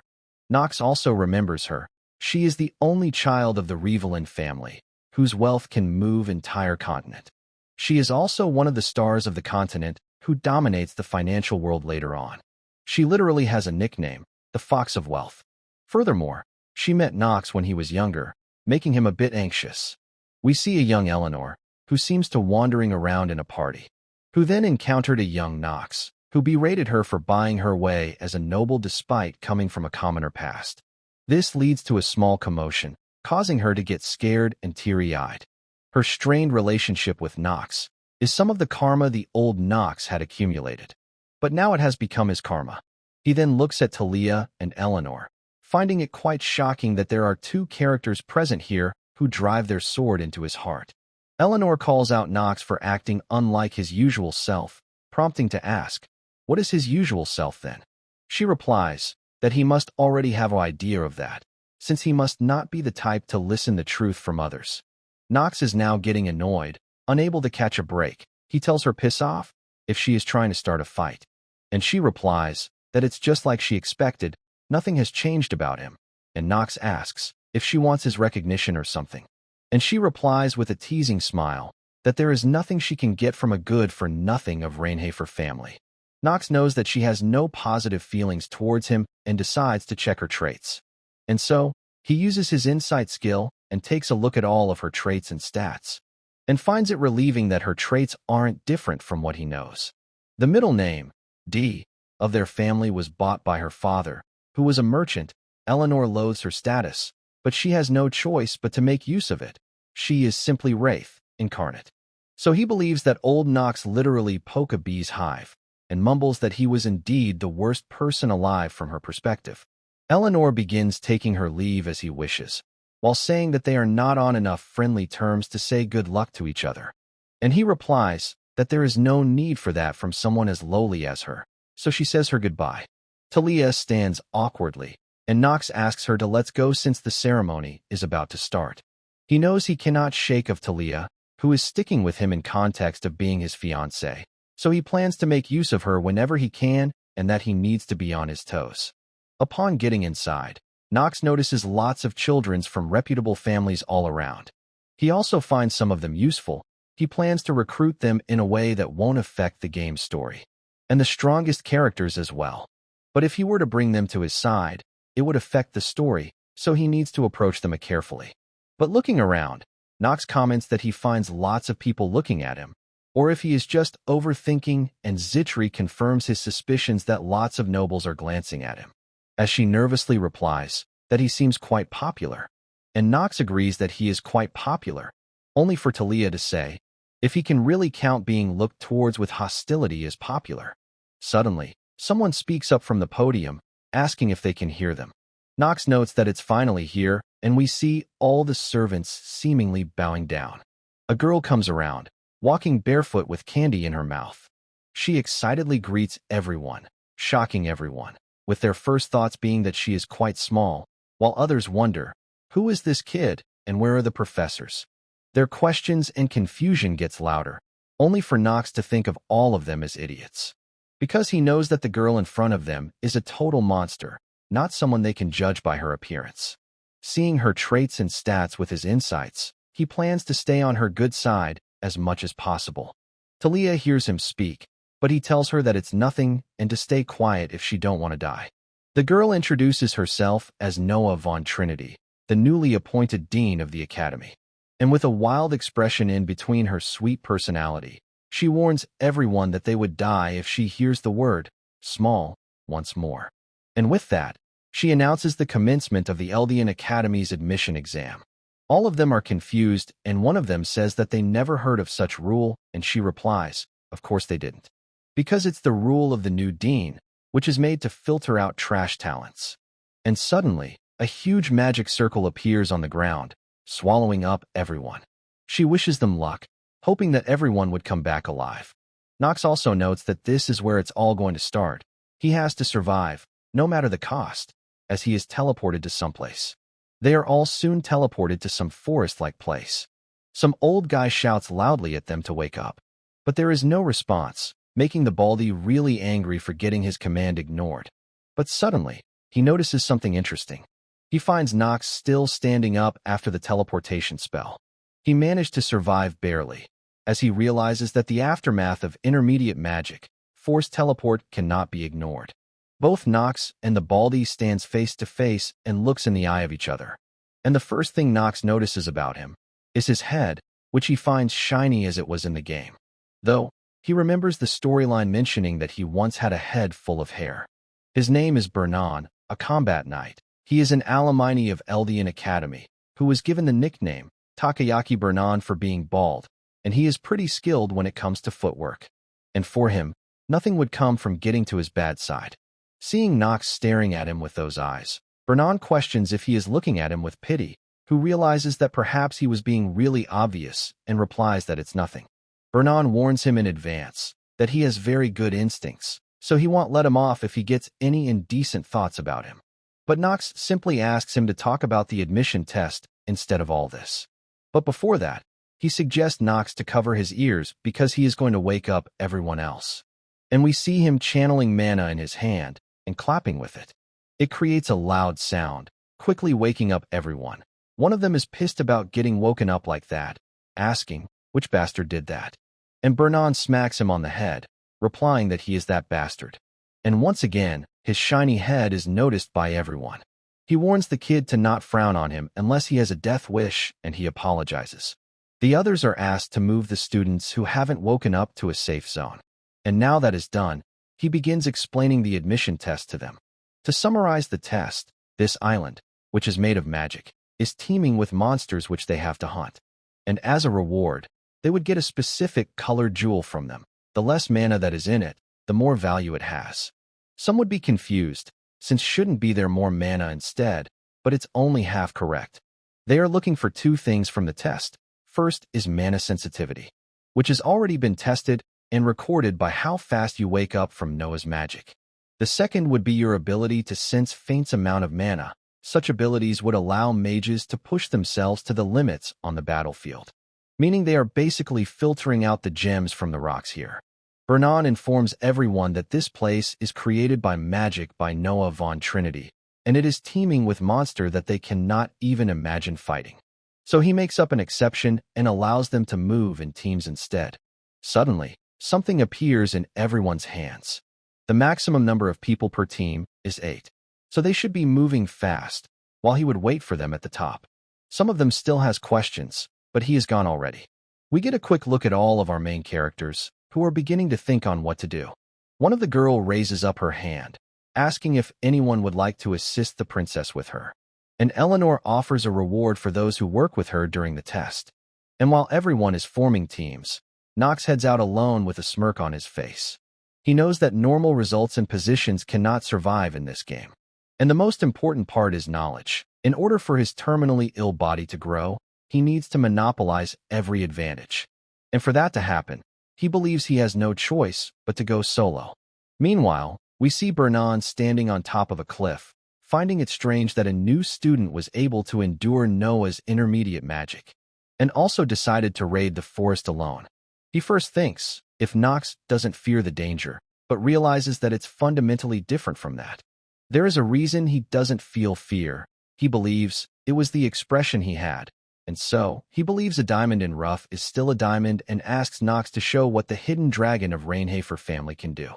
Nox also remembers her. She is the only child of the Revelin family, whose wealth can move entire continent. She is also one of the stars of the continent who dominates the financial world later on. She literally has a nickname, the Fox of Wealth. Furthermore, she met Nox when he was younger, making him a bit anxious. We see a young Eleanor, who seems to wandering around in a party, who then encountered a young Nox, who berated her for buying her way as a noble despite coming from a commoner past. This leads to a small commotion, causing her to get scared and teary-eyed. Her strained relationship with Nox is some of the karma the old Nox had accumulated. But now it has become his karma. He then looks at Talia and Eleanor, finding it quite shocking that there are two characters present here who drive their sword into his heart. Eleanor calls out Nox for acting unlike his usual self, prompting to ask, what is his usual self then? She replies that he must already have an idea of that, since he must not be the type to listen the truth from others. Nox is now getting annoyed, unable to catch a break. He tells her piss off if she is trying to start a fight. And she replies that it's just like she expected, nothing has changed about him. And Nox asks if she wants his recognition or something. And she replies with a teasing smile that there is nothing she can get from a good-for-nothing of Reinhafer family. Nox knows that she has no positive feelings towards him and decides to check her traits. And so, he uses his insight skill and takes a look at all of her traits and stats, and finds it relieving that her traits aren't different from what he knows. The middle name, D, of their family was bought by her father, who was a merchant. Eleanor loathes her status, but she has no choice but to make use of it. She is simply Wraith, incarnate. So he believes that old Nox literally poke a bee's hive, and mumbles that he was indeed the worst person alive from her perspective. Eleanor begins taking her leave as he wishes, while saying that they are not on enough friendly terms to say good luck to each other. And he replies that there is no need for that from someone as lowly as her, so she says her goodbye. Talia stands awkwardly, and Nox asks her to let's go since the ceremony is about to start. He knows he cannot shake of Talia, who is sticking with him in context of being his fiancée, so he plans to make use of her whenever he can and that he needs to be on his toes. Upon getting inside, Nox notices lots of children from reputable families all around. He also finds some of them useful. He plans to recruit them in a way that won't affect the game's story, and the strongest characters as well. But if he were to bring them to his side, it would affect the story, so he needs to approach them carefully. But looking around, Nox comments that he finds lots of people looking at him, or if he is just overthinking, and Zitri confirms his suspicions that lots of nobles are glancing at him, as she nervously replies that he seems quite popular, and Nox agrees that he is quite popular, only for Talia to say if he can really count being looked towards with hostility as popular. Suddenly, someone speaks up from the podium, asking if they can hear them. Nox notes that it's finally here, and we see all the servants seemingly bowing down. A girl comes around, walking barefoot with candy in her mouth. She excitedly greets everyone, shocking everyone, with their first thoughts being that she is quite small, while others wonder, who is this kid, and where are the professors? Their questions and confusion gets louder, only for Nox to think of all of them as idiots. Because he knows that the girl in front of them is a total monster, not someone they can judge by her appearance. Seeing her traits and stats with his insights, he plans to stay on her good side as much as possible. Talia hears him speak, but he tells her that it's nothing and to stay quiet if she don't want to die. The girl introduces herself as Noah von Trinity, the newly appointed dean of the academy. And with a wild expression in between her sweet personality, she warns everyone that they would die if she hears the word small once more. And with that, she announces the commencement of the Eldian Academy's admission exam. All of them are confused, and one of them says that they never heard of such rule, and she replies, of course they didn't. Because it's the rule of the new dean, which is made to filter out trash talents. And suddenly, a huge magic circle appears on the ground, swallowing up everyone. She wishes them luck, hoping that everyone would come back alive. Nox also notes that this is where it's all going to start. He has to survive, no matter the cost, as he is teleported to someplace. They are all soon teleported to some forest-like place. Some old guy shouts loudly at them to wake up. But there is no response, making the Baldy really angry for getting his command ignored. But suddenly, he notices something interesting. He finds Nox still standing up after the teleportation spell. He managed to survive barely, as he realizes that the aftermath of intermediate magic, forced teleport, cannot be ignored. Both Nox and the Baldy stands face to face and looks in the eye of each other. And the first thing Nox notices about him is his head, which he finds shiny as it was in the game. Though, he remembers the storyline mentioning that he once had a head full of hair. His name is Bernan, a combat knight. He is an alumni of Eldian Academy, who was given the nickname Takayaki Bernan for being bald, and he is pretty skilled when it comes to footwork. And for him, nothing would come from getting to his bad side. Seeing Nox staring at him with those eyes, Bernan questions if he is looking at him with pity, who realizes that perhaps he was being really obvious and replies that it's nothing. Bernan warns him in advance that he has very good instincts, so he won't let him off if he gets any indecent thoughts about him. But Nox simply asks him to talk about the admission test instead of all this. But before that, he suggests Nox to cover his ears because he is going to wake up everyone else. And we see him channeling mana in his hand and clapping with it. It creates a loud sound, quickly waking up everyone. One of them is pissed about getting woken up like that, asking, which bastard did that? And Bernan smacks him on the head, replying that he is that bastard. And once again, his shiny head is noticed by everyone. He warns the kid to not frown on him unless he has a death wish, and he apologizes. The others are asked to move the students who haven't woken up to a safe zone. And now that is done, he begins explaining the admission test to them. To summarize the test, this island, which is made of magic, is teeming with monsters which they have to hunt. And as a reward, they would get a specific colored jewel from them. The less mana that is in it, the more value it has. Some would be confused, since shouldn't be there more mana instead, but it's only half correct. They are looking for two things from the test. First is mana sensitivity, which has already been tested and recorded by how fast you wake up from Noah's magic. The second would be your ability to sense faint amount of mana. Such abilities would allow mages to push themselves to the limits on the battlefield, meaning they are basically filtering out the gems from the rocks here. Bernan informs everyone that this place is created by magic by Noah von Trinity, and it is teeming with monsters that they cannot even imagine fighting. So he makes up an exception and allows them to move in teams instead. Suddenly, something appears in everyone's hands. The maximum number of people per team is 8, so they should be moving fast, while he would wait for them at the top. Some of them still has questions, but he is gone already. We get a quick look at all of our main characters, who are beginning to think on what to do. One of the girl raises up her hand, asking if anyone would like to assist the princess with her. And Eleanor offers a reward for those who work with her during the test. And while everyone is forming teams, Nox heads out alone with a smirk on his face. He knows that normal results and positions cannot survive in this game. And the most important part is knowledge. In order for his terminally ill body to grow, he needs to monopolize every advantage. And for that to happen, he believes he has no choice but to go solo. Meanwhile, we see Bernan standing on top of a cliff, finding it strange that a new student was able to endure Noah's intermediate magic, and also decided to raid the forest alone. He first thinks, if Nox doesn't fear the danger, but realizes that it's fundamentally different from that. There is a reason he doesn't feel fear. He believes it was the expression he had, And so, he believes a diamond in rough is still a diamond and asks Nox to show what the hidden dragon of Rainhafer family can do.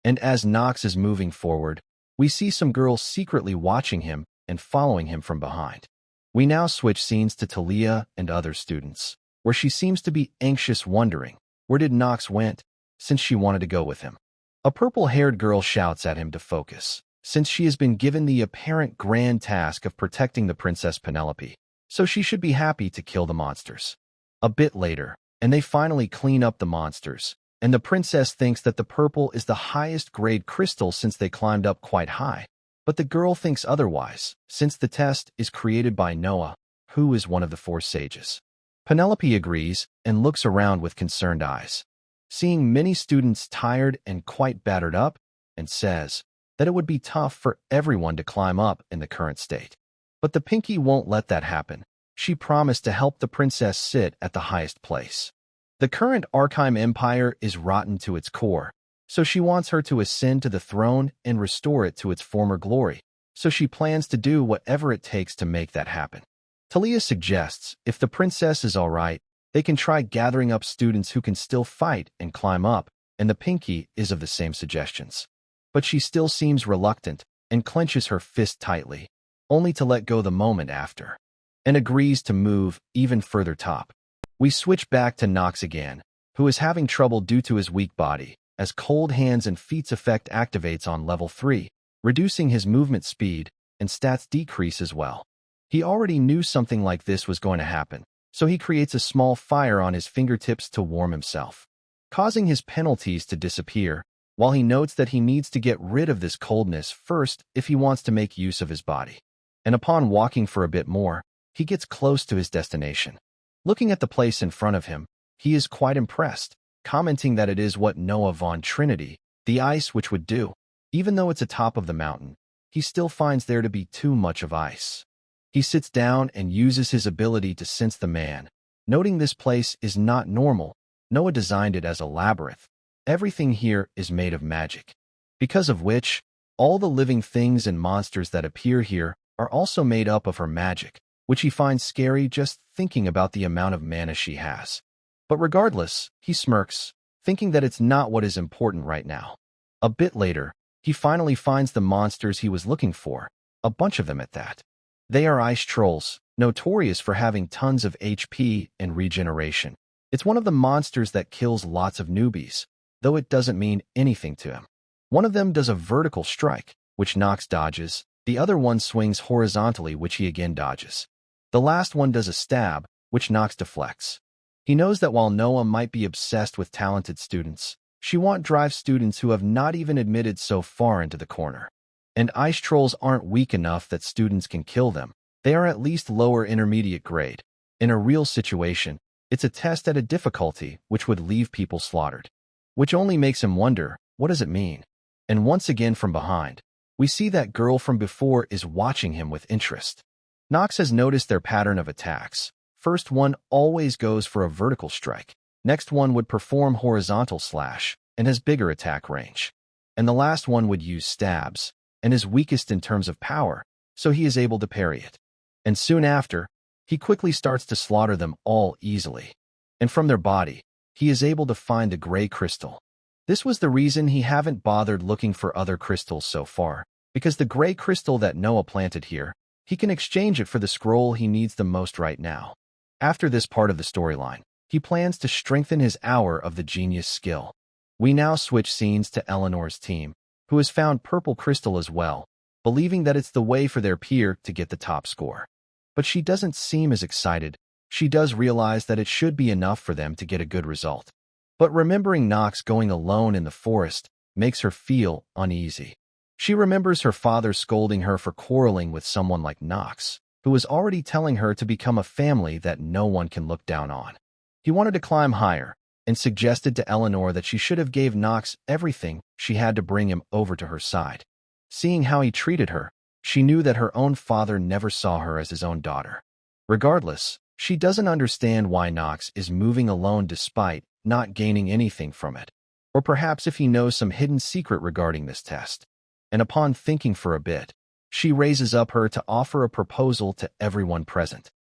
And as Nox is moving forward, we see some girls secretly watching him and following him from behind. We now switch scenes to Talia and other students, where she seems to be anxious, wondering, where did Nox went, since she wanted to go with him. A purple-haired girl shouts at him to focus, since she has been given the apparent grand task of protecting the Princess Penelope, so she should be happy to kill the monsters. A bit later, and they finally clean up the monsters, and the princess thinks that the purple is the highest grade crystal since they climbed up quite high. But the girl thinks otherwise, since the test is created by Noah, who is one of the 4 sages. Penelope agrees and looks around with concerned eyes, seeing many students tired and quite battered up, and says that it would be tough for everyone to climb up in the current state. But the Pinky won't let that happen. She promised to help the princess sit at the highest place. The current Arkham Empire is rotten to its core, so she wants her to ascend to the throne and restore it to its former glory, so she plans to do whatever it takes to make that happen. Talia suggests if the princess is all right, they can try gathering up students who can still fight and climb up, and the Pinky is of the same suggestions. But she still seems reluctant and clenches her fist tightly, only to let go the moment after, and agrees to move even further top. We switch back to Nox again, who is having trouble due to his weak body, as Cold Hands and Feet's effect activates on level 3, reducing his movement speed, and stats decrease as well. He already knew something like this was going to happen, so he creates a small fire on his fingertips to warm himself, causing his penalties to disappear, while he notes that he needs to get rid of this coldness first if he wants to make use of his body. And upon walking for a bit more, he gets close to his destination. Looking at the place in front of him, he is quite impressed, commenting that it is what Noah Von Trinity, the ice which would do. Even though it's atop of the mountain, he still finds there to be too much of ice. He sits down and uses his ability to sense the man, noting this place is not normal. Noah designed it as a labyrinth. Everything here is made of magic, because of which, all the living things and monsters that appear here are also made up of her magic, which he finds scary just thinking about the amount of mana she has. But regardless, he smirks, thinking that it's not what is important right now. A bit later, he finally finds the monsters he was looking for, a bunch of them at that. They are ice trolls, notorious for having tons of HP and regeneration. It's one of the monsters that kills lots of newbies, though it doesn't mean anything to him. One of them does a vertical strike, which Nox dodges. The other one swings horizontally, which he again dodges. The last one does a stab, which Nox deflects. He knows that while Noah might be obsessed with talented students, she won't drive students who have not even admitted so far into the corner. And ice trolls aren't weak enough that students can kill them. They are at least lower intermediate grade. In a real situation, it's a test at a difficulty which would leave people slaughtered. Which only makes him wonder, what does it mean? And once again from behind, we see that girl from before is watching him with interest. Nox has noticed their pattern of attacks. First one always goes for a vertical strike. Next one would perform horizontal slash and has bigger attack range. And the last one would use stabs and is weakest in terms of power, so he is able to parry it. And soon after, he quickly starts to slaughter them all easily. And from their body, he is able to find the gray crystal. This was the reason he haven't bothered looking for other crystals so far, because the gray crystal that Noah planted here, he can exchange it for the scroll he needs the most right now. After this part of the storyline, he plans to strengthen his hour of the genius skill. We now switch scenes to Eleanor's team, who has found purple crystal as well, believing that it's the way for their peer to get the top score. But she doesn't seem as excited. She does realize that it should be enough for them to get a good result. But remembering Nox going alone in the forest makes her feel uneasy. She remembers her father scolding her for quarreling with someone like Nox, who was already telling her to become a family that no one can look down on. He wanted to climb higher, and suggested to Eleanor that she should have gave Nox everything she had to bring him over to her side. Seeing how he treated her, she knew that her own father never saw her as his own daughter. Regardless, she doesn't understand why Nox is moving alone despite not gaining anything from it, or perhaps if he knows some hidden secret regarding this test. And upon thinking for a bit, she raises up her to offer a proposal to everyone present.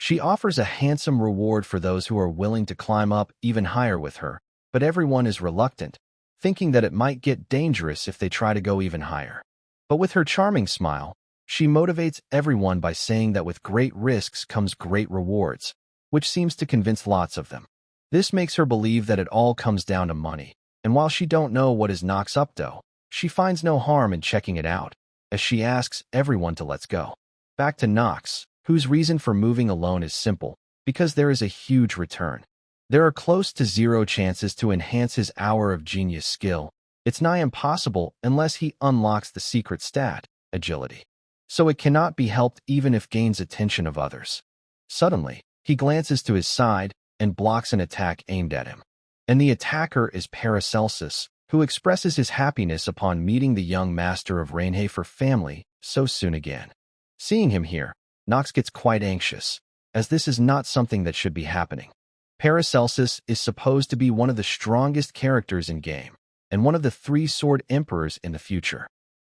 She offers a handsome reward for those who are willing to climb up even higher with her, but everyone is reluctant, thinking that it might get dangerous if they try to go even higher. But with her charming smile, she motivates everyone by saying that with great risks comes great rewards, which seems to convince lots of them. This makes her believe that it all comes down to money, and while she don't know what is Nox up to, she finds no harm in checking it out, as she asks everyone to let's go. Back to Nox, whose reason for moving alone is simple, because there is a huge return. There are close to zero chances to enhance his hour of genius skill. It's nigh impossible unless he unlocks the secret stat, agility. So it cannot be helped even if gains attention of others. Suddenly, he glances to his side and blocks an attack aimed at him. And the attacker is Paracelsus, who expresses his happiness upon meeting the young master of Rainhafer family so soon again. Seeing him here, Nox gets quite anxious, as this is not something that should be happening. Paracelsus is supposed to be one of the strongest characters in game, and one of the 3 sword emperors in the future.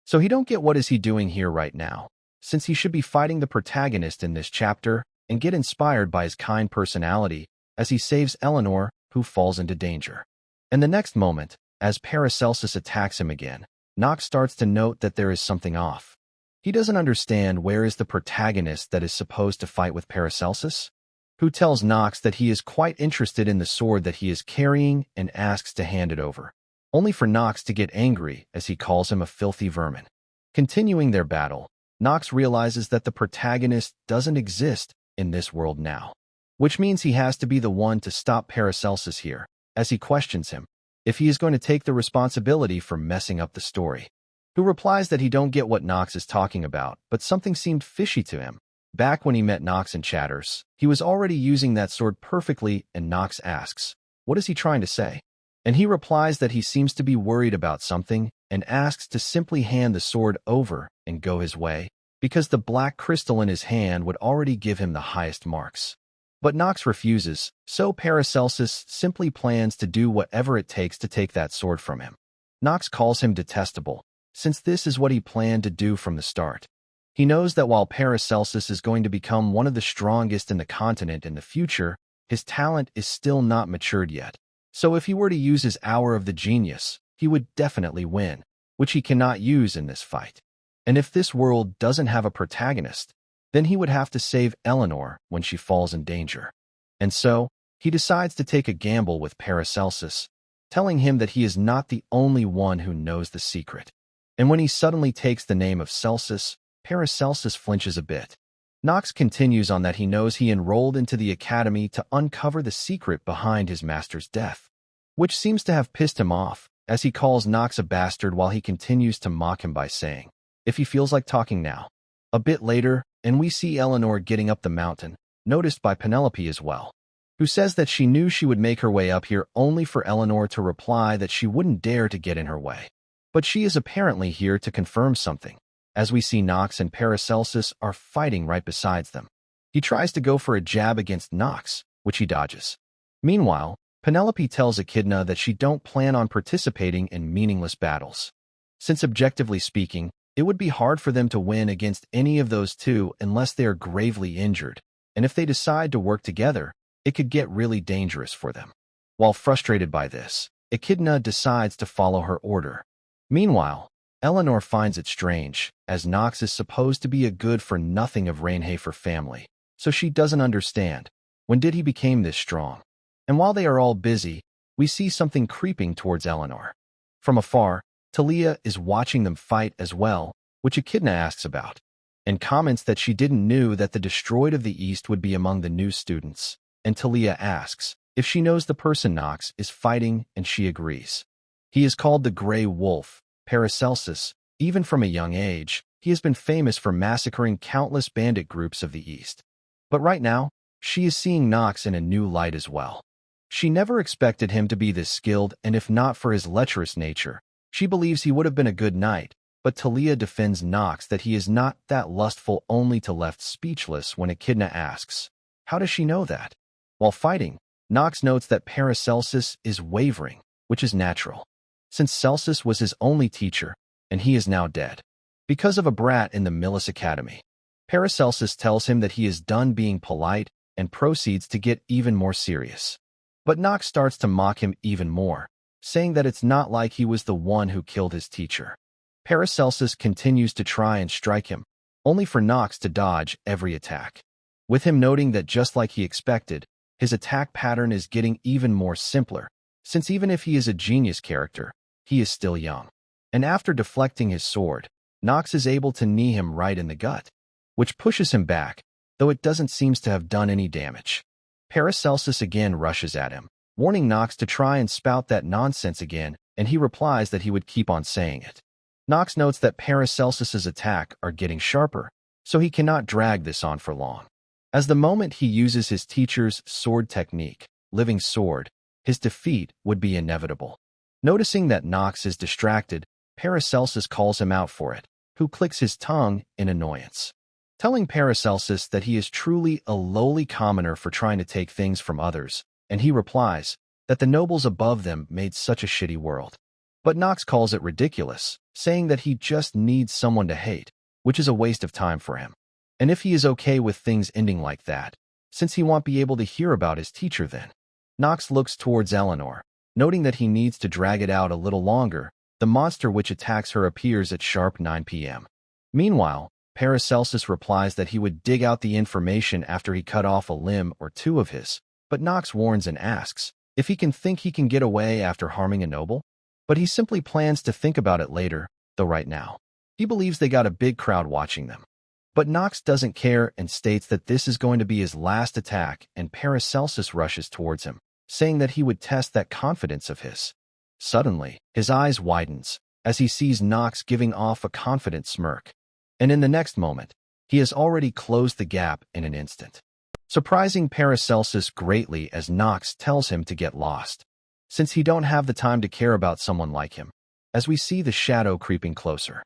So he don't get what is he doing here right now, since he should be fighting the protagonist in this chapter and get inspired by his kind personality as he saves Eleanor, who falls into danger. And the next moment, as Paracelsus attacks him again, Nox starts to note that there is something off. He doesn't understand where is the protagonist that is supposed to fight with Paracelsus, who tells Nox that he is quite interested in the sword that he is carrying and asks to hand it over, only for Nox to get angry as he calls him a filthy vermin. Continuing their battle, Nox realizes that the protagonist doesn't exist in this world now, which means he has to be the one to stop Paracelsus here, as he questions him if he is going to take the responsibility for messing up the story. Who replies that he don't get what Nox is talking about, but something seemed fishy to him. Back when he met Nox in Chatters, he was already using that sword perfectly, and Nox asks, what is he trying to say? And he replies that he seems to be worried about something and asks to simply hand the sword over and go his way, because the black crystal in his hand would already give him the highest marks. But Nox refuses, so Paracelsus simply plans to do whatever it takes to take that sword from him. Nox calls him detestable, since this is what he planned to do from the start. He knows that while Paracelsus is going to become one of the strongest in the continent in the future, his talent is still not matured yet. So if he were to use his hour of the genius, he would definitely win, which he cannot use in this fight. And if this world doesn't have a protagonist, then he would have to save Eleanor when she falls in danger. And so, he decides to take a gamble with Paracelsus, telling him that he is not the only one who knows the secret. And when he suddenly takes the name of Celsus, Paracelsus flinches a bit. Nox continues on that he knows he enrolled into the academy to uncover the secret behind his master's death, which seems to have pissed him off, as he calls Nox a bastard while he continues to mock him by saying, if he feels like talking now. A bit later, and we see Eleanor getting up the mountain, noticed by Penelope as well, who says that she knew she would make her way up here only for Eleanor to reply that she wouldn't dare to get in her way. But she is apparently here to confirm something, as we see Nox and Paracelsus are fighting right beside them. He tries to go for a jab against Nox, which he dodges. Meanwhile, Penelope tells Echidna that she don't plan on participating in meaningless battles, since objectively speaking, it would be hard for them to win against any of those two unless they are gravely injured, and if they decide to work together, it could get really dangerous for them. While frustrated by this, Echidna decides to follow her order. Meanwhile, Eleanor finds it strange, as Nox is supposed to be a good-for-nothing of Rainhafer family, so she doesn't understand. When did he become this strong? And while they are all busy, we see something creeping towards Eleanor. From afar, Talia is watching them fight as well, which Echidna asks about, and comments that she didn't know that the Destroyed of the East would be among the new students, and Talia asks if she knows the person Nox is fighting, and she agrees. He is called the Grey Wolf, Paracelsus. Even from a young age, he has been famous for massacring countless bandit groups of the East. But right now, she is seeing Nox in a new light as well. She never expected him to be this skilled, and if not for his lecherous nature, she believes he would have been a good knight, but Talia defends Nox that he is not that lustful, only to left speechless when Echidna asks, how does she know that? While fighting, Nox notes that Paracelsus is wavering, which is natural, since Celsus was his only teacher, and he is now dead, because of a brat in the Millis Academy. Paracelsus tells him that he is done being polite and proceeds to get even more serious. But Nox starts to mock him even more, saying that it's not like he was the one who killed his teacher. Paracelsus continues to try and strike him, only for Nox to dodge every attack, with him noting that just like he expected, his attack pattern is getting even more simpler, since even if he is a genius character, he is still young. And after deflecting his sword, Nox is able to knee him right in the gut, which pushes him back, though it doesn't seem to have done any damage. Paracelsus again rushes at him, warning Nox to try and spout that nonsense again, and he replies that he would keep on saying it. Nox notes that Paracelsus's attack are getting sharper, so he cannot drag this on for long. As the moment he uses his teacher's sword technique, living sword, his defeat would be inevitable. Noticing that Nox is distracted, Paracelsus calls him out for it, who clicks his tongue in annoyance, telling Paracelsus that he is truly a lowly commoner for trying to take things from others, and he replies that the nobles above them made such a shitty world. But Nox calls it ridiculous, saying that he just needs someone to hate, which is a waste of time for him. And if he is okay with things ending like that, since he won't be able to hear about his teacher then. Nox looks towards Eleanor, noting that he needs to drag it out a little longer. The monster which attacks her appears at sharp 9 p.m. Meanwhile, Paracelsus replies that he would dig out the information after he cut off a limb or two of his, but Nox warns and asks if he can get away after harming a noble. But he simply plans to think about it later, though right now, he believes they got a big crowd watching them. But Nox doesn't care and states that this is going to be his last attack, and Paracelsus rushes towards him, saying that he would test that confidence of his. Suddenly, his eyes widens as he sees Nox giving off a confident smirk. And in the next moment, he has already closed the gap in an instant, surprising Paracelsus greatly as Nox tells him to get lost, since he don't have the time to care about someone like him. As we see the shadow creeping closer,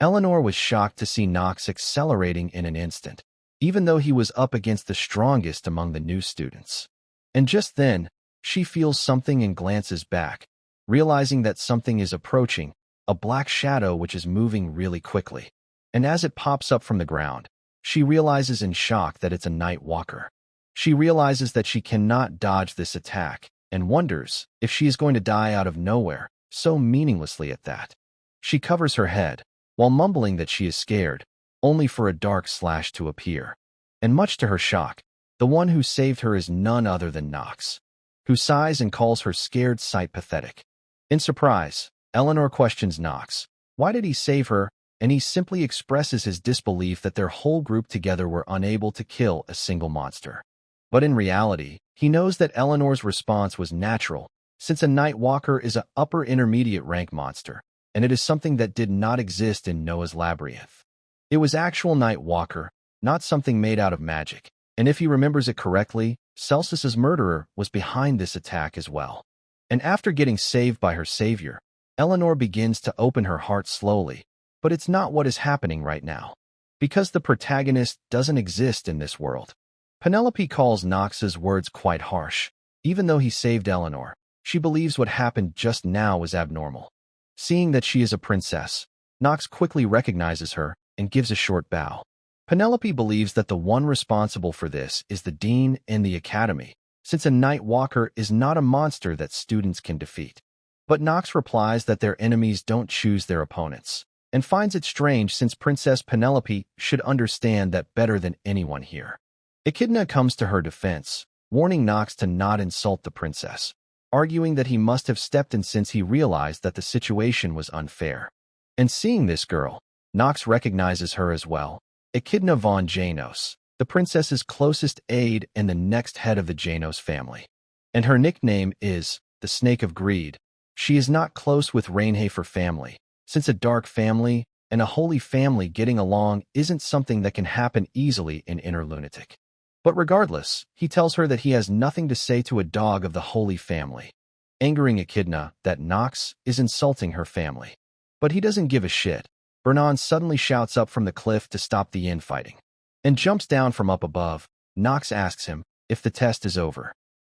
Eleanor was shocked to see Nox accelerating in an instant, even though he was up against the strongest among the new students. And just then, she feels something and glances back, realizing that something is approaching, a black shadow which is moving really quickly. And as it pops up from the ground, she realizes in shock that it's a night walker. She realizes that she cannot dodge this attack, and wonders if she is going to die out of nowhere, so meaninglessly at that. She covers her head, while mumbling that she is scared, only for a dark slash to appear. And much to her shock, the one who saved her is none other than Nox, who sighs and calls her scared sight pathetic. In surprise, Eleanor questions Nox. Why did he save her? And he simply expresses his disbelief that their whole group together were unable to kill a single monster. But in reality, he knows that Eleanor's response was natural, since a Night Walker is an upper intermediate rank monster, and it is something that did not exist in Noah's Labyrinth. It was actual Night Walker, not something made out of magic, and if he remembers it correctly, Celsus's murderer was behind this attack as well. And after getting saved by her savior, Eleanor begins to open her heart slowly, but it's not what is happening right now, because the protagonist doesn't exist in this world. Penelope calls Nox's words quite harsh. Even though he saved Eleanor, she believes what happened just now was abnormal. Seeing that she is a princess, Nox quickly recognizes her and gives a short bow. Penelope believes that the one responsible for this is the dean in the academy, since a Night Walker is not a monster that students can defeat. But Nox replies that their enemies don't choose their opponents, and finds it strange since Princess Penelope should understand that better than anyone here. Echidna comes to her defense, warning Nox to not insult the princess, arguing that he must have stepped in since he realized that the situation was unfair. And seeing this girl, Nox recognizes her as well, Echidna von Janos, the princess's closest aide and the next head of the Janos family. And her nickname is the Snake of Greed. She is not close with Rainhafer family, since a dark family and a holy family getting along isn't something that can happen easily in Inner Lunatic. But regardless, he tells her that he has nothing to say to a dog of the holy family, angering Echidna that Nox is insulting her family. But he doesn't give a shit. Vernon suddenly shouts up from the cliff to stop the infighting, and jumps down from up above. Nox asks him if the test is over,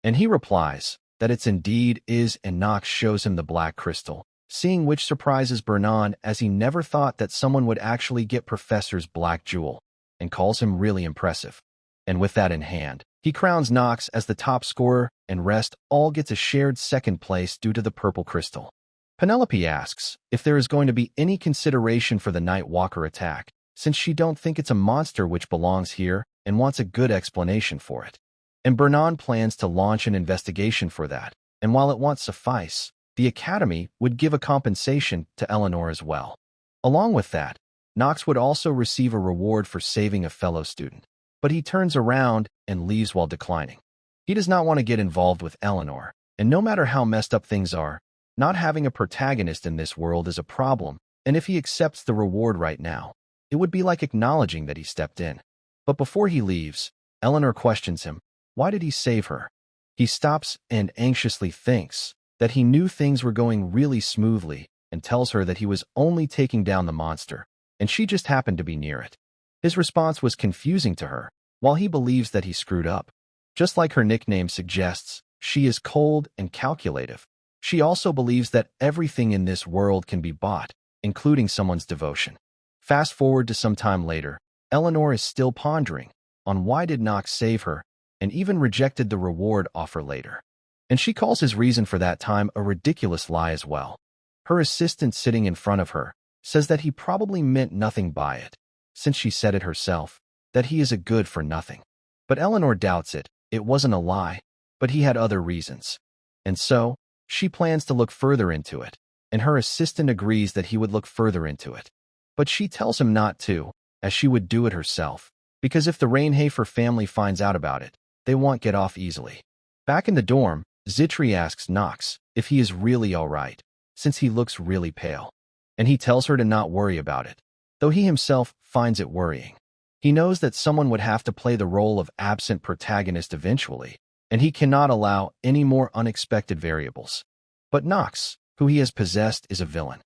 and he replies that it's indeed is, and Nox shows him the black crystal, seeing which surprises Vernon as he never thought that someone would actually get Professor's black jewel, and calls him really impressive. And with that in hand, He crowns Knox as the top scorer, and Rest all gets a shared second place due to the purple crystal. Penelope asks if there is going to be any consideration for the Night Walker attack, since she don't think it's a monster which belongs here and wants a good explanation for it. And Bernan plans to launch an investigation for that, and while it won't suffice, the Academy would give a compensation to Eleanor as well. Along with that, Knox would also receive a reward for saving a fellow student, but he turns around and leaves while declining. He does not want to get involved with Eleanor, and no matter how messed up things are, not having a protagonist in this world is a problem, and if he accepts the reward right now, it would be like acknowledging that he stepped in. But before he leaves, Eleanor questions him. Why did he save her? He stops and anxiously thinks that he knew things were going really smoothly and tells her that he was only taking down the monster, and she just happened to be near it. His response was confusing to her, while he believes that he screwed up. Just like her nickname suggests, she is cold and calculative. She also believes that everything in this world can be bought, including someone's devotion. Fast forward to some time later, Eleanor is still pondering on why did Knox save her, and even rejected the reward offer later. And she calls his reason for that time a ridiculous lie as well. Her assistant sitting in front of her says that he probably meant nothing by it, since she said it herself, that he is a good for nothing. But Eleanor doubts it. It wasn't a lie, but he had other reasons. And so, she plans to look further into it, and her assistant agrees that he would look further into it. But she tells him not to, as she would do it herself, because if the Rainhafer family finds out about it, they won't get off easily. Back in the dorm, Zitri asks Knox if he is really alright, since he looks really pale. And he tells her to not worry about it, though he himself finds it worrying. He knows that someone would have to play the role of absent protagonist eventually, and he cannot allow any more unexpected variables. But Knox, who he has possessed, is a villain.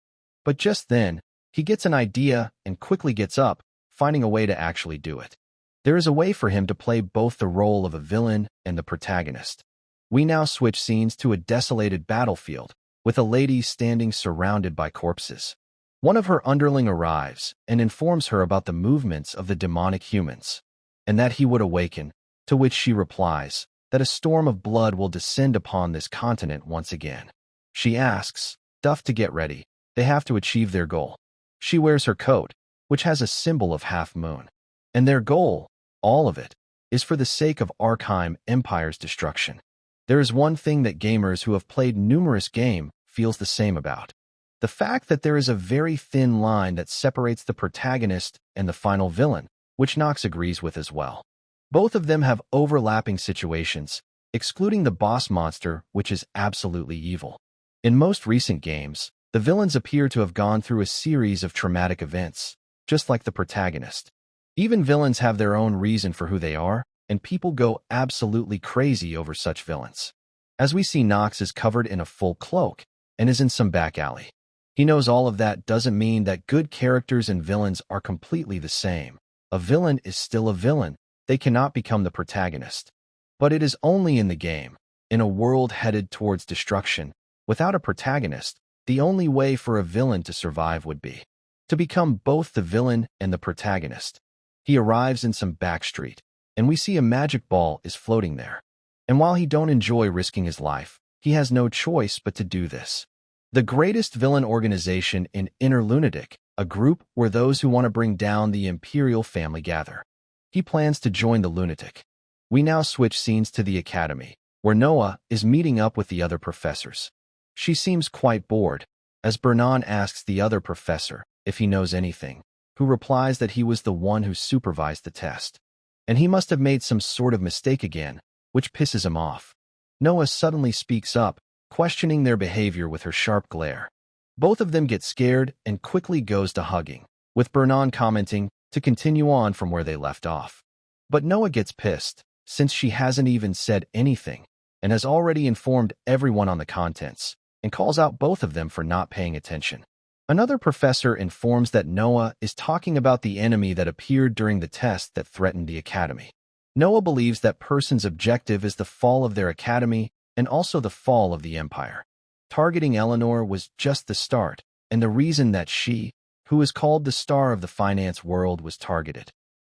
But just then, he gets an idea and quickly gets up, finding a way to actually do it. There is a way for him to play both the role of a villain and the protagonist. We now switch scenes to a desolated battlefield, with a lady standing surrounded by corpses. One of her underling arrives and informs her about the movements of the demonic humans, and that he would awaken, to which she replies that a storm of blood will descend upon this continent once again. She asks Duff to get ready. They have to achieve their goal. She wears her coat, which has a symbol of half-moon. And their goal, all of it, is for the sake of Arkham Empire's destruction. There is one thing that gamers who have played numerous games feels the same about. The fact that there is a very thin line that separates the protagonist and the final villain, which Knox agrees with as well. Both of them have overlapping situations, excluding the boss monster, which is absolutely evil. In most recent games, the villains appear to have gone through a series of traumatic events, just like the protagonist. Even villains have their own reason for who they are, and people go absolutely crazy over such villains. As we see, Knox is covered in a full cloak and is in some back alley. He knows all of that doesn't mean that good characters and villains are completely the same. A villain is still a villain. They cannot become the protagonist. But it is only in the game, in a world headed towards destruction, without a protagonist, the only way for a villain to survive would be to become both the villain and the protagonist. He arrives in some back street, and we see a magic ball is floating there. And while he don't enjoy risking his life, he has no choice but to do this. The greatest villain organization in Inner Lunatic, a group where those who want to bring down the Imperial family gather. He plans to join the Lunatic. We now switch scenes to the Academy, where Noah is meeting up with the other professors. She seems quite bored, as Bernan asks the other professor if he knows anything, who replies that he was the one who supervised the test. And he must have made some sort of mistake again, which pisses him off. Noah suddenly speaks up, questioning their behavior with her sharp glare. Both of them get scared and quickly goes to hugging, with Bernan commenting to continue on from where they left off. But Noah gets pissed, since she hasn't even said anything, and has already informed everyone on the contents, and calls out both of them for not paying attention. Another professor informs that Noah is talking about the enemy that appeared during the test that threatened the Academy. Noah believes that person's objective is the fall of their Academy and also the fall of the Empire. Targeting Eleanor was just the start, and the reason that she, who is called the star of the finance world, was targeted.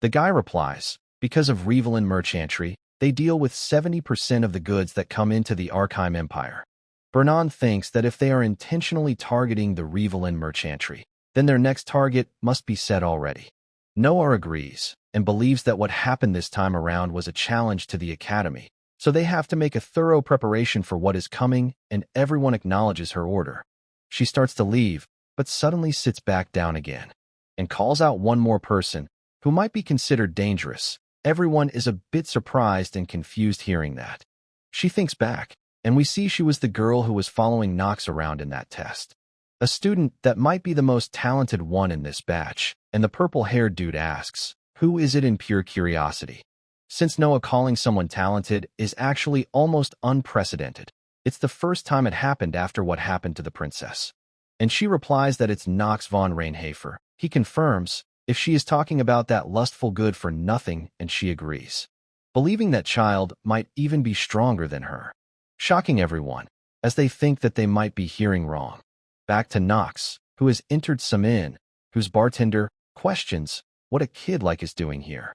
The guy replies, because of Revelin merchantry, They deal with 70% of the goods that come into the Archime Empire. Bernan thinks that if they are intentionally targeting the Revelin merchantry, then their next target must be set already. Noah agrees and believes that what happened this time around was a challenge to the Academy, so they have to make a thorough preparation for what is coming, and everyone acknowledges her order. She starts to leave, but suddenly sits back down again and calls out one more person who might be considered dangerous. Everyone is a bit surprised and confused hearing that. She thinks back, and we see she was the girl who was following Nox around in that test. A student that might be the most talented one in this batch, and the purple-haired dude asks, "Who is it?" in pure curiosity. Since Noah calling someone talented is actually almost unprecedented, it's the first time it happened after what happened to the princess. And she replies that it's Nox von Reinhafer. He confirms if she is talking about that lustful good for nothing, and she agrees, believing that child might even be stronger than her, shocking everyone, as they think that they might be hearing wrong. Back to Nox, who has entered some inn, whose bartender questions what a kid like is doing here.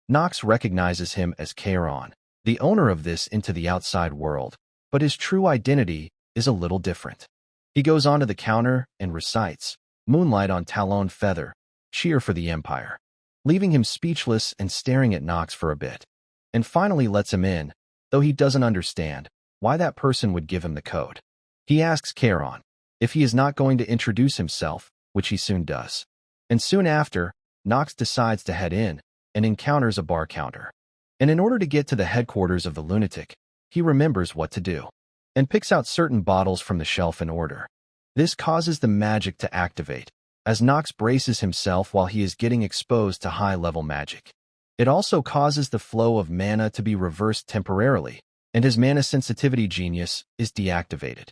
Nox recognizes him as Charon, the owner of this into the outside world, but his true identity is a little different. He goes onto the counter and recites, "Moonlight on Talon Feather, cheer for the Empire," leaving him speechless and staring at Nox for a bit, and finally lets him in, though he doesn't understand why that person would give him the code. He asks Charon if he is not going to introduce himself, which he soon does. And soon after, Nox decides to head in and encounters a bar counter. And in order to get to the headquarters of the lunatic, he remembers what to do and picks out certain bottles from the shelf in order. This causes the magic to activate, as Nox braces himself while he is getting exposed to high-level magic. It also causes the flow of mana to be reversed temporarily, and his mana sensitivity genius is deactivated,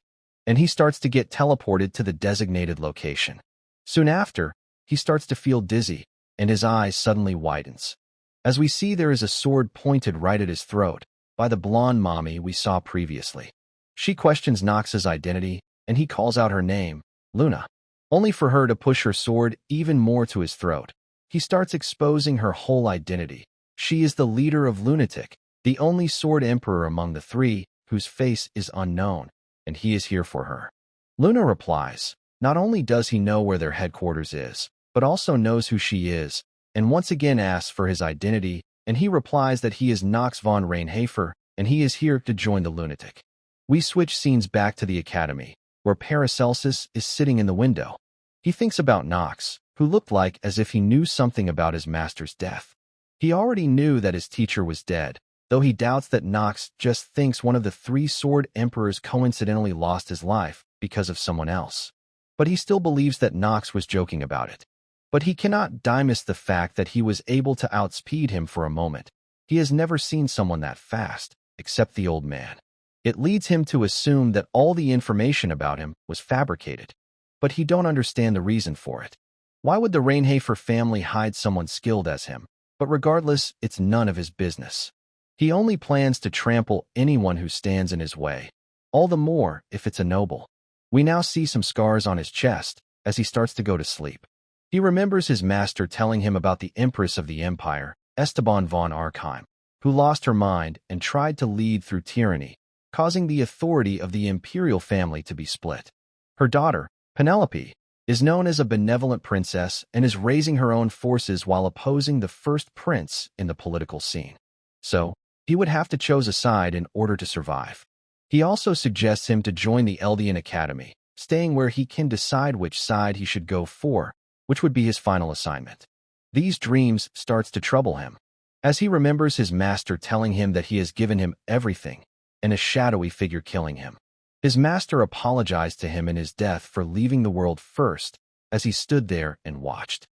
and he starts to get teleported to the designated location. Soon after, he starts to feel dizzy, and his eyes suddenly widens. As we see, there is a sword pointed right at his throat by the blonde mommy we saw previously. She questions Nox's identity, and he calls out her name, Luna, only for her to push her sword even more to his throat. He starts exposing her whole identity. She is the leader of Lunatic, the only sword emperor among the three, whose face is unknown, and he is here for her. Luna replies, not only does he know where their headquarters is, but also knows who she is, and once again asks for his identity, and he replies that he is Nox von Reinhafer, and he is here to join the Lunatic. We switch scenes back to the academy, where Paracelsus is sitting in the window. He thinks about Nox, who looked like as if he knew something about his master's death. He already knew that his teacher was dead, though he doubts that Nox just thinks one of the three sword emperors coincidentally lost his life because of someone else. But he still believes that Nox was joking about it. But he cannot dismiss the fact that he was able to outspeed him for a moment. He has never seen someone that fast, except the old man. It leads him to assume that all the information about him was fabricated. But he don't understand the reason for it. Why would the Reinhafer family hide someone skilled as him? But regardless, it's none of his business. He only plans to trample anyone who stands in his way, all the more if it's a noble. We now see some scars on his chest as he starts to go to sleep. He remembers his master telling him about the Empress of the Empire, Esteban von Archheim, who lost her mind and tried to lead through tyranny, causing the authority of the imperial family to be split. Her daughter, Penelope, is known as a benevolent princess and is raising her own forces while opposing the first prince in the political scene. So, he would have to choose a side in order to survive. He also suggests him to join the Eldian Academy, staying where he can decide which side he should go for, which would be his final assignment. These dreams starts to trouble him, as he remembers his master telling him that he has given him everything, and a shadowy figure killing him. His master apologized to him in his death for leaving the world first, as he stood there and watched.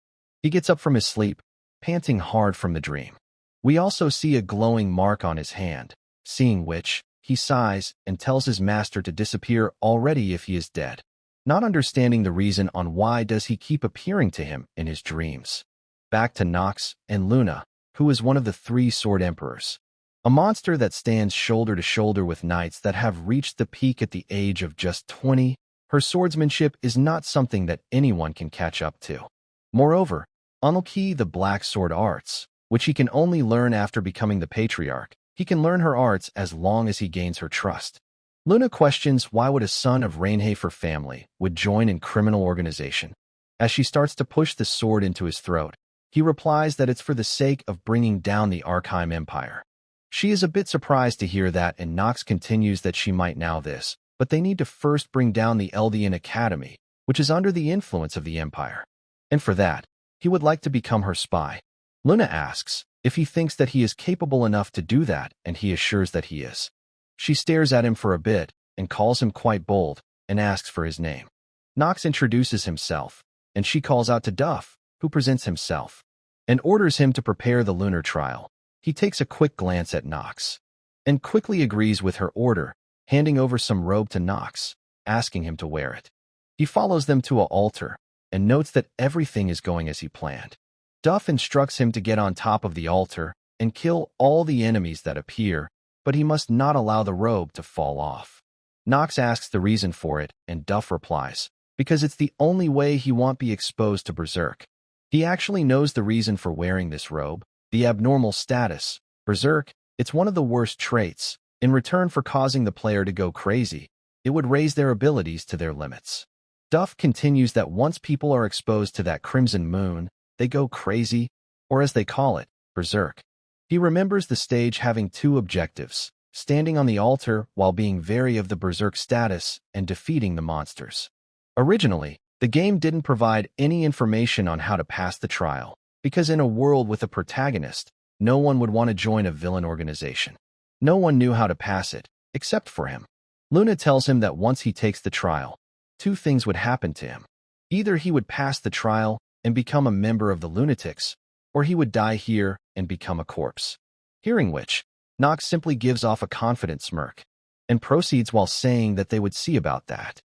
He gets up from his sleep, panting hard from the dream. We also see a glowing mark on his hand, seeing which, he sighs and tells his master to disappear already if he is dead, not understanding the reason on why does he keep appearing to him in his dreams. Back to Nox and Luna, who is one of the three sword emperors. A monster that stands shoulder to shoulder with knights that have reached the peak at the age of just 20, her swordsmanship is not something that anyone can catch up to. Moreover, unlike the black sword arts, which he can only learn after becoming the patriarch, He can learn her arts as long as he gains her trust. Luna questions why would a son of Rainhafer family would join in criminal organization. As she starts to push the sword into his throat, he replies that it's for the sake of bringing down the Arkheim Empire. She is a bit surprised to hear that, and Nox continues that she might now this, but they need to first bring down the Eldian Academy, which is under the influence of the Empire. And for that, he would like to become her spy. Luna asks if he thinks that he is capable enough to do that, and he assures that he is. She stares at him for a bit and calls him quite bold and asks for his name. Nox introduces himself, and she calls out to Duff, who presents himself and orders him to prepare the lunar trial. He takes a quick glance at Nox and quickly agrees with her order, handing over some robe to Nox, asking him to wear it. He follows them to an altar and notes that everything is going as he planned. Duff instructs him to get on top of the altar and kill all the enemies that appear, but he must not allow the robe to fall off. Nox asks the reason for it, and Duff replies, because it's the only way he won't be exposed to Berserk. He actually knows the reason for wearing this robe, the abnormal status. Berserk, it's one of the worst traits. In return for causing the player to go crazy, it would raise their abilities to their limits. Duff continues that once people are exposed to that crimson moon, they go crazy, or as they call it, Berserk. He remembers the stage having two objectives, standing on the altar while being wary of the Berserk status and defeating the monsters. Originally, the game didn't provide any information on how to pass the trial, because in a world with a protagonist, no one would want to join a villain organization. No one knew how to pass it, except for him. Luna tells him that once he takes the trial, two things would happen to him. Either he would pass the trial and become a member of the Lunatics, or he would die here and become a corpse. Hearing which, Nox simply gives off a confident smirk, and proceeds while saying that they would see about that.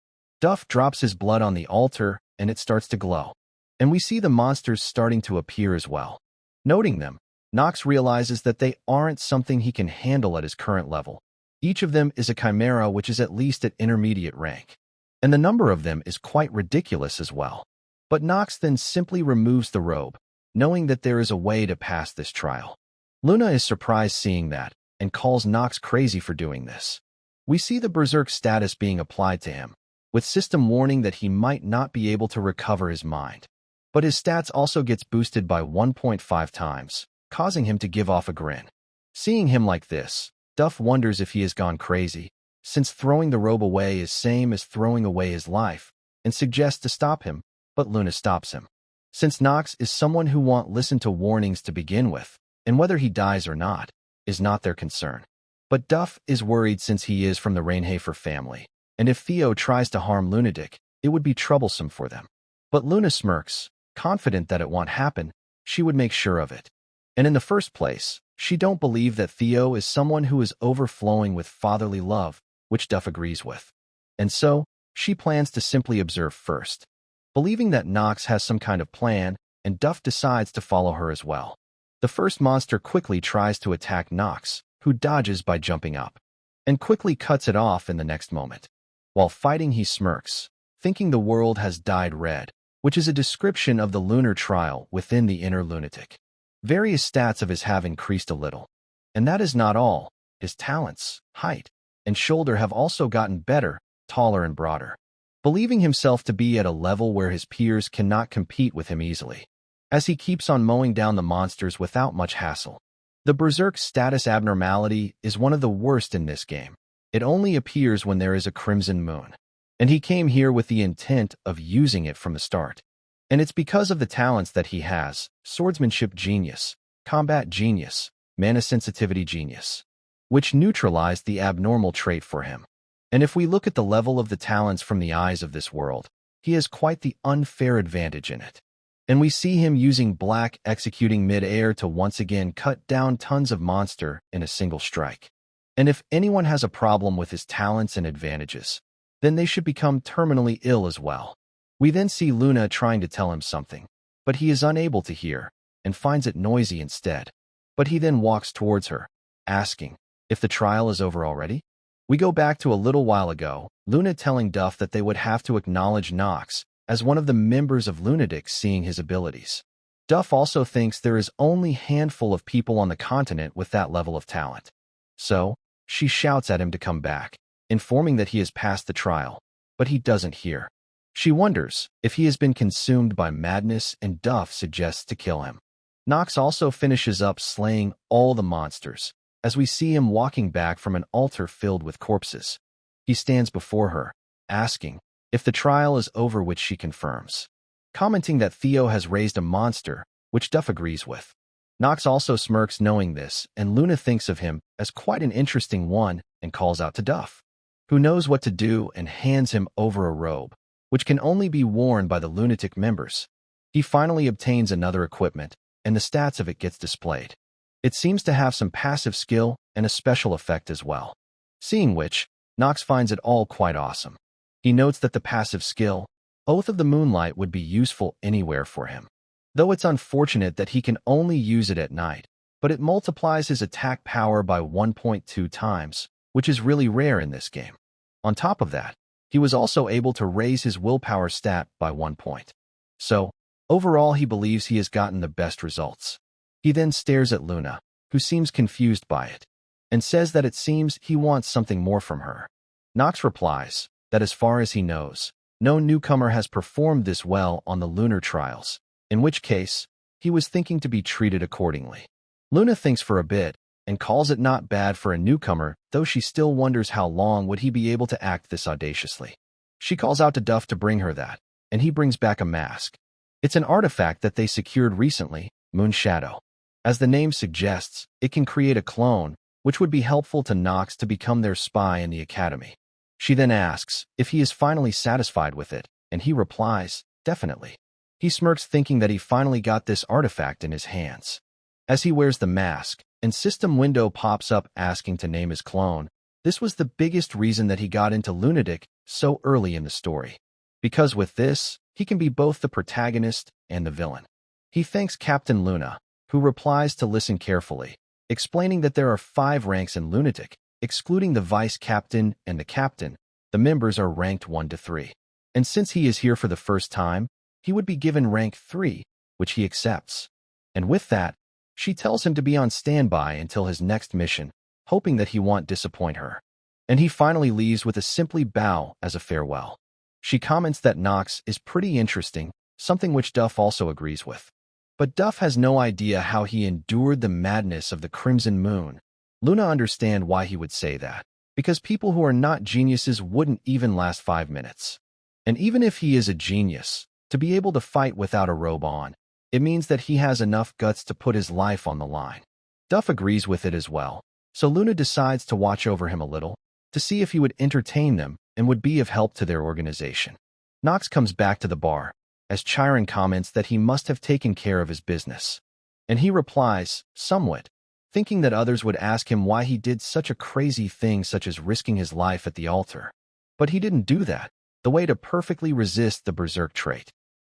Duff drops his blood on the altar, and it starts to glow. And we see the monsters starting to appear as well. Noting them, Nox realizes that they aren't something he can handle at his current level. Each of them is a chimera which is at least at intermediate rank. And the number of them is quite ridiculous as well. But Nox then simply removes the robe, knowing that there is a way to pass this trial. Luna is surprised seeing that, and calls Nox crazy for doing this. We see the Berserk status being applied to him, with system warning that he might not be able to recover his mind. But his stats also gets boosted by 1.5 times, causing him to give off a grin. Seeing him like this, Duff wonders if he has gone crazy, since throwing the robe away is same as throwing away his life, and suggests to stop him, but Luna stops him. Since Nox is someone who won't listen to warnings to begin with, and whether he dies or not, is not their concern. But Duff is worried since he is from the Rainhafer family, and if Theo tries to harm Lunatic, it would be troublesome for them. But Luna smirks, confident that it won't happen, she would make sure of it. And in the first place, she don't believe that Theo is someone who is overflowing with fatherly love, which Duff agrees with. And so, she plans to simply observe first. Believing that Nox has some kind of plan, and Duff decides to follow her as well. The first monster quickly tries to attack Nox, who dodges by jumping up, and quickly cuts it off in the next moment. While fighting, he smirks, thinking the world has dyed red, which is a description of the lunar trial within the inner lunatic. Various stats of his have increased a little. And that is not all. His talents, height, and shoulder have also gotten better, taller and broader, believing himself to be at a level where his peers cannot compete with him easily, as he keeps on mowing down the monsters without much hassle. The Berserk status abnormality is one of the worst in this game. It only appears when there is a crimson moon, and he came here with the intent of using it from the start. And it's because of the talents that he has: swordsmanship genius, combat genius, mana sensitivity genius, which neutralized the abnormal trait for him. And if we look at the level of the talents from the eyes of this world, he has quite the unfair advantage in it. And we see him using black executing mid-air to once again cut down tons of monster in a single strike. And if anyone has a problem with his talents and advantages, then they should become terminally ill as well. We then see Luna trying to tell him something, but he is unable to hear, and finds it noisy instead. But he then walks towards her, asking if the trial is over already. We go back to a little while ago, Luna telling Duff that they would have to acknowledge Nox as one of the members of Lunatics, seeing his abilities. Duff also thinks there is only a handful of people on the continent with that level of talent. So, she shouts at him to come back, informing that he has passed the trial, but he doesn't hear. She wonders if he has been consumed by madness, and Duff suggests to kill him. Nox also finishes up slaying all the monsters, as we see him walking back from an altar filled with corpses. He stands before her, asking if the trial is over, which she confirms, commenting that Theo has raised a monster, which Duff agrees with. Nox also smirks knowing this, and Luna thinks of him as quite an interesting one and calls out to Duff, who knows what to do and hands him over a robe, which can only be worn by the lunatic members. He finally obtains another equipment, and the stats of it gets displayed. It seems to have some passive skill and a special effect as well. Seeing which, Nox finds it all quite awesome. He notes that the passive skill, Oath of the Moonlight, would be useful anywhere for him. Though it's unfortunate that he can only use it at night, but it multiplies his attack power by 1.2 times, which is really rare in this game. On top of that, he was also able to raise his willpower stat by 1 point. So, overall he believes he has gotten the best results. He then stares at Luna, who seems confused by it, and says that it seems he wants something more from her. Nox replies that as far as he knows, no newcomer has performed this well on the lunar trials, in which case, he was thinking to be treated accordingly. Luna thinks for a bit, and calls it not bad for a newcomer, though she still wonders how long would he be able to act this audaciously. She calls out to Duff to bring her that, and he brings back a mask. It's an artifact that they secured recently, Moon Shadow. As the name suggests, it can create a clone, which would be helpful to Nox to become their spy in the academy. She then asks if he is finally satisfied with it, and he replies, definitely. He smirks thinking that he finally got this artifact in his hands. As he wears the mask, and system window pops up asking to name his clone, this was the biggest reason that he got into Lunatic so early in the story. Because with this, he can be both the protagonist and the villain. He thanks Captain Luna, who replies to listen carefully, explaining that there are 5 ranks in Lunatic, excluding the vice captain and the captain. The members are ranked 1 to 3. And since he is here for the first time, he would be given rank 3, which he accepts. And with that, she tells him to be on standby until his next mission, hoping that he won't disappoint her. And he finally leaves with a simply bow as a farewell. She comments that Nox is pretty interesting, something which Duff also agrees with. But Duff has no idea how he endured the madness of the Crimson Moon. Luna understands why he would say that, because people who are not geniuses wouldn't even last 5 minutes. And even if he is a genius, to be able to fight without a robe on, it means that he has enough guts to put his life on the line. Duff agrees with it as well, so Luna decides to watch over him a little, to see if he would entertain them and would be of help to their organization. Nox comes back to the bar, as Chiron comments that he must have taken care of his business. And he replies, somewhat, thinking that others would ask him why he did such a crazy thing such as risking his life at the altar. But he didn't do that, the way to perfectly resist the berserk trait.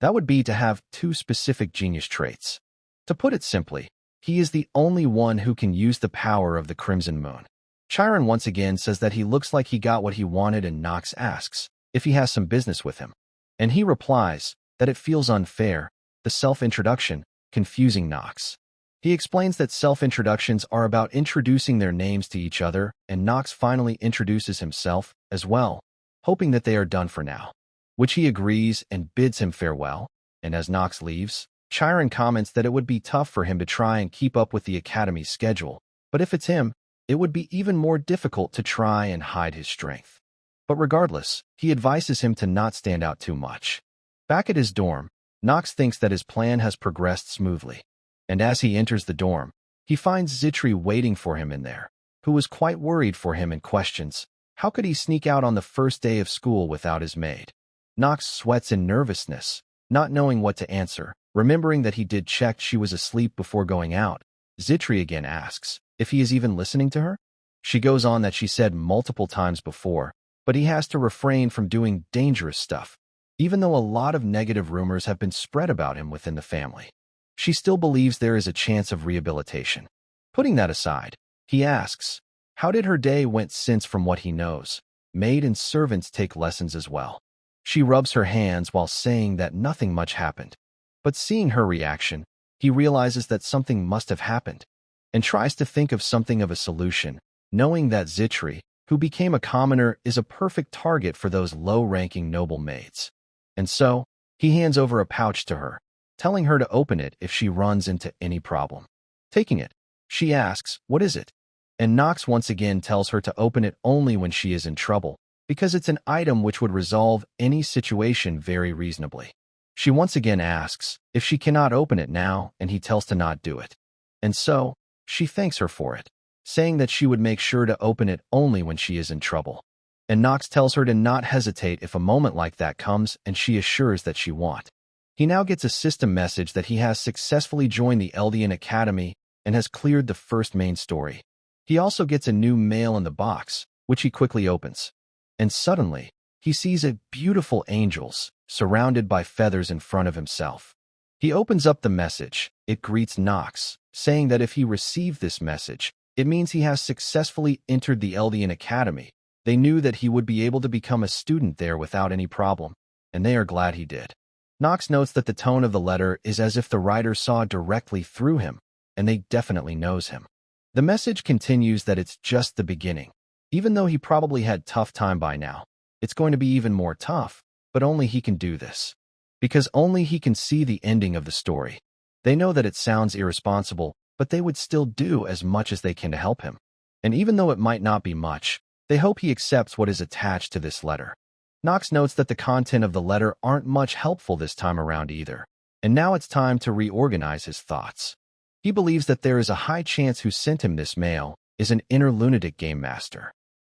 That would be to have 2 specific genius traits. To put it simply, he is the only one who can use the power of the Crimson Moon. Chiron once again says that he looks like he got what he wanted, and Nox asks if he has some business with him. And he replies that it feels unfair, the self-introduction, confusing Nox. He explains that self-introductions are about introducing their names to each other, and Nox finally introduces himself as well, hoping that they are done for now, which he agrees and bids him farewell. And as Nox leaves, Chiron comments that it would be tough for him to try and keep up with the academy's schedule, but if it's him, it would be even more difficult to try and hide his strength. But regardless, he advises him to not stand out too much. Back at his dorm, Nox thinks that his plan has progressed smoothly, and as he enters the dorm, he finds Zitri waiting for him in there, who was quite worried for him and questions, how could he sneak out on the first day of school without his maid? Nox sweats in nervousness, not knowing what to answer, remembering that he did check she was asleep before going out. Zitri again asks if he is even listening to her. She goes on that she said multiple times before, but he has to refrain from doing dangerous stuff, even though a lot of negative rumors have been spread about him within the family. She still believes there is a chance of rehabilitation. Putting that aside, he asks, how did her day went since from what he knows, maid and servants take lessons as well. She rubs her hands while saying that nothing much happened. But seeing her reaction, he realizes that something must have happened, and tries to think of something of a solution, knowing that Zitri, who became a commoner, is a perfect target for those low-ranking noble maids. And so, he hands over a pouch to her, telling her to open it if she runs into any problem. Taking it, she asks, "What is it?" And Nox once again tells her to open it only when she is in trouble, because it's an item which would resolve any situation very reasonably. She once again asks if she cannot open it now, and he tells to not do it. And so, she thanks her for it, saying that she would make sure to open it only when she is in trouble. And Nox tells her to not hesitate if a moment like that comes, and she assures that she won't. He now gets a system message that he has successfully joined the Eldian Academy and has cleared the first main story. He also gets a new mail in the box, which he quickly opens. And suddenly, he sees a beautiful angels surrounded by feathers in front of himself. He opens up the message. It greets Nox, saying that if he received this message, it means he has successfully entered the Eldian Academy. They knew that he would be able to become a student there without any problem, and they are glad he did. Nox notes that the tone of the letter is as if the writer saw directly through him, and they definitely knows him. The message continues that it's just the beginning. Even though he probably had tough time by now, it's going to be even more tough, but only he can do this. Because only he can see the ending of the story. They know that it sounds irresponsible, but they would still do as much as they can to help him. And even though it might not be much, they hope he accepts what is attached to this letter. Nox notes that the content of the letter aren't much helpful this time around either, and now it's time to reorganize his thoughts. He believes that there is a high chance who sent him this mail is an inner lunatic game master.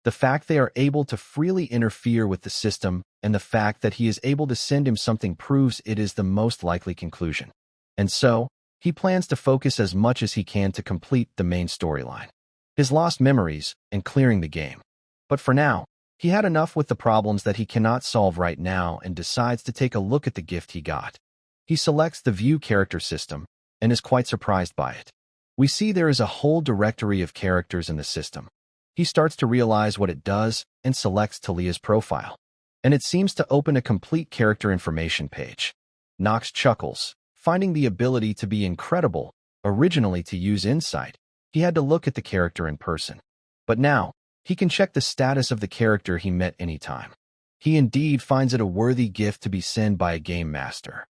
The fact they are able to freely interfere with the system and the fact that he is able to send him something proves it is the most likely conclusion. And so, he plans to focus as much as he can to complete the main storyline. His lost memories and clearing the game. But for now, he had enough with the problems that he cannot solve right now and decides to take a look at the gift he got. He selects the view character system and is quite surprised by it. We see there is a whole directory of characters in the system. He starts to realize what it does and selects Talia's profile. And it seems to open a complete character information page. Nox chuckles, finding the ability to be incredible. Originally to use insight, he had to look at the character in person. But now, he can check the status of the character he met anytime. He indeed finds it a worthy gift to be sent by a game master.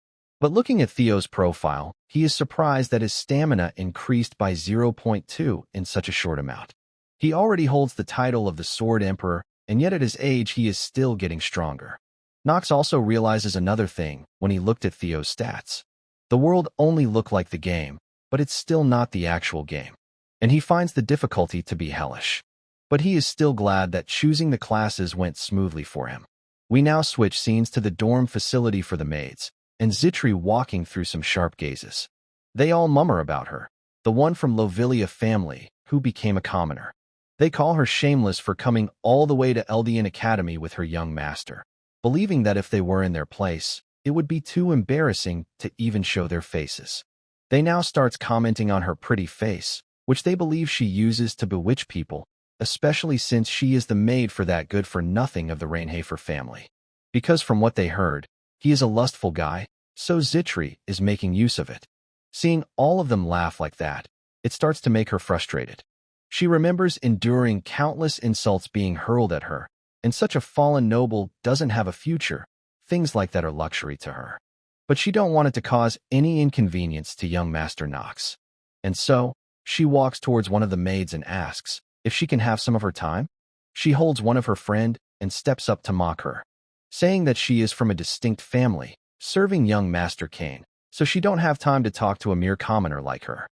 But looking at Theo's profile, he is surprised that his stamina increased by 0.2 in such a short amount. He already holds the title of the Sword Emperor, and yet at his age he is still getting stronger. Nox also realizes another thing when he looked at Theo's stats. The world only looked like the game, but it's still not the actual game. And he finds the difficulty to be hellish. But he is still glad that choosing the classes went smoothly for him. We now switch scenes to the dorm facility for the maids, and Zitri walking through some sharp gazes. They all murmur about her, the one from Lovilia family, who became a commoner. They call her shameless for coming all the way to Eldian Academy with her young master, believing that if they were in their place, it would be too embarrassing to even show their faces. They now starts commenting on her pretty face, which they believe she uses to bewitch people, especially since she is the maid for that good-for-nothing of the Rainhafer family. Because from what they heard, he is a lustful guy, so Zitri is making use of it. Seeing all of them laugh like that, it starts to make her frustrated. She remembers enduring countless insults being hurled at her, and such a fallen noble doesn't have a future. Things like that are luxury to her. But she don't want it to cause any inconvenience to young Master Nox. And so, she walks towards one of the maids and asks if she can have some of her time. She holds one of her friend and steps up to mock her, saying that she is from a distinct family, serving young Master Kane, so she don't have time to talk to a mere commoner like her.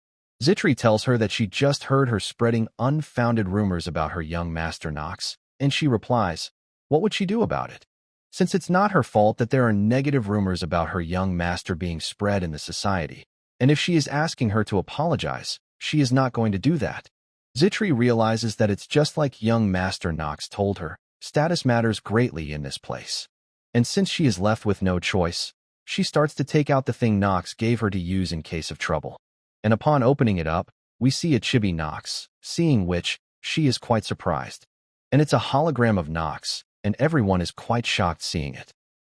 Zitri tells her that she just heard her spreading unfounded rumors about her young Master Nox, and she replies, what would she do about it? Since it's not her fault that there are negative rumors about her young master being spread in the society, and if she is asking her to apologize, she is not going to do that. Zitri realizes that it's just like young Master Nox told her, status matters greatly in this place. And since she is left with no choice, she starts to take out the thing Nox gave her to use in case of trouble. And upon opening it up, we see a chibi Nox, seeing which, she is quite surprised. And it's a hologram of Nox, and everyone is quite shocked seeing it.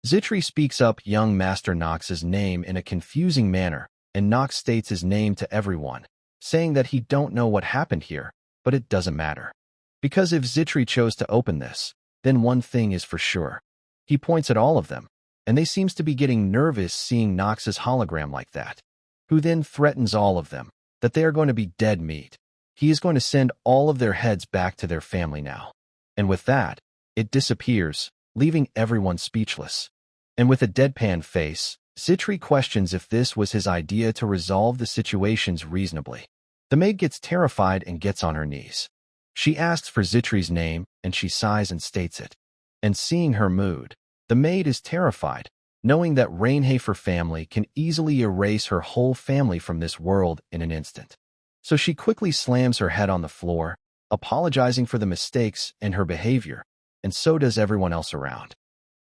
Zitri speaks up young Master Nox's name in a confusing manner, and Nox states his name to everyone, saying that he don't know what happened here, but it doesn't matter. Because if Zitri chose to open this, then one thing is for sure. He points at all of them, and they seems to be getting nervous seeing Nox's hologram like that, who then threatens all of them, that they are going to be dead meat. He is going to send all of their heads back to their family now. And with that, it disappears, leaving everyone speechless. And with a deadpan face, Zitri questions if this was his idea to resolve the situations reasonably. The maid gets terrified and gets on her knees. She asks for Zitri's name, and she sighs and states it. And seeing her mood, the maid is terrified, knowing that Rainhafer family can easily erase her whole family from this world in an instant. So she quickly slams her head on the floor, apologizing for the mistakes in her behavior, and so does everyone else around.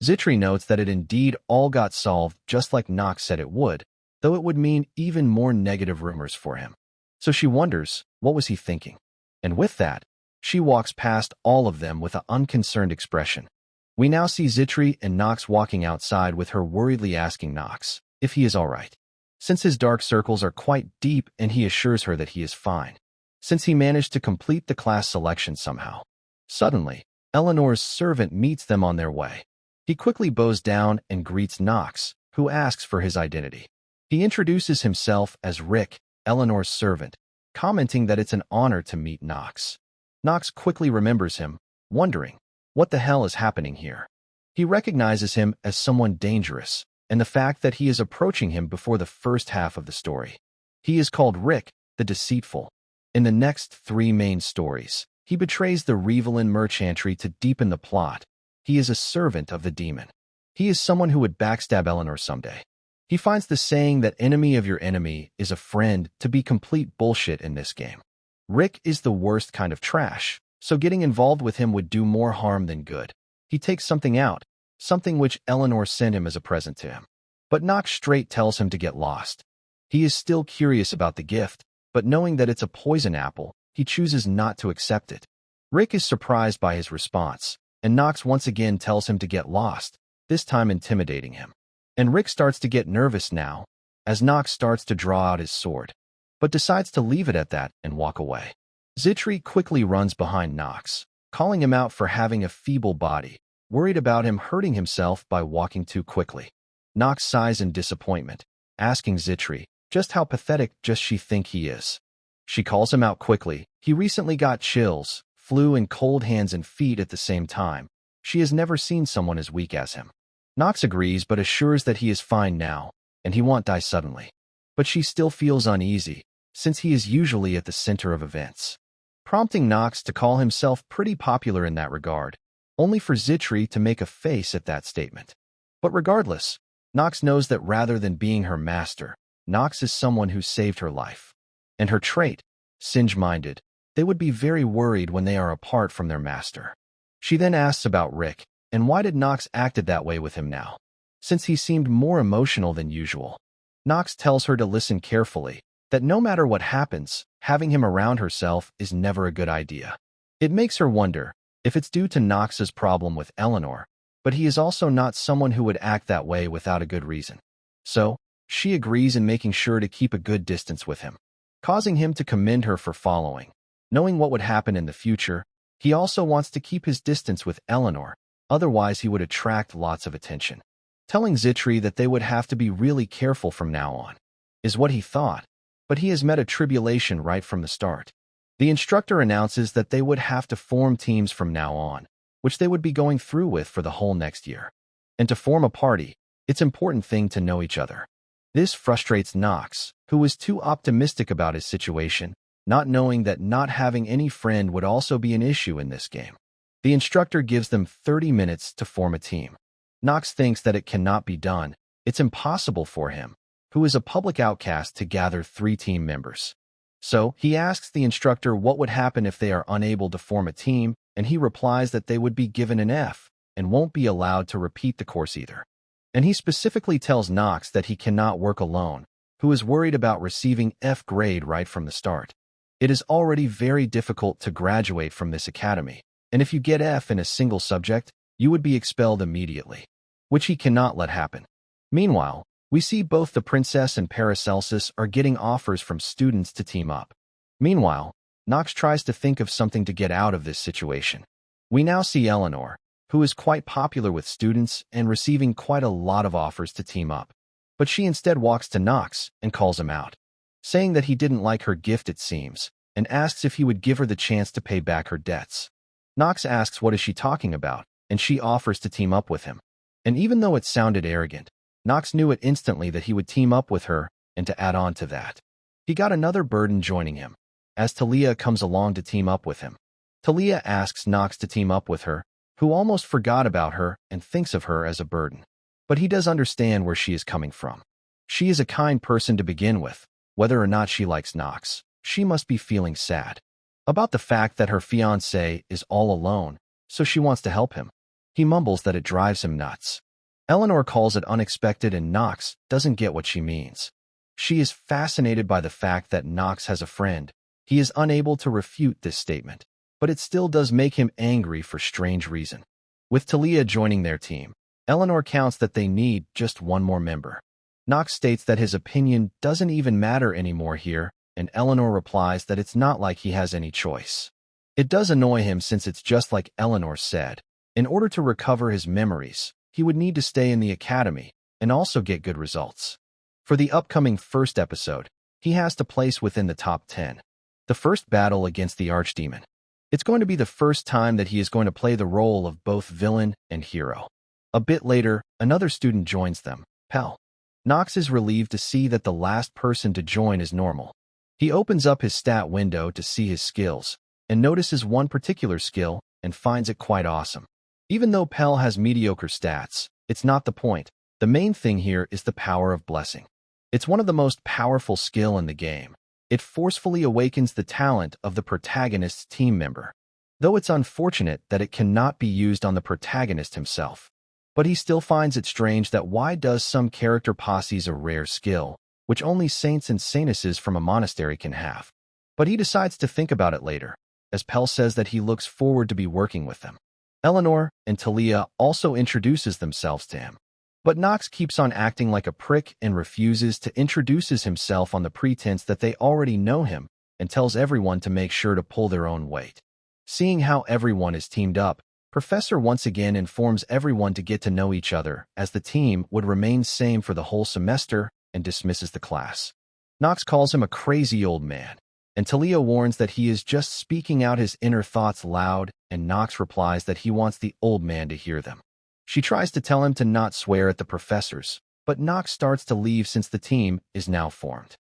Zitri notes that it indeed all got solved just like Nox said it would, though it would mean even more negative rumors for him. So she wonders, what was he thinking? And with that, she walks past all of them with an unconcerned expression. We now see Zitri and Nox walking outside with her worriedly asking Nox if he is all right, since his dark circles are quite deep, and he assures her that he is fine, since he managed to complete the class selection somehow. Suddenly, Eleanor's servant meets them on their way. He quickly bows down and greets Nox, who asks for his identity. He introduces himself as Rick, Eleanor's servant, commenting that it's an honor to meet Nox. Nox quickly remembers him, wondering, what the hell is happening here? He recognizes him as someone dangerous, and the fact that he is approaching him before the first half of the story. He is called Rick, the Deceitful. In the next 3 main stories, he betrays the Revelin merchantry to deepen the plot. He is a servant of the demon. He is someone who would backstab Eleanor someday. He finds the saying that enemy of your enemy is a friend to be complete bullshit in this game. Rick is the worst kind of trash, so getting involved with him would do more harm than good. He takes something out, something which Eleanor sent him as a present to him. But Nox straight tells him to get lost. He is still curious about the gift, but knowing that it's a poison apple, he chooses not to accept it. Rick is surprised by his response, and Nox once again tells him to get lost, this time intimidating him. And Rick starts to get nervous now, as Nox starts to draw out his sword, but decides to leave it at that and walk away. Zitri quickly runs behind Nox, calling him out for having a feeble body, worried about him hurting himself by walking too quickly. Nox sighs in disappointment, asking Zitri just how pathetic does she think he is. She calls him out quickly. He recently got chills, flu, and cold hands and feet at the same time. She has never seen someone as weak as him. Nox agrees but assures that he is fine now, and he won't die suddenly. But she still feels uneasy, since he is usually at the center of events, prompting Nox to call himself pretty popular in that regard, only for Zitri to make a face at that statement. But regardless, Nox knows that rather than being her master, Nox is someone who saved her life. And her trait, singe-minded, they would be very worried when they are apart from their master. She then asks about Rick, and why did Nox acted that way with him now, since he seemed more emotional than usual. Nox tells her to listen carefully, that no matter what happens, having him around herself is never a good idea. It makes her wonder if it's due to Nox's problem with Eleanor, but he is also not someone who would act that way without a good reason. So, she agrees in making sure to keep a good distance with him, causing him to commend her for following. Knowing what would happen in the future, he also wants to keep his distance with Eleanor, otherwise he would attract lots of attention. Telling Zitri that they would have to be really careful from now on, is what he thought, but he has met a tribulation right from the start. The instructor announces that they would have to form teams from now on, which they would be going through with for the whole next year. And to form a party, it's an important thing to know each other. This frustrates Nox, who is too optimistic about his situation, not knowing that not having any friend would also be an issue in this game. The instructor gives them 30 minutes to form a team. Nox thinks that it cannot be done. It's impossible for him, who is a public outcast, to gather 3 team members. So, he asks the instructor what would happen if they are unable to form a team, and he replies that they would be given an F and won't be allowed to repeat the course either. And he specifically tells Nox that he cannot work alone, who is worried about receiving F grade right from the start. It is already very difficult to graduate from this academy, and if you get F in a single subject, you would be expelled immediately, which he cannot let happen. Meanwhile, we see both the princess and Paracelsus are getting offers from students to team up. Meanwhile, Knox tries to think of something to get out of this situation. We now see Eleanor, who is quite popular with students and receiving quite a lot of offers to team up. But she instead walks to Knox and calls him out, saying that he didn't like her gift, it seems, and asks if he would give her the chance to pay back her debts. Knox asks what is she talking about, and she offers to team up with him. And even though it sounded arrogant, Knox knew it instantly that he would team up with her, and to add on to that, he got another burden joining him, as Talia comes along to team up with him. Talia asks Knox to team up with her, who almost forgot about her and thinks of her as a burden. But he does understand where she is coming from. She is a kind person to begin with. Whether or not she likes Knox, she must be feeling sad about the fact that her fiancé is all alone, so she wants to help him. He mumbles that it drives him nuts. Eleanor calls it unexpected and Knox doesn't get what she means. She is fascinated by the fact that Knox has a friend. He is unable to refute this statement, but it still does make him angry for strange reason. With Talia joining their team, Eleanor counts that they need just one more member. Knox states that his opinion doesn't even matter anymore here, and Eleanor replies that it's not like he has any choice. It does annoy him since it's just like Eleanor said. In order to recover his memories, he would need to stay in the academy and also get good results. For the upcoming first episode, he has to place within the top 10. The first battle against the Archdemon. It's going to be the first time that he is going to play the role of both villain and hero. A bit later, another student joins them, Pell. Knox is relieved to see that the last person to join is normal. He opens up his stat window to see his skills, and notices one particular skill and finds it quite awesome. Even though Pell has mediocre stats, it's not the point. The main thing here is the power of blessing. It's one of the most powerful skill in the game. It forcefully awakens the talent of the protagonist's team member. Though it's unfortunate that it cannot be used on the protagonist himself. But he still finds it strange that why does some character posse's a rare skill, which only saints and saintesses from a monastery can have. But he decides to think about it later, as Pell says that he looks forward to be working with them. Eleanor and Talia also introduces themselves to him. But Knox keeps on acting like a prick and refuses to introduce himself on the pretense that they already know him and tells everyone to make sure to pull their own weight. Seeing how everyone is teamed up, Professor once again informs everyone to get to know each other as the team would remain same for the whole semester and dismisses the class. Knox calls him a crazy old man, and Talia warns that he is just speaking out his inner thoughts loud, and Knox replies that he wants the old man to hear them. She tries to tell him to not swear at the professors, but Knox starts to leave since the team is now formed.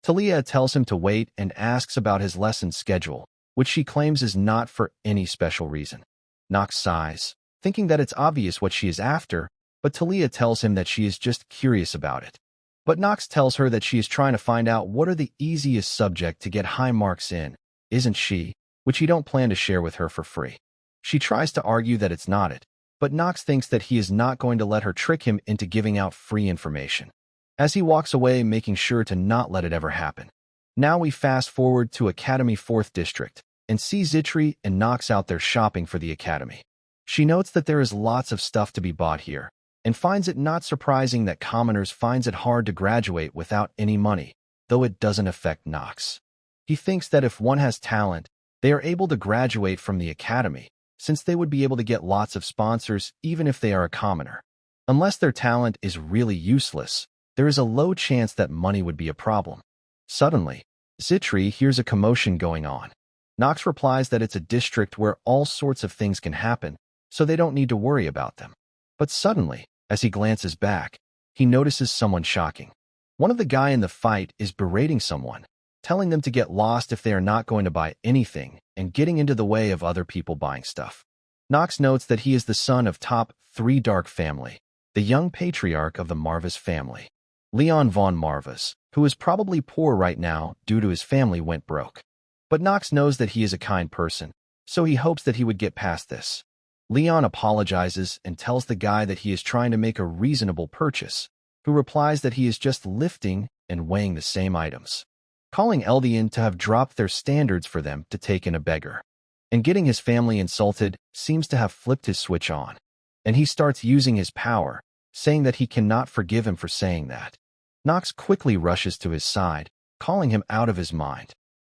Talia tells him to wait and asks about his lesson schedule, which she claims is not for any special reason. Knox sighs, thinking that it's obvious what she is after, but Talia tells him that she is just curious about it. But Knox tells her that she is trying to find out what are the easiest subject to get high marks in, isn't she? Which he don't plan to share with her for free. She tries to argue that it's not it, but Knox thinks that he is not going to let her trick him into giving out free information. As he walks away, making sure to not let it ever happen. Now we fast forward to Academy 4th District, and see Zitri and Knox out there shopping for the Academy. She notes that there is lots of stuff to be bought here, and finds it not surprising that commoners finds it hard to graduate without any money, though it doesn't affect Knox. He thinks that if one has talent, they are able to graduate from the Academy, since they would be able to get lots of sponsors even if they are a commoner. Unless their talent is really useless, there is a low chance that money would be a problem. Suddenly, Zitri hears a commotion going on. Knox replies that it's a district where all sorts of things can happen, so they don't need to worry about them. But suddenly, as he glances back, he notices someone shocking. One of the guy in the fight is berating someone, telling them to get lost if they are not going to buy anything, and getting into the way of other people buying stuff. Knox notes that he is the son of top 3 Dark family, the young patriarch of the Marvas family, Leon von Marvas, who is probably poor right now due to his family went broke. But Knox knows that he is a kind person, so he hopes that he would get past this. Leon apologizes and tells the guy that he is trying to make a reasonable purchase, who replies that he is just lifting and weighing the same items, calling Eldian to have dropped their standards for them to take in a beggar. And getting his family insulted seems to have flipped his switch on, and he starts using his power, saying that he cannot forgive him for saying that. Knox quickly rushes to his side, calling him out of his mind.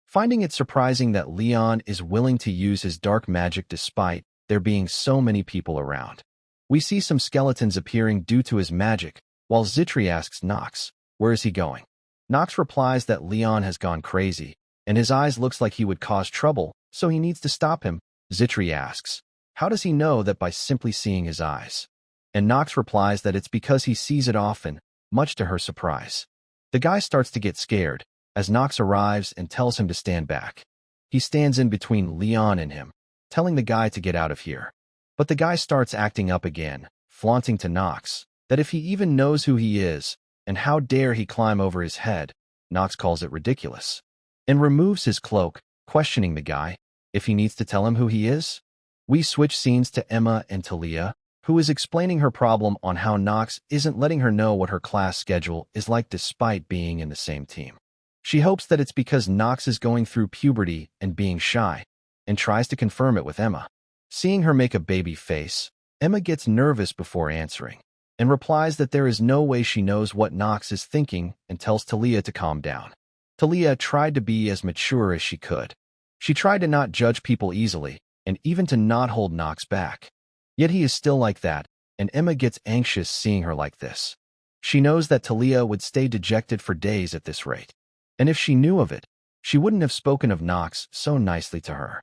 finding it surprising that Leon is willing to use his dark magic despite there being so many people around. We see some skeletons appearing due to his magic, while Zitri asks Nox, where is he going? Nox replies that Leon has gone crazy, and his eyes looks like he would cause trouble, so he needs to stop him. Zitri asks, how does he know that by simply seeing his eyes? And Nox replies that it's because he sees it often, much to her surprise. The guy starts to get scared, as Nox arrives and tells him to stand back. He stands in between Leon and him, telling the guy to get out of here. But the guy starts acting up again, flaunting to Nox that if he even knows who he is, and how dare he climb over his head, Nox calls it ridiculous, and removes his cloak, questioning the guy if he needs to tell him who he is. We switch scenes to Emma and Talia, who is explaining her problem on how Nox isn't letting her know what her class schedule is like despite being in the same team. She hopes that it's because Nox is going through puberty and being shy, and tries to confirm it with Emma. Seeing her make a baby face, Emma gets nervous before answering, and replies that there is no way she knows what Nox is thinking and tells Talia to calm down. Talia tried to be as mature as she could. She tried to not judge people easily, and even to not hold Nox back. Yet he is still like that, and Emma gets anxious seeing her like this. She knows that Talia would stay dejected for days at this rate, and if she knew of it, she wouldn't have spoken of Nox so nicely to her.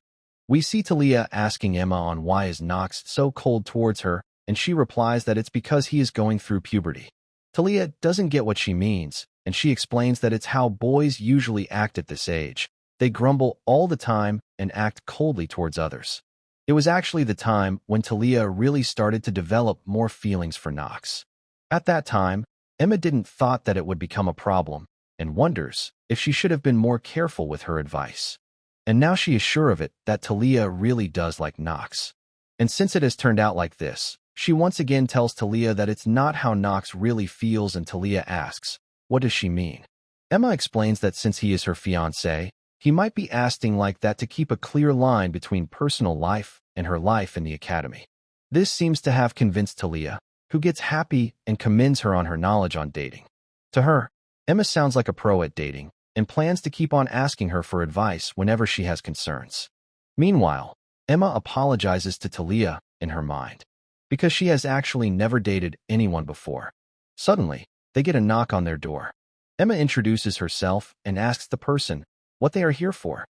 We see Talia asking Emma on why is Nox so cold towards her, and she replies that it's because he is going through puberty. Talia doesn't get what she means, and she explains that it's how boys usually act at this age. They grumble all the time and act coldly towards others. It was actually the time when Talia really started to develop more feelings for Nox. At that time, Emma didn't thought that it would become a problem, and wonders if she should have been more careful with her advice. And now she is sure of it, that Talia really does like Nox. And since it has turned out like this, she once again tells Talia that it's not how Nox really feels, and Talia asks, what does she mean? Emma explains that since he is her fiancé, he might be acting like that to keep a clear line between personal life and her life in the academy. This seems to have convinced Talia, who gets happy and commends her on her knowledge on dating. To her, Emma sounds like a pro at dating, and plans to keep on asking her for advice whenever she has concerns. Meanwhile, Emma apologizes to Talia in her mind, because she has actually never dated anyone before. Suddenly, they get a knock on their door. Emma introduces herself and asks the person what they are here for.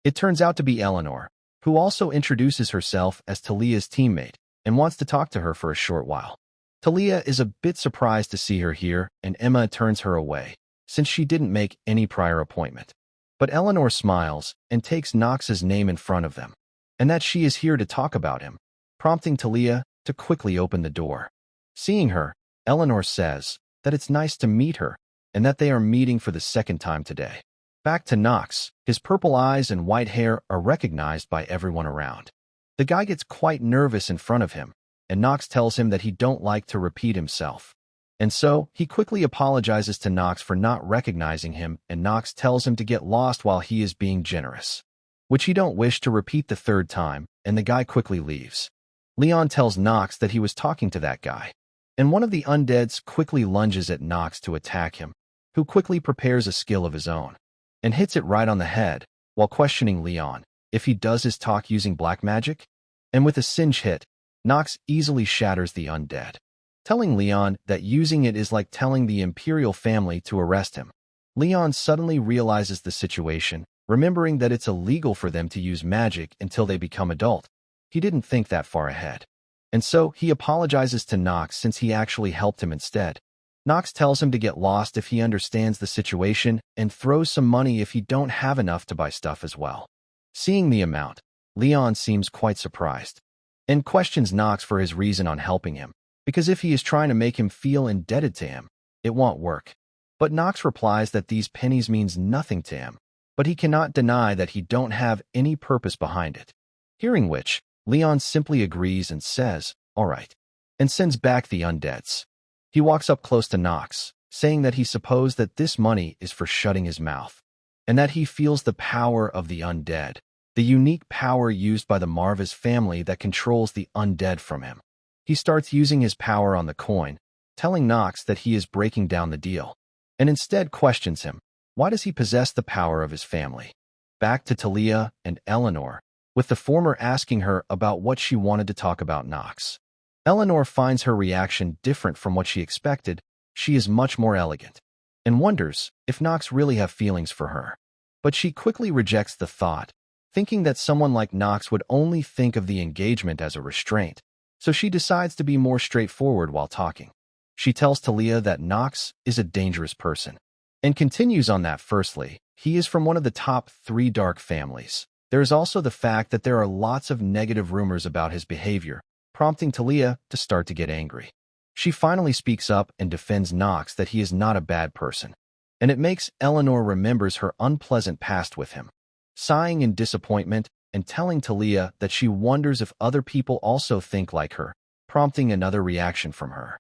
It turns out to be Eleanor, who also introduces herself as Talia's teammate and wants to talk to her for a short while. Talia is a bit surprised to see her here, and Emma turns her away, since she didn't make any prior appointment. But Eleanor smiles and takes Nox's name in front of them, and that she is here to talk about him, prompting Talia to quickly open the door. Seeing her, Eleanor says that it's nice to meet her, and that they are meeting for the second time today. Back to Nox, his purple eyes and white hair are recognized by everyone around. The guy gets quite nervous in front of him, and Nox tells him that he don't like to repeat himself. And so, he quickly apologizes to Nox for not recognizing him, and Nox tells him to get lost while he is being generous, which he don't wish to repeat the third time, and the guy quickly leaves. Leon tells Nox that he was talking to that guy, and one of the undeads quickly lunges at Nox to attack him, who quickly prepares a skill of his own, and hits it right on the head, while questioning Leon if he does his talk using black magic, and with a singe hit, Nox easily shatters the undead, telling Leon that using it is like telling the Imperial family to arrest him. Leon suddenly realizes the situation, remembering that it's illegal for them to use magic until they become adult. He didn't think that far ahead, and so he apologizes to Nox since he actually helped him instead. Nox tells him to get lost if he understands the situation and throws some money if he don't have enough to buy stuff as well. Seeing the amount, Leon seems quite surprised, and questions Nox for his reason on helping him, because if he is trying to make him feel indebted to him, it won't work. But Nox replies that these pennies means nothing to him, but he cannot deny that he don't have any purpose behind it. Hearing which, Leon simply agrees and says, all right, and sends back the undeads. He walks up close to Nox, saying that he supposed that this money is for shutting his mouth, and that he feels the power of the undead, the unique power used by the Marvis family that controls the undead from him. He starts using his power on the coin, telling Nox that he is breaking down the deal, and instead questions him, why does he possess the power of his family? Back to Talia and Eleanor, with the former asking her about what she wanted to talk about Nox. Eleanor finds her reaction different from what she expected. She is much more elegant, and wonders if Nox really have feelings for her. But she quickly rejects the thought, thinking that someone like Nox would only think of the engagement as a restraint, so she decides to be more straightforward while talking. She tells Talia that Nox is a dangerous person, and continues on that firstly, he is from one of the top 3 dark families. There is also the fact that there are lots of negative rumors about his behavior, prompting Talia to start to get angry. She finally speaks up and defends Nox that he is not a bad person, and it makes Eleanor remembers her unpleasant past with him, sighing in disappointment and telling Talia that she wonders if other people also think like her, prompting another reaction from her.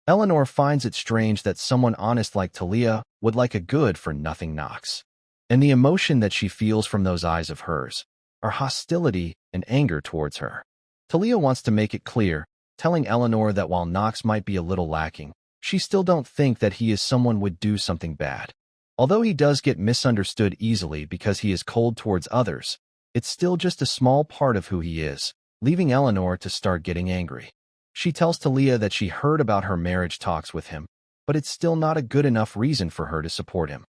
Eleanor finds it strange that someone honest like Talia would like a good-for-nothing Nox, and the emotion that she feels from those eyes of hers are hostility and anger towards her. Talia wants to make it clear, telling Eleanor that while Nox might be a little lacking, she still don't think that he is someone would do something bad. Although he does get misunderstood easily because he is cold towards others, it's still just a small part of who he is, leaving Eleanor to start getting angry. She tells Talia that she heard about her marriage talks with him, but it's still not a good enough reason for her to support him.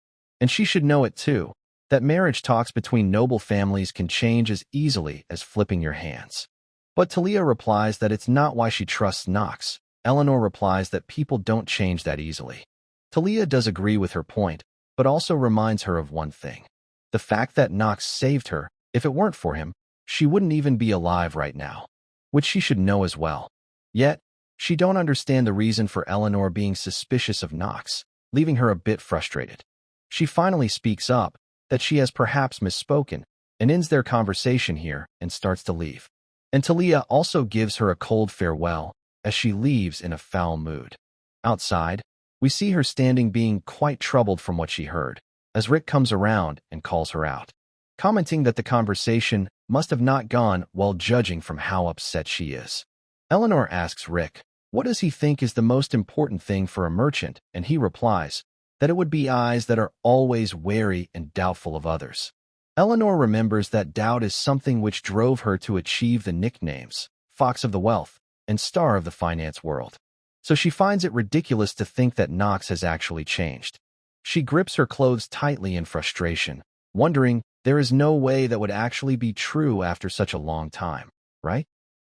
And she should know it too, that marriage talks between noble families can change as easily as flipping your hands. But Talia replies that it's not why she trusts Nox. Eleanor replies that people don't change that easily. Talia does agree with her point, but also reminds her of one thing. The fact that Nox saved her. If it weren't for him, she wouldn't even be alive right now, which she should know as well. Yet, she don't understand the reason for Eleanor being suspicious of Nox, leaving her a bit frustrated. She finally speaks up that she has perhaps misspoken and ends their conversation here and starts to leave. And Talia also gives her a cold farewell as she leaves in a foul mood. Outside, we see her standing being quite troubled from what she heard, as Rick comes around and calls her out, commenting that the conversation must have not gone well judging from how upset she is. Eleanor asks Rick, what does he think is the most important thing for a merchant, and he replies that it would be eyes that are always wary and doubtful of others. Eleanor remembers that doubt is something which drove her to achieve the nicknames Fox of the Wealth and Star of the Finance World. So she finds it ridiculous to think that Nox has actually changed. She grips her clothes tightly in frustration, wondering there is no way that would actually be true after such a long time, right?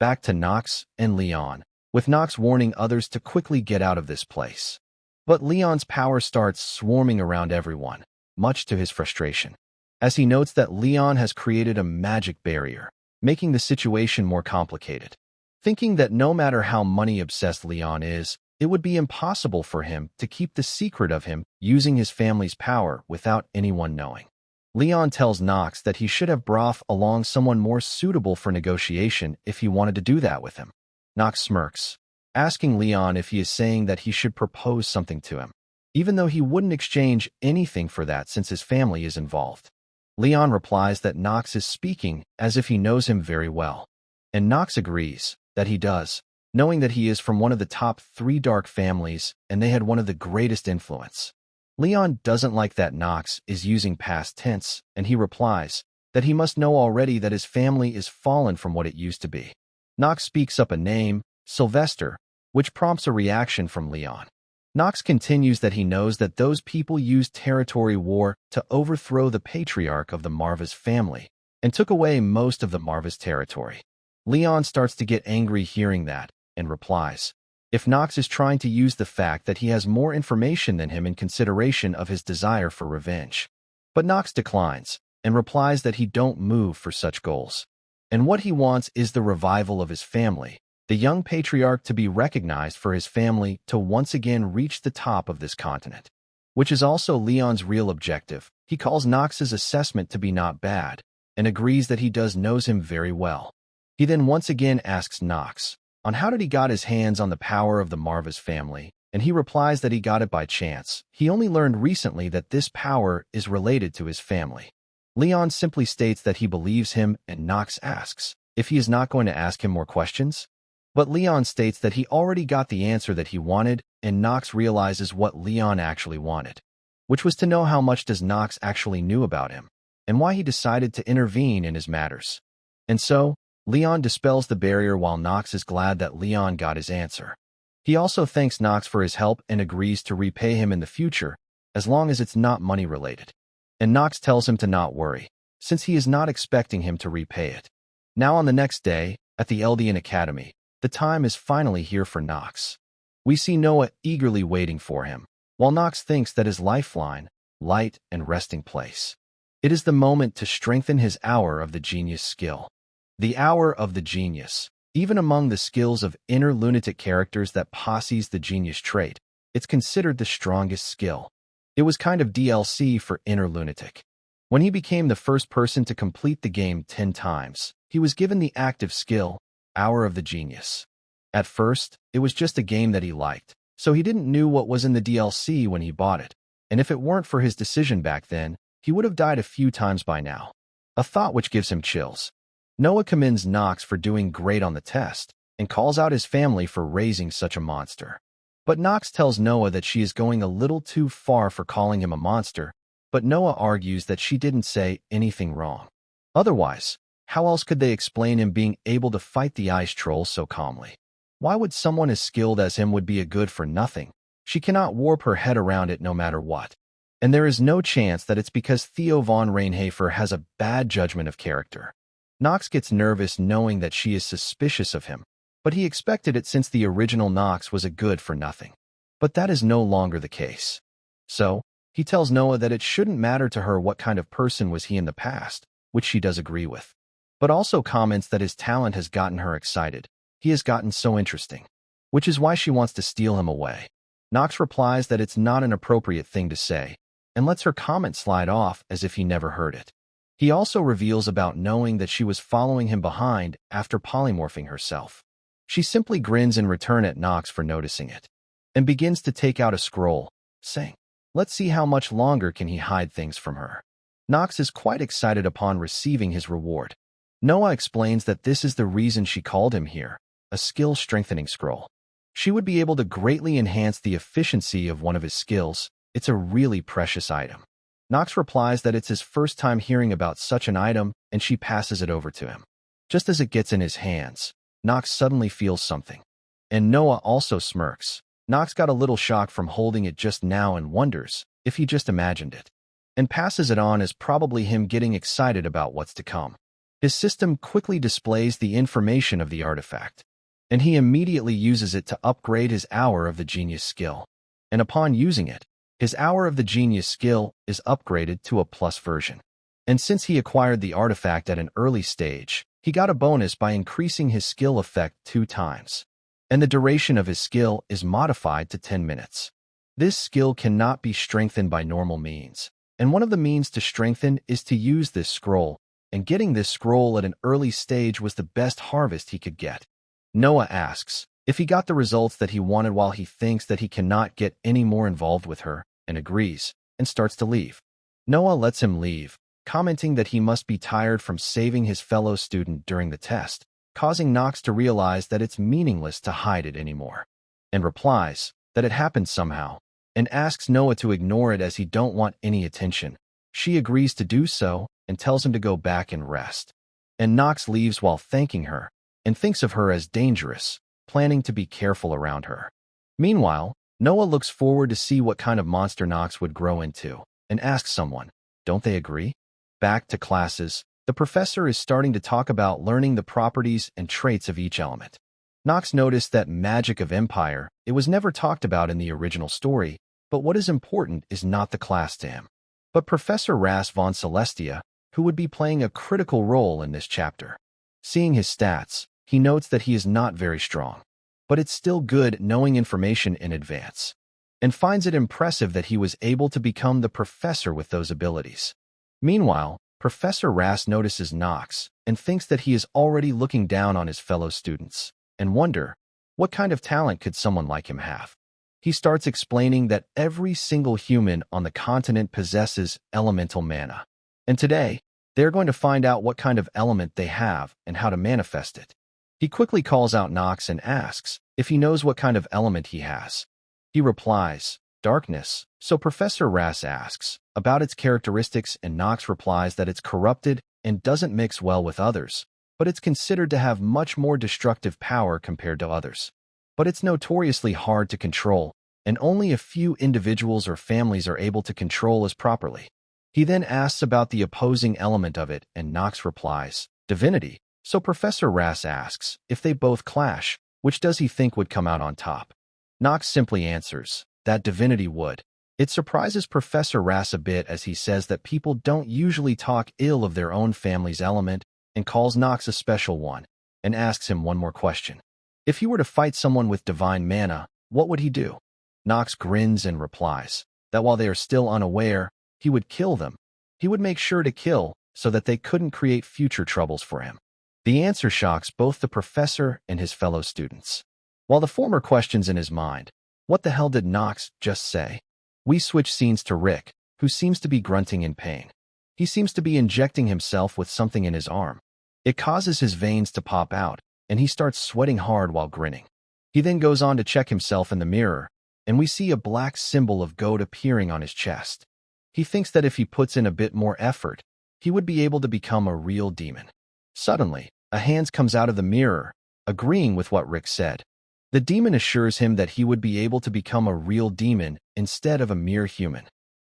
Back to Nox and Leon, with Nox warning others to quickly get out of this place. But Leon's power starts swarming around everyone, much to his frustration, as he notes that Leon has created a magic barrier, making the situation more complicated. Thinking that no matter how money-obsessed Leon is, it would be impossible for him to keep the secret of him using his family's power without anyone knowing. Leon tells Nox that he should have brought along someone more suitable for negotiation if he wanted to do that with him. Nox smirks, asking Leon if he is saying that he should propose something to him, even though he wouldn't exchange anything for that since his family is involved. Leon replies that Nox is speaking as if he knows him very well, and Nox agrees that he does, knowing that he is from one of the top 3 dark families and they had one of the greatest influence. Leon doesn't like that Nox is using past tense, and he replies that he must know already that his family is fallen from what it used to be. Nox speaks up a name, Sylvester, which prompts a reaction from Leon. Nox continues that he knows that those people used territory war to overthrow the patriarch of the Marva's family and took away most of the Marva's territory. Leon starts to get angry hearing that and replies, if Nox is trying to use the fact that he has more information than him in consideration of his desire for revenge. But Nox declines and replies that he don't move for such goals, and what he wants is the revival of his family, the young patriarch to be recognized for his family to once again reach the top of this continent, which is also Leon's real objective. He calls Nox's assessment to be not bad and agrees that he knows him very well. He then once again asks Nox on how did he got his hands on the power of the Marva's family, and he replies that he got it by chance. He only learned recently that this power is related to his family. Leon simply states that he believes him, and Nox asks if he is not going to ask him more questions. But Leon states that he already got the answer that he wanted, and Nox realizes what Leon actually wanted, which was to know how much does Nox actually knew about him. and why he decided to intervene in his matters. And so, Leon dispels the barrier while Nox is glad that Leon got his answer. He also thanks Nox for his help and agrees to repay him in the future, as long as it's not money-related. And Nox tells him to not worry, since he is not expecting him to repay it. Now on the next day, at the Eldian Academy, the time is finally here for Nox. We see Noah eagerly waiting for him, while Nox thinks that his lifeline, light, and resting place. It is the moment to strengthen his Hour of the Genius skill. The Hour of the Genius. Even among the skills of inner lunatic characters that possess the genius trait, it's considered the strongest skill. It was kind of DLC for inner lunatic. When he became the first person to complete the game 10 times, he was given the active skill, Hour of the Genius. At first, it was just a game that he liked, so he didn't know what was in the DLC when he bought it, and if it weren't for his decision back then, he would have died a few times by now. A thought which gives him chills. Noah commends Nox for doing great on the test, and calls out his family for raising such a monster. But Nox tells Noah that she is going a little too far for calling him a monster, but Noah argues that she didn't say anything wrong. Otherwise, how else could they explain him being able to fight the ice troll so calmly? Why would someone as skilled as him would be a good for nothing? She cannot warp her head around it no matter what. And there is no chance that it's because Theo von Reinhafer has a bad judgment of character. Nox gets nervous knowing that she is suspicious of him, but he expected it since the original Nox was a good for nothing. But that is no longer the case. So, he tells Noah that it shouldn't matter to her what kind of person was he in the past, which she does agree with. But also comments that his talent has gotten her excited. He has gotten so interesting. Which is why she wants to steal him away. Nox replies that it's not an appropriate thing to say, and lets her comment slide off as if he never heard it. He also reveals about knowing that she was following him behind after polymorphing herself. She simply grins in return at Nox for noticing it, and begins to take out a scroll, saying, "Let's see how much longer can he hide things from her." Nox is quite excited upon receiving his reward. Noah explains that this is the reason she called him here, a skill-strengthening scroll. She would be able to greatly enhance the efficiency of one of his skills. It's a really precious item. Nox replies that it's his first time hearing about such an item, and she passes it over to him. Just as it gets in his hands, Nox suddenly feels something. And Noah also smirks. Nox got a little shock from holding it just now and wonders if he just imagined it, and passes it on as probably him getting excited about what's to come. His system quickly displays the information of the artifact, and he immediately uses it to upgrade his Hour of the Genius skill. And upon using it, his Hour of the Genius skill is upgraded to a plus version. And since he acquired the artifact at an early stage, he got a bonus by increasing his skill effect 2 times. And the duration of his skill is modified to 10 minutes. This skill cannot be strengthened by normal means, and one of the means to strengthen is to use this scroll, and getting this scroll at an early stage was the best harvest he could get. Noah asks if he got the results that he wanted while he thinks that he cannot get any more involved with her, and agrees, and starts to leave. Noah lets him leave, commenting that he must be tired from saving his fellow student during the test, causing Nox to realize that it's meaningless to hide it anymore, and replies that it happened somehow, and asks Noah to ignore it as he don't want any attention. She agrees to do so, and tells him to go back and rest. And Nox leaves while thanking her, and thinks of her as dangerous, planning to be careful around her. Meanwhile, Noah looks forward to see what kind of monster Nox would grow into, and asks someone, don't they agree? Back to classes, the professor is starting to talk about learning the properties and traits of each element. Nox noticed that magic of Empire, it was never talked about in the original story, but what is important is not the class to him, but Professor Ras von Celestia, who would be playing a critical role in this chapter. Seeing his stats, he notes that he is not very strong, but it's still good knowing information in advance, and finds it impressive that he was able to become the professor with those abilities. Meanwhile, Professor Ras notices Nox and thinks that he is already looking down on his fellow students, and wonder, what kind of talent could someone like him have? He starts explaining that every single human on the continent possesses elemental mana, and today, they're going to find out what kind of element they have and how to manifest it. He quickly calls out Nox and asks if he knows what kind of element he has. He replies Darkness. So Professor Rass asks about its characteristics, and Nox replies that it's corrupted and doesn't mix well with others, but it's considered to have much more destructive power compared to others. But it's notoriously hard to control, and only a few individuals or families are able to control it properly. He then asks about the opposing element of it, and Nox replies, divinity. So Professor Rass asks if they both clash, which does he think would come out on top? Nox simply answers that divinity would. It surprises Professor Rass a bit, as he says that people don't usually talk ill of their own family's element, and calls Nox a special one, and asks him one more question. If he were to fight someone with divine mana, what would he do? Nox grins and replies that while they are still unaware, he would kill them. He would make sure to kill so that they couldn't create future troubles for him. The answer shocks both the professor and his fellow students. While the former questions in his mind, what the hell did Nox just say? We switch scenes to Rick, who seems to be grunting in pain. He seems to be injecting himself with something in his arm. It causes his veins to pop out, and he starts sweating hard while grinning. He then goes on to check himself in the mirror, and we see a black symbol of goat appearing on his chest. He thinks that if he puts in a bit more effort, he would be able to become a real demon. Suddenly, a hand comes out of the mirror, agreeing with what Rick said. The demon assures him that he would be able to become a real demon instead of a mere human.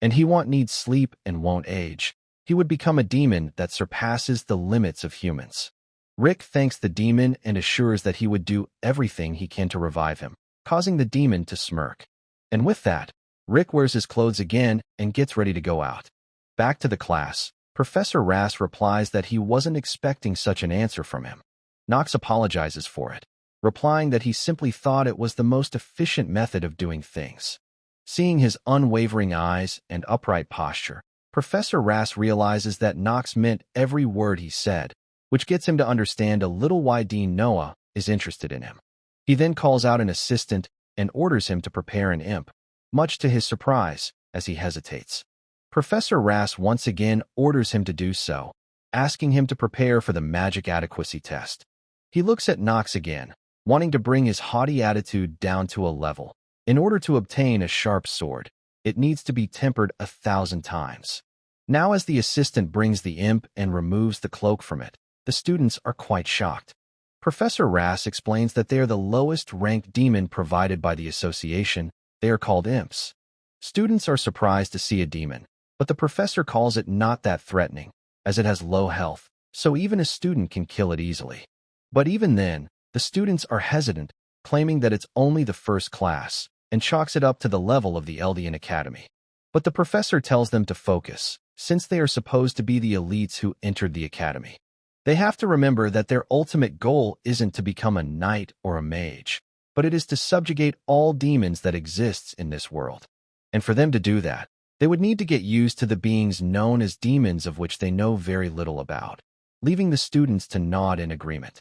And he won't need sleep and won't age. He would become a demon that surpasses the limits of humans. Rick thanks the demon and assures that he would do everything he can to revive him, causing the demon to smirk. And with that, Rick wears his clothes again and gets ready to go out. Back to the class, Professor Rass replies that he wasn't expecting such an answer from him. Nox apologizes for it, replying that he simply thought it was the most efficient method of doing things. Seeing his unwavering eyes and upright posture, Professor Rass realizes that Nox meant every word he said, which gets him to understand a little why Dean Noah is interested in him. He then calls out an assistant and orders him to prepare an imp, much to his surprise, as he hesitates. Professor Rass once again orders him to do so, asking him to prepare for the magic adequacy test. He looks at Nox again, wanting to bring his haughty attitude down to a level. In order to obtain a sharp sword, it needs to be tempered 1,000 times. Now as the assistant brings the imp and removes the cloak from it, the students are quite shocked. Professor Rass explains that they are the lowest ranked demon provided by the association. They are called imps. Students are surprised to see a demon, but the professor calls it not that threatening, as it has low health, so even a student can kill it easily. But even then, the students are hesitant, claiming that it's only the first class, and chalks it up to the level of the Eldian Academy. But the professor tells them to focus, since they are supposed to be the elites who entered the academy. They have to remember that their ultimate goal isn't to become a knight or a mage, but it is to subjugate all demons that exists in this world. And for them to do that, they would need to get used to the beings known as demons, of which they know very little about, leaving the students to nod in agreement.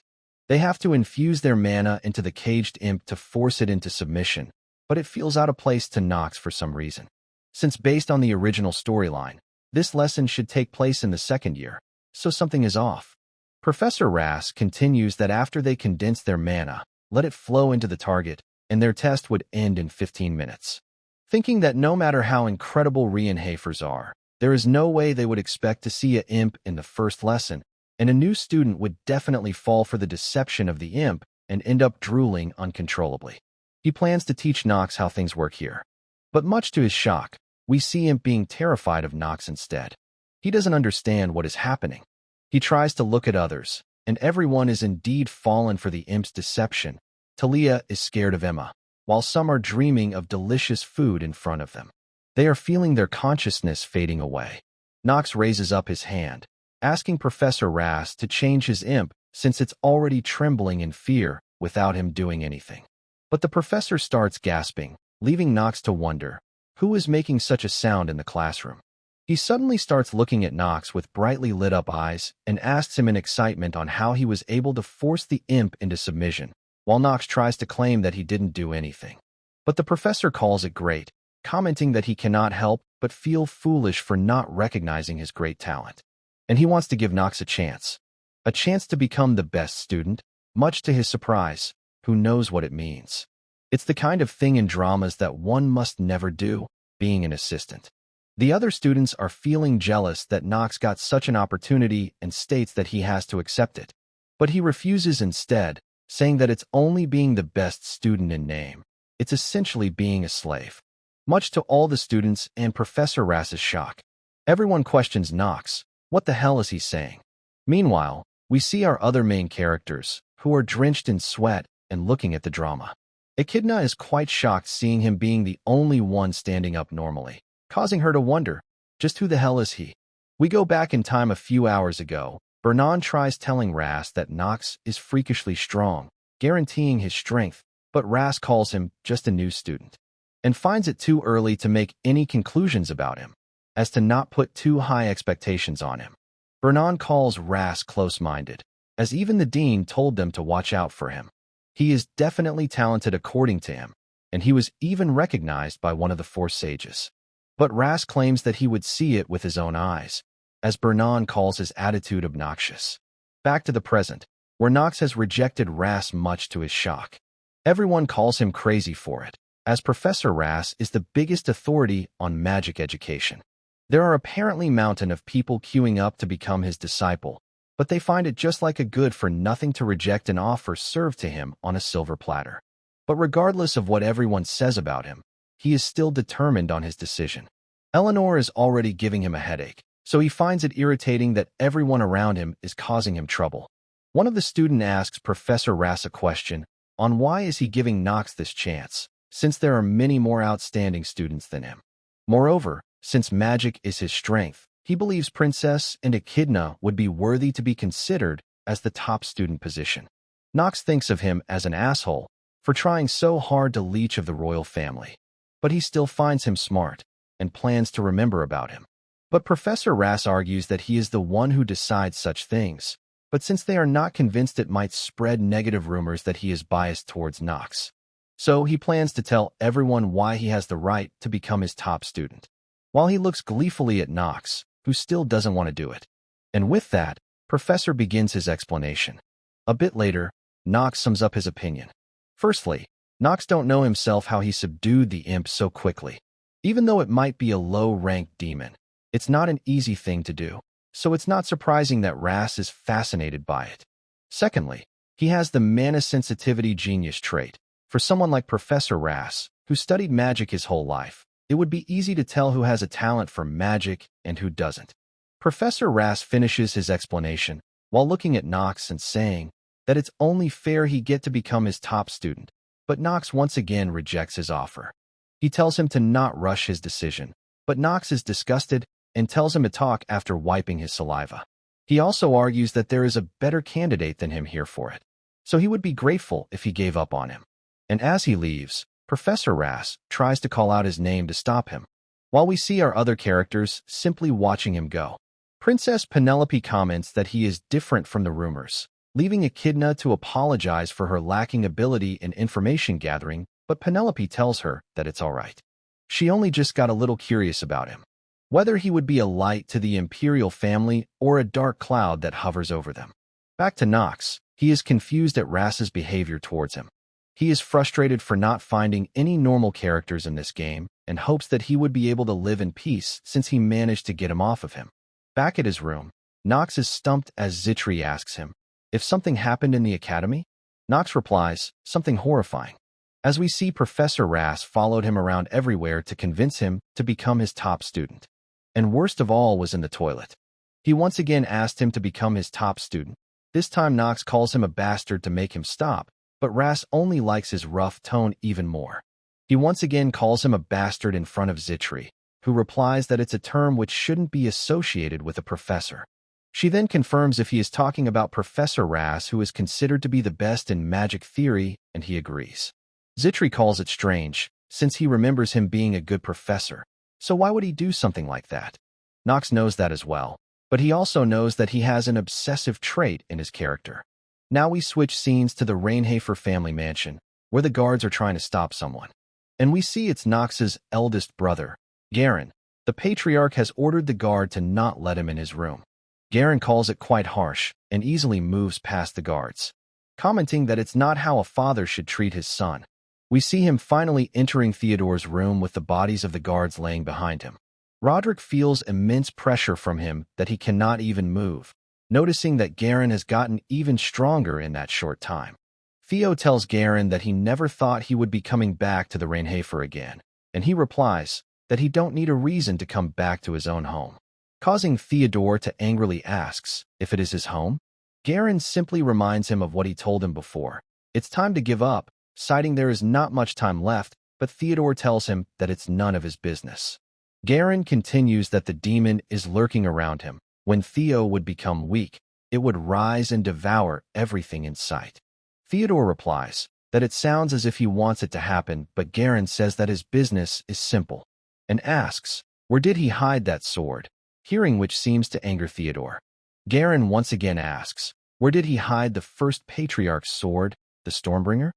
They have to infuse their mana into the caged imp to force it into submission, but it feels out of place to Nox for some reason. Since based on the original storyline, this lesson should take place in the second year, so something is off. Professor Rass continues that after they condense their mana, let it flow into the target, and their test would end in 15 minutes. Thinking that no matter how incredible Reinhafers are, there is no way they would expect to see an imp in the first lesson, and a new student would definitely fall for the deception of the imp and end up drooling uncontrollably. He plans to teach Nox how things work here. But much to his shock, we see Imp being terrified of Nox instead. He doesn't understand what is happening. He tries to look at others, and everyone is indeed fallen for the imp's deception. Talia is scared of Emma, while some are dreaming of delicious food in front of them. They are feeling their consciousness fading away. Nox raises up his hand, asking Professor Rass to change his imp since it's already trembling in fear without him doing anything. But the professor starts gasping, leaving Nox to wonder, who is making such a sound in the classroom? He suddenly starts looking at Nox with brightly lit up eyes and asks him in excitement on how he was able to force the imp into submission, while Nox tries to claim that he didn't do anything. But the professor calls it great, commenting that he cannot help but feel foolish for not recognizing his great talent. And he wants to give Nox a chance to become the best student, much to his surprise, who knows what it means. It's the kind of thing in dramas that one must never do, being an assistant. The other students are feeling jealous that Nox got such an opportunity and states that he has to accept it. But he refuses instead, saying that it's only being the best student in name. It's essentially being a slave. Much to all the students and Professor Rass's shock. Everyone questions Nox. What the hell is he saying? Meanwhile, we see our other main characters, who are drenched in sweat and looking at the drama. Echidna is quite shocked seeing him being the only one standing up normally, causing her to wonder, just who the hell is he? We go back in time a few hours ago. Bernan tries telling Rass that Nox is freakishly strong, guaranteeing his strength, but Rass calls him just a new student, and finds it too early to make any conclusions about him, as to not put too high expectations on him. Bernan calls Rass close-minded, as even the dean told them to watch out for him. He is definitely talented according to him, and he was even recognized by one of the four sages. But Rass claims that he would see it with his own eyes, as Bernan calls his attitude obnoxious. Back to the present, where Nox has rejected Rass much to his shock. Everyone calls him crazy for it, as Professor Rass is the biggest authority on magic education. There are apparently a mountain of people queuing up to become his disciple, but they find it just like a good-for-nothing to reject an offer served to him on a silver platter. But regardless of what everyone says about him, he is still determined on his decision. Eleanor is already giving him a headache, so he finds it irritating that everyone around him is causing him trouble. One of the students asks Professor Rass a question on why is he giving Nox this chance, since there are many more outstanding students than him. Moreover, since magic is his strength, he believes Princess and Echidna would be worthy to be considered as the top student position. Nox thinks of him as an asshole for trying so hard to leech of the royal family, but he still finds him smart and plans to remember about him. But Professor Rass argues that he is the one who decides such things, but since they are not convinced it might spread negative rumors that he is biased towards Nox. So he plans to tell everyone why he has the right to become his top student, while he looks gleefully at Nox, who still doesn't want to do it. And with that, Professor begins his explanation. A bit later, Nox sums up his opinion. Firstly, Nox don't know himself how he subdued the imp so quickly. Even though it might be a low-ranked demon, it's not an easy thing to do, so it's not surprising that Rass is fascinated by it. Secondly, he has the mana sensitivity genius trait. For someone like Professor Rass, who studied magic his whole life, it would be easy to tell who has a talent for magic and who doesn't. Professor Rass finishes his explanation while looking at Nox and saying that it's only fair he get to become his top student, but Nox once again rejects his offer. He tells him to not rush his decision, but Nox is disgusted and tells him to talk after wiping his saliva. He also argues that there is a better candidate than him here for it, so he would be grateful if he gave up on him. And as he leaves, Professor Rass tries to call out his name to stop him, while we see our other characters simply watching him go. Princess Penelope comments that he is different from the rumors, leaving Echidna to apologize for her lacking ability in information gathering, but Penelope tells her that it's all right. She only just got a little curious about him, whether he would be a light to the imperial family or a dark cloud that hovers over them. Back to Nox, he is confused at Rass's behavior towards him. He is frustrated for not finding any normal characters in this game and hopes that he would be able to live in peace since he managed to get him off of him. Back at his room, Nox is stumped as Zitri asks him if something happened in the academy. Nox replies, something horrifying, as we see Professor Rass followed him around everywhere to convince him to become his top student. And worst of all was in the toilet. He once again asked him to become his top student. This time Nox calls him a bastard to make him stop, but Rass only likes his rough tone even more. He once again calls him a bastard in front of Zitri, who replies that it's a term which shouldn't be associated with a professor. She then confirms if he is talking about Professor Rass, who is considered to be the best in magic theory, and he agrees. Zitri calls it strange, since he remembers him being a good professor, so why would he do something like that? Nox knows that as well, but he also knows that he has an obsessive trait in his character. Now we switch scenes to the Rainhafer family mansion, where the guards are trying to stop someone. And we see it's Nox's eldest brother, Garen. The patriarch has ordered the guard to not let him in his room. Garen calls it quite harsh and easily moves past the guards, commenting that it's not how a father should treat his son. We see him finally entering Theodore's room with the bodies of the guards laying behind him. Roderick feels immense pressure from him that he cannot even move, noticing that Garen has gotten even stronger in that short time. Theo tells Garen that he never thought he would be coming back to the Reinhafer again, and he replies that he don't need a reason to come back to his own home, causing Theodore to angrily asks if it is his home. Garen simply reminds him of what he told him before. It's time to give up, citing there is not much time left, but Theodore tells him that it's none of his business. Garen continues that the demon is lurking around him. When Theo would become weak, it would rise and devour everything in sight. Theodore replies that it sounds as if he wants it to happen, but Garen says that his business is simple, and asks, where did he hide that sword? Hearing which seems to anger Theodore. Garen once again asks, where did he hide the first patriarch's sword, the Stormbringer?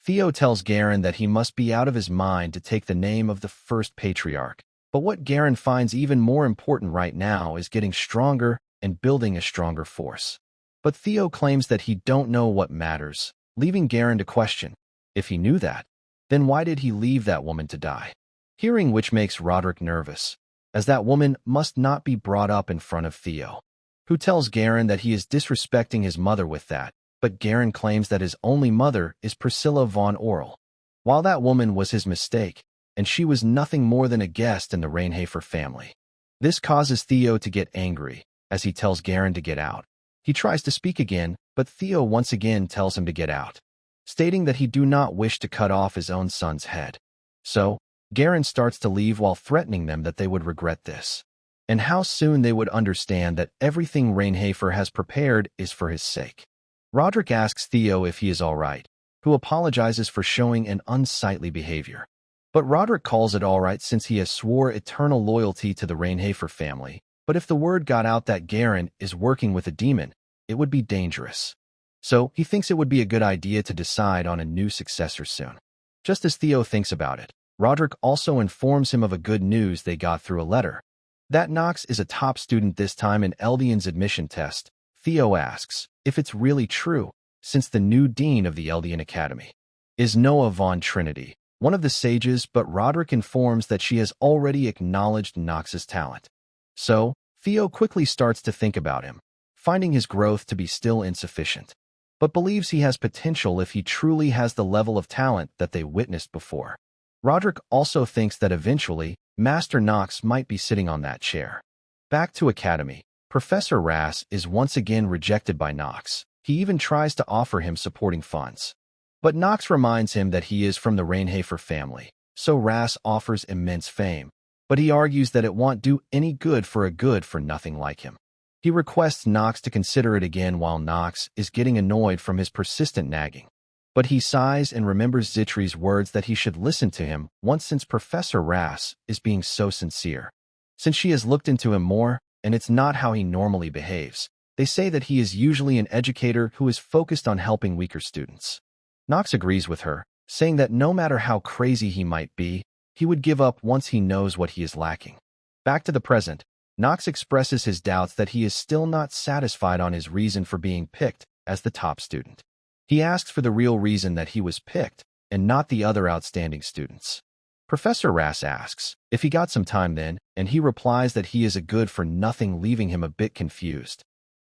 Theo tells Garen that he must be out of his mind to take the name of the first patriarch, but what Garen finds even more important right now is getting stronger and building a stronger force. But Theo claims that he don't know what matters, leaving Garen to question, if he knew that, then why did he leave that woman to die? Hearing which makes Roderick nervous, as that woman must not be brought up in front of Theo, who tells Garen that he is disrespecting his mother with that, but Garen claims that his only mother is Priscilla von Orl, while that woman was his mistake, and she was nothing more than a guest in the Reinhafer family. This causes Theo to get angry, as he tells Garen to get out. He tries to speak again, but Theo once again tells him to get out, stating that he do not wish to cut off his own son's head. So, Garen starts to leave while threatening them that they would regret this, and how soon they would understand that everything Reinhafer has prepared is for his sake. Roderick asks Theo if he is all right, who apologizes for showing an unsightly behavior. But Roderick calls it all right since he has swore eternal loyalty to the Reinhafer family. But if the word got out that Garen is working with a demon, it would be dangerous. So he thinks it would be a good idea to decide on a new successor soon. Just as Theo thinks about it, Roderick also informs him of a good news they got through a letter. That Nox is a top student this time in Eldian's admission test. Theo asks if it's really true, since the new dean of the Eldian Academy is Noah von Trinity, one of the sages, but Roderick informs that she has already acknowledged Nox's talent. So, Theo quickly starts to think about him, finding his growth to be still insufficient, but believes he has potential if he truly has the level of talent that they witnessed before. Roderick also thinks that eventually, Master Nox might be sitting on that chair. Back to Academy, Professor Ras is once again rejected by Nox. He even tries to offer him supporting funds. But Nox reminds him that he is from the Reinhafer family, so Ras offers immense fame. But he argues that it won't do any good for a good-for-nothing like him. He requests Nox to consider it again while Nox is getting annoyed from his persistent nagging. But he sighs and remembers Zitri's words that he should listen to him once since Professor Ras is being so sincere. Since she has looked into him more, and it's not how he normally behaves, they say that he is usually an educator who is focused on helping weaker students. Nox agrees with her, saying that no matter how crazy he might be, he would give up once he knows what he is lacking. Back to the present, Nox expresses his doubts that he is still not satisfied on his reason for being picked as the top student. He asks for the real reason that he was picked, and not the other outstanding students. Professor Ras asks if he got some time then, and he replies that he is a good-for-nothing, leaving him a bit confused.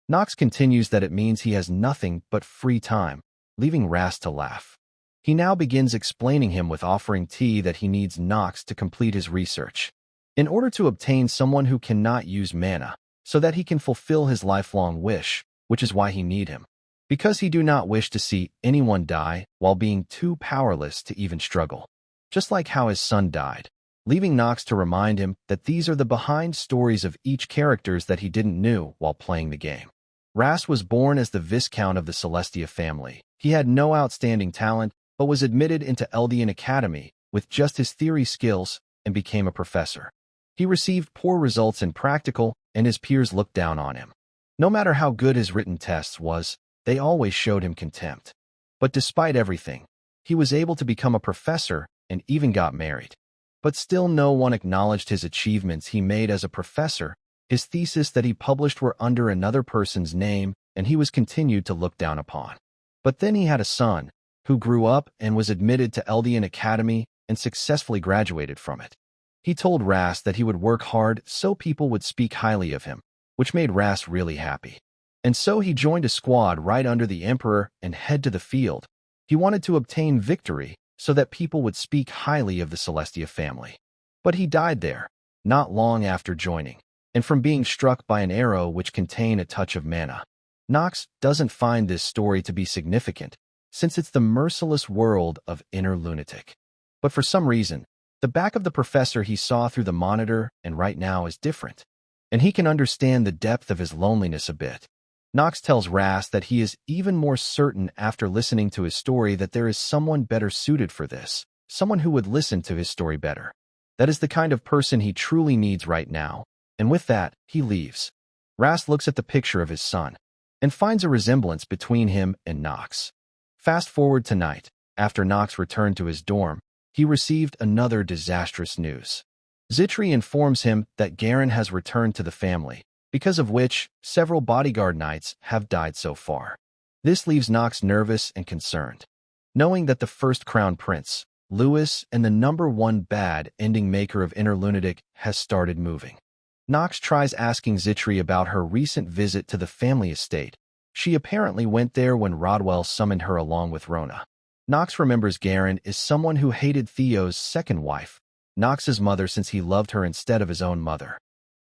Nox continues that it means he has nothing but free time, leaving Ras to laugh. He now begins explaining him with offering tea that he needs Nox to complete his research, in order to obtain someone who cannot use mana, so that he can fulfill his lifelong wish, which is why he need him. Because he do not wish to see anyone die while being too powerless to even struggle. Just like how his son died, leaving Nox to remind him that these are the behind stories of each characters that he didn't know while playing the game. Ras was born as the Viscount of the Celestia family. He had no outstanding talent, but was admitted into Eldian Academy with just his theory skills and became a professor. He received poor results in practical, and his peers looked down on him. No matter how good his written tests was, they always showed him contempt. But despite everything, he was able to become a professor and even got married. But still no one acknowledged his achievements he made as a professor. His thesis that he published were under another person's name, and he was continued to look down upon. But then he had a son, who grew up and was admitted to Eldian Academy and successfully graduated from it. He told Ras that he would work hard so people would speak highly of him, which made Ras really happy. And so he joined a squad right under the Emperor and head to the field. He wanted to obtain victory so that people would speak highly of the Celestia family. But he died there, not long after joining, and from being struck by an arrow which contained a touch of mana. Nox doesn't find this story to be significant, since it's the merciless world of Inner Lunatic. But for some reason, the back of the professor he saw through the monitor and right now is different, and he can understand the depth of his loneliness a bit. Nox tells Ras that he is even more certain after listening to his story that there is someone better suited for this, someone who would listen to his story better. That is the kind of person he truly needs right now, and with that, he leaves. Ras looks at the picture of his son and finds a resemblance between him and Nox. Fast forward to night. After Nox returned to his dorm, he received another disastrous news. Zitri informs him that Garen has returned to the family, because of which several bodyguard knights have died so far. This leaves Nox nervous and concerned, knowing that the first crown prince, Lewis, and the #1 bad ending maker of Inner Lunatic has started moving. Nox tries asking Zitri about her recent visit to the family estate. She apparently went there when Rodwell summoned her along with Rona. Nox remembers Garen is someone who hated Theo's second wife, Nox's mother, since he loved her instead of his own mother.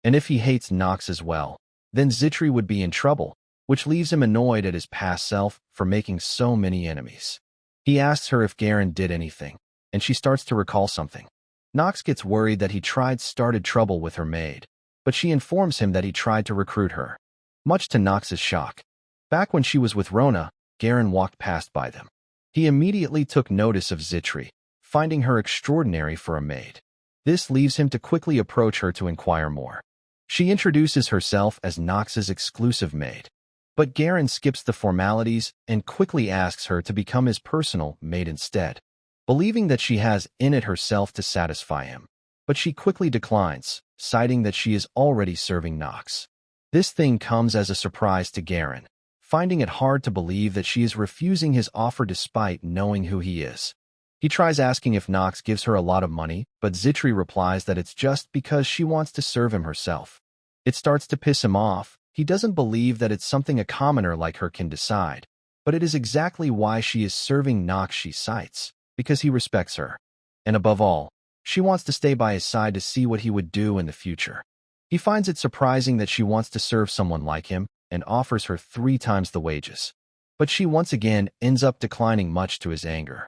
And if he hates Nox as well, then Zitri would be in trouble, which leaves him annoyed at his past self for making so many enemies. He asks her if Garen did anything, and she starts to recall something. Nox gets worried that he started trouble with her maid, but she informs him that he tried to recruit her. Much to Nox's shock, back when she was with Rona, Garen walked past by them. He immediately took notice of Zitri, finding her extraordinary for a maid. This leaves him to quickly approach her to inquire more. She introduces herself as Nox's exclusive maid, but Garen skips the formalities and quickly asks her to become his personal maid instead, believing that she has in it herself to satisfy him. But she quickly declines, citing that she is already serving Nox. This thing comes as a surprise to Garen, finding it hard to believe that she is refusing his offer despite knowing who he is. He tries asking if Nox gives her a lot of money, but Zitri replies that it's just because she wants to serve him herself. It starts to piss him off. He doesn't believe that it's something a commoner like her can decide, but it is exactly why she is serving Nox, she cites, because he respects her. And above all, she wants to stay by his side to see what he would do in the future. He finds it surprising that she wants to serve someone like him and offers her 3 times the wages. But she once again ends up declining, much to his anger.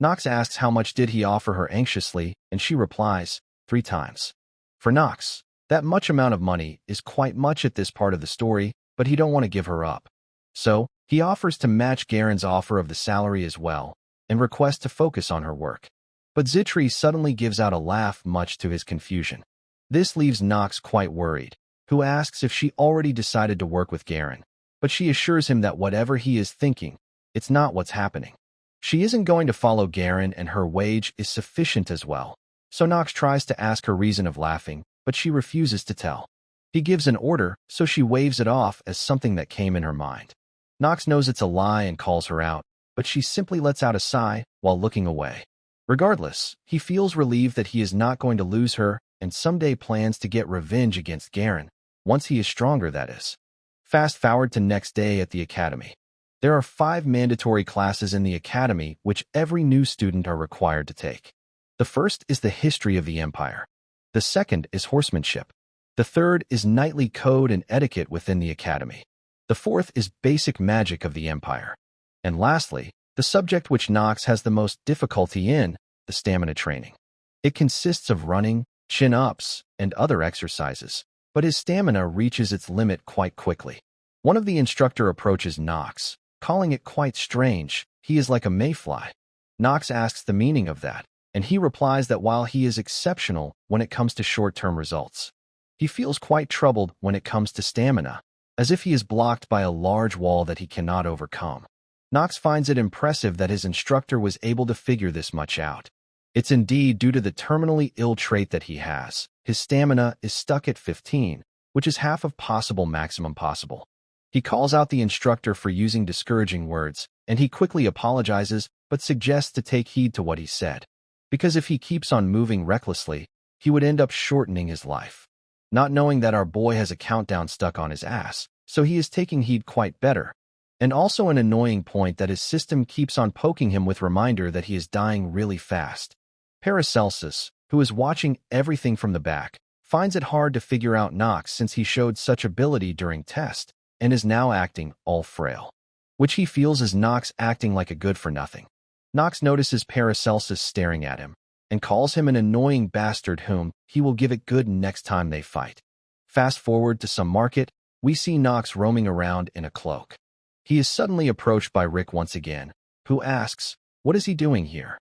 Nox asks how much did he offer her anxiously, and she replies, 3 times. For Nox, that much amount of money is quite much at this part of the story, but he don't want to give her up. So, he offers to match Garen's offer of the salary as well, and requests to focus on her work. But Zitri suddenly gives out a laugh, much to his confusion. This leaves Nox quite worried, who asks if she already decided to work with Garen, but she assures him that whatever he is thinking, it's not what's happening. She isn't going to follow Garen, and her wage is sufficient as well. So Nox tries to ask her reason of laughing, but she refuses to tell. He gives an order, so she waves it off as something that came in her mind. Nox knows it's a lie and calls her out, but she simply lets out a sigh while looking away. Regardless, he feels relieved that he is not going to lose her, and someday plans to get revenge against Garen, once he is stronger, that is. Fast forward to next day at the academy. There are 5 mandatory classes in the academy which every new student are required to take. The first is the history of the empire. The second is horsemanship. The third is knightly code and etiquette within the academy. The fourth is basic magic of the empire. And lastly, the subject which Nox has the most difficulty in, the stamina training. It consists of running, chin-ups, and other exercises, but his stamina reaches its limit quite quickly. One of the instructor approaches Nox, calling it quite strange. He is like a mayfly. Nox asks the meaning of that, and he replies that while he is exceptional when it comes to short-term results, he feels quite troubled when it comes to stamina, as if he is blocked by a large wall that he cannot overcome. Nox finds it impressive that his instructor was able to figure this much out. It's indeed due to the terminally ill trait that he has. His stamina is stuck at 15, which is half of maximum possible. He calls out the instructor for using discouraging words, and he quickly apologizes but suggests to take heed to what he said. Because if he keeps on moving recklessly, he would end up shortening his life. Not knowing that our boy has a countdown stuck on his ass, so he is taking heed quite better. And also an annoying point that his system keeps on poking him with reminder that he is dying really fast. Paracelsus, who is watching everything from the back, finds it hard to figure out Nox since he showed such ability during test, and is now acting all frail. Which he feels is Nox acting like a good-for-nothing. Nox notices Paracelsus staring at him, and calls him an annoying bastard whom he will give it good next time they fight. Fast forward to some market, we see Nox roaming around in a cloak. He is suddenly approached by Rick once again, who asks, what is he doing here?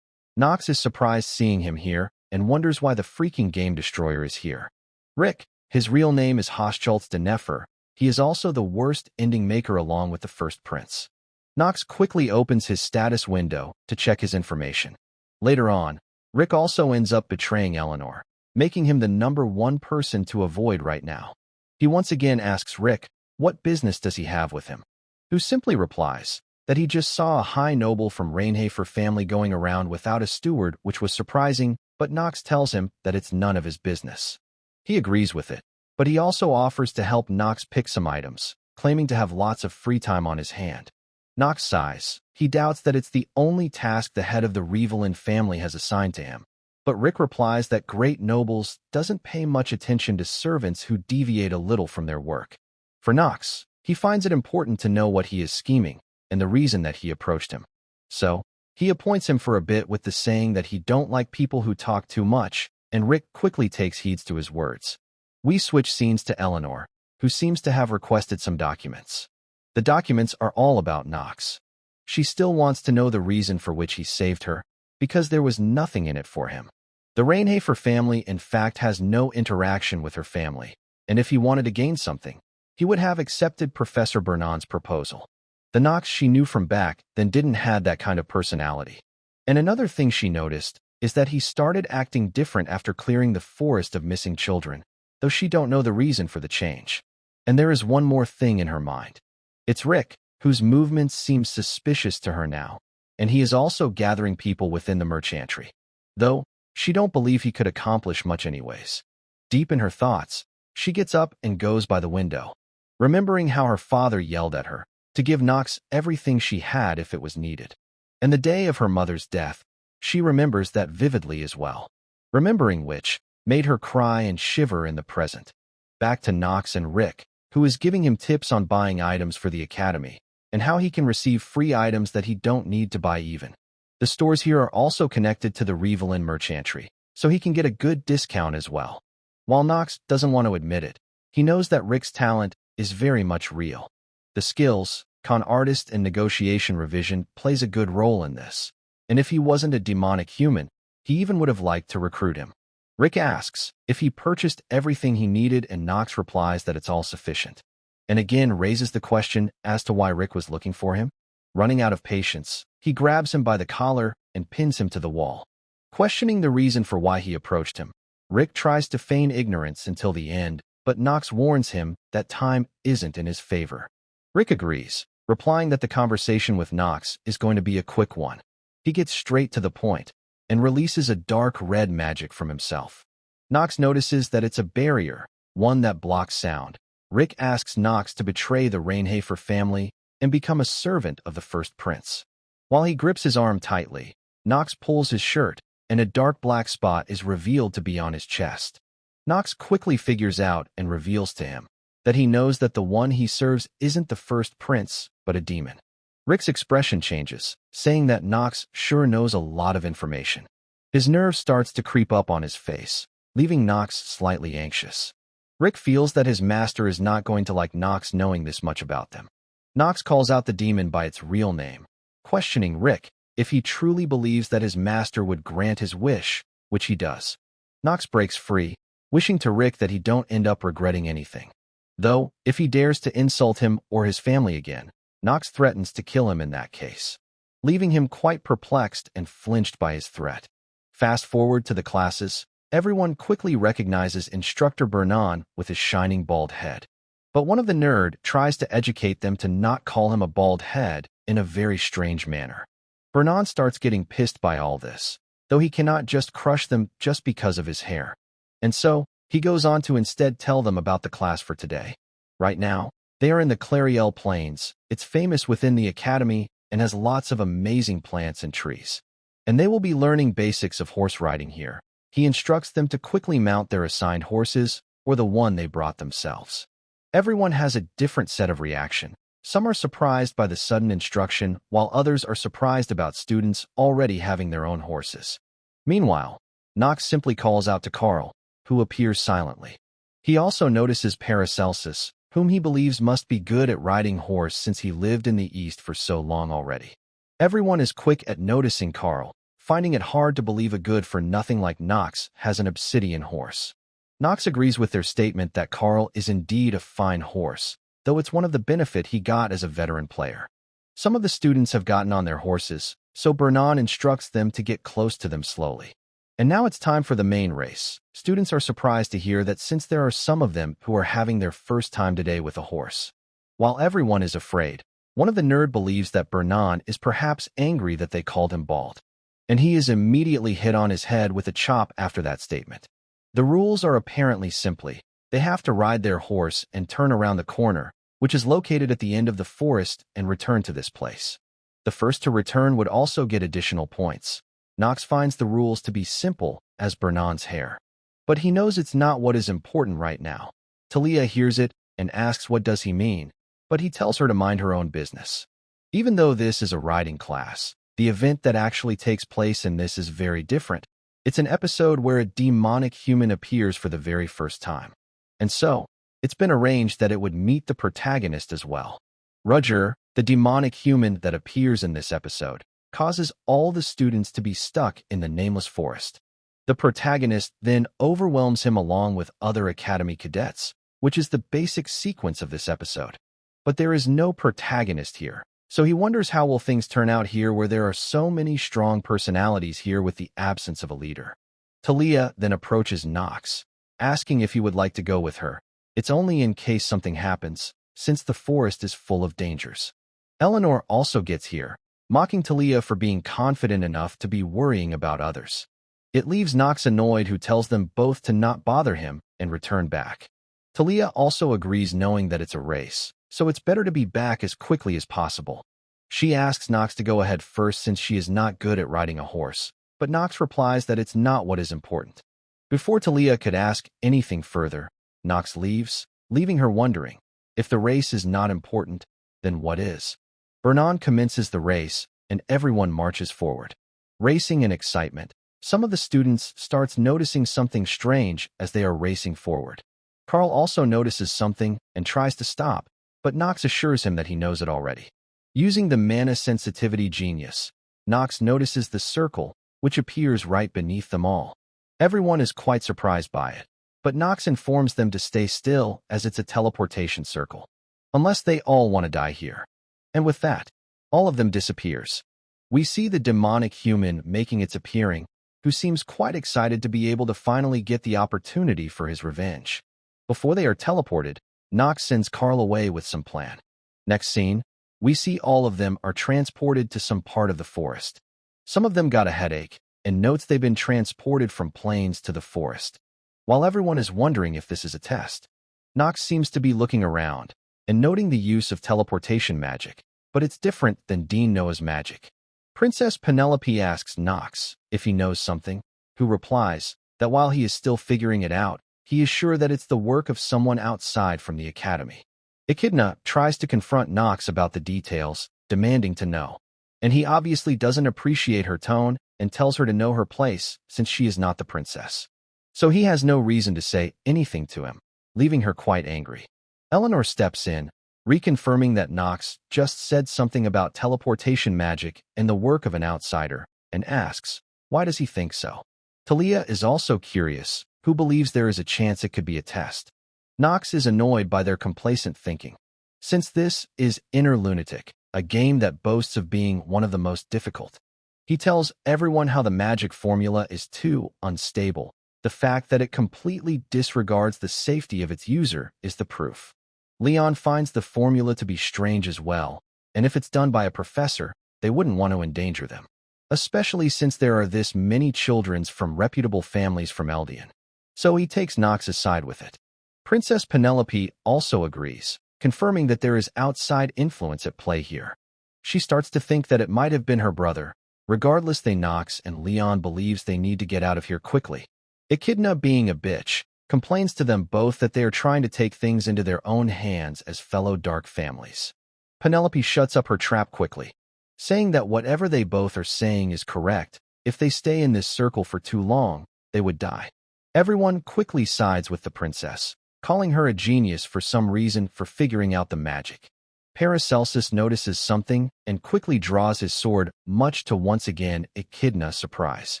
Nox is surprised seeing him here, and wonders why the freaking game destroyer is here. Rick, his real name is Hochschultz de Nefer. He is also the worst ending maker along with the first prince. Nox quickly opens his status window to check his information. Later on, Rick also ends up betraying Eleanor, making him the #1 person to avoid right now. He once again asks Rick, what business does he have with him? Who simply replies that he just saw a high noble from Rainhafer family going around without a steward, which was surprising, but Nox tells him that it's none of his business. He agrees with it, but he also offers to help Nox pick some items, claiming to have lots of free time on his hand. Nox sighs. He doubts that it's the only task the head of the Revelin family has assigned to him. But Rick replies that great nobles doesn't pay much attention to servants who deviate a little from their work. For Nox, he finds it important to know what he is scheming and the reason that he approached him. So, he appoints him for a bit with the saying that he don't like people who talk too much, and Rick quickly takes heed to his words. We switch scenes to Eleanor, who seems to have requested some documents. The documents are all about Nox. She still wants to know the reason for which he saved her, because there was nothing in it for him. The Rainhafer family in fact has no interaction with her family, and if he wanted to gain something, he would have accepted Professor Bernon's proposal. The Nox she knew from back then didn't have that kind of personality. And another thing she noticed is that he started acting different after clearing the forest of missing children, though she don't know the reason for the change. And there is one more thing in her mind. It's Rick, whose movements seem suspicious to her now, and he is also gathering people within the merchantry. Though, she don't believe he could accomplish much anyways. Deep in her thoughts, she gets up and goes by the window, remembering how her father yelled at her to give Nox everything she had if it was needed. And the day of her mother's death, she remembers that vividly as well, remembering which made her cry and shiver in the present. Back to Nox and Rick, who is giving him tips on buying items for the academy, and how he can receive free items that he don't need to buy even. The stores here are also connected to the Revelin merchantry, so he can get a good discount as well. While Nox doesn't want to admit it, he knows that Rick's talent is very much real. The skills, con artist and negotiation revision plays a good role in this, and if he wasn't a demonic human, he even would have liked to recruit him. Rick asks if he purchased everything he needed, and Nox replies that it's all sufficient, and again raises the question as to why Rick was looking for him. Running out of patience, he grabs him by the collar and pins him to the wall. Questioning the reason for why he approached him, Rick tries to feign ignorance until the end, but Nox warns him that time isn't in his favor. Rick agrees, replying that the conversation with Nox is going to be a quick one. He gets straight to the point and releases a dark red magic from himself. Nox notices that it's a barrier, one that blocks sound. Rick asks Nox to betray the Rainhafer family and become a servant of the first prince. While he grips his arm tightly, Nox pulls his shirt, and a dark black spot is revealed to be on his chest. Nox quickly figures out and reveals to him that he knows that the one he serves isn't the first prince, but a demon. Rick's expression changes, saying that Nox sure knows a lot of information. His nerve starts to creep up on his face, leaving Nox slightly anxious. Rick feels that his master is not going to like Nox knowing this much about them. Nox calls out the demon by its real name, questioning Rick if he truly believes that his master would grant his wish, which he does. Nox breaks free, wishing to Rick that he don't end up regretting anything. Though, if he dares to insult him or his family again, Nox threatens to kill him in that case, leaving him quite perplexed and flinched by his threat. Fast forward to the classes, everyone quickly recognizes Instructor Bernon with his shining bald head. But one of the nerd tries to educate them to not call him a bald head in a very strange manner. Vernon starts getting pissed by all this, though he cannot just crush them just because of his hair. And so, he goes on to instead tell them about the class for today. Right now, they are in the Clariel Plains. It's famous within the academy and has lots of amazing plants and trees. And they will be learning basics of horse riding here. He instructs them to quickly mount their assigned horses or the one they brought themselves. Everyone has a different set of reaction. Some are surprised by the sudden instruction, while others are surprised about students already having their own horses. Meanwhile, Knox simply calls out to Carl, who appears silently. He also notices Paracelsus, whom he believes must be good at riding horse since he lived in the East for so long already. Everyone is quick at noticing Carl, finding it hard to believe a good-for-nothing like Knox has an obsidian horse. Knox agrees with their statement that Carl is indeed a fine horse, though it's one of the benefit he got as a veteran player. Some of the students have gotten on their horses, so Vernon instructs them to get close to them slowly. And now it's time for the main race. Students are surprised to hear that since there are some of them who are having their first time today with a horse. While everyone is afraid, one of the nerd believes that Vernon is perhaps angry that they called him bald. And he is immediately hit on his head with a chop after that statement. The rules are apparently simply, they have to ride their horse and turn around the corner, which is located at the end of the forest, and return to this place. The first to return would also get additional points. Knox finds the rules to be simple as Vernon's hair. But he knows it's not what is important right now. Talia hears it and asks what does he mean, but he tells her to mind her own business. Even though this is a riding class, the event that actually takes place in this is very different. It's an episode where a demonic human appears for the very first time. And so, it's been arranged that it would meet the protagonist as well. Roger, the demonic human that appears in this episode, causes all the students to be stuck in the nameless forest. The protagonist then overwhelms him along with other academy cadets, which is the basic sequence of this episode. But there is no protagonist here, so he wonders how will things turn out here where there are so many strong personalities here with the absence of a leader. Talia then approaches Knox, asking if he would like to go with her. It's only in case something happens, since the forest is full of dangers. Eleanor also gets here, mocking Talia for being confident enough to be worrying about others. It leaves Knox annoyed, who tells them both to not bother him and return back. Talia also agrees, knowing that it's a race, so it's better to be back as quickly as possible. She asks Knox to go ahead first since she is not good at riding a horse, but Knox replies that it's not what is important. Before Talia could ask anything further, Knox leaves, leaving her wondering, if the race is not important, then what is? Vernon commences the race, and everyone marches forward. Racing in excitement, some of the students starts noticing something strange as they are racing forward. Carl also notices something and tries to stop, but Knox assures him that he knows it already. Using the mana sensitivity genius, Knox notices the circle, which appears right beneath them all. Everyone is quite surprised by it, but Knox informs them to stay still as it's a teleportation circle. Unless they all want to die here. And with that, all of them disappears. We see the demonic human making its appearing, who seems quite excited to be able to finally get the opportunity for his revenge. Before they are teleported, Knox sends Carl away with some plan. Next scene, we see all of them are transported to some part of the forest. Some of them got a headache, and notes they've been transported from plains to the forest. While everyone is wondering if this is a test, Knox seems to be looking around and noting the use of teleportation magic, but it's different than Dean Noah's magic. Princess Penelope asks Knox if he knows something, who replies that while he is still figuring it out, he is sure that it's the work of someone outside from the academy. Echidna tries to confront Knox about the details, demanding to know, and he obviously doesn't appreciate her tone and tells her to know her place since she is not the princess. So he has no reason to say anything to him, leaving her quite angry. Eleanor steps in, reconfirming that Knox just said something about teleportation magic and the work of an outsider, and asks, why does he think so? Talia is also curious, who believes there is a chance it could be a test. Knox is annoyed by their complacent thinking. Since this is Inner Lunatic, a game that boasts of being one of the most difficult, he tells everyone how the magic formula is too unstable. The fact that it completely disregards the safety of its user is the proof. Leon finds the formula to be strange as well, and if it's done by a professor, they wouldn't want to endanger them, especially since there are this many children from reputable families from Eldian. So he takes Nox's side with it. Princess Penelope also agrees, confirming that there is outside influence at play here. She starts to think that it might have been her brother. Regardless, Nox and Leon believes they need to get out of here quickly. Echidna, being a bitch, complains to them both that they are trying to take things into their own hands as fellow dark families. Penelope shuts up her trap quickly, saying that whatever they both are saying is correct. If they stay in this circle for too long, they would die. Everyone quickly sides with the princess, calling her a genius for some reason for figuring out the magic. Paracelsus notices something and quickly draws his sword, much to once again Echidna's surprise.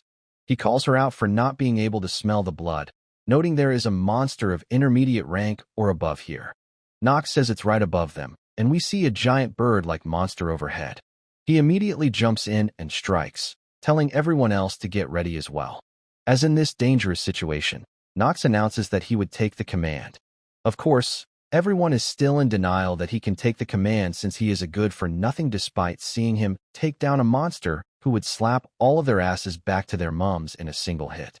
He calls her out for not being able to smell the blood, noting there is a monster of intermediate rank or above here. Nox says it's right above them, and we see a giant bird-like monster overhead. He immediately jumps in and strikes, telling everyone else to get ready as well. As in this dangerous situation, Nox announces that he would take the command. Of course, everyone is still in denial that he can take the command since he is a good-for-nothing despite seeing him take down a monster who would slap all of their asses back to their mums in a single hit.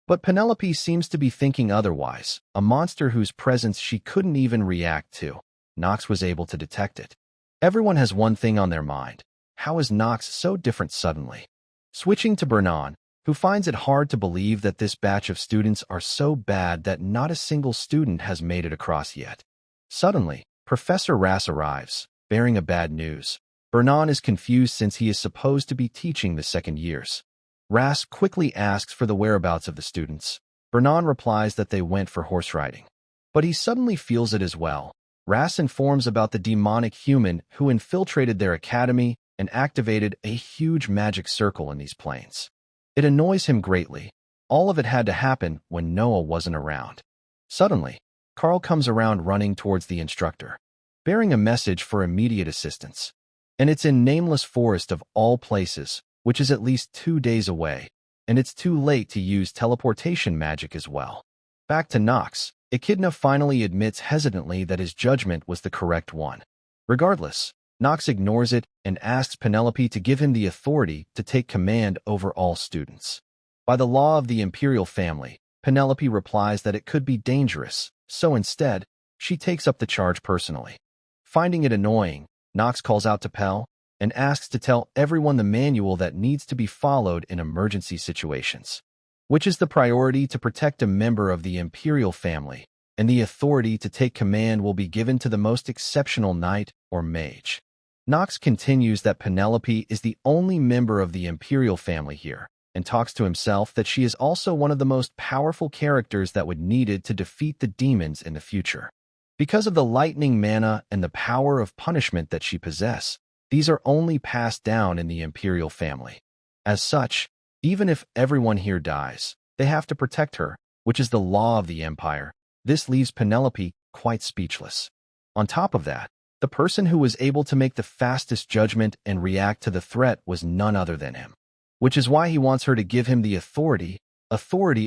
But Penelope seems to be thinking otherwise, a monster whose presence she couldn't even react to. Nox was able to detect it. Everyone has one thing on their mind. How is Nox so different suddenly? Switching to Bernan, who finds it hard to believe that this batch of students are so bad that not a single student has made it across yet. Suddenly, Professor Rass arrives, bearing a bad news. Bernan is confused since he is supposed to be teaching the second years. Rass quickly asks for the whereabouts of the students. Bernan replies that they went for horse riding. But he suddenly feels it as well. Rass informs about the demonic human who infiltrated their academy and activated a huge magic circle in these plains. It annoys him greatly. All of it had to happen when Noah wasn't around. Suddenly, Carl comes around running towards the instructor, bearing a message for immediate assistance. And it's in Nameless Forest of all places, which is at least 2 days away, and it's too late to use teleportation magic as well. Back to Nox, Echidna finally admits hesitantly that his judgment was the correct one. Regardless, Nox ignores it and asks Penelope to give him the authority to take command over all students. By the law of the imperial family, Penelope replies that it could be dangerous, so instead, she takes up the charge personally. Finding it annoying, Nox calls out to Pel and asks to tell everyone the manual that needs to be followed in emergency situations, which is the priority to protect a member of the imperial family, and the authority to take command will be given to the most exceptional knight or mage. Nox continues that Penelope is the only member of the imperial family here, and talks to himself that she is also one of the most powerful characters that would needed to defeat the demons in the future. Because of the lightning mana and the power of punishment that she possesses, these are only passed down in the imperial family. As such, even if everyone here dies, they have to protect her, which is the law of the empire. This leaves Penelope quite speechless. On top of that, the person who was able to make the fastest judgment and react to the threat was none other than him, which is why he wants her to give him the authority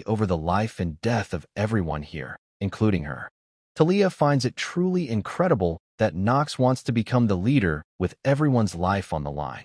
over the life and death of everyone here, including her. Talia finds it truly incredible that Nox wants to become the leader with everyone's life on the line,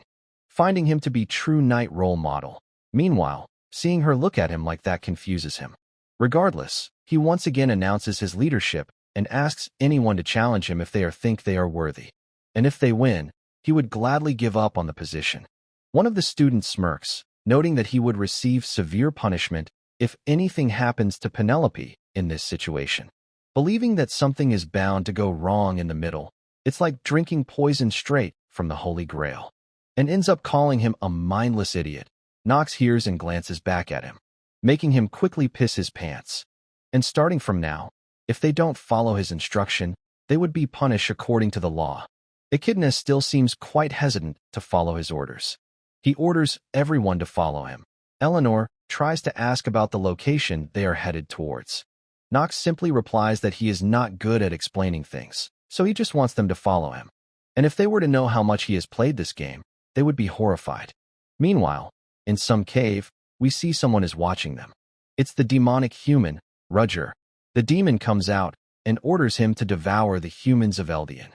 finding him to be true knight role model. Meanwhile, seeing her look at him like that confuses him. Regardless, he once again announces his leadership and asks anyone to challenge him if they think they are worthy. And if they win, he would gladly give up on the position. One of the students smirks, noting that he would receive severe punishment if anything happens to Penelope in this situation. Believing that something is bound to go wrong in the middle, it's like drinking poison straight from the Holy Grail, and ends up calling him a mindless idiot. Nox hears and glances back at him, making him quickly piss his pants. And starting from now, if they don't follow his instruction, they would be punished according to the law. Echidna still seems quite hesitant to follow his orders. He orders everyone to follow him. Eleanor tries to ask about the location they are headed towards. Nox simply replies that he is not good at explaining things, so he just wants them to follow him. And if they were to know how much he has played this game, they would be horrified. Meanwhile, in some cave, we see someone is watching them. It's the demonic human, Rudger. The demon comes out and orders him to devour the humans of Eldian,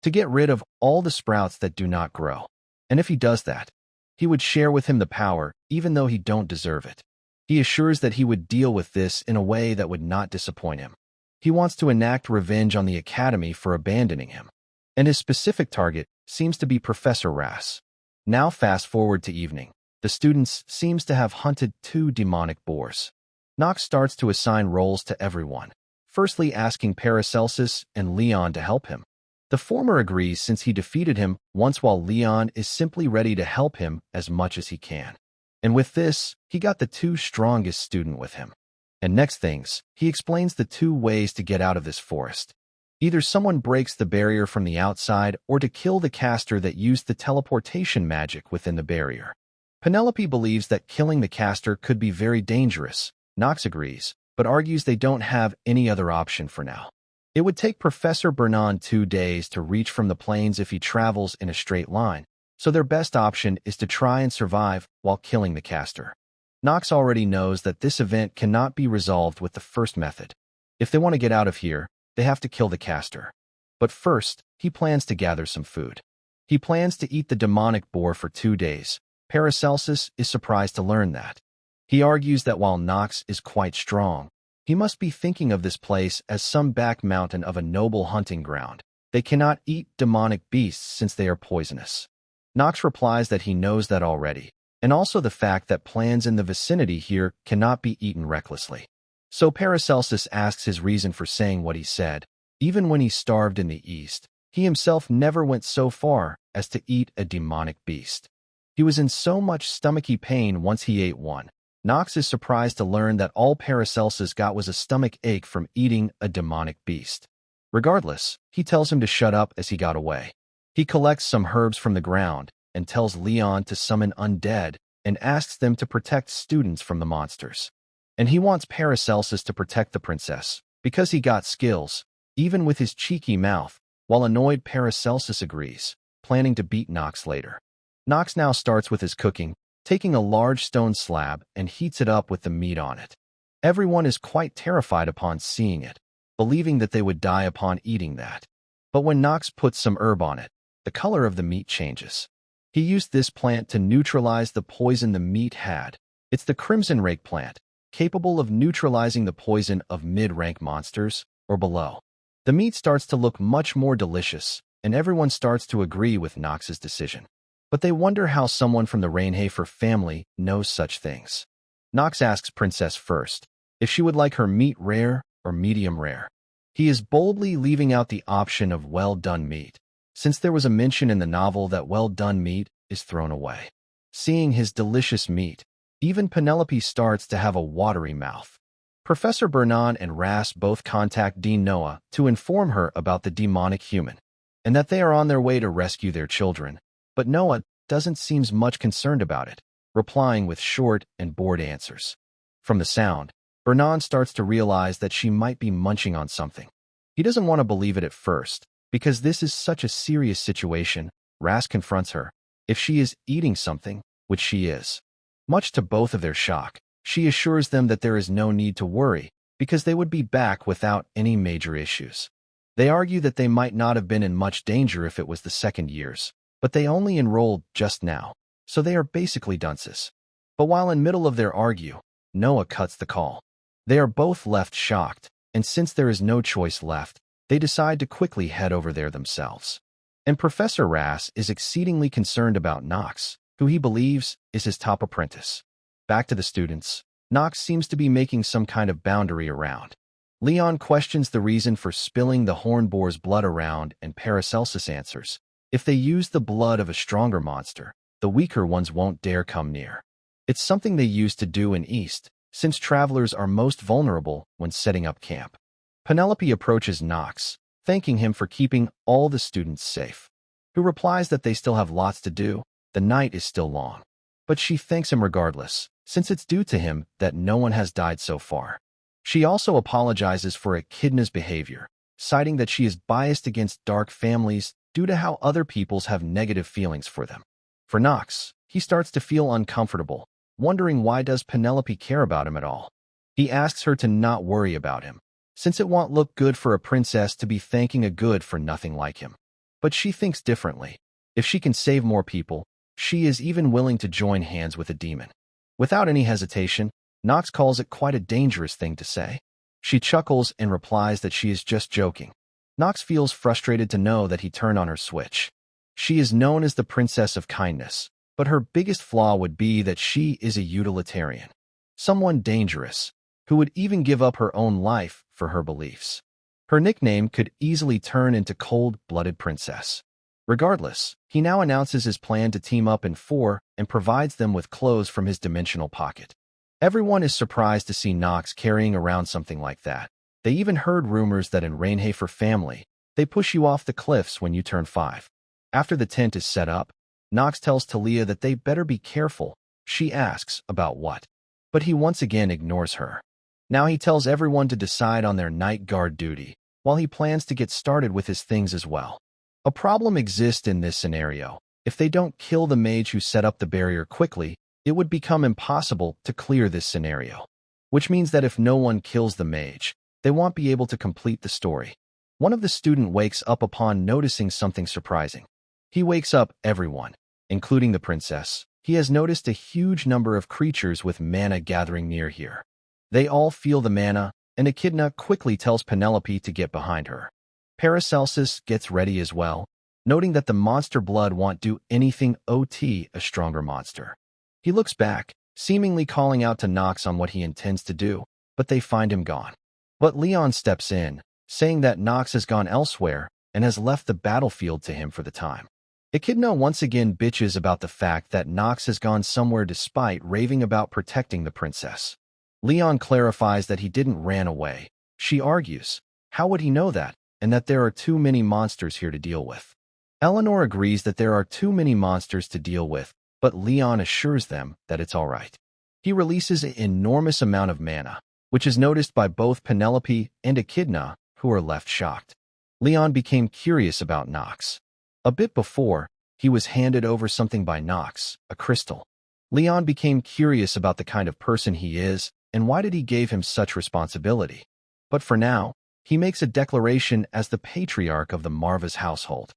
to get rid of all the sprouts that do not grow. And if he does that, he would share with him the power, even though he don't deserve it. He assures that he would deal with this in a way that would not disappoint him. He wants to enact revenge on the Academy for abandoning him. And his specific target seems to be Professor Ras. Now fast forward to evening. The students seems to have hunted 2 demonic boars. Nox starts to assign roles to everyone, firstly asking Paracelsus and Leon to help him. The former agrees since he defeated him once, while Leon is simply ready to help him as much as he can. And with this, he got the 2 strongest students with him. And next things, he explains the 2 ways to get out of this forest. Either someone breaks the barrier from the outside or to kill the caster that used the teleportation magic within the barrier. Penelope believes that killing the caster could be very dangerous. Nox agrees, but argues they don't have any other option for now. It would take Professor Bernon 2 days to reach from the plains if he travels in a straight line, so their best option is to try and survive while killing the caster. Nox already knows that this event cannot be resolved with the first method. If they want to get out of here, they have to kill the caster. But first, he plans to gather some food. He plans to eat the demonic boar for 2 days. Paracelsus is surprised to learn that. He argues that while Nox is quite strong, he must be thinking of this place as some back mountain of a noble hunting ground. They cannot eat demonic beasts since they are poisonous. Nox replies that he knows that already, and also the fact that plants in the vicinity here cannot be eaten recklessly. So Paracelsus asks his reason for saying what he said. Even when he starved in the east, he himself never went so far as to eat a demonic beast. He was in so much stomachy pain once he ate one. Nox is surprised to learn that all Paracelsus got was a stomach ache from eating a demonic beast. Regardless, he tells him to shut up as he got away. He collects some herbs from the ground and tells Leon to summon undead and asks them to protect students from the monsters. And he wants Paracelsus to protect the princess, because he got skills, even with his cheeky mouth, while annoyed Paracelsus agrees, planning to beat Nox later. Nox now starts with his cooking, taking a large stone slab and heats it up with the meat on it. Everyone is quite terrified upon seeing it, believing that they would die upon eating that. But when Nox puts some herb on it, the color of the meat changes. He used this plant to neutralize the poison the meat had. It's the crimson rake plant, capable of neutralizing the poison of mid-rank monsters or below. The meat starts to look much more delicious, and everyone starts to agree with Nox's decision. But they wonder how someone from the Rainhafer family knows such things. Nox asks Princess first if she would like her meat rare or medium rare. He is boldly leaving out the option of well-done meat, since there was a mention in the novel that well-done meat is thrown away. Seeing his delicious meat, even Penelope starts to have a watery mouth. Professor Bernon and Ras both contact Dean Noah to inform her about the demonic human, and that they are on their way to rescue their children. But Noah doesn't seem much concerned about it, replying with short and bored answers. From the sound, Bernon starts to realize that she might be munching on something. He doesn't want to believe it at first, because this is such a serious situation. Ras confronts her. If she is eating something, which she is. Much to both of their shock, she assures them that there is no need to worry, because they would be back without any major issues. They argue that they might not have been in much danger if it was the second years, but they only enrolled just now, so they are basically dunces. But while in middle of their argue, Noah cuts the call. They are both left shocked, and since there is no choice left, they decide to quickly head over there themselves. And Professor Ras is exceedingly concerned about Nox, who he believes is his top apprentice. Back to the students, Nox seems to be making some kind of boundary around. Leon questions the reason for spilling the hornboar's blood around, and Paracelsus answers, if they use the blood of a stronger monster, the weaker ones won't dare come near. It's something they used to do in East, since travelers are most vulnerable when setting up camp. Penelope approaches Nox, thanking him for keeping all the students safe, who replies that they still have lots to do, the night is still long. But she thanks him regardless, since it's due to him that no one has died so far. She also apologizes for Echidna's behavior, citing that she is biased against dark families due to how other peoples have negative feelings for them. For Nox, he starts to feel uncomfortable, wondering why does Penelope care about him at all. He asks her to not worry about him, since it won't look good for a princess to be thanking a good-for-nothing like him. But she thinks differently. If she can save more people, she is even willing to join hands with a demon. Without any hesitation, Nox calls it quite a dangerous thing to say. She chuckles and replies that she is just joking. Nox feels frustrated to know that he turned on her switch. She is known as the Princess of Kindness, but her biggest flaw would be that she is a utilitarian. Someone dangerous, who would even give up her own life for her beliefs. Her nickname could easily turn into Cold-Blooded Princess. Regardless, he now announces his plan to team up in 4 and provides them with clothes from his dimensional pocket. Everyone is surprised to see Nox carrying around something like that. They even heard rumors that in Rainhafer family, they push you off the cliffs when you turn 5. After the tent is set up, Nox tells Talia that they better be careful. She asks about what, but he once again ignores her. Now he tells everyone to decide on their night guard duty, while he plans to get started with his things as well. A problem exists in this scenario. If they don't kill the mage who set up the barrier quickly, it would become impossible to clear this scenario. Which means that if no one kills the mage, they won't be able to complete the story. One of the students wakes up upon noticing something surprising. He wakes up everyone, including the princess. He has noticed a huge number of creatures with mana gathering near here. They all feel the mana, and Echidna quickly tells Penelope to get behind her. Paracelsus gets ready as well, noting that the monster blood won't do anything OT a stronger monster. He looks back, seemingly calling out to Nox on what he intends to do, but they find him gone. But Leon steps in, saying that Nox has gone elsewhere and has left the battlefield to him for the time. Echidna once again bitches about the fact that Nox has gone somewhere despite raving about protecting the princess. Leon clarifies that he didn't ran away. She argues, how would he know that, and that there are too many monsters here to deal with. Eleanor agrees that there are too many monsters to deal with, but Leon assures them that it's all right. He releases an enormous amount of mana, which is noticed by both Penelope and Echidna, who are left shocked. Leon became curious about Nox. A bit before, he was handed over something by Nox, a crystal. Leon became curious about the kind of person he is and why did he give him such responsibility. But for now, he makes a declaration as the patriarch of the Marva's household.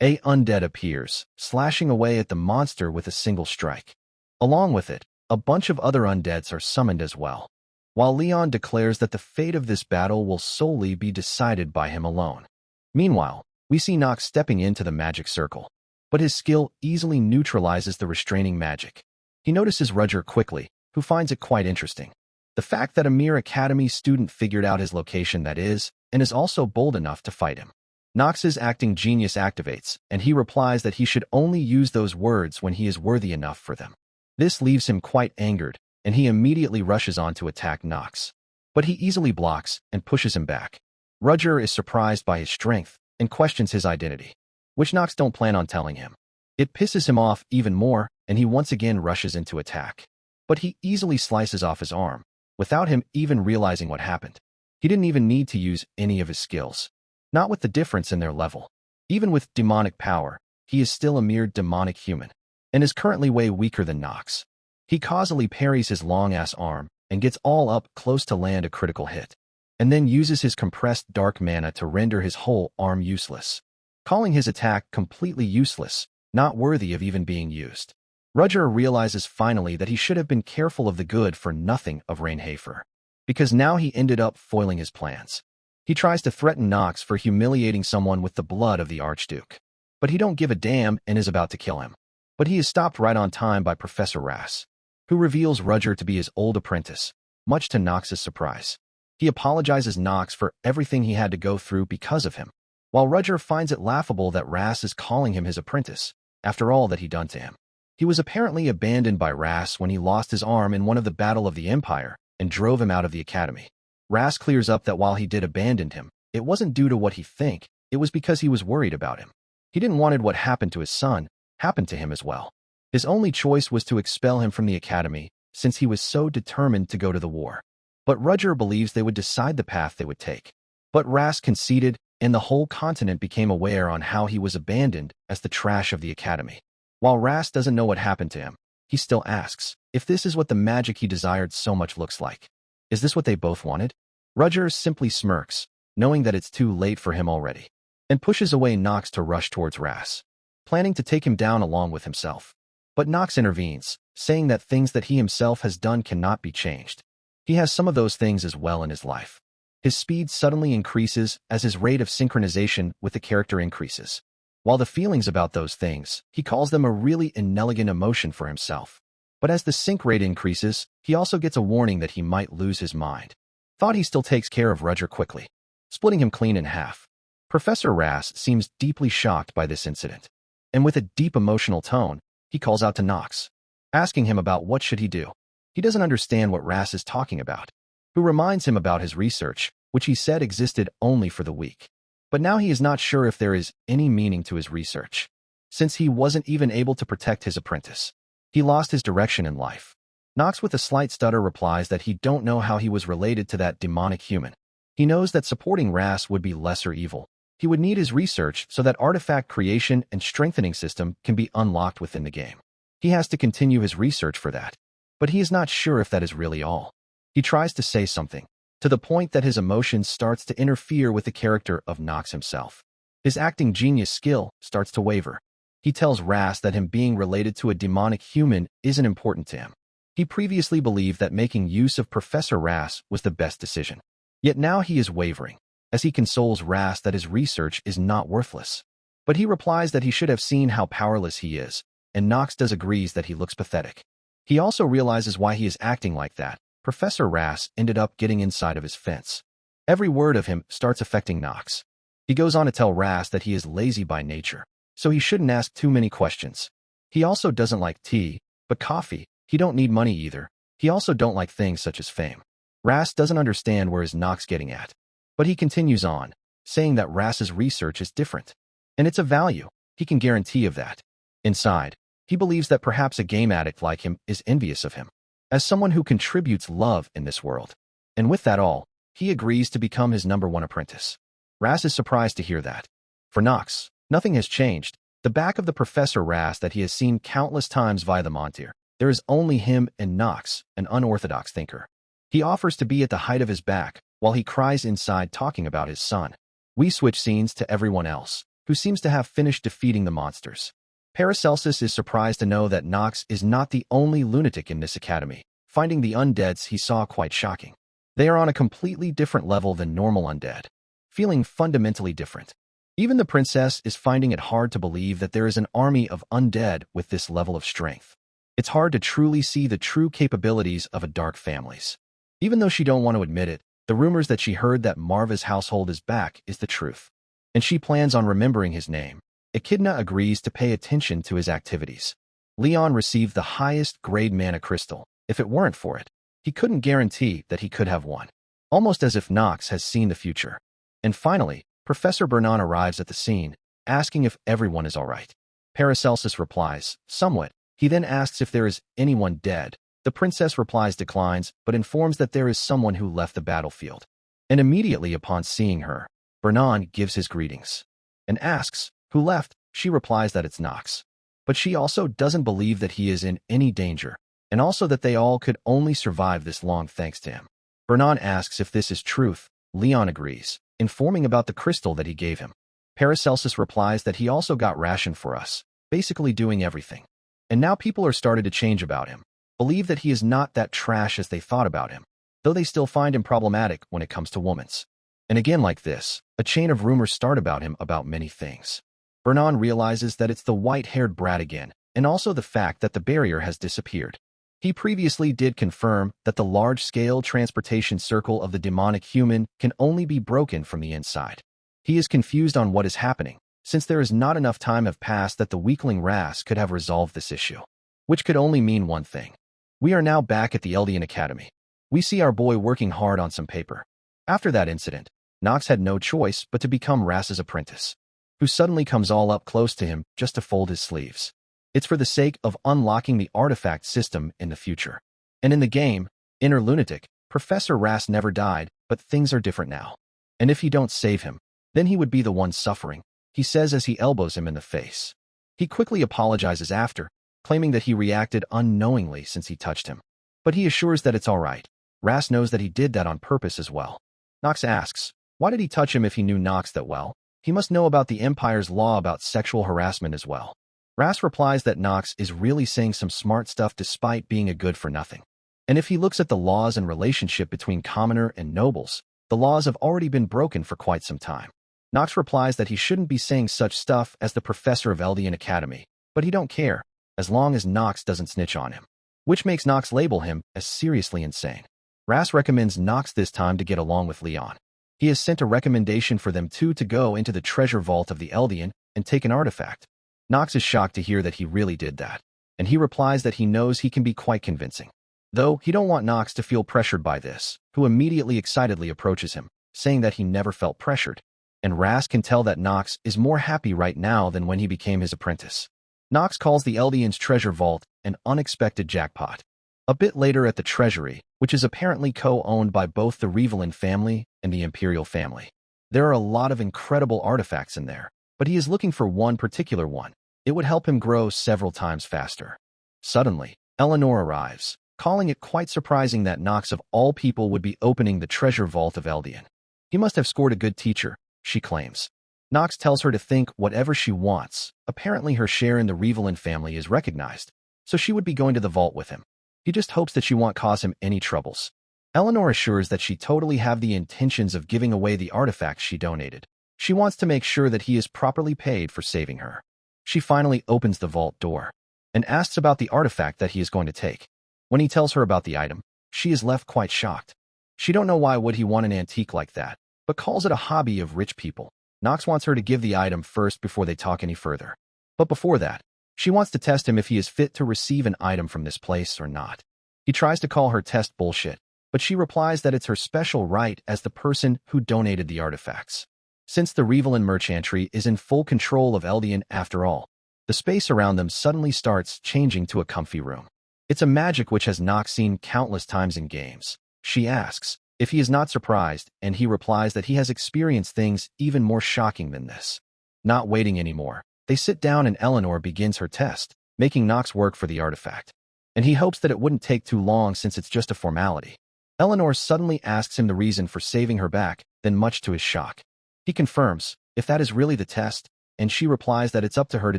A undead appears, slashing away at the monster with a single strike. Along with it, a bunch of other undeads are summoned as well. While Leon declares that the fate of this battle will solely be decided by him alone. Meanwhile, we see Nox stepping into the magic circle, but his skill easily neutralizes the restraining magic. He notices Roger quickly, who finds it quite interesting. The fact that a mere academy student figured out his location, that is, and is also bold enough to fight him. Nox's acting genius activates, and he replies that he should only use those words when he is worthy enough for them. This leaves him quite angered, and he immediately rushes on to attack Nox. But he easily blocks and pushes him back. Roger is surprised by his strength and questions his identity, which Nox don't plan on telling him. It pisses him off even more, and he once again rushes into attack. But he easily slices off his arm, without him even realizing what happened. He didn't even need to use any of his skills. Not with the difference in their level. Even with demonic power, he is still a mere demonic human, and is currently way weaker than Nox. He causally parries his long-ass arm, and gets all up close to land a critical hit, and then uses his compressed dark mana to render his whole arm useless, calling his attack completely useless, not worthy of even being used. Roger realizes finally that he should have been careful of the good-for-nothing of Rainhafer, because now he ended up foiling his plans. He tries to threaten Nox for humiliating someone with the blood of the Archduke, but he don't give a damn and is about to kill him. But he is stopped right on time by Professor Rass, who reveals Roger to be his old apprentice, much to Nox's surprise. He apologizes Nox for everything he had to go through because of him, while Roger finds it laughable that Rass is calling him his apprentice, after all that he done to him. He was apparently abandoned by Rass when he lost his arm in one of the Battle of the Empire and drove him out of the academy. Rass clears up that while he did abandon him, it wasn't due to what he think, it was because he was worried about him. He didn't want what happened to his son happened to him as well. His only choice was to expel him from the academy, since he was so determined to go to the war. But Roger believes they would decide the path they would take. But Rass conceded, and the whole continent became aware on how he was abandoned as the trash of the academy. While Rass doesn't know what happened to him, he still asks if this is what the magic he desired so much looks like. Is this what they both wanted? Roger simply smirks, knowing that it's too late for him already, and pushes away Nox to rush towards Ras, planning to take him down along with himself. But Nox intervenes, saying that things that he himself has done cannot be changed. He has some of those things as well in his life. His speed suddenly increases as his rate of synchronization with the character increases. While the feelings about those things, he calls them a really inelegant emotion for himself. But as the sync rate increases, he also gets a warning that he might lose his mind. Thought he still takes care of Roger quickly, splitting him clean in half. Professor Ras seems deeply shocked by this incident, and with a deep emotional tone, he calls out to Nox, asking him about what should he do. He doesn't understand what Ras is talking about, who reminds him about his research, which he said existed only for the weak. But now he is not sure if there is any meaning to his research, since he wasn't even able to protect his apprentice. He lost his direction in life. Nox with a slight stutter replies that he don't know how he was related to that demonic human. He knows that supporting Ras would be lesser evil. He would need his research so that artifact creation and strengthening system can be unlocked within the game. He has to continue his research for that, but he is not sure if that is really all. He tries to say something, to the point that his emotion starts to interfere with the character of Nox himself. His acting genius skill starts to waver. He tells Ras that him being related to a demonic human isn't important to him. He previously believed that making use of Professor Ras was the best decision. Yet now he is wavering, as he consoles Ras that his research is not worthless. But he replies that he should have seen how powerless he is, and Nox agrees that he looks pathetic. He also realizes why he is acting like that. Professor Ras ended up getting inside of his fence. Every word of him starts affecting Nox. He goes on to tell Ras that he is lazy by nature, so he shouldn't ask too many questions. He also doesn't like tea, but coffee. He don't need money either. He also don't like things such as fame. Ras doesn't understand where is Nox getting at, but he continues on, saying that Ras's research is different, and it's of value. He can guarantee of that. Inside, he believes that perhaps a game addict like him is envious of him, as someone who contributes love in this world. And with that all, he agrees to become his #1 apprentice. Ras is surprised to hear that. For Nox, nothing has changed. The back of the Professor Ras that he has seen countless times via the Montir. There is only him and Nox, an unorthodox thinker. He offers to be at the height of his back, while he cries inside talking about his son. We switch scenes to everyone else, who seems to have finished defeating the monsters. Paracelsus is surprised to know that Nox is not the only lunatic in this academy, finding the undeads he saw quite shocking. They are on a completely different level than normal undead, feeling fundamentally different. Even the princess is finding it hard to believe that there is an army of undead with this level of strength. It's hard to truly see the true capabilities of a dark families. Even though she don't want to admit it, the rumors that she heard that Marva's household is back is the truth, and she plans on remembering his name. Echidna agrees to pay attention to his activities. Leon received the highest grade mana crystal. If it weren't for it, he couldn't guarantee that he could have won, almost as if Nox has seen the future. And finally, Professor Bernan arrives at the scene, asking if everyone is all right. Paracelsus replies, somewhat. He then asks if there is anyone dead. The princess replies declines, but informs that there is someone who left the battlefield. And immediately upon seeing her, Bernan gives his greetings and asks, who left? She replies that it's Nox. But she also doesn't believe that he is in any danger, and also that they all could only survive this long thanks to him. Bernan asks if this is truth. Leon agrees, informing about the crystal that he gave him. Paracelsus replies that he also got ration for us, basically doing everything. And now people are started to change about him, believe that he is not that trash as they thought about him, though they still find him problematic when it comes to women's. And again like this, a chain of rumors start about him about many things. Bernan realizes that it's the white-haired brat again, and also the fact that the barrier has disappeared. He previously did confirm that the large-scale transportation circle of the demonic human can only be broken from the inside. He is confused on what is happening, since there is not enough time have passed that the weakling Ras could have resolved this issue, which could only mean one thing. We are now back at the Eldian Academy. We see our boy working hard on some paper. After that incident, Nox had no choice but to become Ras's apprentice, who suddenly comes all up close to him just to fold his sleeves. It's for the sake of unlocking the artifact system in the future. And in the game, Inner Lunatic, Professor Ras never died, but things are different now. And if he don't save him, then he would be the one suffering, he says as he elbows him in the face. He quickly apologizes after, claiming that he reacted unknowingly since he touched him. But he assures that it's all right. Ras knows that he did that on purpose as well. Nox asks, why did he touch him if he knew Nox that well? He must know about the Empire's law about sexual harassment as well. Ras replies that Nox is really saying some smart stuff despite being a good-for-nothing. And if he looks at the laws and relationship between commoner and nobles, the laws have already been broken for quite some time. Nox replies that he shouldn't be saying such stuff as the professor of Eldian Academy, but he don't care, as long as Nox doesn't snitch on him, which makes Nox label him as seriously insane. Ras recommends Nox this time to get along with Leon. He has sent a recommendation for them two to go into the treasure vault of the Eldian and take an artifact. Nox is shocked to hear that he really did that, and he replies that he knows he can be quite convincing. Though, he don't want Nox to feel pressured by this, who immediately excitedly approaches him, saying that he never felt pressured. And Ras can tell that Nox is more happy right now than when he became his apprentice. Nox calls the Eldian's treasure vault an unexpected jackpot. A bit later at the treasury, which is apparently co-owned by both the Revelin family and the Imperial family. There are a lot of incredible artifacts in there, but he is looking for one particular one. It would help him grow several times faster. Suddenly, Eleanor arrives, calling it quite surprising that Nox of all people would be opening the treasure vault of Eldian. He must have scored a good teacher, she claims. Nox tells her to think whatever she wants. Apparently her share in the Revelin family is recognized, so she would be going to the vault with him. He just hopes that she won't cause him any troubles. Eleanor assures that she totally have the intentions of giving away the artifacts she donated. She wants to make sure that he is properly paid for saving her. She finally opens the vault door and asks about the artifact that he is going to take. When he tells her about the item, she is left quite shocked. She don't know why would he want an antique like that, but calls it a hobby of rich people. Nox wants her to give the item first before they talk any further. But before that, she wants to test him if he is fit to receive an item from this place or not. He tries to call her test bullshit, but she replies that it's her special right as the person who donated the artifacts. Since the Revelin merchantry is in full control of Eldian after all, the space around them suddenly starts changing to a comfy room. It's a magic which has Nox seen countless times in games. She asks if he is not surprised, and he replies that he has experienced things even more shocking than this. Not waiting anymore, they sit down and Eleanor begins her test, making Nox work for the artifact. And he hopes that it wouldn't take too long since it's just a formality. Eleanor suddenly asks him the reason for saving her back, then much to his shock, he confirms if that is really the test, and she replies that it's up to her to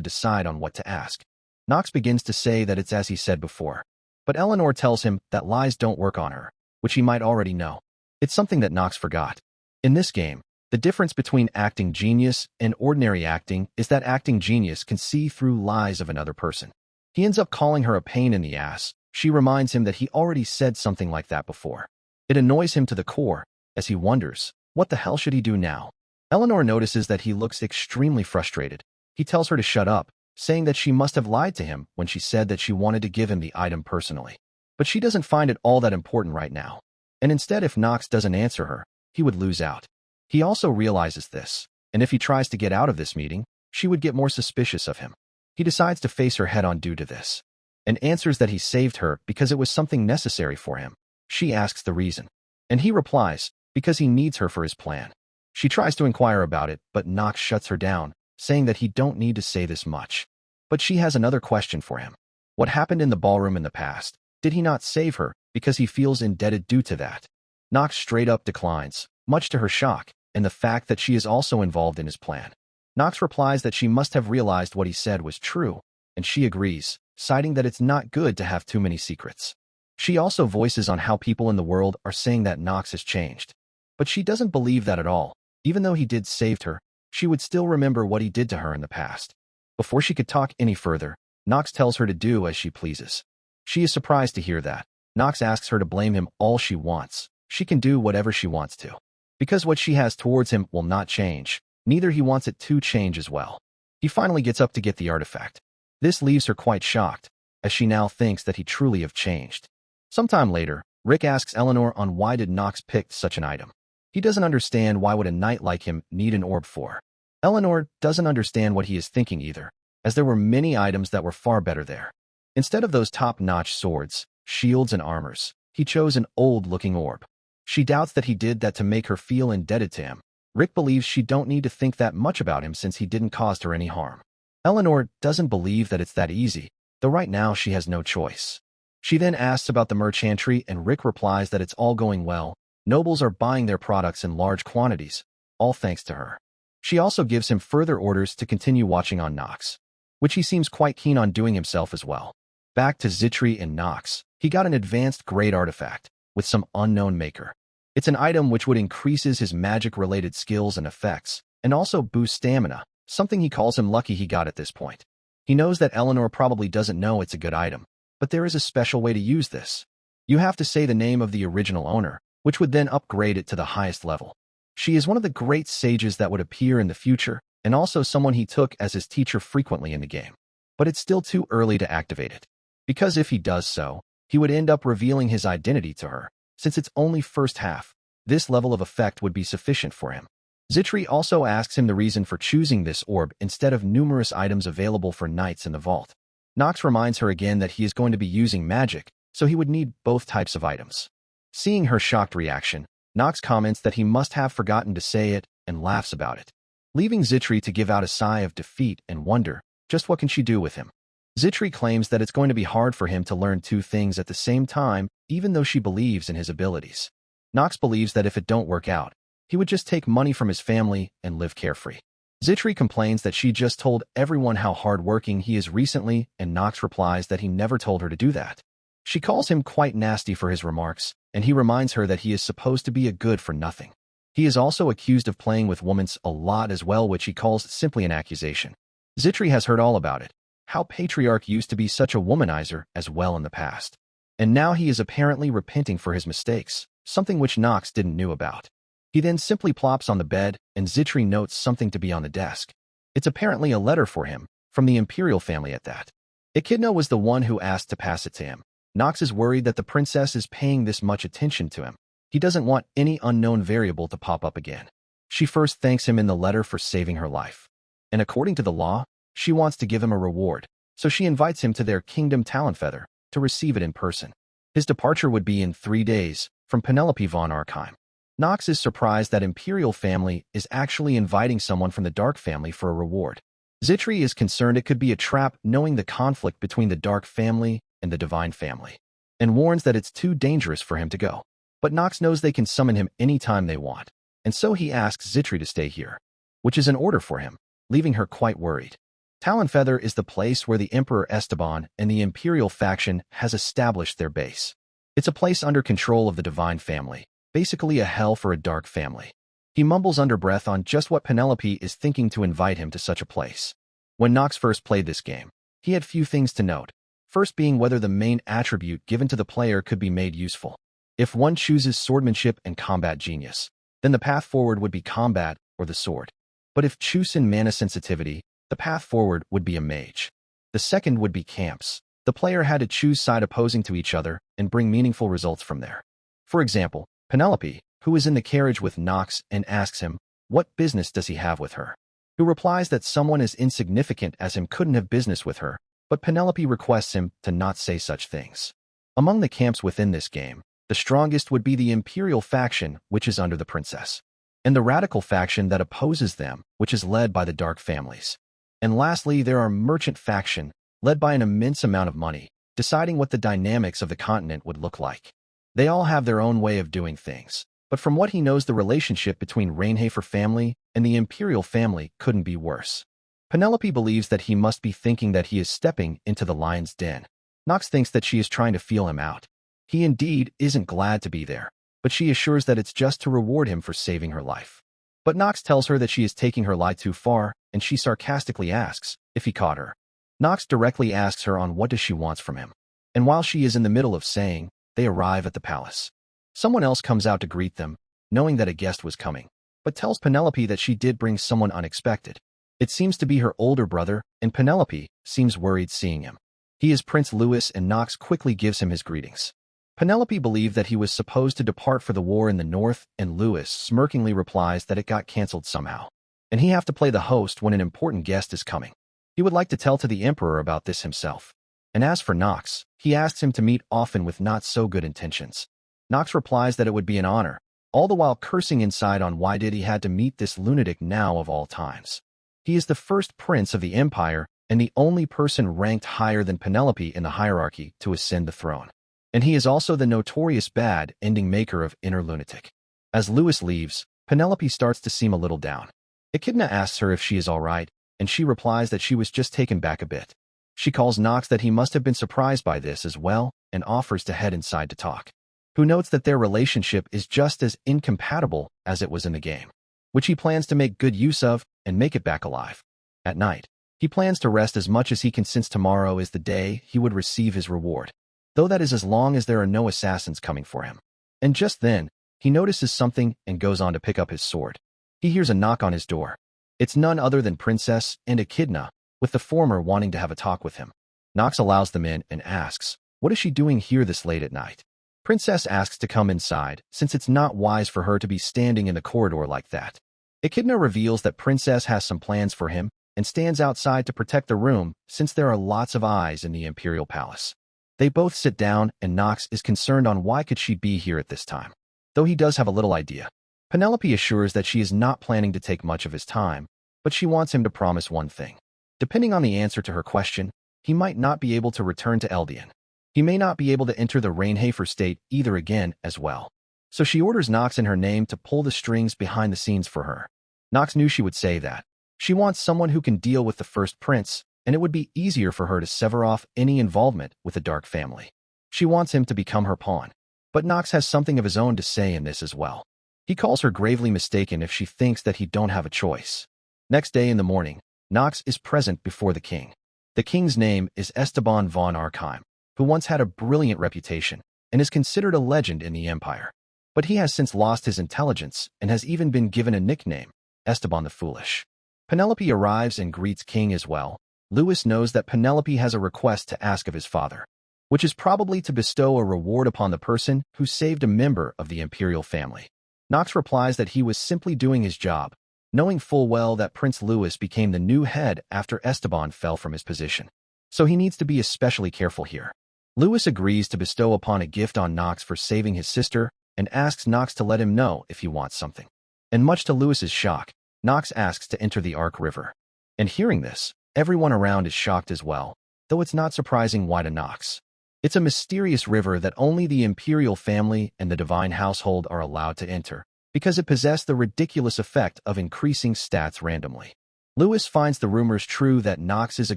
decide on what to ask. Nox begins to say that it's as he said before, but Eleanor tells him that lies don't work on her, which he might already know. It's something that Nox forgot. In this game, the difference between acting genius and ordinary acting is that acting genius can see through lies of another person. He ends up calling her a pain in the ass. She reminds him that he already said something like that before. It annoys him to the core, as he wonders, what the hell should he do now? Eleanor notices that he looks extremely frustrated. He tells her to shut up, saying that she must have lied to him when she said that she wanted to give him the item personally. But she doesn't find it all that important right now. And instead, if Nox doesn't answer her, he would lose out. He also realizes this, and if he tries to get out of this meeting, she would get more suspicious of him. He decides to face her head-on due to this, and answers that he saved her because it was something necessary for him. She asks the reason, and he replies, because he needs her for his plan. She tries to inquire about it, but Nox shuts her down, saying that he don't need to say this much. But she has another question for him. What happened in the ballroom in the past? Did he not save her because he feels indebted due to that? Nox straight up declines, much to her shock, and the fact that she is also involved in his plan. Nox replies that she must have realized what he said was true, and she agrees, citing that it's not good to have too many secrets. She also voices on how people in the world are saying that Nox has changed. But she doesn't believe that at all. Even though he did save her, she would still remember what he did to her in the past. Before she could talk any further, Nox tells her to do as she pleases. She is surprised to hear that. Nox asks her to blame him all she wants. She can do whatever she wants to. Because what she has towards him will not change, neither he wants it to change as well. He finally gets up to get the artifact. This leaves her quite shocked, as she now thinks that he truly have changed. Sometime later, Rick asks Eleanor on why did Nox pick such an item. He doesn't understand why would a knight like him need an orb for. Eleanor doesn't understand what he is thinking either, as there were many items that were far better there. Instead of those top-notch swords, shields, and armors, he chose an old-looking orb. She doubts that he did that to make her feel indebted to him. Rick believes she don't need to think that much about him since he didn't cause her any harm. Eleanor doesn't believe that it's that easy, though right now she has no choice. She then asks about the merchantry and Rick replies that it's all going well, Nobles are buying their products in large quantities, all thanks to her. She also gives him further orders to continue watching on Nox, which he seems quite keen on doing himself as well. Back to Zitri and Nox, he got an advanced grade artifact with some unknown maker. It's an item which would increases his magic-related skills and effects, and also boost stamina, something he calls him lucky he got at this point. He knows that Eleanor probably doesn't know it's a good item, but there is a special way to use this. You have to say the name of the original owner, which would then upgrade it to the highest level. She is one of the great sages that would appear in the future, and also someone he took as his teacher frequently in the game. But it's still too early to activate it, because if he does so, he would end up revealing his identity to her. Since it's only first half, this level of effect would be sufficient for him. Zitri also asks him the reason for choosing this orb instead of numerous items available for knights in the vault. Nox reminds her again that he is going to be using magic, so he would need both types of items. Seeing her shocked reaction, Nox comments that he must have forgotten to say it and laughs about it, leaving Zitri to give out a sigh of defeat and wonder just what can she do with him. Zitri claims that it's going to be hard for him to learn two things at the same time, even though she believes in his abilities. Nox believes that if it don't work out, he would just take money from his family and live carefree. Zitri complains that she just told everyone how hardworking he is recently, and Nox replies that he never told her to do that. She calls him quite nasty for his remarks, and he reminds her that he is supposed to be a good-for-nothing. He is also accused of playing with women a lot as well, which he calls simply an accusation. Zitri has heard all about it, how Patriarch used to be such a womanizer as well in the past. And now he is apparently repenting for his mistakes, something which Nox didn't know about. He then simply plops on the bed, and Zitri notes something to be on the desk. It's apparently a letter for him, from the Imperial family at that. Echidna was the one who asked to pass it to him. Nox is worried that the princess is paying this much attention to him. He doesn't want any unknown variable to pop up again. She first thanks him in the letter for saving her life. And according to the law, she wants to give him a reward, so she invites him to their kingdom Talonfeather to receive it in person. His departure would be in 3 days, from Penelope von Arkheim. Nox is surprised that Imperial family is actually inviting someone from the Dark family for a reward. Zitri is concerned it could be a trap, knowing the conflict between the Dark family and the Divine family, and warns that it's too dangerous for him to go. But Nox knows they can summon him anytime they want, and so he asks Zitri to stay here, which is an order for him, leaving her quite worried. Talonfeather is the place where the Emperor Esteban and the Imperial faction has established their base. It's a place under control of the Divine family, basically a hell for a Dark family. He mumbles under breath on just what Penelope is thinking to invite him to such a place. When Nox first played this game, he had few things to note, first being whether the main attribute given to the player could be made useful. If one chooses swordsmanship and combat genius, then the path forward would be combat or the sword. But if choosing mana sensitivity, the path forward would be a mage. The second would be camps. The player had to choose side opposing to each other and bring meaningful results from there. For example, Penelope, who is in the carriage with Nox and asks him, what business does he have with her? Who replies that someone as insignificant as him couldn't have business with her, but Penelope requests him to not say such things. Among the camps within this game, the strongest would be the Imperial faction, which is under the princess, and the radical faction that opposes them, which is led by the Dark families. And lastly, there are merchant faction, led by an immense amount of money, deciding what the dynamics of the continent would look like. They all have their own way of doing things, but from what he knows, the relationship between Rainhafer family and the Imperial family couldn't be worse. Penelope believes that he must be thinking that he is stepping into the lion's den. Nox thinks that she is trying to feel him out. He indeed isn't glad to be there, but she assures that it's just to reward him for saving her life. But Nox tells her that she is taking her lie too far, and she sarcastically asks if he caught her. Nox directly asks her on what does she wants from him. And while she is in the middle of saying, they arrive at the palace. Someone else comes out to greet them, knowing that a guest was coming, but tells Penelope that she did bring someone unexpected. It seems to be her older brother, and Penelope seems worried seeing him. He is Prince Louis, and Nox quickly gives him his greetings. Penelope believed that he was supposed to depart for the war in the north, and Louis smirkingly replies that it got cancelled somehow, and he have to play the host when an important guest is coming. He would like to tell to the Emperor about this himself. And as for Nox, he asks him to meet often with not so good intentions. Nox replies that it would be an honor, all the while cursing inside on why did he had to meet this lunatic now of all times. He is the first prince of the empire and the only person ranked higher than Penelope in the hierarchy to ascend the throne. And he is also the notorious bad ending maker of Inner Lunatic. As Lewis leaves, Penelope starts to seem a little down. Echidna asks her if she is all right, and she replies that she was just taken back a bit. She calls Knox that he must have been surprised by this as well and offers to head inside to talk. Who notes that their relationship is just as incompatible as it was in the game, which he plans to make good use of and make it back alive. At night, he plans to rest as much as he can since tomorrow is the day he would receive his reward, though that is as long as there are no assassins coming for him. And just then, he notices something and goes on to pick up his sword. He hears a knock on his door. It's none other than Princess and Echidna, with the former wanting to have a talk with him. Knox allows them in and asks, "What is she doing here this late at night?" Princess asks to come inside, since it's not wise for her to be standing in the corridor like that. Echidna reveals that Princess has some plans for him and stands outside to protect the room since there are lots of eyes in the Imperial Palace. They both sit down and Knox is concerned on why could she be here at this time, though he does have a little idea. Penelope assures that she is not planning to take much of his time, but she wants him to promise one thing. Depending on the answer to her question, he might not be able to return to Eldian. He may not be able to enter the Rainhafer state either again as well. So she orders Knox in her name to pull the strings behind the scenes for her. Knox knew she would say that. She wants someone who can deal with the first prince, and it would be easier for her to sever off any involvement with the Dark family. She wants him to become her pawn. But Knox has something of his own to say in this as well. He calls her gravely mistaken if she thinks that he don't have a choice. Next day in the morning, Knox is present before the king. The king's name is Esteban von Arkheim, who once had a brilliant reputation and is considered a legend in the empire. But he has since lost his intelligence and has even been given a nickname, Esteban the Foolish. Penelope arrives and greets King as well. Lewis knows that Penelope has a request to ask of his father, which is probably to bestow a reward upon the person who saved a member of the imperial family. Knox replies that he was simply doing his job, knowing full well that Prince Louis became the new head after Esteban fell from his position. So he needs to be especially careful here. Louis agrees to bestow upon a gift on Knox for saving his sister and asks Knox to let him know if he wants something. And much to Louis's shock, Knox asks to enter the Ark River. And hearing this, everyone around is shocked as well, though it's not surprising why to Knox. It's a mysterious river that only the imperial family and the divine household are allowed to enter, because it possessed the ridiculous effect of increasing stats randomly. Louis finds the rumors true that Knox is a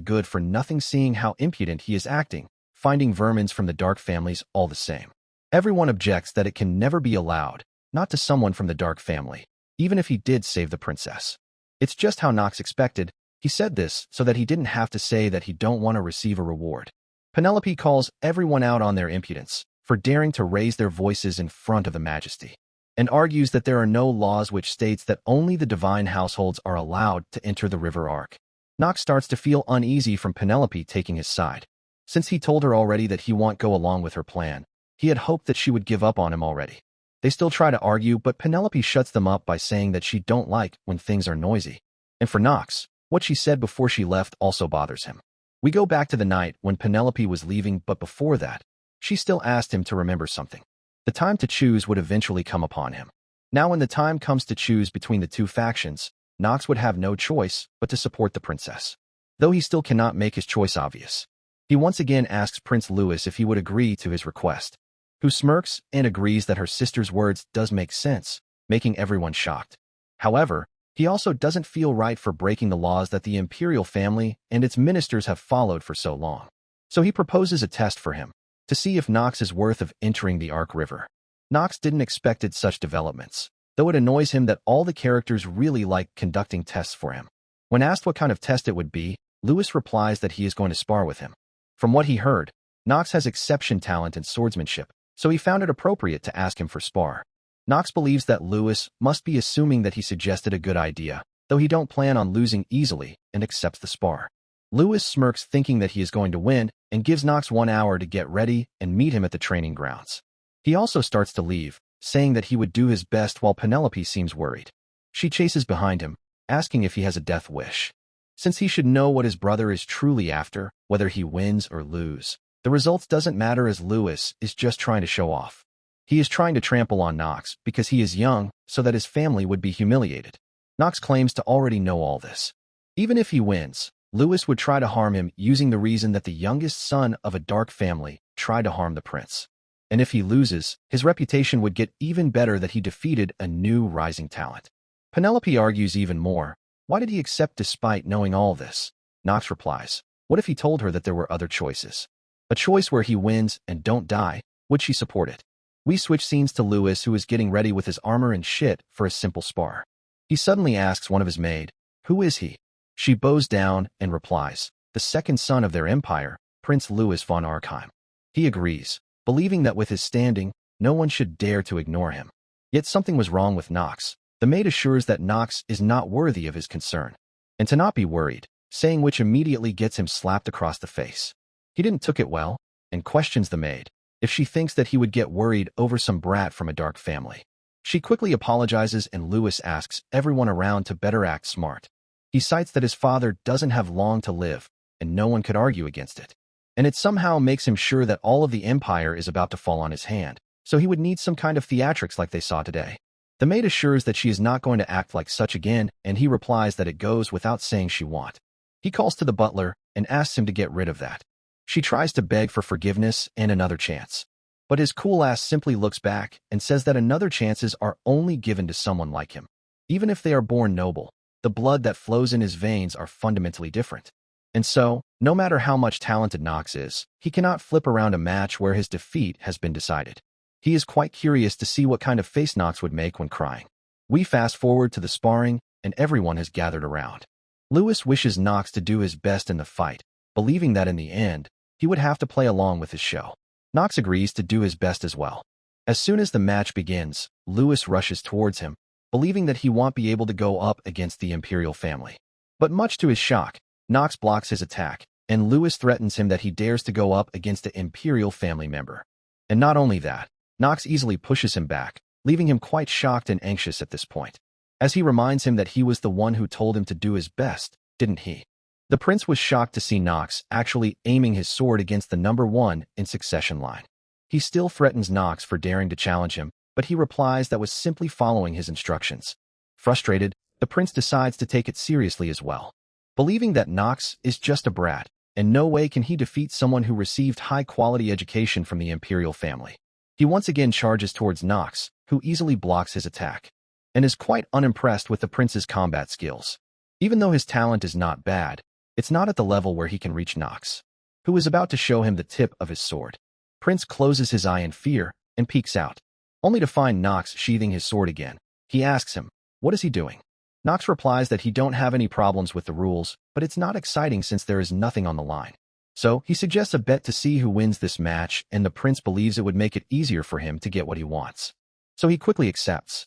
good-for-nothing seeing how impudent he is acting, finding vermins from the Dark families all the same. Everyone objects that it can never be allowed, not to someone from the Dark family, even if he did save the princess. It's just how Knox expected. He said this so that he didn't have to say that he don't want to receive a reward. Penelope calls everyone out on their impudence for daring to raise their voices in front of the majesty, and argues that there are no laws which states that only the divine households are allowed to enter the river Ark. Knox starts to feel uneasy from Penelope taking his side. Since he told her already that he won't go along with her plan, he had hoped that she would give up on him already. They still try to argue, but Penelope shuts them up by saying that she don't like when things are noisy. And for Knox, what she said before she left also bothers him. We go back to the night when Penelope was leaving, but before that, she still asked him to remember something. The time to choose would eventually come upon him. Now when the time comes to choose between the two factions, Knox would have no choice but to support the princess, though he still cannot make his choice obvious. He once again asks Prince Louis if he would agree to his request, who smirks and agrees that her sister's words does make sense, making everyone shocked. However, he also doesn't feel right for breaking the laws that the imperial family and its ministers have followed for so long. So he proposes a test for him, to see if Knox is worth of entering the Ark River. Knox didn't expect such developments, though it annoys him that all the characters really like conducting tests for him. When asked what kind of test it would be, Louis replies that he is going to spar with him. From what he heard, Knox has exception talent in swordsmanship, so he found it appropriate to ask him for spar. Knox believes that Louis must be assuming that he suggested a good idea, though he don't plan on losing easily, and accepts the spar. Louis smirks thinking that he is going to win and gives Knox 1 hour to get ready and meet him at the training grounds. He also starts to leave, saying that he would do his best while Penelope seems worried. She chases behind him, asking if he has a death wish. Since he should know what his brother is truly after, whether he wins or lose, the results doesn't matter as Louis is just trying to show off. He is trying to trample on Knox because he is young so that his family would be humiliated. Knox claims to already know all this. Even if he wins, Louis would try to harm him using the reason that the youngest son of a dark family tried to harm the prince. And if he loses, his reputation would get even better that he defeated a new rising talent. Penelope argues even more. Why did he accept despite knowing all this? Nox replies, what if he told her that there were other choices? A choice where he wins and don't die, would she support it? We switch scenes to Lewis, who is getting ready with his armor and shit for a simple spar. He suddenly asks one of his maid, who is he? She bows down and replies, the second son of their empire, Prince Louis von Arkheim. He agrees, believing that with his standing, no one should dare to ignore him. Yet something was wrong with Nox. The maid assures that Nox is not worthy of his concern, and to not be worried, saying which immediately gets him slapped across the face. He didn't took it well, and questions the maid if she thinks that he would get worried over some brat from a dark family. She quickly apologizes, and Lewis asks everyone around to better act smart. He cites that his father doesn't have long to live, and no one could argue against it. And it somehow makes him sure that all of the empire is about to fall on his hand, so he would need some kind of theatrics like they saw today. The maid assures that she is not going to act like such again, and he replies that it goes without saying she won't. He calls to the butler and asks him to get rid of that. She tries to beg for forgiveness and another chance. But his cool ass simply looks back and says that another chances are only given to someone like him. Even if they are born noble, the blood that flows in his veins are fundamentally different. And so, no matter how much talented Nox is, he cannot flip around a match where his defeat has been decided. He is quite curious to see what kind of face Nox would make when crying. We fast forward to the sparring, and everyone has gathered around. Lewis wishes Nox to do his best in the fight, believing that in the end, he would have to play along with his show. Nox agrees to do his best as well. As soon as the match begins, Lewis rushes towards him, believing that he won't be able to go up against the Imperial family. But much to his shock, Nox blocks his attack, and Lewis threatens him that he dares to go up against the Imperial family member. And not only that, Nox easily pushes him back, leaving him quite shocked and anxious at this point, as he reminds him that he was the one who told him to do his best, didn't he? The prince was shocked to see Nox actually aiming his sword against the number one in succession line. He still threatens Nox for daring to challenge him, but he replies that was simply following his instructions. Frustrated, the prince decides to take it seriously as well, believing that Nox is just a brat, and no way can he defeat someone who received high-quality education from the Imperial family. He once again charges towards Nox, who easily blocks his attack, and is quite unimpressed with the prince's combat skills. Even though his talent is not bad, it's not at the level where he can reach Nox, who is about to show him the tip of his sword. Prince closes his eye in fear and peeks out, only to find Nox sheathing his sword again. He asks him, what is he doing? Nox replies that he don't have any problems with the rules, but it's not exciting since there is nothing on the line. So, he suggests a bet to see who wins this match, and the prince believes it would make it easier for him to get what he wants. So he quickly accepts.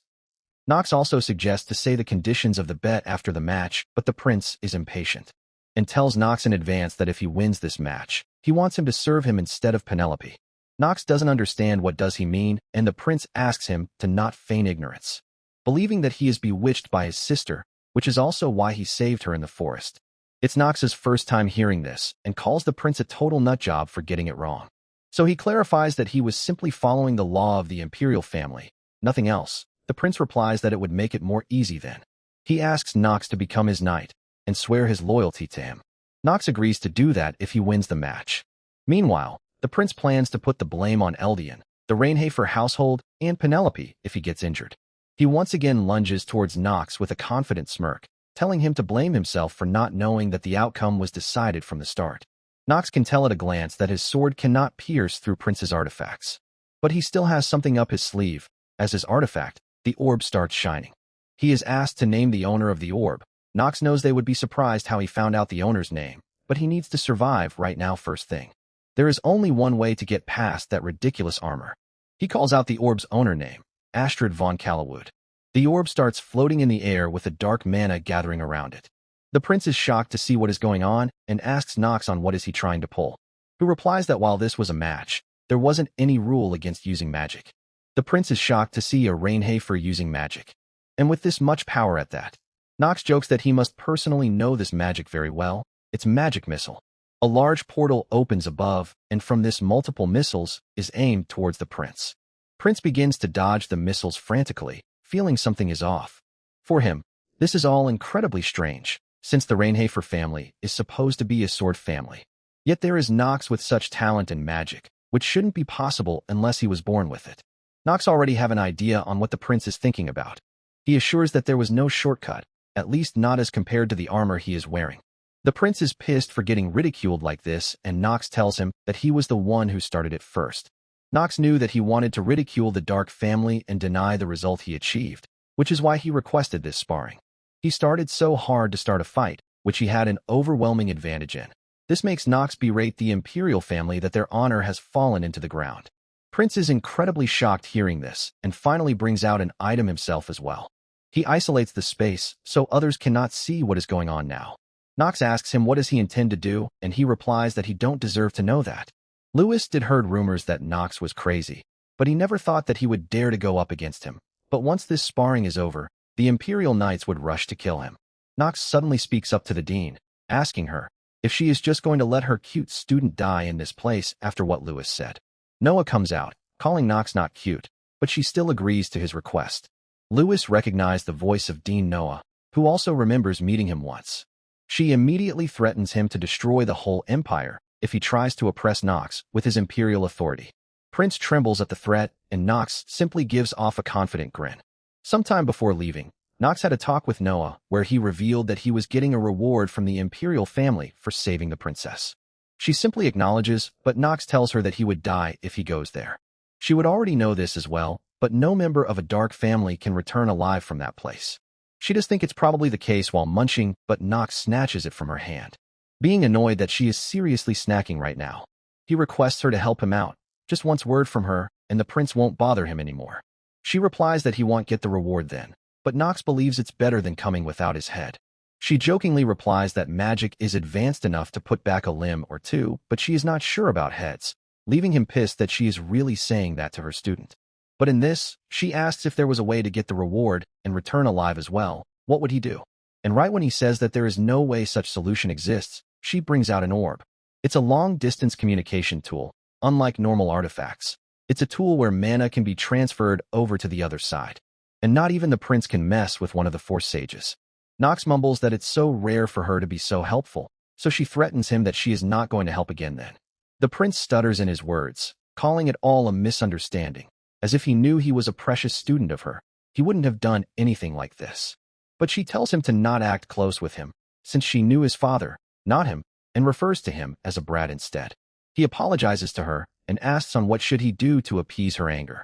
Nox also suggests to say the conditions of the bet after the match, but the prince is impatient, and tells Nox in advance that if he wins this match, he wants him to serve him instead of Penelope. Nox doesn't understand what does he mean, and the prince asks him to not feign ignorance, believing that he is bewitched by his sister, which is also why he saved her in the forest. It's Nox's first time hearing this, and calls the prince a total nutjob for getting it wrong. So he clarifies that he was simply following the law of the Imperial family, nothing else. The prince replies that it would make it more easy then. He asks Nox to become his knight, and swear his loyalty to him. Nox agrees to do that if he wins the match. Meanwhile, the prince plans to put the blame on Eldian, the Rainhafer household, and Penelope if he gets injured. He once again lunges towards Nox with a confident smirk, telling him to blame himself for not knowing that the outcome was decided from the start. Nox can tell at a glance that his sword cannot pierce through Prince's artifacts. But he still has something up his sleeve. As his artifact, the orb starts shining. He is asked to name the owner of the orb. Nox knows they would be surprised how he found out the owner's name, but he needs to survive right now first thing. There is only one way to get past that ridiculous armor. He calls out the orb's owner name, Astrid von Callowwood. The orb starts floating in the air with a dark mana gathering around it. The prince is shocked to see what is going on and asks Nox on what is he trying to pull, who replies that while this was a match, there wasn't any rule against using magic. The prince is shocked to see a Rainhafer using magic, and with this much power at that. Nox jokes that he must personally know this magic very well. It's magic missile. A large portal opens above, and from this multiple missiles is aimed towards the prince. Prince begins to dodge the missiles frantically, feeling something is off. For him, this is all incredibly strange, since the Rainhafer family is supposed to be a sword family. Yet there is Nox with such talent and magic, which shouldn't be possible unless he was born with it. Nox already have an idea on what the prince is thinking about. He assures that there was no shortcut, at least not as compared to the armor he is wearing. The prince is pissed for getting ridiculed like this, and Nox tells him that he was the one who started it first. Nox knew that he wanted to ridicule the Dark family and deny the result he achieved, which is why he requested this sparring. He started so hard to start a fight, which he had an overwhelming advantage in. This makes Nox berate the Imperial family that their honor has fallen into the ground. Prince is incredibly shocked hearing this, and finally brings out an item himself as well. He isolates the space, so others cannot see what is going on now. Nox asks him what does he intend to do, and he replies that he don't deserve to know that. Lewis did heard rumors that Nox was crazy, but he never thought that he would dare to go up against him. But once this sparring is over, the Imperial Knights would rush to kill him. Nox suddenly speaks up to the dean, asking her if she is just going to let her cute student die in this place after what Lewis said. Noah comes out, calling Nox not cute, but she still agrees to his request. Lewis recognized the voice of Dean Noah, who also remembers meeting him once. She immediately threatens him to destroy the whole empire if he tries to oppress Nox with his imperial authority. Prince trembles at the threat, and Nox simply gives off a confident grin. Sometime before leaving, Nox had a talk with Noah where he revealed that he was getting a reward from the imperial family for saving the princess. She simply acknowledges, but Nox tells her that he would die if he goes there. She would already know this as well, but no member of a dark family can return alive from that place. She does think it's probably the case while munching, but Nox snatches it from her hand. Being annoyed that she is seriously snacking right now, he requests her to help him out, just wants word from her, and the prince won't bother him anymore. She replies that he won't get the reward then, but Nox believes it's better than coming without his head. She jokingly replies that magic is advanced enough to put back a limb or two, but she is not sure about heads, leaving him pissed that she is really saying that to her student. But in this, she asks if there was a way to get the reward and return alive as well, what would he do? And right when he says that there is no way such solution exists, she brings out an orb. It's a long-distance communication tool, unlike normal artifacts. It's a tool where mana can be transferred over to the other side. And not even the prince can mess with one of the Force Sages. Nox mumbles that it's so rare for her to be so helpful, so she threatens him that she is not going to help again then. The prince stutters in his words, calling it all a misunderstanding. As if he knew he was a precious student of her, he wouldn't have done anything like this. But she tells him to not act close with him, since she knew his father, not him, and refers to him as a brat instead. He apologizes to her and asks on what should he do to appease her anger.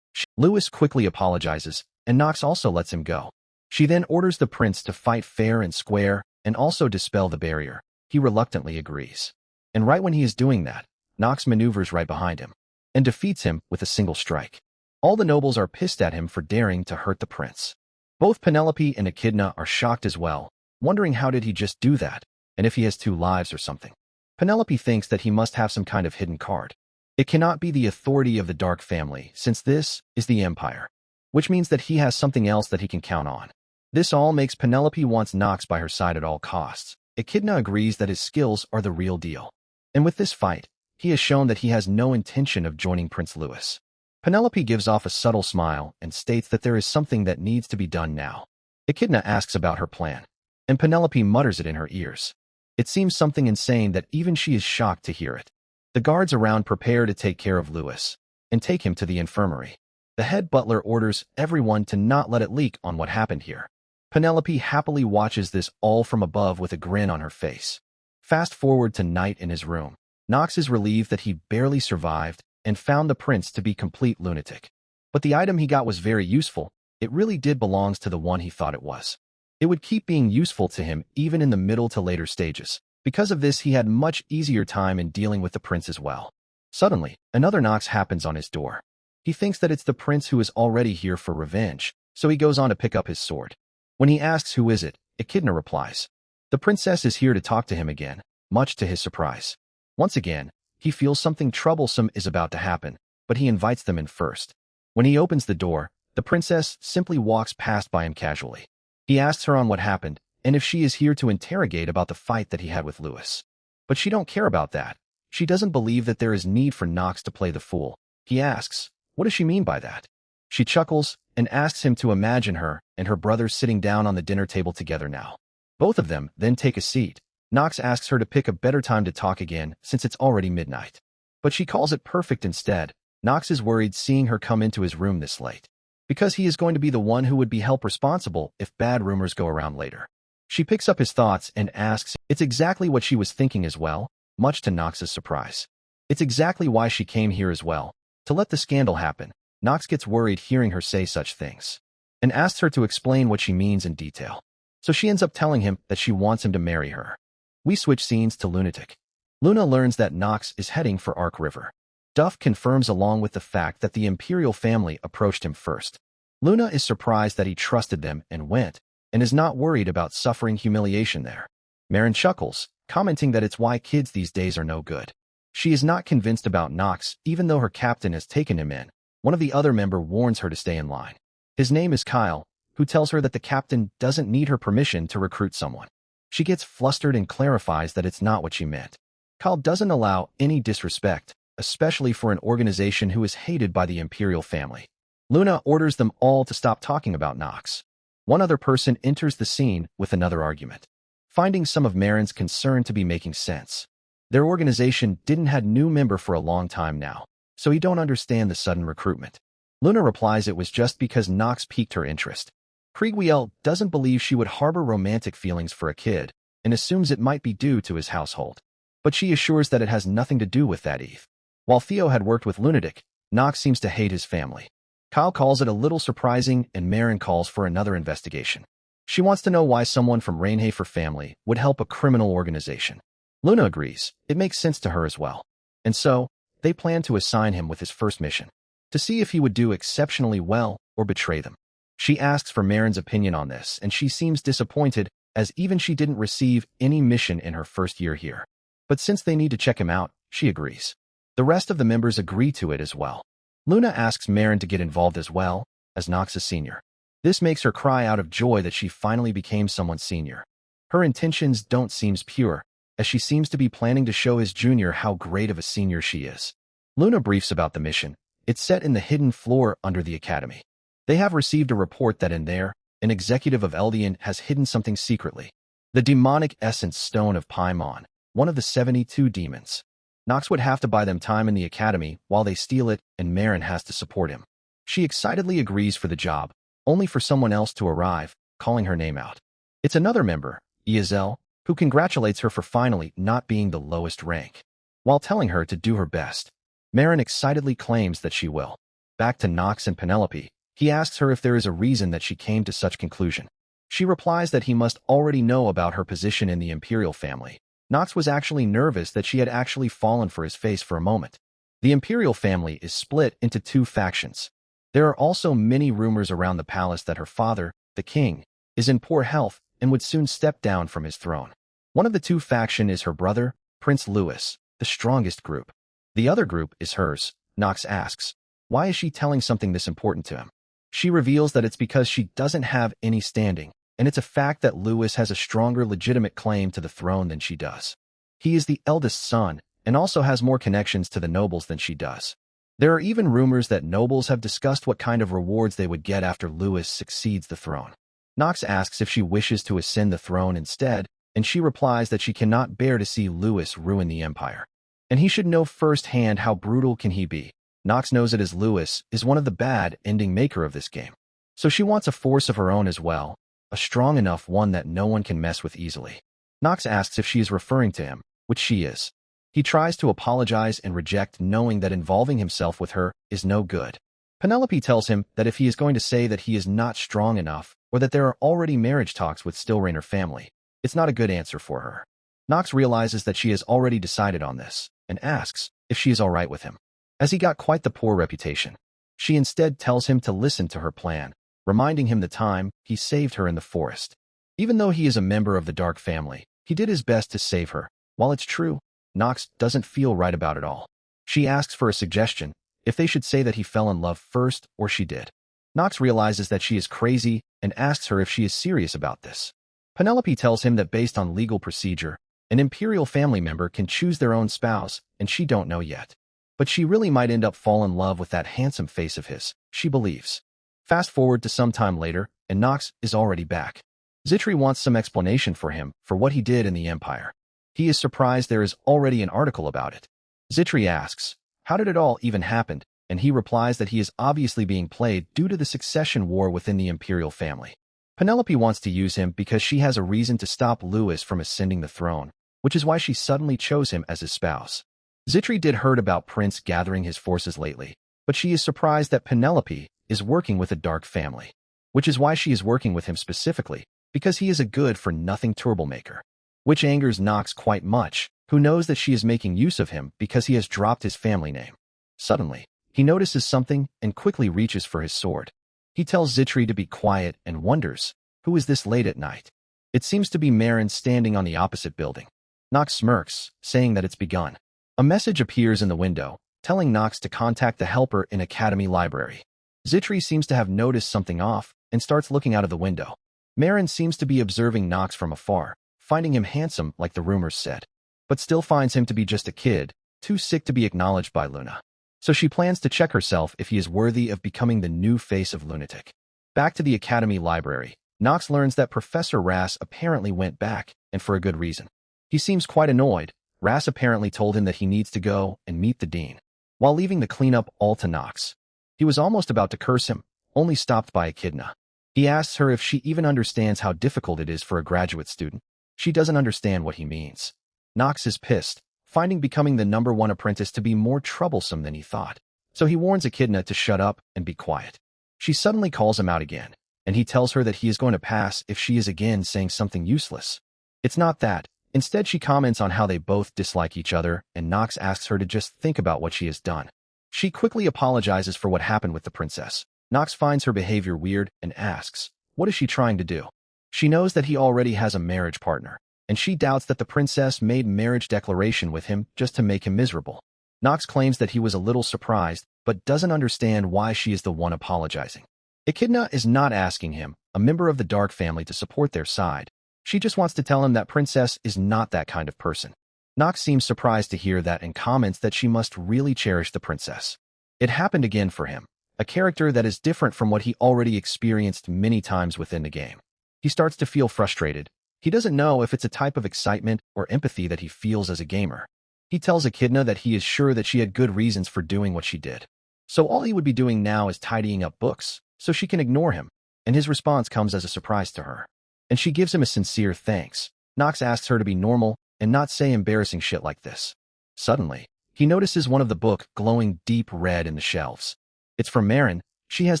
Lewis quickly apologizes, and Nox also lets him go. She then orders the prince to fight fair and square and also dispel the barrier. He reluctantly agrees. And right when he is doing that, Nox maneuvers right behind him and defeats him with a single strike. All the nobles are pissed at him for daring to hurt the prince. Both Penelope and Echidna are shocked as well, wondering how did he just do that, and if he has 2 lives or something. Penelope thinks that he must have some kind of hidden card. It cannot be the authority of the Dark family, since this is the Empire, which means that he has something else that he can count on. This all makes Penelope wants Nox by her side at all costs. Echidna agrees that his skills are the real deal. And with this fight, he has shown that he has no intention of joining Prince Lewis. Penelope gives off a subtle smile and states that there is something that needs to be done now. Echidna asks about her plan, and Penelope mutters it in her ears. It seems something insane that even she is shocked to hear it. The guards around prepare to take care of Lewis and take him to the infirmary. The head butler orders everyone to not let it leak on what happened here. Penelope happily watches this all from above with a grin on her face. Fast forward to night in his room. Nox is relieved that he barely survived and found the prince to be complete lunatic. But the item he got was very useful. It really did belongs to the one he thought it was. It would keep being useful to him even in the middle to later stages. Because of this, he had much easier time in dealing with the prince as well. Suddenly, another knock happens on his door. He thinks that it's the prince who is already here for revenge, so he goes on to pick up his sword. When he asks who is it, Echidna replies. The princess is here to talk to him again, much to his surprise. Once again, he feels something troublesome is about to happen, but he invites them in first. When he opens the door, the princess simply walks past by him casually. He asks her on what happened, and if she is here to interrogate about the fight that he had with Lewis. But she don't care about that. She doesn't believe that there is need for Nox to play the fool. He asks, what does she mean by that? She chuckles and asks him to imagine her and her brothers sitting down on the dinner table together now. Both of them then take a seat. Nox asks her to pick a better time to talk again since it's already midnight. but she calls it perfect instead. Knox is worried seeing her come into his room this late, because he is going to be the one who would be held responsible if bad rumors go around later. She picks up his thoughts and asks, it's exactly what she was thinking as well, much to Knox's surprise. It's exactly why she came here as well, to let the scandal happen. Knox gets worried hearing her say such things, and asks her to explain what she means in detail. So she ends up telling him that she wants him to marry her. We switch scenes to Lunatic. Luna learns that Knox is heading for Ark River. Duff confirms along with the fact that the Imperial family approached him first. Luna is surprised that he trusted them and went, and is not worried about suffering humiliation there. Marin chuckles, commenting that it's why kids these days are no good. She is not convinced about Knox, even though her captain has taken him in. One of the other member warns her to stay in line. His name is Kyle, who tells her that the captain doesn't need her permission to recruit someone. She gets flustered and clarifies that it's not what she meant. Kyle doesn't allow any disrespect, especially for an organization who is hated by the Imperial family. Luna orders them all to stop talking about Knox. One other person enters the scene with another argument, finding some of Marin's concern to be making sense. Their organization didn't have new member for a long time now, so he don't understand the sudden recruitment. Luna replies it was just because Knox piqued her interest. Kriegwiel doesn't believe she would harbor romantic feelings for a kid, and assumes it might be due to his household. But she assures that it has nothing to do with that Eve. While Theo had worked with Lunatic, Knox seems to hate his family. Kyle calls it a little surprising, and Marin calls for another investigation. She wants to know why someone from Rainhafer family would help a criminal organization. Luna agrees, it makes sense to her as well. And so, they plan to assign him with his first mission, to see if he would do exceptionally well or betray them. She asks for Marin's opinion on this, and she seems disappointed, as even she didn't receive any mission in her first year here. But since they need to check him out, she agrees. The rest of the members agree to it as well. Luna asks Marin to get involved as well, as Knox's senior. This makes her cry out of joy that she finally became someone's senior. Her intentions don't seem pure, as she seems to be planning to show his junior how great of a senior she is. Luna briefs about the mission. It's set in the hidden floor under the academy. They have received a report that in there, an executive of Eldian has hidden something secretly. The demonic essence stone of Paimon, one of the 72 demons. Knox would have to buy them time in the academy while they steal it, and Marin has to support him. She excitedly agrees for the job, only for someone else to arrive, calling her name out. It's another member, Iazel, who congratulates her for finally not being the lowest rank, while telling her to do her best. Marin excitedly claims that she will. Back to Knox and Penelope, he asks her if there is a reason that she came to such conclusion. She replies that he must already know about her position in the Imperial family. Knox was actually nervous that she had actually fallen for his face for a moment. The Imperial family is split into two factions. There are also many rumors around the palace that her father, the king, is in poor health and would soon step down from his throne. One of the two factions is her brother, Prince Louis, the strongest group. The other group is hers. Knox asks, why is she telling something this important to him? She reveals that it's because she doesn't have any standing, and it's a fact that Louis has a stronger legitimate claim to the throne than she does. He is the eldest son, and also has more connections to the nobles than she does. There are even rumors that nobles have discussed what kind of rewards they would get after Louis succeeds the throne. Knox asks if she wishes to ascend the throne instead, and she replies that she cannot bear to see Louis ruin the empire. And he should know firsthand how brutal can he be. Knox knows it as Louis is one of the bad ending maker of this game. So she wants a force of her own as well, a strong enough one that no one can mess with easily. Knox asks if she is referring to him, which she is. He tries to apologize and reject, knowing that involving himself with her is no good. Penelope tells him that if he is going to say that he is not strong enough, or that there are already marriage talks with Stillrainer family, it's not a good answer for her. Knox realizes that she has already decided on this, and asks if she is alright with him, as he got quite the poor reputation. She instead tells him to listen to her plan, reminding him the time he saved her in the forest. Even though he is a member of the Dark family, he did his best to save her. While it's true, Knox doesn't feel right about it all. She asks for a suggestion, if they should say that he fell in love first or she did. Knox realizes that she is crazy and asks her if she is serious about this. Penelope tells him that based on legal procedure, an Imperial family member can choose their own spouse, and she don't know yet. But she really might end up fall in love with that handsome face of his, she believes. Fast forward to some time later, and Knox is already back. Zitri wants some explanation for him for what he did in the Empire. He is surprised there is already an article about it. Zitri asks, how did it all even happen? And he replies that he is obviously being played due to the succession war within the imperial family. Penelope wants to use him because she has a reason to stop Louis from ascending the throne, which is why she suddenly chose him as his spouse. Zitri did heard about Prince gathering his forces lately, but she is surprised that Penelope is working with a dark family, which is why she is working with him specifically, because he is a good-for-nothing troublemaker, which angers Nox quite much, who knows that she is making use of him because he has dropped his family name. Suddenly, he notices something and quickly reaches for his sword. He tells Zitri to be quiet and wonders, who is this late at night? It seems to be Marin standing on the opposite building. Nox smirks, saying that it's begun. A message appears in the window, telling Nox to contact the helper in Academy Library. Zitri seems to have noticed something off and starts looking out of the window. Marin seems to be observing Nox from afar, finding him handsome like the rumors said, but still finds him to be just a kid, too sick to be acknowledged by Luna. So she plans to check herself if he is worthy of becoming the new face of Lunatic. Back to the Academy Library, Nox learns that Professor Rass apparently went back, and for a good reason. He seems quite annoyed. Rass apparently told him that he needs to go and meet the dean, while leaving the cleanup all to Nox. He was almost about to curse him, only stopped by Echidna. He asks her if she even understands how difficult it is for a graduate student. She doesn't understand what he means. Nox is pissed, finding becoming the #1 apprentice to be more troublesome than he thought. So he warns Echidna to shut up and be quiet. She suddenly calls him out again, and he tells her that he is going to pass if she is again saying something useless. It's not that. Instead, she comments on how they both dislike each other, and Nox asks her to just think about what she has done. She quickly apologizes for what happened with the princess. Nox finds her behavior weird and asks, what is she trying to do? She knows that he already has a marriage partner, and she doubts that the princess made marriage declaration with him just to make him miserable. Nox claims that he was a little surprised, but doesn't understand why she is the one apologizing. Echidna is not asking him, a member of the Dark family, to support their side. She just wants to tell him that Princess is not that kind of person. Nox seems surprised to hear that and comments that she must really cherish the princess. It happened again for him, a character that is different from what he already experienced many times within the game. He starts to feel frustrated. He doesn't know if it's a type of excitement or empathy that he feels as a gamer. He tells Echidna that he is sure that she had good reasons for doing what she did. So all he would be doing now is tidying up books, so she can ignore him, and his response comes as a surprise to her. And she gives him a sincere thanks. Nox asks her to be normal and not say embarrassing shit like this. Suddenly, he notices one of the book glowing deep red in the shelves. It's from Marin. She has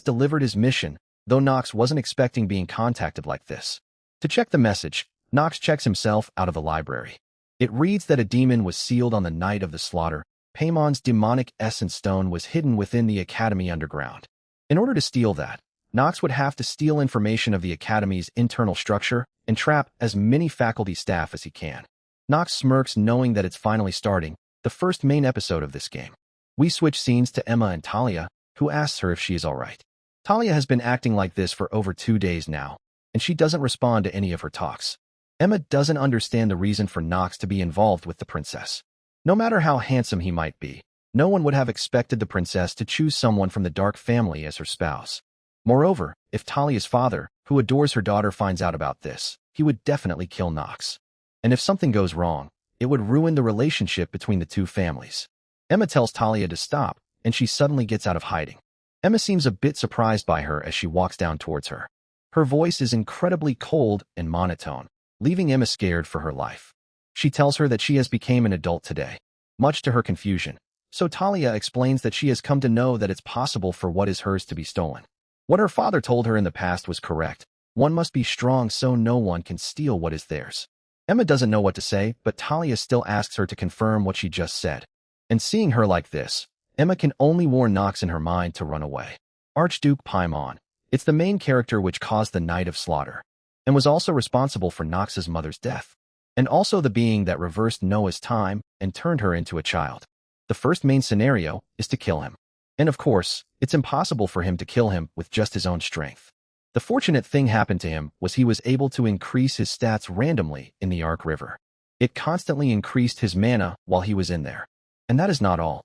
delivered his mission, though Nox wasn't expecting being contacted like this. To check the message, Nox checks himself out of the library. It reads that a demon was sealed on the night of the slaughter. Paymon's demonic essence stone was hidden within the Academy underground. In order to steal that, Nox would have to steal information of the Academy's internal structure and trap as many faculty staff as he can. Nox smirks knowing that it's finally starting, the first main episode of this game. We switch scenes to Emma and Talia, who asks her if she is alright. Talia has been acting like this for over 2 days now, and she doesn't respond to any of her talks. Emma doesn't understand the reason for Nox to be involved with the princess. No matter how handsome he might be, no one would have expected the princess to choose someone from the Dark family as her spouse. Moreover, if Talia's father, who adores her daughter, finds out about this, he would definitely kill Nox. And if something goes wrong, it would ruin the relationship between the two families. Emma tells Talia to stop, and she suddenly gets out of hiding. Emma seems a bit surprised by her as she walks down towards her. Her voice is incredibly cold and monotone, leaving Emma scared for her life. She tells her that she has become an adult today, much to her confusion. So Talia explains that she has come to know that it's possible for what is hers to be stolen. What her father told her in the past was correct. One must be strong so no one can steal what is theirs. Emma doesn't know what to say, but Talia still asks her to confirm what she just said. And seeing her like this, Emma can only warn Nox in her mind to run away. Archduke Paimon. It's the main character which caused the Night of Slaughter, and was also responsible for Nox's mother's death, and also the being that reversed Noah's time and turned her into a child. The first main scenario is to kill him. And of course, it's impossible for him to kill him with just his own strength. The fortunate thing happened to him was he was able to increase his stats randomly in the Ark River. It constantly increased his mana while he was in there. And that is not all.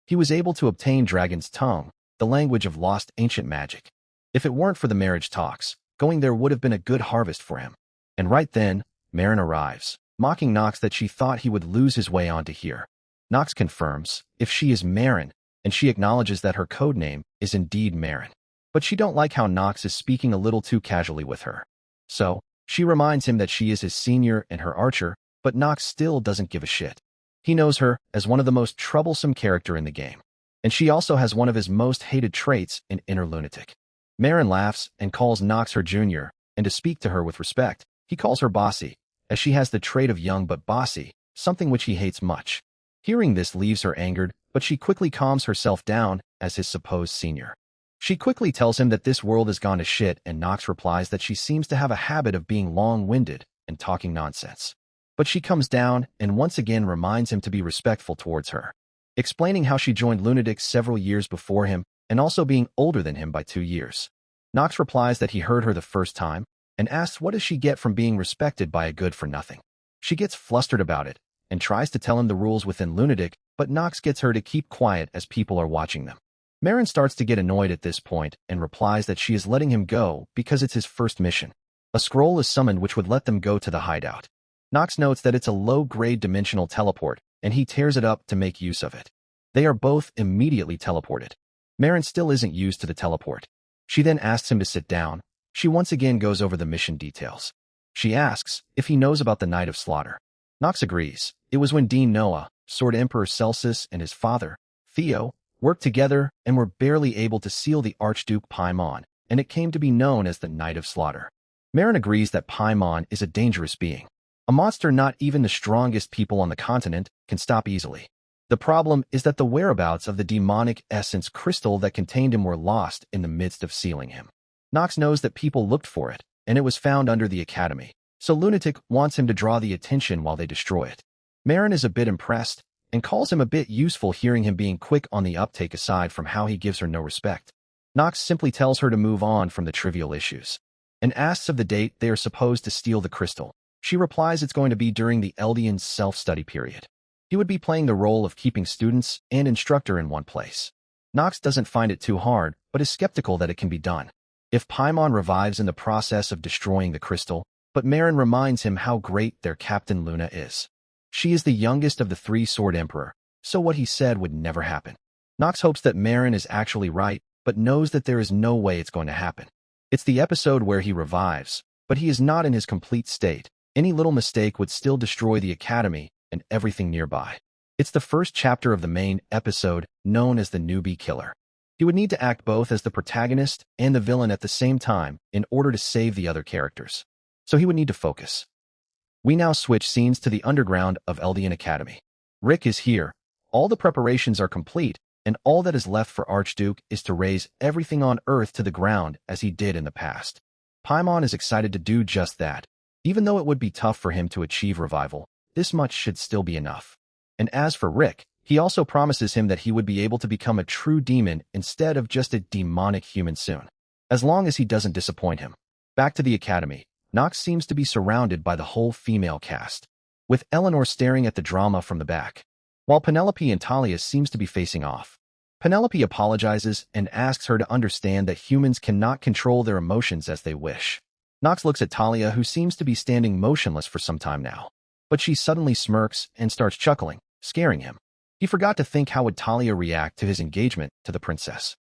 He was able to obtain Dragon's Tongue, the language of lost ancient magic. If it weren't for the marriage talks, going there would have been a good harvest for him. And right then, Marin arrives, mocking Nox that she thought he would lose his way onto here. Nox confirms if she is Marin, and she acknowledges that her code name is indeed Marin. But she don't like how Nox is speaking a little too casually with her. So, she reminds him that she is his senior and her archer, but Nox still doesn't give a shit. He knows her as one of the most troublesome character in the game. And she also has one of his most hated traits, an inner lunatic. Marin laughs and calls Nox her junior, and to speak to her with respect, he calls her bossy, as she has the trait of young but bossy, something which he hates much. Hearing this leaves her angered, but she quickly calms herself down as his supposed senior. She quickly tells him that this world has gone to shit, and Nox replies that she seems to have a habit of being long-winded and talking nonsense. But she comes down and once again reminds him to be respectful towards her, explaining how she joined Lunatics several years before him and also being older than him by 2 years. Nox replies that he heard her the first time and asks what does she get from being respected by a good-for-nothing. She gets flustered about it and tries to tell him the rules within Lunatic, but Nox gets her to keep quiet as people are watching them. Marin starts to get annoyed at this point and replies that she is letting him go because it's his first mission. A scroll is summoned which would let them go to the hideout. Nox notes that it's a low-grade dimensional teleport, and he tears it up to make use of it. They are both immediately teleported. Marin still isn't used to the teleport. She then asks him to sit down. She once again goes over the mission details. She asks if he knows about the Night of Slaughter. Nox agrees. It was when Dean Noah, Sword Emperor Celsus, and his father, Theo, worked together and were barely able to seal the Archduke Paimon, and it came to be known as the Night of Slaughter. Marin agrees that Paimon is a dangerous being. A monster not even the strongest people on the continent can stop easily. The problem is that the whereabouts of the demonic essence crystal that contained him were lost in the midst of sealing him. Nox knows that people looked for it, and it was found under the academy, so Lunatic wants him to draw the attention while they destroy it. Marin is a bit impressed and calls him a bit useful, hearing him being quick on the uptake aside from how he gives her no respect. Nox simply tells her to move on from the trivial issues and asks of the date they are supposed to steal the crystal. She replies it's going to be during the Eldian's self-study period. He would be playing the role of keeping students and instructor in one place. Nox doesn't find it too hard, but is skeptical that it can be done. If Paimon revives in the process of destroying the crystal, but Marin reminds him how great their Captain Luna is. She is the youngest of the 3 Sword Emperor, so what he said would never happen. Nox hopes that Marin is actually right, but knows that there is no way it's going to happen. It's the episode where he revives, but he is not in his complete state. Any little mistake would still destroy the academy and everything nearby. It's the first chapter of the main episode, known as the Newbie Killer. He would need to act both as the protagonist and the villain at the same time in order to save the other characters. So he would need to focus. We now switch scenes to the underground of Eldian Academy. Rick is here. All the preparations are complete, and all that is left for Archduke is to raise everything on Earth to the ground as he did in the past. Paimon is excited to do just that. Even though it would be tough for him to achieve revival, this much should still be enough. And as for Rick, he also promises him that he would be able to become a true demon instead of just a demonic human soon, as long as he doesn't disappoint him. Back to the academy, Nox seems to be surrounded by the whole female cast, with Eleanor staring at the drama from the back, while Penelope and Talia seems to be facing off. Penelope apologizes and asks her to understand that humans cannot control their emotions as they wish. Nox looks at Talia, who seems to be standing motionless for some time now, but she suddenly smirks and starts chuckling, scaring him. He forgot to think how would Talia react to his engagement to the princess.